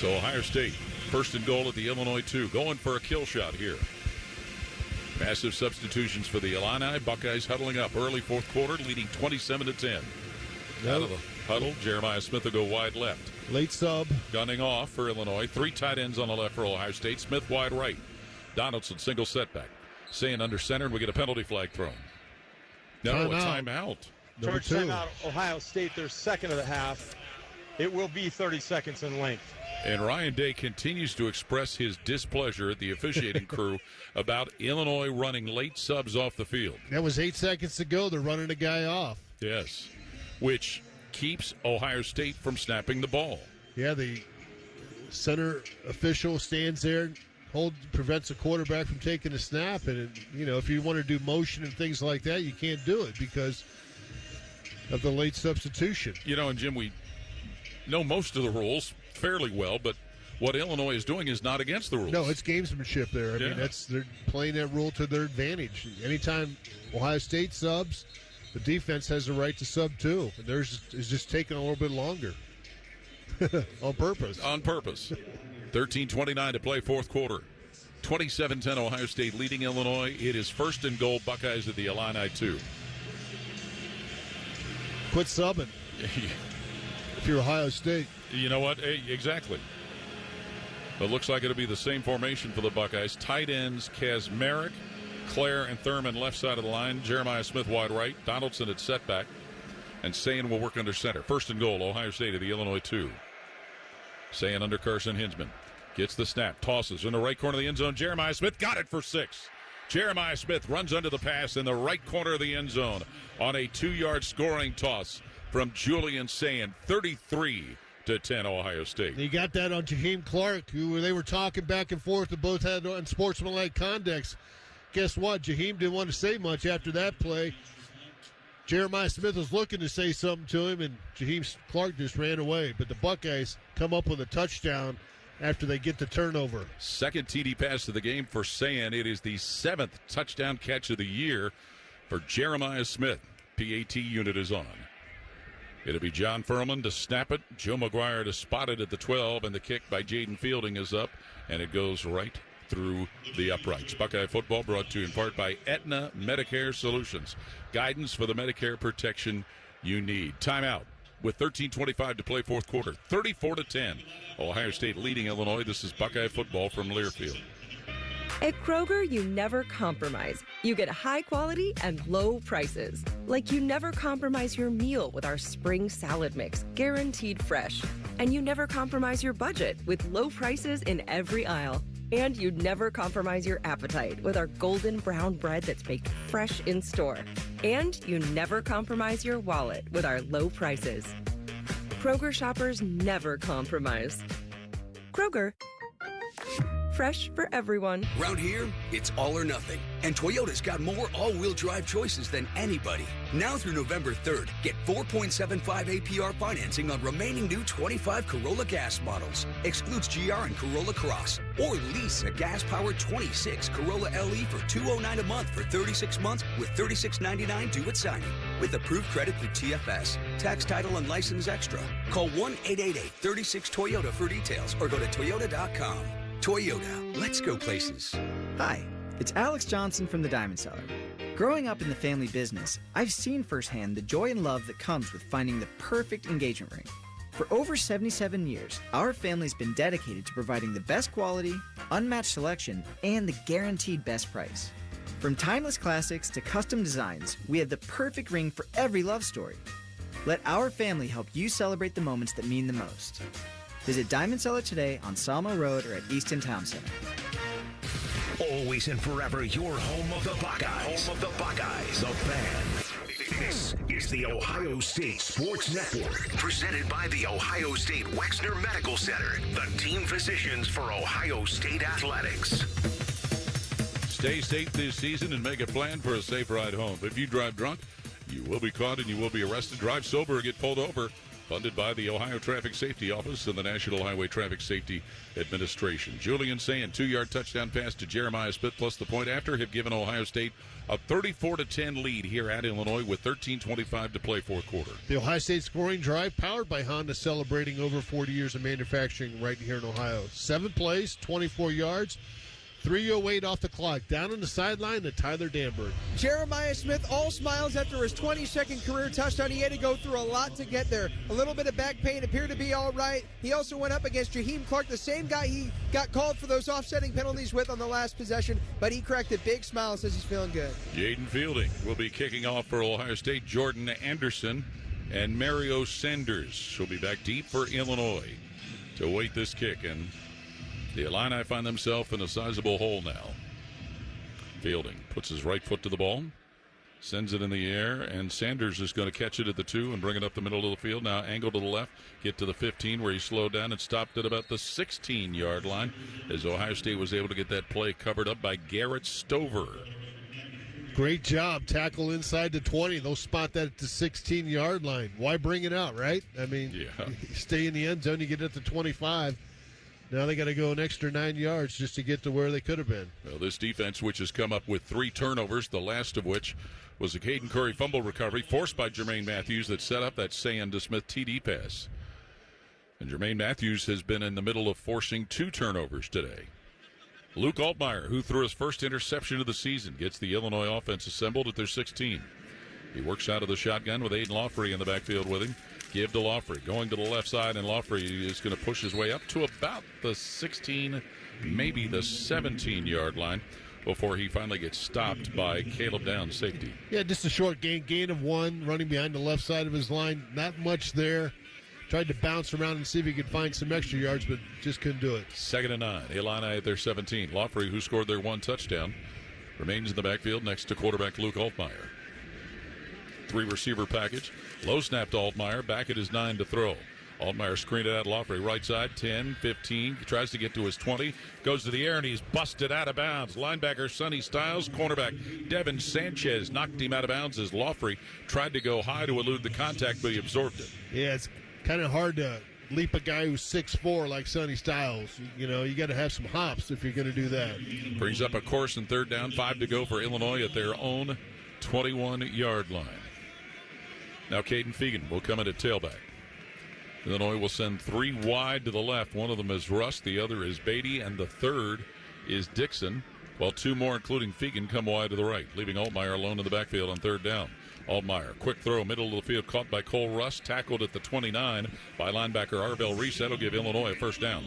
So Ohio State, first and goal at the Illinois 2, going for a kill shot here. Massive substitutions for the Illini. Buckeyes huddling up early fourth quarter, leading 27-10. Out of the huddle, Jeremiah Smith will go wide left. Late sub. Gunning off for Illinois. 3 tight ends on the left for Ohio State. Smith wide right. Donaldson single setback. Saying under center, and we get a penalty flag thrown. No, a timeout. Charge timeout, Ohio State, their second of the half. It will be 30 seconds in length. And Ryan Day continues to express his displeasure at the officiating crew about Illinois running late subs off the field. That was 8 seconds to go. They're running a guy off. Yes, which keeps Ohio State from snapping the ball. Yeah, the center official stands there, prevents a quarterback from taking a snap. And, if you want to do motion and things like that, you can't do it because of the late substitution. And Jim, we know most of the rules fairly well, but what Illinois is doing is not against the rules. No, it's gamesmanship there. I mean, they're playing that rule to their advantage. Anytime Ohio State subs, the defense has the right to sub too. And theirs is just taking a little bit longer. On purpose. On purpose. 13:29 to play fourth quarter. 27-10 Ohio State leading Illinois. It is first and goal, Buckeyes at the Illini 2. Quit subbing. If you're Ohio State. You know what? Exactly. It looks like it'll be the same formation for the Buckeyes. Tight ends, Kazmarek, Clare, and Thurman left side of the line. Jeremiah Smith wide right. Donaldson at setback. And Sayin will work under center. First and goal, Ohio State at the Illinois 2. Sayin under Carson Hinsman. Gets the snap. Tosses in the right corner of the end zone. Jeremiah Smith got it for 6. Jeremiah Smith runs under the pass in the right corner of the end zone on a 2-yard scoring toss from Julian Sayin. 33-10 Ohio State. You got that on Jaheim Clark, who they were talking back and forth. They both had unsportsmanlike conduct. Guess what? Jaheim didn't want to say much after that play. Jeremiah Smith was looking to say something to him, and Jaheim Clark just ran away. But the Buckeyes come up with a touchdown after they get the turnover. Second TD pass of the game for Sayin. It is the 7th touchdown catch of the year for Jeremiah Smith. PAT unit is on. It'll be John Furman to snap it. Joe McGuire to spot it at the 12, and the kick by Jaden Fielding is up, and it goes right through the uprights. Buckeye football brought to you in part by Aetna Medicare Solutions. Guidance for the Medicare protection you need. Timeout with 13:25 to play fourth quarter. 34-10. Ohio State leading Illinois. This is Buckeye football from Learfield. At Kroger, you never compromise. You get high quality and low prices. Like you never compromise your meal with our spring salad mix, guaranteed fresh. And you never compromise your budget with low prices in every aisle. And you never compromise your appetite with our golden brown bread that's baked fresh in store. And you never compromise your wallet with our low prices. Kroger shoppers never compromise. Kroger. Fresh for everyone. Around here, it's all or nothing. And Toyota's got more all-wheel drive choices than anybody. Now through November 3rd, get 4.75 APR financing on remaining new 25 Corolla gas models. Excludes GR and Corolla Cross. Or lease a gas-powered 26 Corolla LE for $209 a month for 36 months with $36.99 due at signing. With approved credit through TFS. Tax, title, and license extra. Call 1-888-36-TOYOTA for details or go to toyota.com. Toyota, let's go places. Hi, it's Alex Johnson from the Diamond Cellar. Growing up in the family business, I've seen firsthand the joy and love that comes with finding the perfect engagement ring. For over 77 years, our family's been dedicated to providing the best quality, unmatched selection, and the guaranteed best price. From timeless classics to custom designs, we have the perfect ring for every love story. Let our family help you celebrate the moments that mean the most. Visit Diamond Cellar today on Sawmill Road or at Easton Town Center. Always and forever your home of the Buckeyes. Home of the Buckeyes. The Fan. This is the Ohio State Sports Network. Presented by the Ohio State Wexner Medical Center. The team physicians for Ohio State Athletics. Stay safe this season and make a plan for a safe ride home. If you drive drunk, you will be caught and you will be arrested. Drive sober or get pulled over. Funded by the Ohio Traffic Safety Office and the National Highway Traffic Safety Administration. Julian Sand, 2-yard touchdown pass to Jeremiah Smith, plus the point after, have given Ohio State a 34-10 lead here at Illinois with 13:25 to play fourth quarter. The Ohio State scoring drive powered by Honda, celebrating over 40 years of manufacturing right here in Ohio. 7 plays, 24 yards. 3:08 off the clock. Down on the sideline to Tyler Danberg. Jeremiah Smith, all smiles after his 22nd career touchdown. He had to go through a lot to get there. A little bit of back pain, appeared to be all right. He also went up against Jaheim Clark, the same guy he got called for those offsetting penalties with on the last possession, but he cracked a big smile, says he's feeling good. Jaden Fielding will be kicking off for Ohio State. Jordan Anderson and Mario Sanders will be back deep for Illinois to await this kick, and the Illini find themselves in a sizable hole now. Fielding puts his right foot to the ball, sends it in the air, and Sanders is going to catch it at the 2 and bring it up the middle of the field. Now angle to the left, get to the 15 where he slowed down and stopped at about the 16-yard line as Ohio State was able to get that play covered up by Garrett Stover. Great job. Tackle inside the 20. They'll spot that at the 16-yard line. Why bring it out, right? I mean, you stay in the end zone, you get it to 25. Now they got to go an extra 9 yards just to get to where they could have been. Well, this defense, which has come up with 3 turnovers, the last of which was a Caden Curry fumble recovery forced by Jermaine Matthews that set up that Sand to Smith TD pass. And Jermaine Matthews has been in the middle of forcing 2 turnovers today. Luke Altmaier, who threw his first interception of the season, gets the Illinois offense assembled at their 16. He works out of the shotgun with Aiden Lawfrey in the backfield with him. Give to Lawfrey, going to the left side, and Lawfrey is going to push his way up to about the 16, maybe the 17-yard line before he finally gets stopped by Caleb Downs, safety. Yeah, just a short gain of 1, running behind the left side of his line. Not much there. Tried to bounce around and see if he could find some extra yards, but just couldn't do it. 2nd and 9, Illini at their 17. Lawfrey, who scored their 1 touchdown, remains in the backfield next to quarterback Luke Altmaier. 3-receiver package. Low snap to Altmaier. Back at his 9 to throw. Altmaier screened it out. Lawfrey right side. 10, 15. Tries to get to his 20. Goes to the air and he's busted out of bounds. Linebacker Sonny Styles. Cornerback Devin Sanchez knocked him out of bounds as Lawfrey tried to go high to elude the contact, but he absorbed it. Yeah, it's kind of hard to leap a guy who's 6'4" like Sonny Styles. You know, you got to have some hops if you're going to do that. Brings up a course and 3rd down. 5 to go for Illinois at their own 21-yard line. Now Caden Fegan will come in at tailback. Illinois will send 3 wide to the left. One of them is Rust, the other is Beatty, and the third is Dixon, while 2 more, including Fegan, come wide to the right, leaving Altmaier alone in the backfield on 3rd down. Altmaier, quick throw, middle of the field, caught by Cole Rust, tackled at the 29 by linebacker Arvell Reese. That'll give Illinois a 1st down.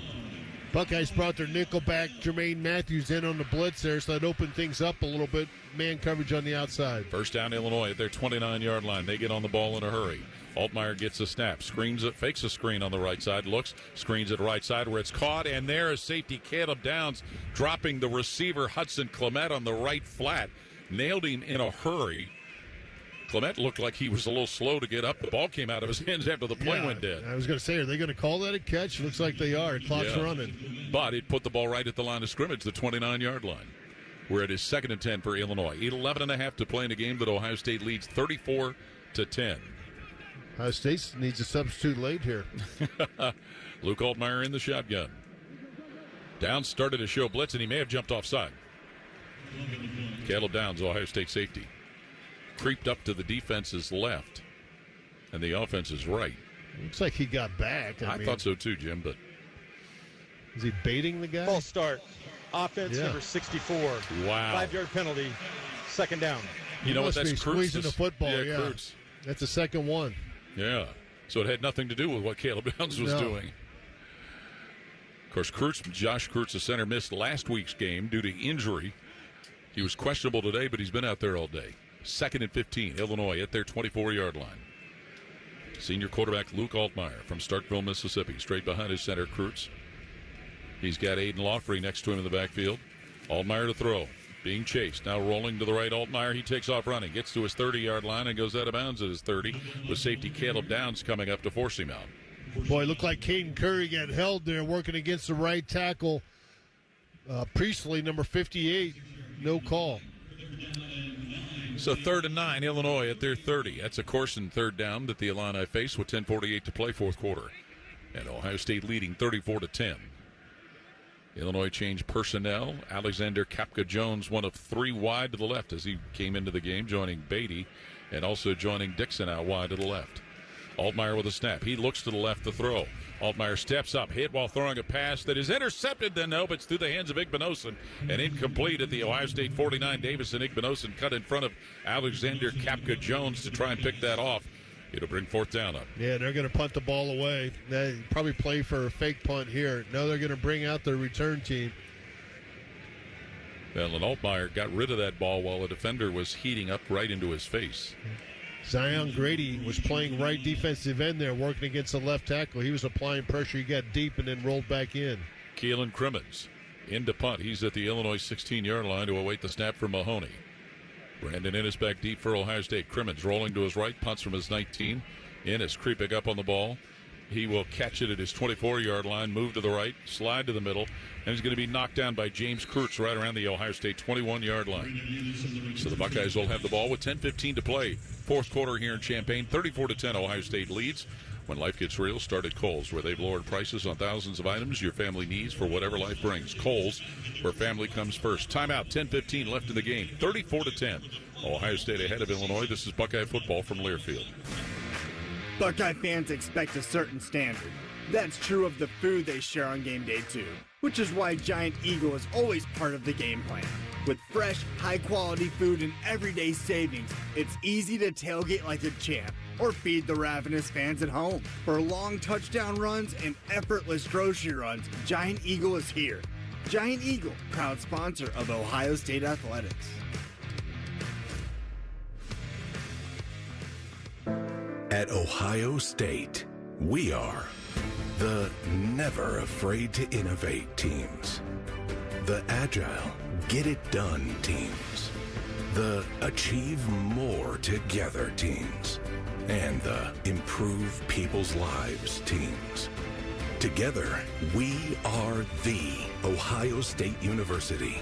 Buckeyes brought their nickel back, Jermaine Matthews, in on the blitz there, so that opened things up a little bit. Man coverage on the outside. 1st down, Illinois at their 29-yard line. They get on the ball in a hurry. Altmaier gets a snap, screens it, fakes a screen on the right side, looks, screens it right side where it's caught, and there is safety Caleb Downs dropping the receiver Hudson Clement on the right flat. Nailed him in a hurry. Clement looked like he was a little slow to get up. The ball came out of his hands after the play went dead. I was going to say, are they going to call that a catch? Looks like they are. Clock's running. But it put the ball right at the line of scrimmage, the 29-yard line, where it is 2nd and 10 for Illinois. 11.5 to play in a game that Ohio State leads 34-10. Ohio State needs a substitute late here. Luke Altmaier in the shotgun. Downs started to show blitz, and he may have jumped offside. Caleb Downs, Ohio State safety, creeped up to the defense's left and the offense's right. Looks like he got back. I thought so too, Jim, but is he baiting the guy? False start. Offense number 64. Wow. 5-yard penalty. 2nd down. You know what? That's squeezing the football. Yeah, Kurtz. That's the 2nd one. Yeah. So it had nothing to do with what Caleb Downs was doing. Of course, Josh Kurtz, the center, missed last week's game due to injury. He was questionable today, but he's been out there all day. 2nd and 15, Illinois at their 24-yard line. Senior quarterback Luke Altmaier from Starkville, Mississippi, straight behind his center, Kurtz. He's got Aiden Lawfrey next to him in the backfield. Altmaier to throw, being chased. Now rolling to the right, Altmaier. He takes off running, gets to his 30-yard line and goes out of bounds at his 30, with safety Caleb Downs coming up to force him out. Boy, it looked like Caden Curry got held there working against the right tackle. Priestley, number 58, no call. So 3rd and 9, Illinois at their 30. That's a Corson third down that the Illini face with 10:48 to play, fourth quarter. And Ohio State leading 34-10. Illinois changed personnel. Alexander Kapka-Jones, one of 3 wide to the left as he came into the game, joining Beatty and also joining Dixon out wide to the left. Altmaier with a snap. He looks to the left to throw. Altmaier steps up, hit while throwing a pass that is intercepted. Then no, but it's through the hands of Igbinosun and incomplete at the Ohio State 49. Davison Igbinosun cut in front of Alexander Kapka-Jones to try and pick that off. It'll bring fourth down up. Yeah, they're going to punt the ball away. They probably play for a fake punt here. Now they're going to bring out their return team. Well, and Altmaier got rid of that ball while a defender was heating up right into his face. Zion Grady was playing right defensive end there, working against the left tackle. He was applying pressure. He got deep and then rolled back in. Keelan Crimmins into punt. He's at the Illinois 16-yard line to await the snap from Mahoney. Brandon Ennis back deep for Ohio State. Crimmins rolling to his right, punts from his 19. Ennis creeping up on the ball. He will catch it at his 24-yard line, move to the right, slide to the middle, and he's going to be knocked down by James Kurtz right around the Ohio State 21-yard line. So the Buckeyes will have the ball with 10:15 to play. Fourth quarter here in Champaign, 34-10, Ohio State leads. When life gets real, start at Kohl's, where they've lowered prices on thousands of items your family needs for whatever life brings. Kohl's, where family comes first. Timeout, 10:15 left in the game, 34-10. Ohio State ahead of Illinois. This is Buckeye football from Learfield. Buckeye fans expect a certain standard. That's true of the food they share on game day too, which is why Giant Eagle is always part of the game plan. With fresh, high-quality food and everyday savings, it's easy to tailgate like a champ or feed the ravenous fans at home. For long touchdown runs and effortless grocery runs, Giant Eagle is here. Giant Eagle, proud sponsor of Ohio State Athletics. At Ohio State, we are the never afraid to innovate teams, the agile, get it done teams, the achieve more together teams, and the improve people's lives teams. Together, we are the Ohio State University.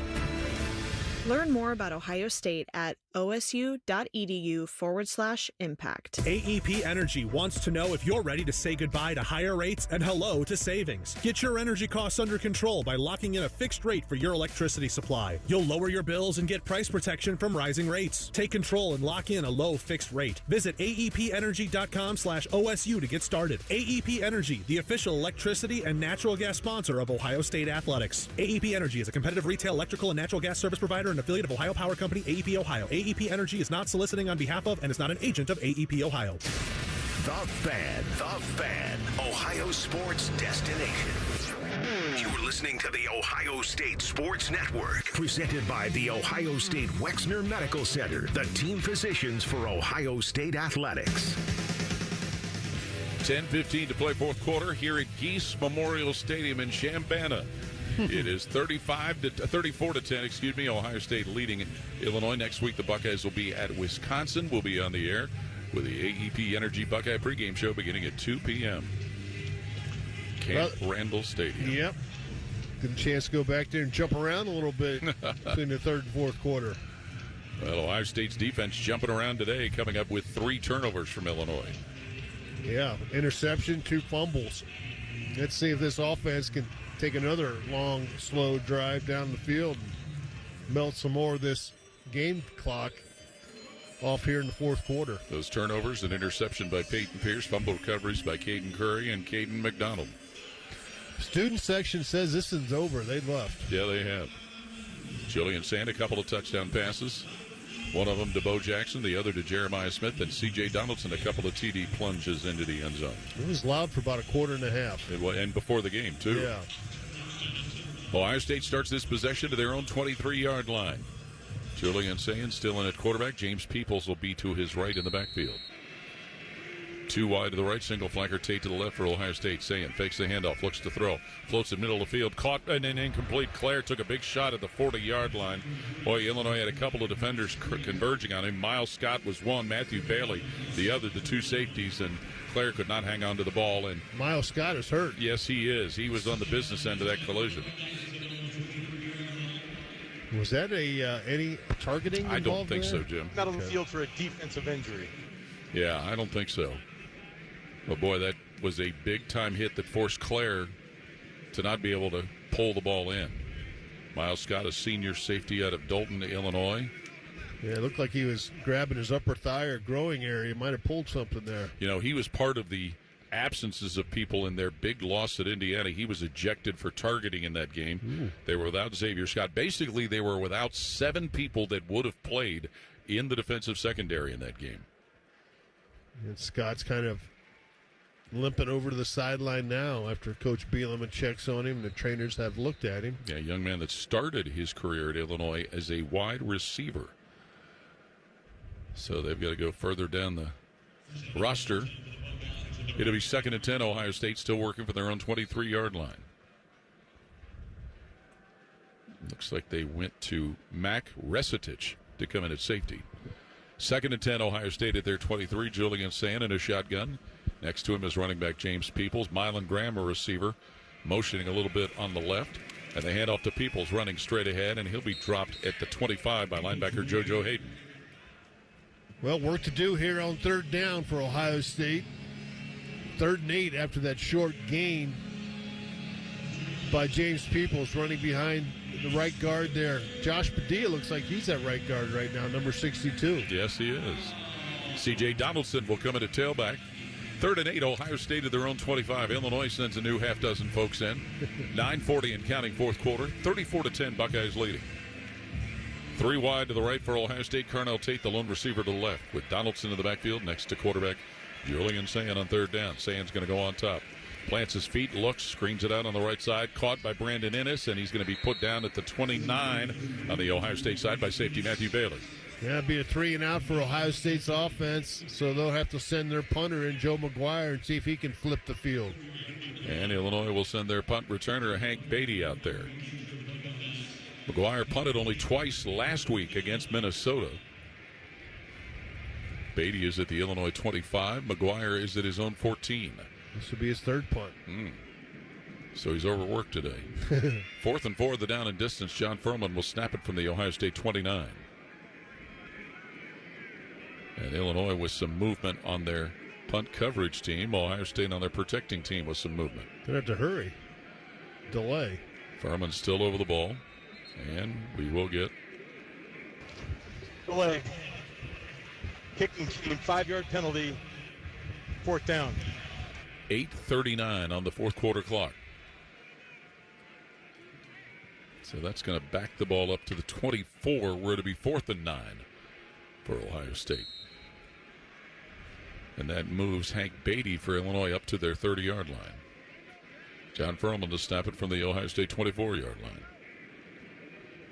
Learn more about Ohio State at osu.edu/impact. AEP Energy wants to know if you're ready to say goodbye to higher rates and hello to savings. Get your energy costs under control by locking in a fixed rate for your electricity supply. You'll lower your bills and get price protection from rising rates. Take control and lock in a low fixed rate. Visit aepenergy.com/OSU to get started. AEP Energy, the official electricity and natural gas sponsor of Ohio State Athletics. AEP Energy is a competitive retail electrical and natural gas service provider and affiliate of Ohio Power Company, AEP Ohio. AEP Energy is not soliciting on behalf of and is not an agent of AEP Ohio. The Fan, Ohio sports destination. You're listening to the Ohio State Sports Network, presented by the Ohio State Wexner Medical Center, the team physicians for Ohio State Athletics. 10:15 to play fourth quarter here at Geese Memorial Stadium in Champaign. It is 34-10, Ohio State leading Illinois. Next week, the Buckeyes will be at Wisconsin. We'll be on the air with the AEP Energy Buckeye pregame show beginning at 2 p.m. Camp Randall Stadium. Yep. Good chance to go back there and jump around a little bit between the third and fourth quarter. Well, Ohio State's defense jumping around today, coming up with 3 turnovers from Illinois. Yeah, interception, 2 fumbles. Let's see if this offense can take another long, slow drive down the field and melt some more of this game clock off here in the fourth quarter. Those turnovers, an interception by Peyton Pierce, fumble recoveries by Caden Curry and Caden McDonald. Student section says this is over. They left. Yeah, they have. Julian Sand, a couple of touchdown passes. One of them to Bo Jackson, the other to Jeremiah Smith, and C.J. Donaldson, a couple of TD plunges into the end zone. It was loud for about a quarter and a half. And before the game, too. Yeah. Ohio State starts this possession to their own 23-yard line. Julian Sand still in at quarterback. James Peoples will be to his right in the backfield. 2 wide to the right, single flanker Tate to the left for Ohio State. Sand fakes the handoff, looks to throw, floats in middle of the field, caught and then incomplete. Clare took a big shot at the 40-yard line. Boy, Illinois had a couple of defenders converging on him. Miles Scott was one, Matthew Bailey the other, the 2 safeties, and Clare could not hang on to the ball. And Miles Scott is hurt. Yes, he is. He was on the business end of that collision. Was that any targeting involved? I don't think there? so, Jim. Not on the field for a defensive injury. Yeah, I don't think so. But, boy, that was a big-time hit that forced Claire to not be able to pull the ball in. Miles Scott, a senior safety out of Dalton, Illinois. Yeah, it looked like he was grabbing his upper thigh or growing area. Might have pulled something there. You know, he was part of the absences of people in their big loss at Indiana. He was ejected for targeting in that game. Ooh. They were without Xavier Scott. Basically, they were without 7 people that would have played in the defensive secondary in that game. And Scott's kind of limping over to the sideline now after Coach Bielema checks on him. The trainers have looked at him. Yeah, a young man that started his career at Illinois as a wide receiver. So they've got to go further down the roster. It'll be 2nd and 10. Ohio State still working for their own 23-yard line. Looks like they went to Mac Resitich to come in at safety. 2nd and 10, Ohio State at their 23. Julian Sand in a shotgun. Next to him is running back James Peoples. Mylan Graham, a receiver, motioning a little bit on the left. And they hand off to Peoples running straight ahead, and he'll be dropped at the 25 by linebacker JoJo Hayden. Well, work to do here on 3rd down for Ohio State. 3rd and 8 after that short gain by James Peoples running behind the right guard there. Josh Padilla looks like he's at right guard right now, number 62. Yes, he is. C.J. Donaldson will come in at tailback. 3rd and 8, Ohio State at their own 25. Illinois sends a new half-dozen folks in. 9:40 and counting fourth quarter. 34-10, Buckeyes leading. 3 wide to the right for Ohio State. Carnell Tate, the lone receiver to the left, with Donaldson in the backfield next to quarterback Julian Sand on 3rd down. Sand's going to go on top. Plants his feet, looks, screens it out on the right side. Caught by Brandon Ennis, and he's going to be put down at the 29 on the Ohio State side by safety Matthew Bailey. Yeah, it'll be a 3 and out for Ohio State's offense, so they'll have to send their punter in, Joe McGuire, and see if he can flip the field. And Illinois will send their punt returner, Hank Beatty, out there. McGuire punted only twice last week against Minnesota. Beatty is at the Illinois 25. McGuire is at his own 14. This will be his 3rd punt. So he's overworked today. 4th and 4, the down and distance. John Furman will snap it from the Ohio State 29. And Illinois with some movement on their punt coverage team. Ohio State on their protecting team with some movement. Gonna have to hurry. Delay. Furman's still over the ball. And we will get delay. Kicking team, 5-yard penalty. 4th down. 8:39 on the fourth quarter clock. So that's going to back the ball up to the 24, where it'll be 4th and 9 for Ohio State. And that moves Hank Beatty for Illinois up to their 30-yard line. John Furman to snap it from the Ohio State 24-yard line.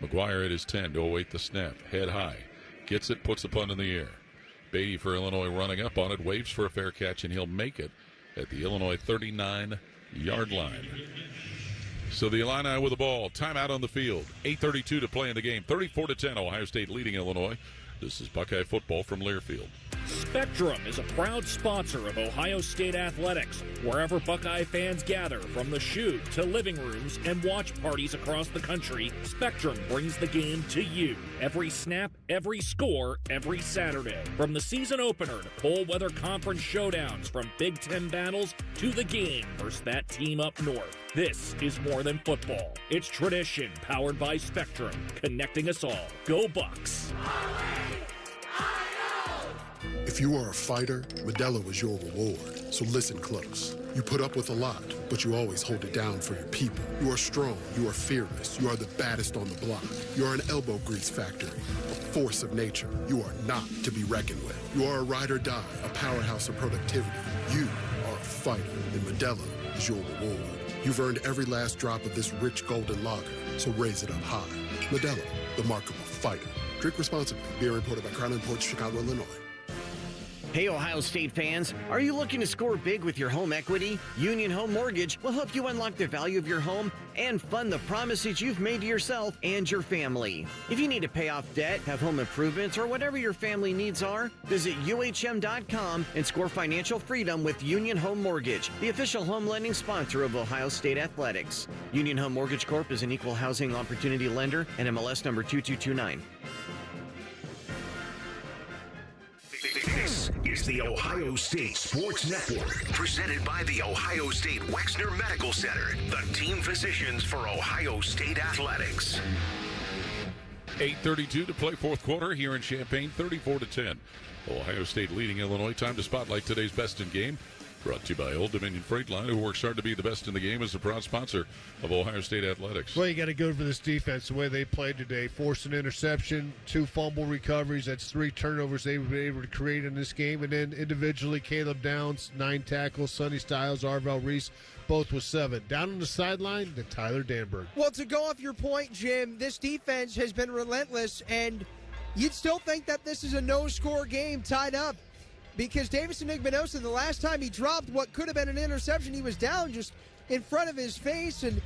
McGuire at his 10 to await the snap. Head high. Gets it, puts the punt in the air. Beatty for Illinois running up on it, waves for a fair catch, and he'll make it at the Illinois 39-yard line. So the Illini with the ball. Timeout on the field. 8:32 to play in the game. 34-10, Ohio State leading Illinois. This is Buckeye football from Learfield. Spectrum is a proud sponsor of Ohio State athletics, wherever Buckeye fans gather, from the shoe to living rooms and watch parties across the country. Spectrum brings the game to you. Every snap, every score, every Saturday. From the season opener to cold weather conference showdowns, from Big Ten battles to the game versus that team up north. This is more than football. It's tradition powered by Spectrum, connecting us all. Go Bucks! If you are a fighter, Modelo is your reward. So listen close. You put up with a lot, but you always hold it down for your people. You are strong. You are fearless. You are the baddest on the block. You are an elbow grease factory, a force of nature. You are not to be reckoned with. You are a ride or die, a powerhouse of productivity. You are a fighter, and Modelo is your reward. You've earned every last drop of this rich golden lager, so raise it up high. Modelo, the mark of a fighter. Drink responsibly. Beer imported by Crown Imports, Chicago, Illinois. Hey, Ohio State fans, are you looking to score big with your home equity? Union Home Mortgage will help you unlock the value of your home and fund the promises you've made to yourself and your family. If you need to pay off debt, have home improvements, or whatever your family needs are, visit UHM.com and score financial freedom with Union Home Mortgage, the official home lending sponsor of Ohio State Athletics. Union Home Mortgage Corp. is an equal housing opportunity lender and MLS number 2229. This is the Ohio State Sports Network, presented by the Ohio State Wexner Medical Center, the team physicians for Ohio State Athletics. 8:32 to play fourth quarter here in Champaign, 34-10. Ohio State leading Illinois. Time to spotlight today's best in game. Brought to you by Old Dominion Freight Line, who works hard to be the best in the game, as a proud sponsor of Ohio State Athletics. Well, you got to go for this defense, the way they played today. Forced an interception, 2 fumble recoveries. That's 3 turnovers they were able to create in this game. And then individually, Caleb Downs, 9 tackles. Sonny Styles, Arvell Reese, both with 7. Down on the sideline, to Tyler Danberg. Well, to go off your point, Jim, this defense has been relentless, and you'd still think that this is a no-score game tied up. Because Davison Igbinosun, the last time he dropped what could have been an interception, he was down just in front of his face, and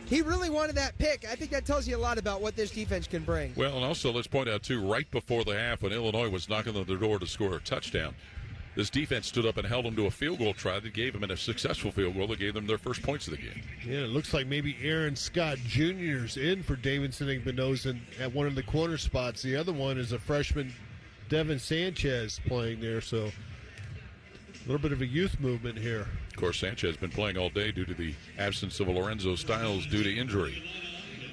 he really wanted that pick. I think that tells you a lot about what this defense can bring. Well, and also let's point out, too, right before the half when Illinois was knocking on the door to score a touchdown, this defense stood up and held them to a field goal try that gave them a successful field goal that gave them their first points of the game. Yeah, it looks like maybe Aaron Scott Jr. is in for Davison Igbinosun at one of the corner spots. The other one is a freshman, Devin Sanchez, playing there, so a little bit of a youth movement here. Of course, Sanchez has been playing all day due to the absence of Lorenzo Styles due to injury.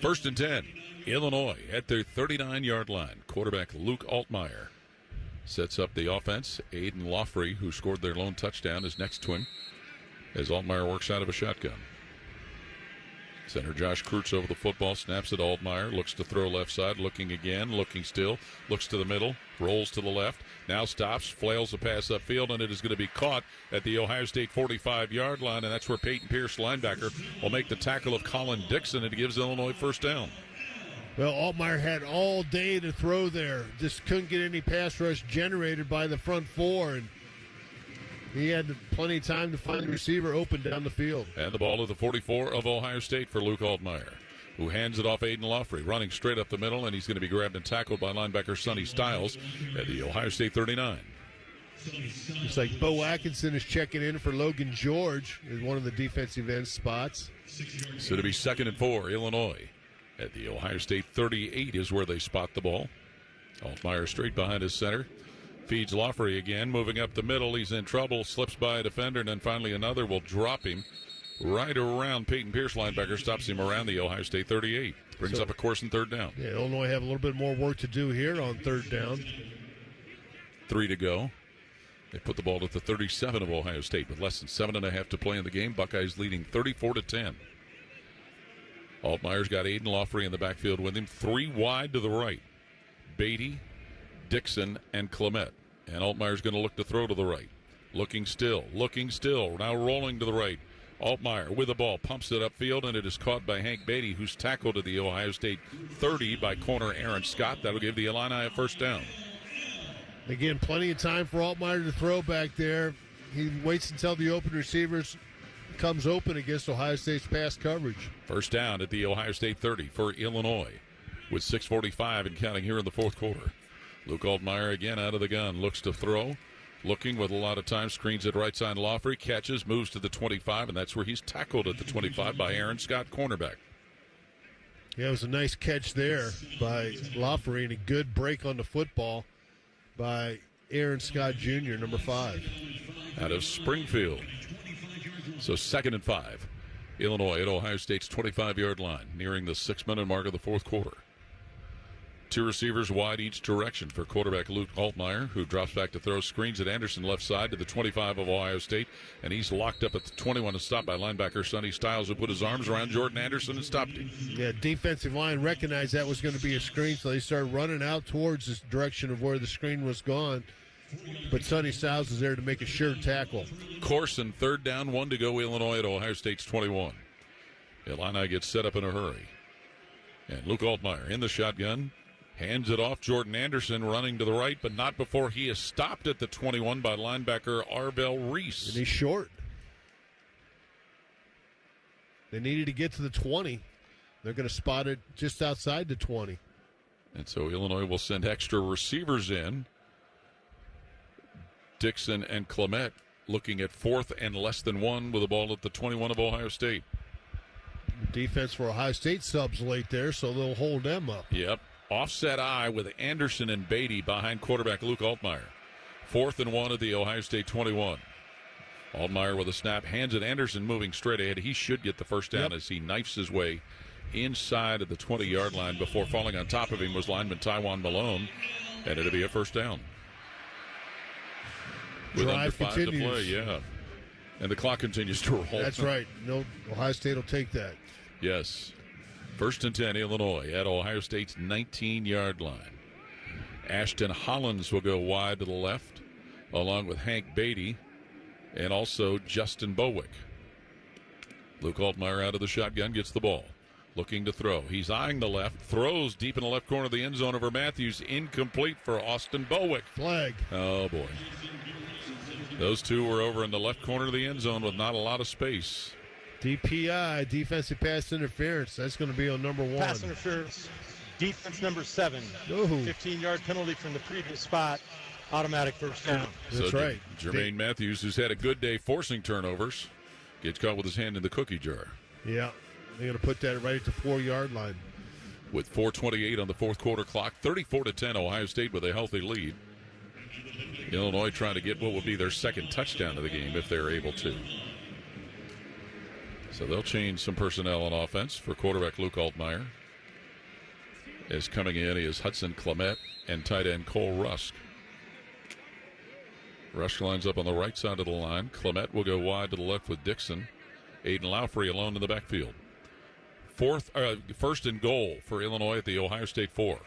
1st and 10, Illinois at their 39-yard line. Quarterback Luke Altmaier sets up the offense. Aiden Loffrey, who scored their lone touchdown, is next to him as Altmaier works out of a shotgun. Center Josh Krutz over the football, snaps it to Altmaier, looks to throw left side, looking again, looking still, looks to the middle, rolls to the left, now stops, flails the pass upfield, and it is going to be caught at the Ohio State 45-yard line, and that's where Peyton Pierce, linebacker, will make the tackle of Colin Dixon, and it gives Illinois first down. Well, Altmaier had all day to throw there. Just couldn't get any pass rush generated by the front four, and he had plenty of time to find the receiver open down the field. And the ball at the 44 of Ohio State for Luke Altmaier, who hands it off Aiden Loffrey, running straight up the middle, and he's going to be grabbed and tackled by linebacker Sonny Styles at the Ohio State 39. Looks like Bo Atkinson is checking in for Logan George in one of the defensive end spots. So to be 2nd and 4, Illinois at the Ohio State 38 is where they spot the ball. Altmaier straight behind his center. Feeds Loffrey again, moving up the middle. He's in trouble, slips by a defender, and then finally another will drop him right around Peyton Pierce, linebacker, stops him around the Ohio State 38. Brings up a course and 3rd down. Yeah, Illinois have a little bit more work to do here on 3rd down. 3 to go. They put the ball at the 37 of Ohio State with less than 7.5 to play in the game. Buckeyes leading 34-10. Altmaier's got Aiden Loffrey in the backfield with him. 3 wide to the right. Beatty, Dixon, and Clement. And Altmaier's going to look to throw to the right. Looking still. Now rolling to the right. Altmaier with the ball, pumps it upfield, and it is caught by Hank Beatty, who's tackled at the Ohio State 30 by corner Aaron Scott. That'll give the Illini a first down. Again, plenty of time for Altmaier to throw back there. He waits until the open receivers comes open against Ohio State's pass coverage. First down at the Ohio State 30 for Illinois with 6:45 and counting here in the fourth quarter. Luke Altmaier again out of the gun, looks to throw. Looking with a lot of time, screens at right side. Loffrey catches, moves to the 25, and that's where he's tackled at the 25 by Aaron Scott, cornerback. Yeah, it was a nice catch there by Loffrey and a good break on the football by Aaron Scott Jr., number 5. Out of Springfield. So 2nd and 5. Illinois at Ohio State's 25-yard line, nearing the 6-minute mark of the fourth quarter. 2 receivers wide each direction for quarterback Luke Altmaier, who drops back to throw, screens at Anderson left side to the 25 of Ohio State, and he's locked up at the 21 and stopped by linebacker Sonny Styles, who put his arms around Jordan Anderson and stopped him. Yeah, defensive line recognized that was going to be a screen, so they started running out towards this direction of where the screen was gone. But Sonny Styles is there to make a sure tackle. Course and 3rd down, 1 to go, Illinois at Ohio State's 21. Illini gets set up in a hurry. And Luke Altmaier in the shotgun. Hands it off. Jordan Anderson running to the right, but not before he is stopped at the 21 by linebacker Arvell Reese. And he's short. They needed to get to the 20. They're going to spot it just outside the 20. And so Illinois will send extra receivers in. Dixon and Clement looking at 4th and less than 1 with the ball at the 21 of Ohio State. Defense for Ohio State subs late there, so they'll hold them up. Yep. Offset eye with Anderson and Beatty behind quarterback Luke Altmaier. 4th and 1 at the Ohio State 21. Altmaier with a snap, hands it. Anderson moving straight ahead. He should get the first down as he knifes his way inside of the 20-yard line. Before falling on top of him was lineman Tywan Malone, and it'll be a first down. With Drive under 5 continues. to play, yeah. And the clock continues to roll. That's right. No, Ohio State will take that. Yes. 1st and 10, Illinois at Ohio State's 19-yard line. Ashton Hollins will go wide to the left, along with Hank Beatty and also Justin Bowick. Luke Altmaier out of the shotgun, gets the ball. Looking to throw. He's eyeing the left, throws deep in the left corner of the end zone over Matthews. Incomplete for Austin Bowick. Flag. Oh, boy. Those two were over in the left corner of the end zone with not a lot of space. DPI, defensive pass interference. That's going to be on number 1. Pass interference, defense number 7. Ooh. 15-yard penalty from the previous spot. Automatic first down. That's right. Jermaine Matthews, who's had a good day forcing turnovers, gets caught with his hand in the cookie jar. Yeah, they're going to put that right at the 4-yard line. With 4:28 on the fourth quarter clock, 34-10, Ohio State with a healthy lead. Illinois trying to get what will be their second touchdown of the game if they're able to. So they'll change some personnel on offense for quarterback Luke Altmaier. As coming in is Hudson Clement and tight end Cole Rusk. Rusk lines up on the right side of the line. Clement will go wide to the left with Dixon. Aiden Lowfrey alone in the backfield. First and goal for Illinois at the Ohio State 4.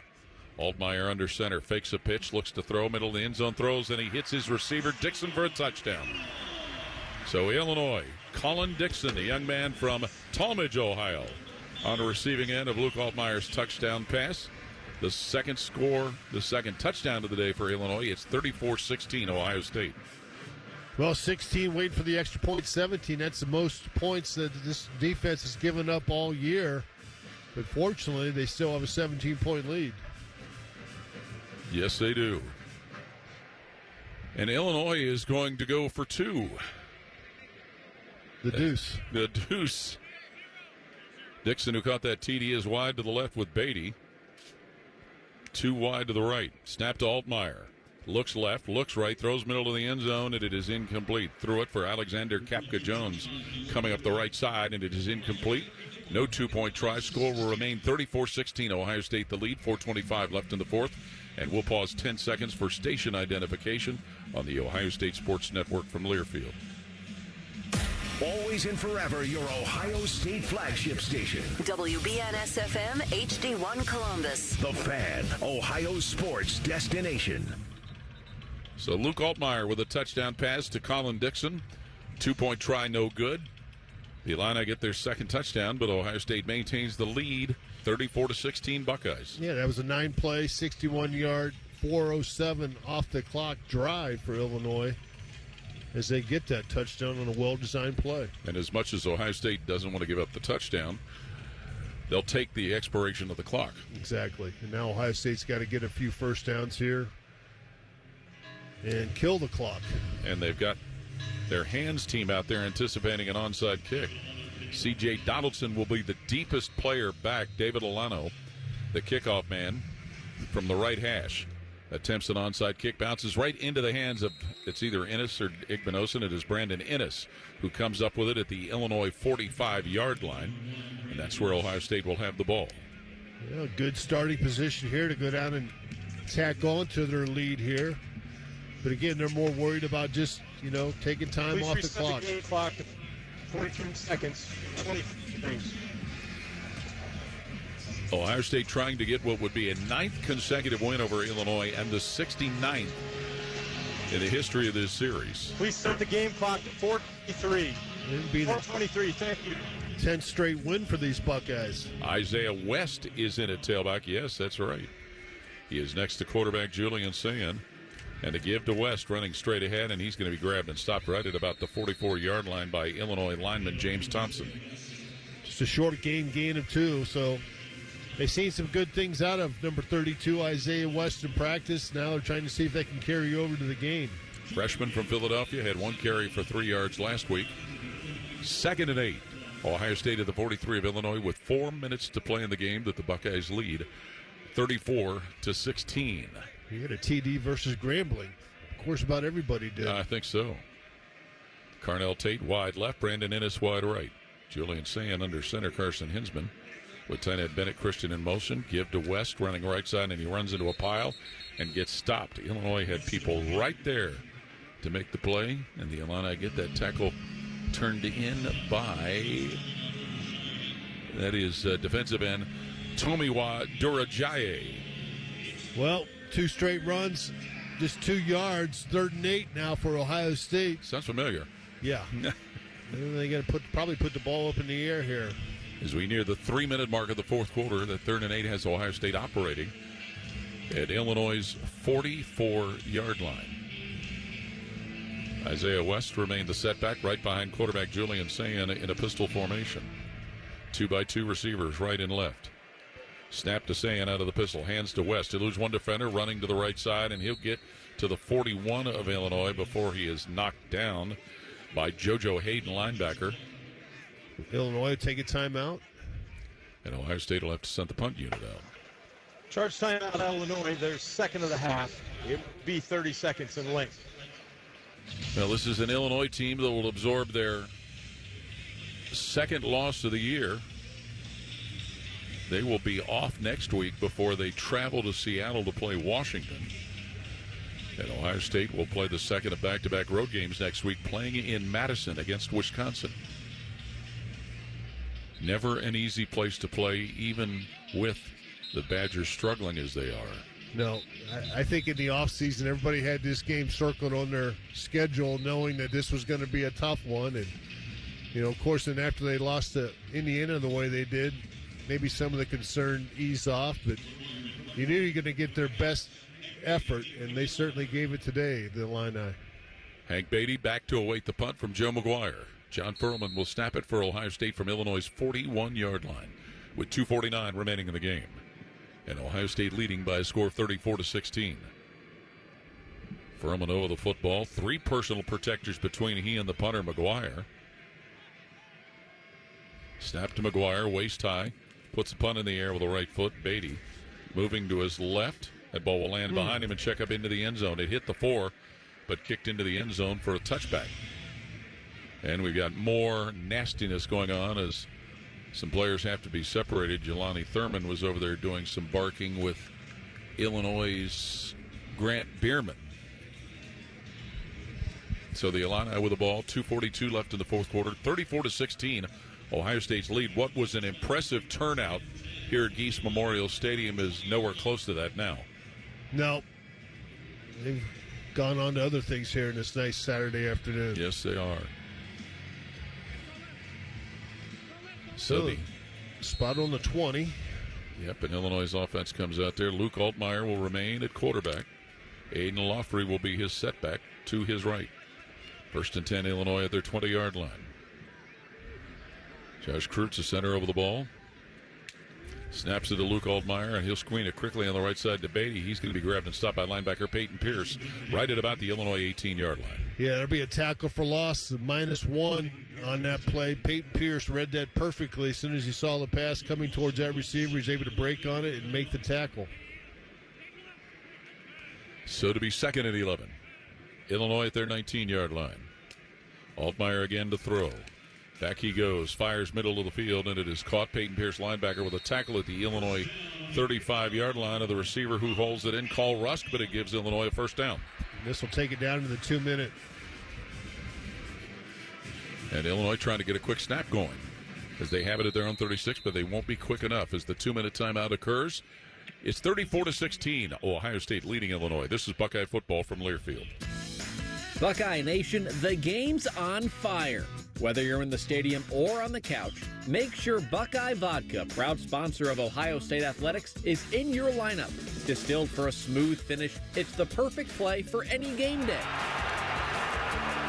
Altmaier under center, fakes a pitch, looks to throw, middle of the end zone, throws, and he hits his receiver, Dixon, for a touchdown. So Illinois, Colin Dixon, a young man from Talmadge, Ohio, on the receiving end of Luke Altmaier's touchdown pass. The second touchdown of the day for Illinois. It's 34-16 Ohio State. Well, 16 waiting for the extra point, 17. That's the most points that this defense has given up all year. But fortunately, they still have a 17-point lead. Yes, they do. And Illinois is going to go for 2. The deuce. The deuce. Dixon, who caught that TD, is wide to the left with Beatty. 2 wide to the right. Snap to Altmaier. Looks left, looks right, throws middle of the end zone, and it is incomplete. Threw it for Alexander Kapka-Jones coming up the right side, and it is incomplete. No 2-point try. Score will remain 34-16. Ohio State the lead. 4:25 left in the fourth. And we'll pause 10 seconds for station identification on the Ohio State Sports Network from Learfield. Always and forever, your Ohio State flagship station. WBNS-FM HD1 Columbus. The Fan, Ohio sports destination. So Luke Altmaier with a touchdown pass to Colin Dixon. 2-point try, no good. The Illini get their second touchdown, but Ohio State maintains the lead, 34-16 Buckeyes. Yeah, that was a 9-play, 61-yard, 4:07 off the clock drive for Illinois as they get that touchdown on a well-designed play. And as much as Ohio State doesn't want to give up the touchdown, they'll take the expiration of the clock. Exactly. And now Ohio State's got to get a few first downs here and kill the clock. And they've got their hands team out there anticipating an onside kick. C.J. Donaldson will be the deepest player back. David Alano, the kickoff man from the right hash, attempts an onside kick, bounces right into the hands of, it's either Innes or Igbinosun. It is Brandon Innes who comes up with it at the Illinois 45-yard line, and that's where Ohio State will have the ball. Yeah, good starting position here to go down and tack on to their lead here. But again, they're more worried about just, taking time off the clock. The game clock to 42 seconds, 20 seconds. Ohio State trying to get what would be a 9th consecutive win over Illinois and the 69th in the history of this series. Please set the game clock to 4:23. It'd be the 4:23, thank you. 10th straight win for these Buckeyes. Isaiah West is in at tailback. Yes, that's right. He is next to quarterback Julian Sayin. And a give to West running straight ahead, and he's going to be grabbed and stopped right at about the 44-yard line by Illinois lineman James Thompson. Just a short gain of 2, so they've seen some good things out of number 32, Isaiah West, in practice. Now they're trying to see if they can carry over to the game. Freshman from Philadelphia had 1 carry for 3 yards last week. 2nd and 8. Ohio State at the 43 of Illinois with 4 minutes to play in the game that the Buckeyes lead 34-16. You had a TD versus Grambling. Of course, about everybody did. I think so. Carnell Tate wide left, Brandon Ennis wide right. Julian Sayin under center, Carson Hinsman with tight end Bennett Christian in motion. Give to West running right side, and he runs into a pile and gets stopped. Illinois had people right there to make the play, and the Illini get that tackle turned in by, that is defensive end Tomiwa Durajaye. Well, 2 straight runs, just 2 yards, 3rd and 8 now for Ohio State. Sounds familiar. Yeah. They got to probably put the ball up in the air here. As we near the 3-minute mark of the 4th quarter, the 3rd and 8 has Ohio State operating at Illinois' 44-yard line. Isaiah West remained the setback right behind quarterback Julian Sayin in a pistol formation. 2-by-2 receivers right and left. Snap to Sayin out of the pistol. Hands to West. He loses 1 defender running to the right side, and he'll get to the 41 of Illinois before he is knocked down by JoJo Hayden, linebacker. Illinois will take a timeout. And Ohio State will have to send the punt unit out. Charge timeout, Illinois. Their 2nd of the half. It would be 30 seconds in length. Now, this is an Illinois team that will absorb their 2nd loss of the year. They will be off next week before they travel to Seattle to play Washington. And Ohio State will play the 2nd of back-to-back road games next week, playing in Madison against Wisconsin. Never an easy place to play, even with the Badgers struggling as they are. No, I think in the offseason, everybody had this game circled on their schedule, knowing that this was going to be a tough one. And, of course, then after they lost to Indiana the way they did, maybe some of the concern eased off, but you knew you're going to get their best effort, and they certainly gave it today, the Illini. Hank Beatty back to await the punt from Joe McGuire. John Furlman will snap it for Ohio State from Illinois' 41-yard line with 2:49 remaining in the game. And Ohio State leading by a score of 34-16. Furman over the football. 3 personal protectors between he and the punter, McGuire. Snap to McGuire, waist high. Puts the punt in the air with the right foot. Beatty moving to his left. That ball will land behind him and check up into the end zone. It hit the 4, but kicked into the end zone for a touchback. And we've got more nastiness going on as some players have to be separated. Jelani Thurman was over there doing some barking with Illinois' Grant Bierman. So the Illini with the ball, 2:42 left in the 4th quarter, 34-16. Ohio State's lead. What was an impressive turnout here at Geese Memorial Stadium is nowhere close to that now. No. They've gone on to other things here in this nice Saturday afternoon. Yes, they are. So spot on the 20. Yep, and Illinois' offense comes out there. Luke Altmaier will remain at quarterback. Aiden Loffrey will be his setback to his right. 1st and 10, Illinois at their 20-yard line. Josh Kreutz, the center, over the ball. Snaps it to Luke Altmaier, and he'll screen it quickly on the right side to Beatty. He's going to be grabbed and stopped by linebacker Peyton Pierce right at about the Illinois 18-yard line. Yeah, there'll be a tackle for loss, -1 on that play. Peyton Pierce read that perfectly. As soon as he saw the pass coming towards that receiver, he's able to break on it and make the tackle. So to be 2nd and 11. Illinois at their 19-yard line. Altmaier again to throw. Back he goes, fires middle of the field, and it is caught. Peyton Pierce, linebacker, with a tackle at the Illinois 35-yard line of the receiver who holds it in. Call Rusk, but it gives Illinois a 1st down. This will take it down to the 2-minute. And Illinois trying to get a quick snap going as they have it at their own 36, but they won't be quick enough as the 2-minute timeout occurs. It's 34-16, Ohio State leading Illinois. This is Buckeye football from Learfield. Buckeye Nation, the game's on fire. Whether you're in the stadium or on the couch, make sure Buckeye Vodka, proud sponsor of Ohio State Athletics, is in your lineup. Distilled for a smooth finish, it's the perfect play for any game day.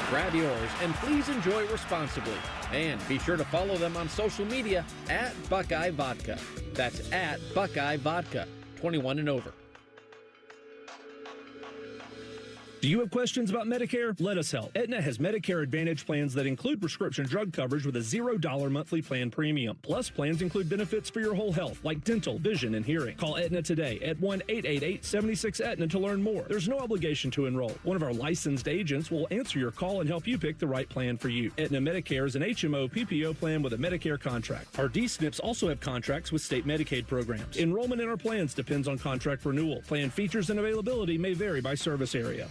Grab yours and please enjoy responsibly. And be sure to follow them on social media at Buckeye Vodka. That's at Buckeye Vodka, 21 and over. Do you have questions about Medicare? Let us help. Aetna has Medicare Advantage plans that include prescription drug coverage with a $0 monthly plan premium. Plus, plans include benefits for your whole health, like dental, vision, and hearing. Call Aetna today at 1-888-76-AETNA to learn more. There's no obligation to enroll. One of our licensed agents will answer your call and help you pick the right plan for you. Aetna Medicare is an HMO PPO plan with a Medicare contract. Our D-SNPs also have contracts with state Medicaid programs. Enrollment in our plans depends on contract renewal. Plan features and availability may vary by service area.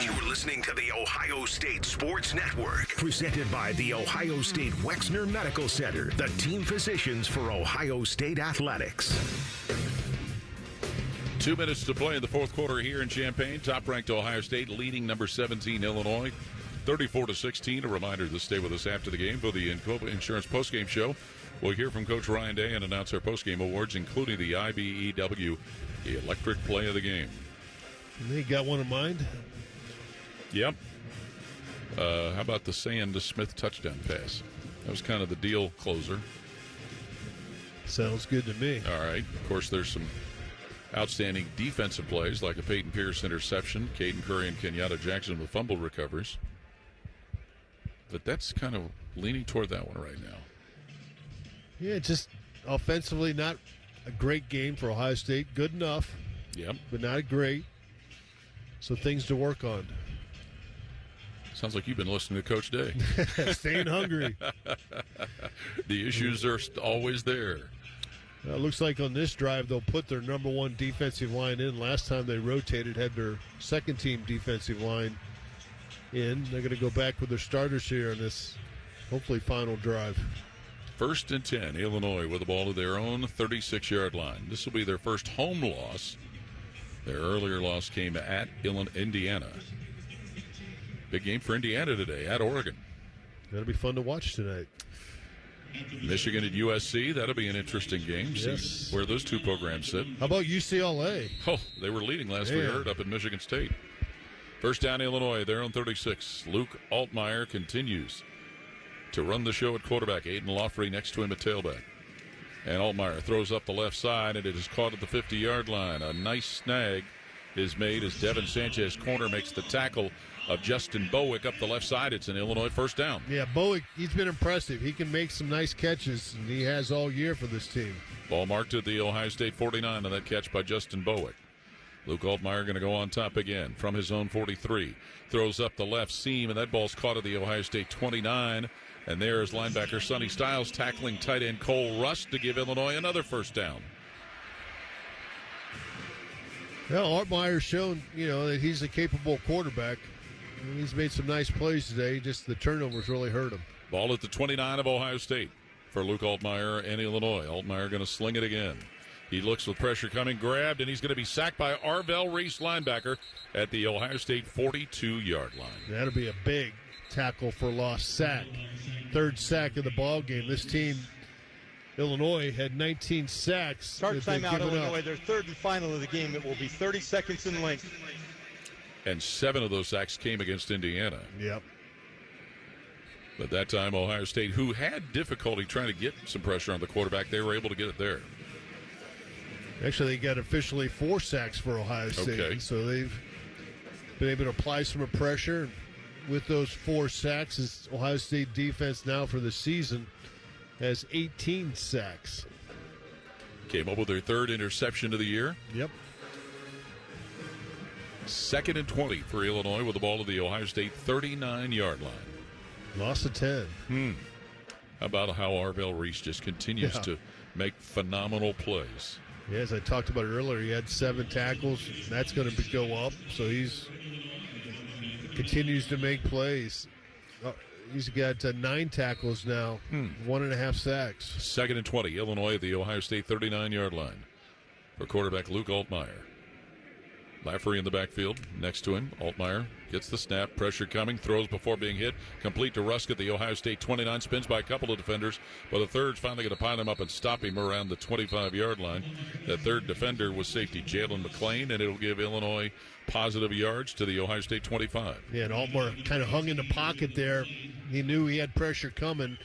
You're listening to the Ohio State Sports Network, presented by the Ohio State Wexner Medical Center, the team physicians for Ohio State athletics. 2 minutes to play in the fourth quarter here in Champaign. Top-ranked Ohio State leading number 17 Illinois, 34-16. A reminder to stay with us after the game for the Insurance postgame show. We'll hear from Coach Ryan Day and announce our postgame awards, including the IBEW Electric Play of the Game. They got one in mind? Yep. How about the Sand Smith touchdown pass? That was kind of the deal closer. Sounds good to me. All right. Of course, there's some outstanding defensive plays like a Peyton Pierce interception, Caden Curry and Kenyatta Jackson with fumble recovers. But that's kind of leaning toward that one right now. Yeah, just offensively not a great game for Ohio State. Good enough. Yep. But not great. So things to work on. Sounds like you've been listening to Coach Day. Staying hungry. The issues are always there. Looks like on this drive they'll put their number one defensive line in. Last time they rotated, had their second team defensive line in. They're going to go back with their starters here on this, hopefully, final drive. 1st and 10, Illinois with the ball to their own 36-yard line. This will be their first home loss. Their earlier loss came at Indiana. Big game for Indiana today at Oregon. That'll be fun to watch tonight. Michigan at USC, that'll be an interesting game. Yes. See where those two programs sit. How about UCLA? Oh, they were leading last we heard up at Michigan State. First down, Illinois, their own 36. Luke Altmaier continues to run the show at quarterback. Aiden Lofrey next to him at tailback. And Altmaier throws up the left side, and it is caught at the 50-yard line. A nice snag is made as Devin Sanchez, corner, makes the tackle of Justin Bowick up the left side. It's an Illinois first down. Yeah, Bowick, he's been impressive. He can make some nice catches, and he has all year for this team. Ball marked at the Ohio State 49 on that catch by Justin Bowick. Luke Altmaier going to go on top again from his own 43. Throws up the left seam, and that ball's caught at the Ohio State 29. And there is linebacker Sonny Styles tackling tight end Cole Rust to give Illinois another first down. Well, Altmaier's shown, that he's a capable quarterback. He's made some nice plays today. Just the turnovers really hurt him. Ball at the 29 of Ohio State for Luke Altmaier and Illinois. Altmaier going to sling it again. He looks with pressure coming, grabbed, and he's going to be sacked by Arvell Reese, linebacker, at the Ohio State 42-yard line. That'll be a big tackle for loss sack. Third sack of the ball game. This team, Illinois, had 19 sacks. Start timeout, Illinois. Their third and final of the game. It will be 30 seconds in length. And 7 of those sacks came against Indiana. Yep. But that time, Ohio State, who had difficulty trying to get some pressure on the quarterback, they were able to get it there. Actually, they got officially 4 sacks for Ohio State. Okay. So they've been able to apply some pressure. With those 4 sacks, is Ohio State defense now for the season has 18 sacks. Came up with their third interception of the year. Yep. 2nd and 20 for Illinois with the ball to the Ohio State 39-yard line. Loss of 10. How about how Arvell Reese just continues to make phenomenal plays. Yeah, as I talked about earlier, he had 7 tackles. That's going to go up, so he's continues to make plays. He's got 9 tackles now, 1.5 sacks. 2nd and 20, Illinois at the Ohio State 39-yard line for quarterback Luke Altmaier. Lafferty in the backfield next to him. Altmaier Gets the snap, pressure coming, throws before being hit, complete to Rusk at the Ohio State 29, spins by a couple of defenders, but the third's finally going to pile him up and stop him around the 25-yard line. That third defender was safety Jalen McClain, and it'll give Illinois positive yards to the Ohio State 25. Yeah, and Altmaier kind of hung in the pocket there. He knew he had pressure coming,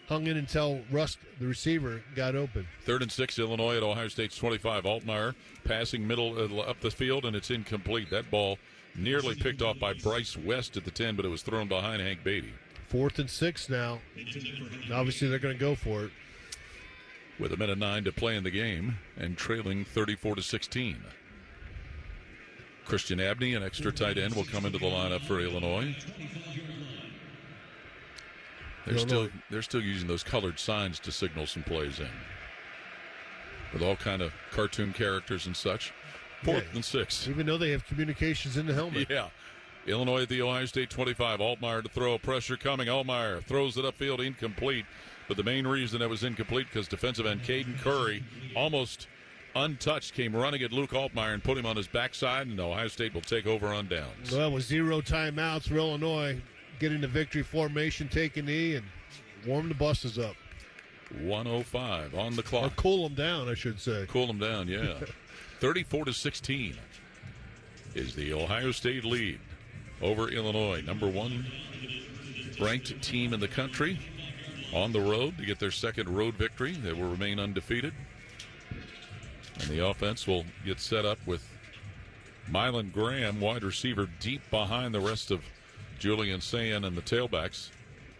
hung in until Rusk, the receiver, got open. 3rd and 6, Illinois at Ohio State's 25. Altmaier passing middle up the field, and it's incomplete. That ball nearly picked off by Bryce West at the 10, but it was thrown behind Hank Beatty. 4th and 6 now. Obviously, they're going to go for it. With 1:09 to play in the game and trailing 34-16. Christian Abney, an extra tight end, will come into the lineup for Illinois. They're still using those colored signs to signal some plays in, with all kind of cartoon characters and such. 4th and 6. Even though they have communications in the helmet. Yeah. Illinois at the Ohio State 25. Altmaier to throw. Pressure coming. Altmaier throws it upfield, incomplete. But the main reason it was incomplete because defensive end Caden Curry, almost untouched, came running at Luke Altmaier and put him on his backside, and Ohio State will take over on downs. Well, with 0 timeouts for Illinois, getting the victory formation, take a knee, and warm the buses up. 1:05 on the clock. Or cool them down, I should say. Cool them down, yeah. 34-16 is the Ohio State lead over Illinois. Number 1 ranked team in the country on the road to get their second road victory. They will remain undefeated. And the offense will get set up with Mylan Graham, wide receiver, deep behind the rest of Julian Sayin and the tailbacks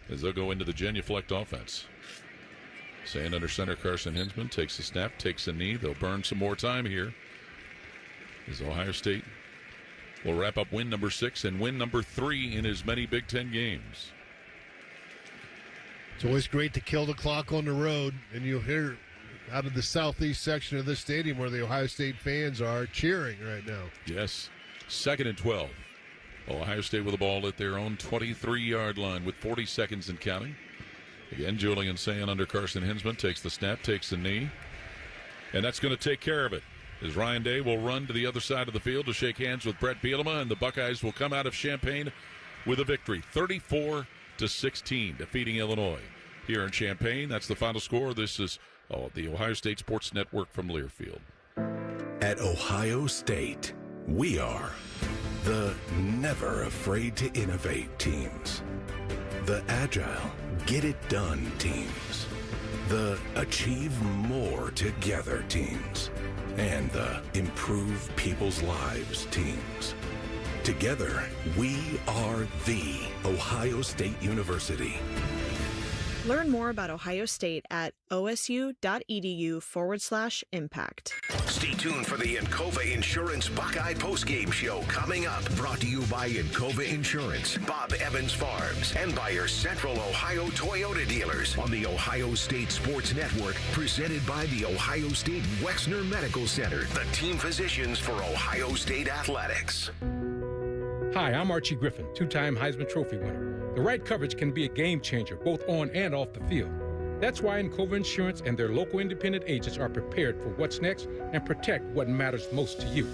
as they'll go into the genuflect offense. Sayin under center, Carson Hinsman takes the snap, takes a knee. They'll burn some more time here as Ohio State will wrap up win number 6 and win number 3 in as many Big Ten games. It's always great to kill the clock on the road, and you'll hear out of the southeast section of this stadium where the Ohio State fans are cheering right now. Yes. 2nd and 12. Ohio State with the ball at their own 23-yard line with 40 seconds and counting. Again, Julian Sayin under Carson Hinsman takes the snap, takes the knee, and that's going to take care of it. As Ryan Day will run to the other side of the field to shake hands with Brett Bielema, and the Buckeyes will come out of Champaign with a victory, 34-16, defeating Illinois. Here in Champaign, that's the final score. This is the Ohio State Sports Network from Learfield. At Ohio State, we are the never afraid to innovate teams, the agile, get it done teams, the achieve more together teams, and the improve people's lives teams. Together, we are the Ohio State University. Learn more about Ohio State at osu.edu/impact. Stay tuned for the Encova Insurance Buckeye postgame show coming up. Brought to you by Encova Insurance, Bob Evans Farms, and by your Central Ohio Toyota dealers on the Ohio State Sports Network, presented by the Ohio State Wexner Medical Center, the team physicians for Ohio State Athletics. Hi, I'm Archie Griffin, 2-time Heisman Trophy winner. The right coverage can be a game changer, both on and off the field. That's why Encova Insurance and their local independent agents are prepared for what's next and protect what matters most to you.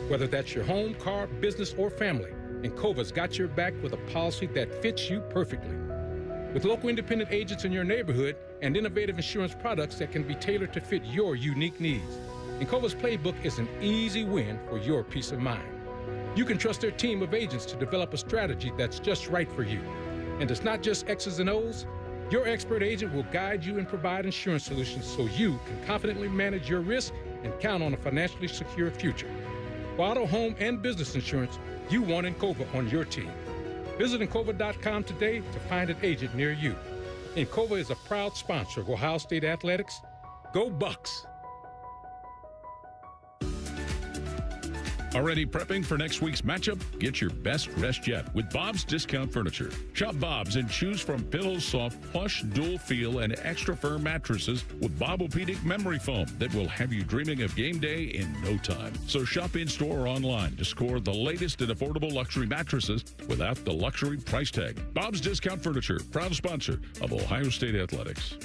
Whether that's your home, car, business, or family, Encova's got your back with a policy that fits you perfectly. With local independent agents in your neighborhood and innovative insurance products that can be tailored to fit your unique needs, Encova's playbook is an easy win for your peace of mind. You can trust their team of agents to develop a strategy that's just right for you. And it's not just X's and O's. Your expert agent will guide you and provide insurance solutions so you can confidently manage your risk and count on a financially secure future. For auto, home, and business insurance, you want Encova on your team. Visit Encova.com today to find an agent near you. Encova is a proud sponsor of Ohio State Athletics. Go Bucks! Already prepping for next week's matchup? Get your best rest yet with Bob's Discount Furniture. Shop Bob's and choose from pillows, soft, plush, dual feel, and extra firm mattresses with Bobopedic memory foam that will have you dreaming of game day in no time. So shop in-store or online to score the latest and affordable luxury mattresses without the luxury price tag. Bob's Discount Furniture, proud sponsor of Ohio State Athletics.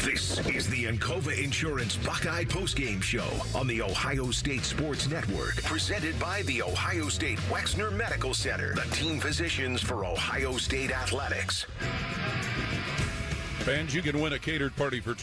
This is the Encova Insurance Buckeye Postgame Show on the Ohio State Sports Network, presented by the Ohio State Wexner Medical Center, the team physicians for Ohio State Athletics. Fans, you can win a catered party for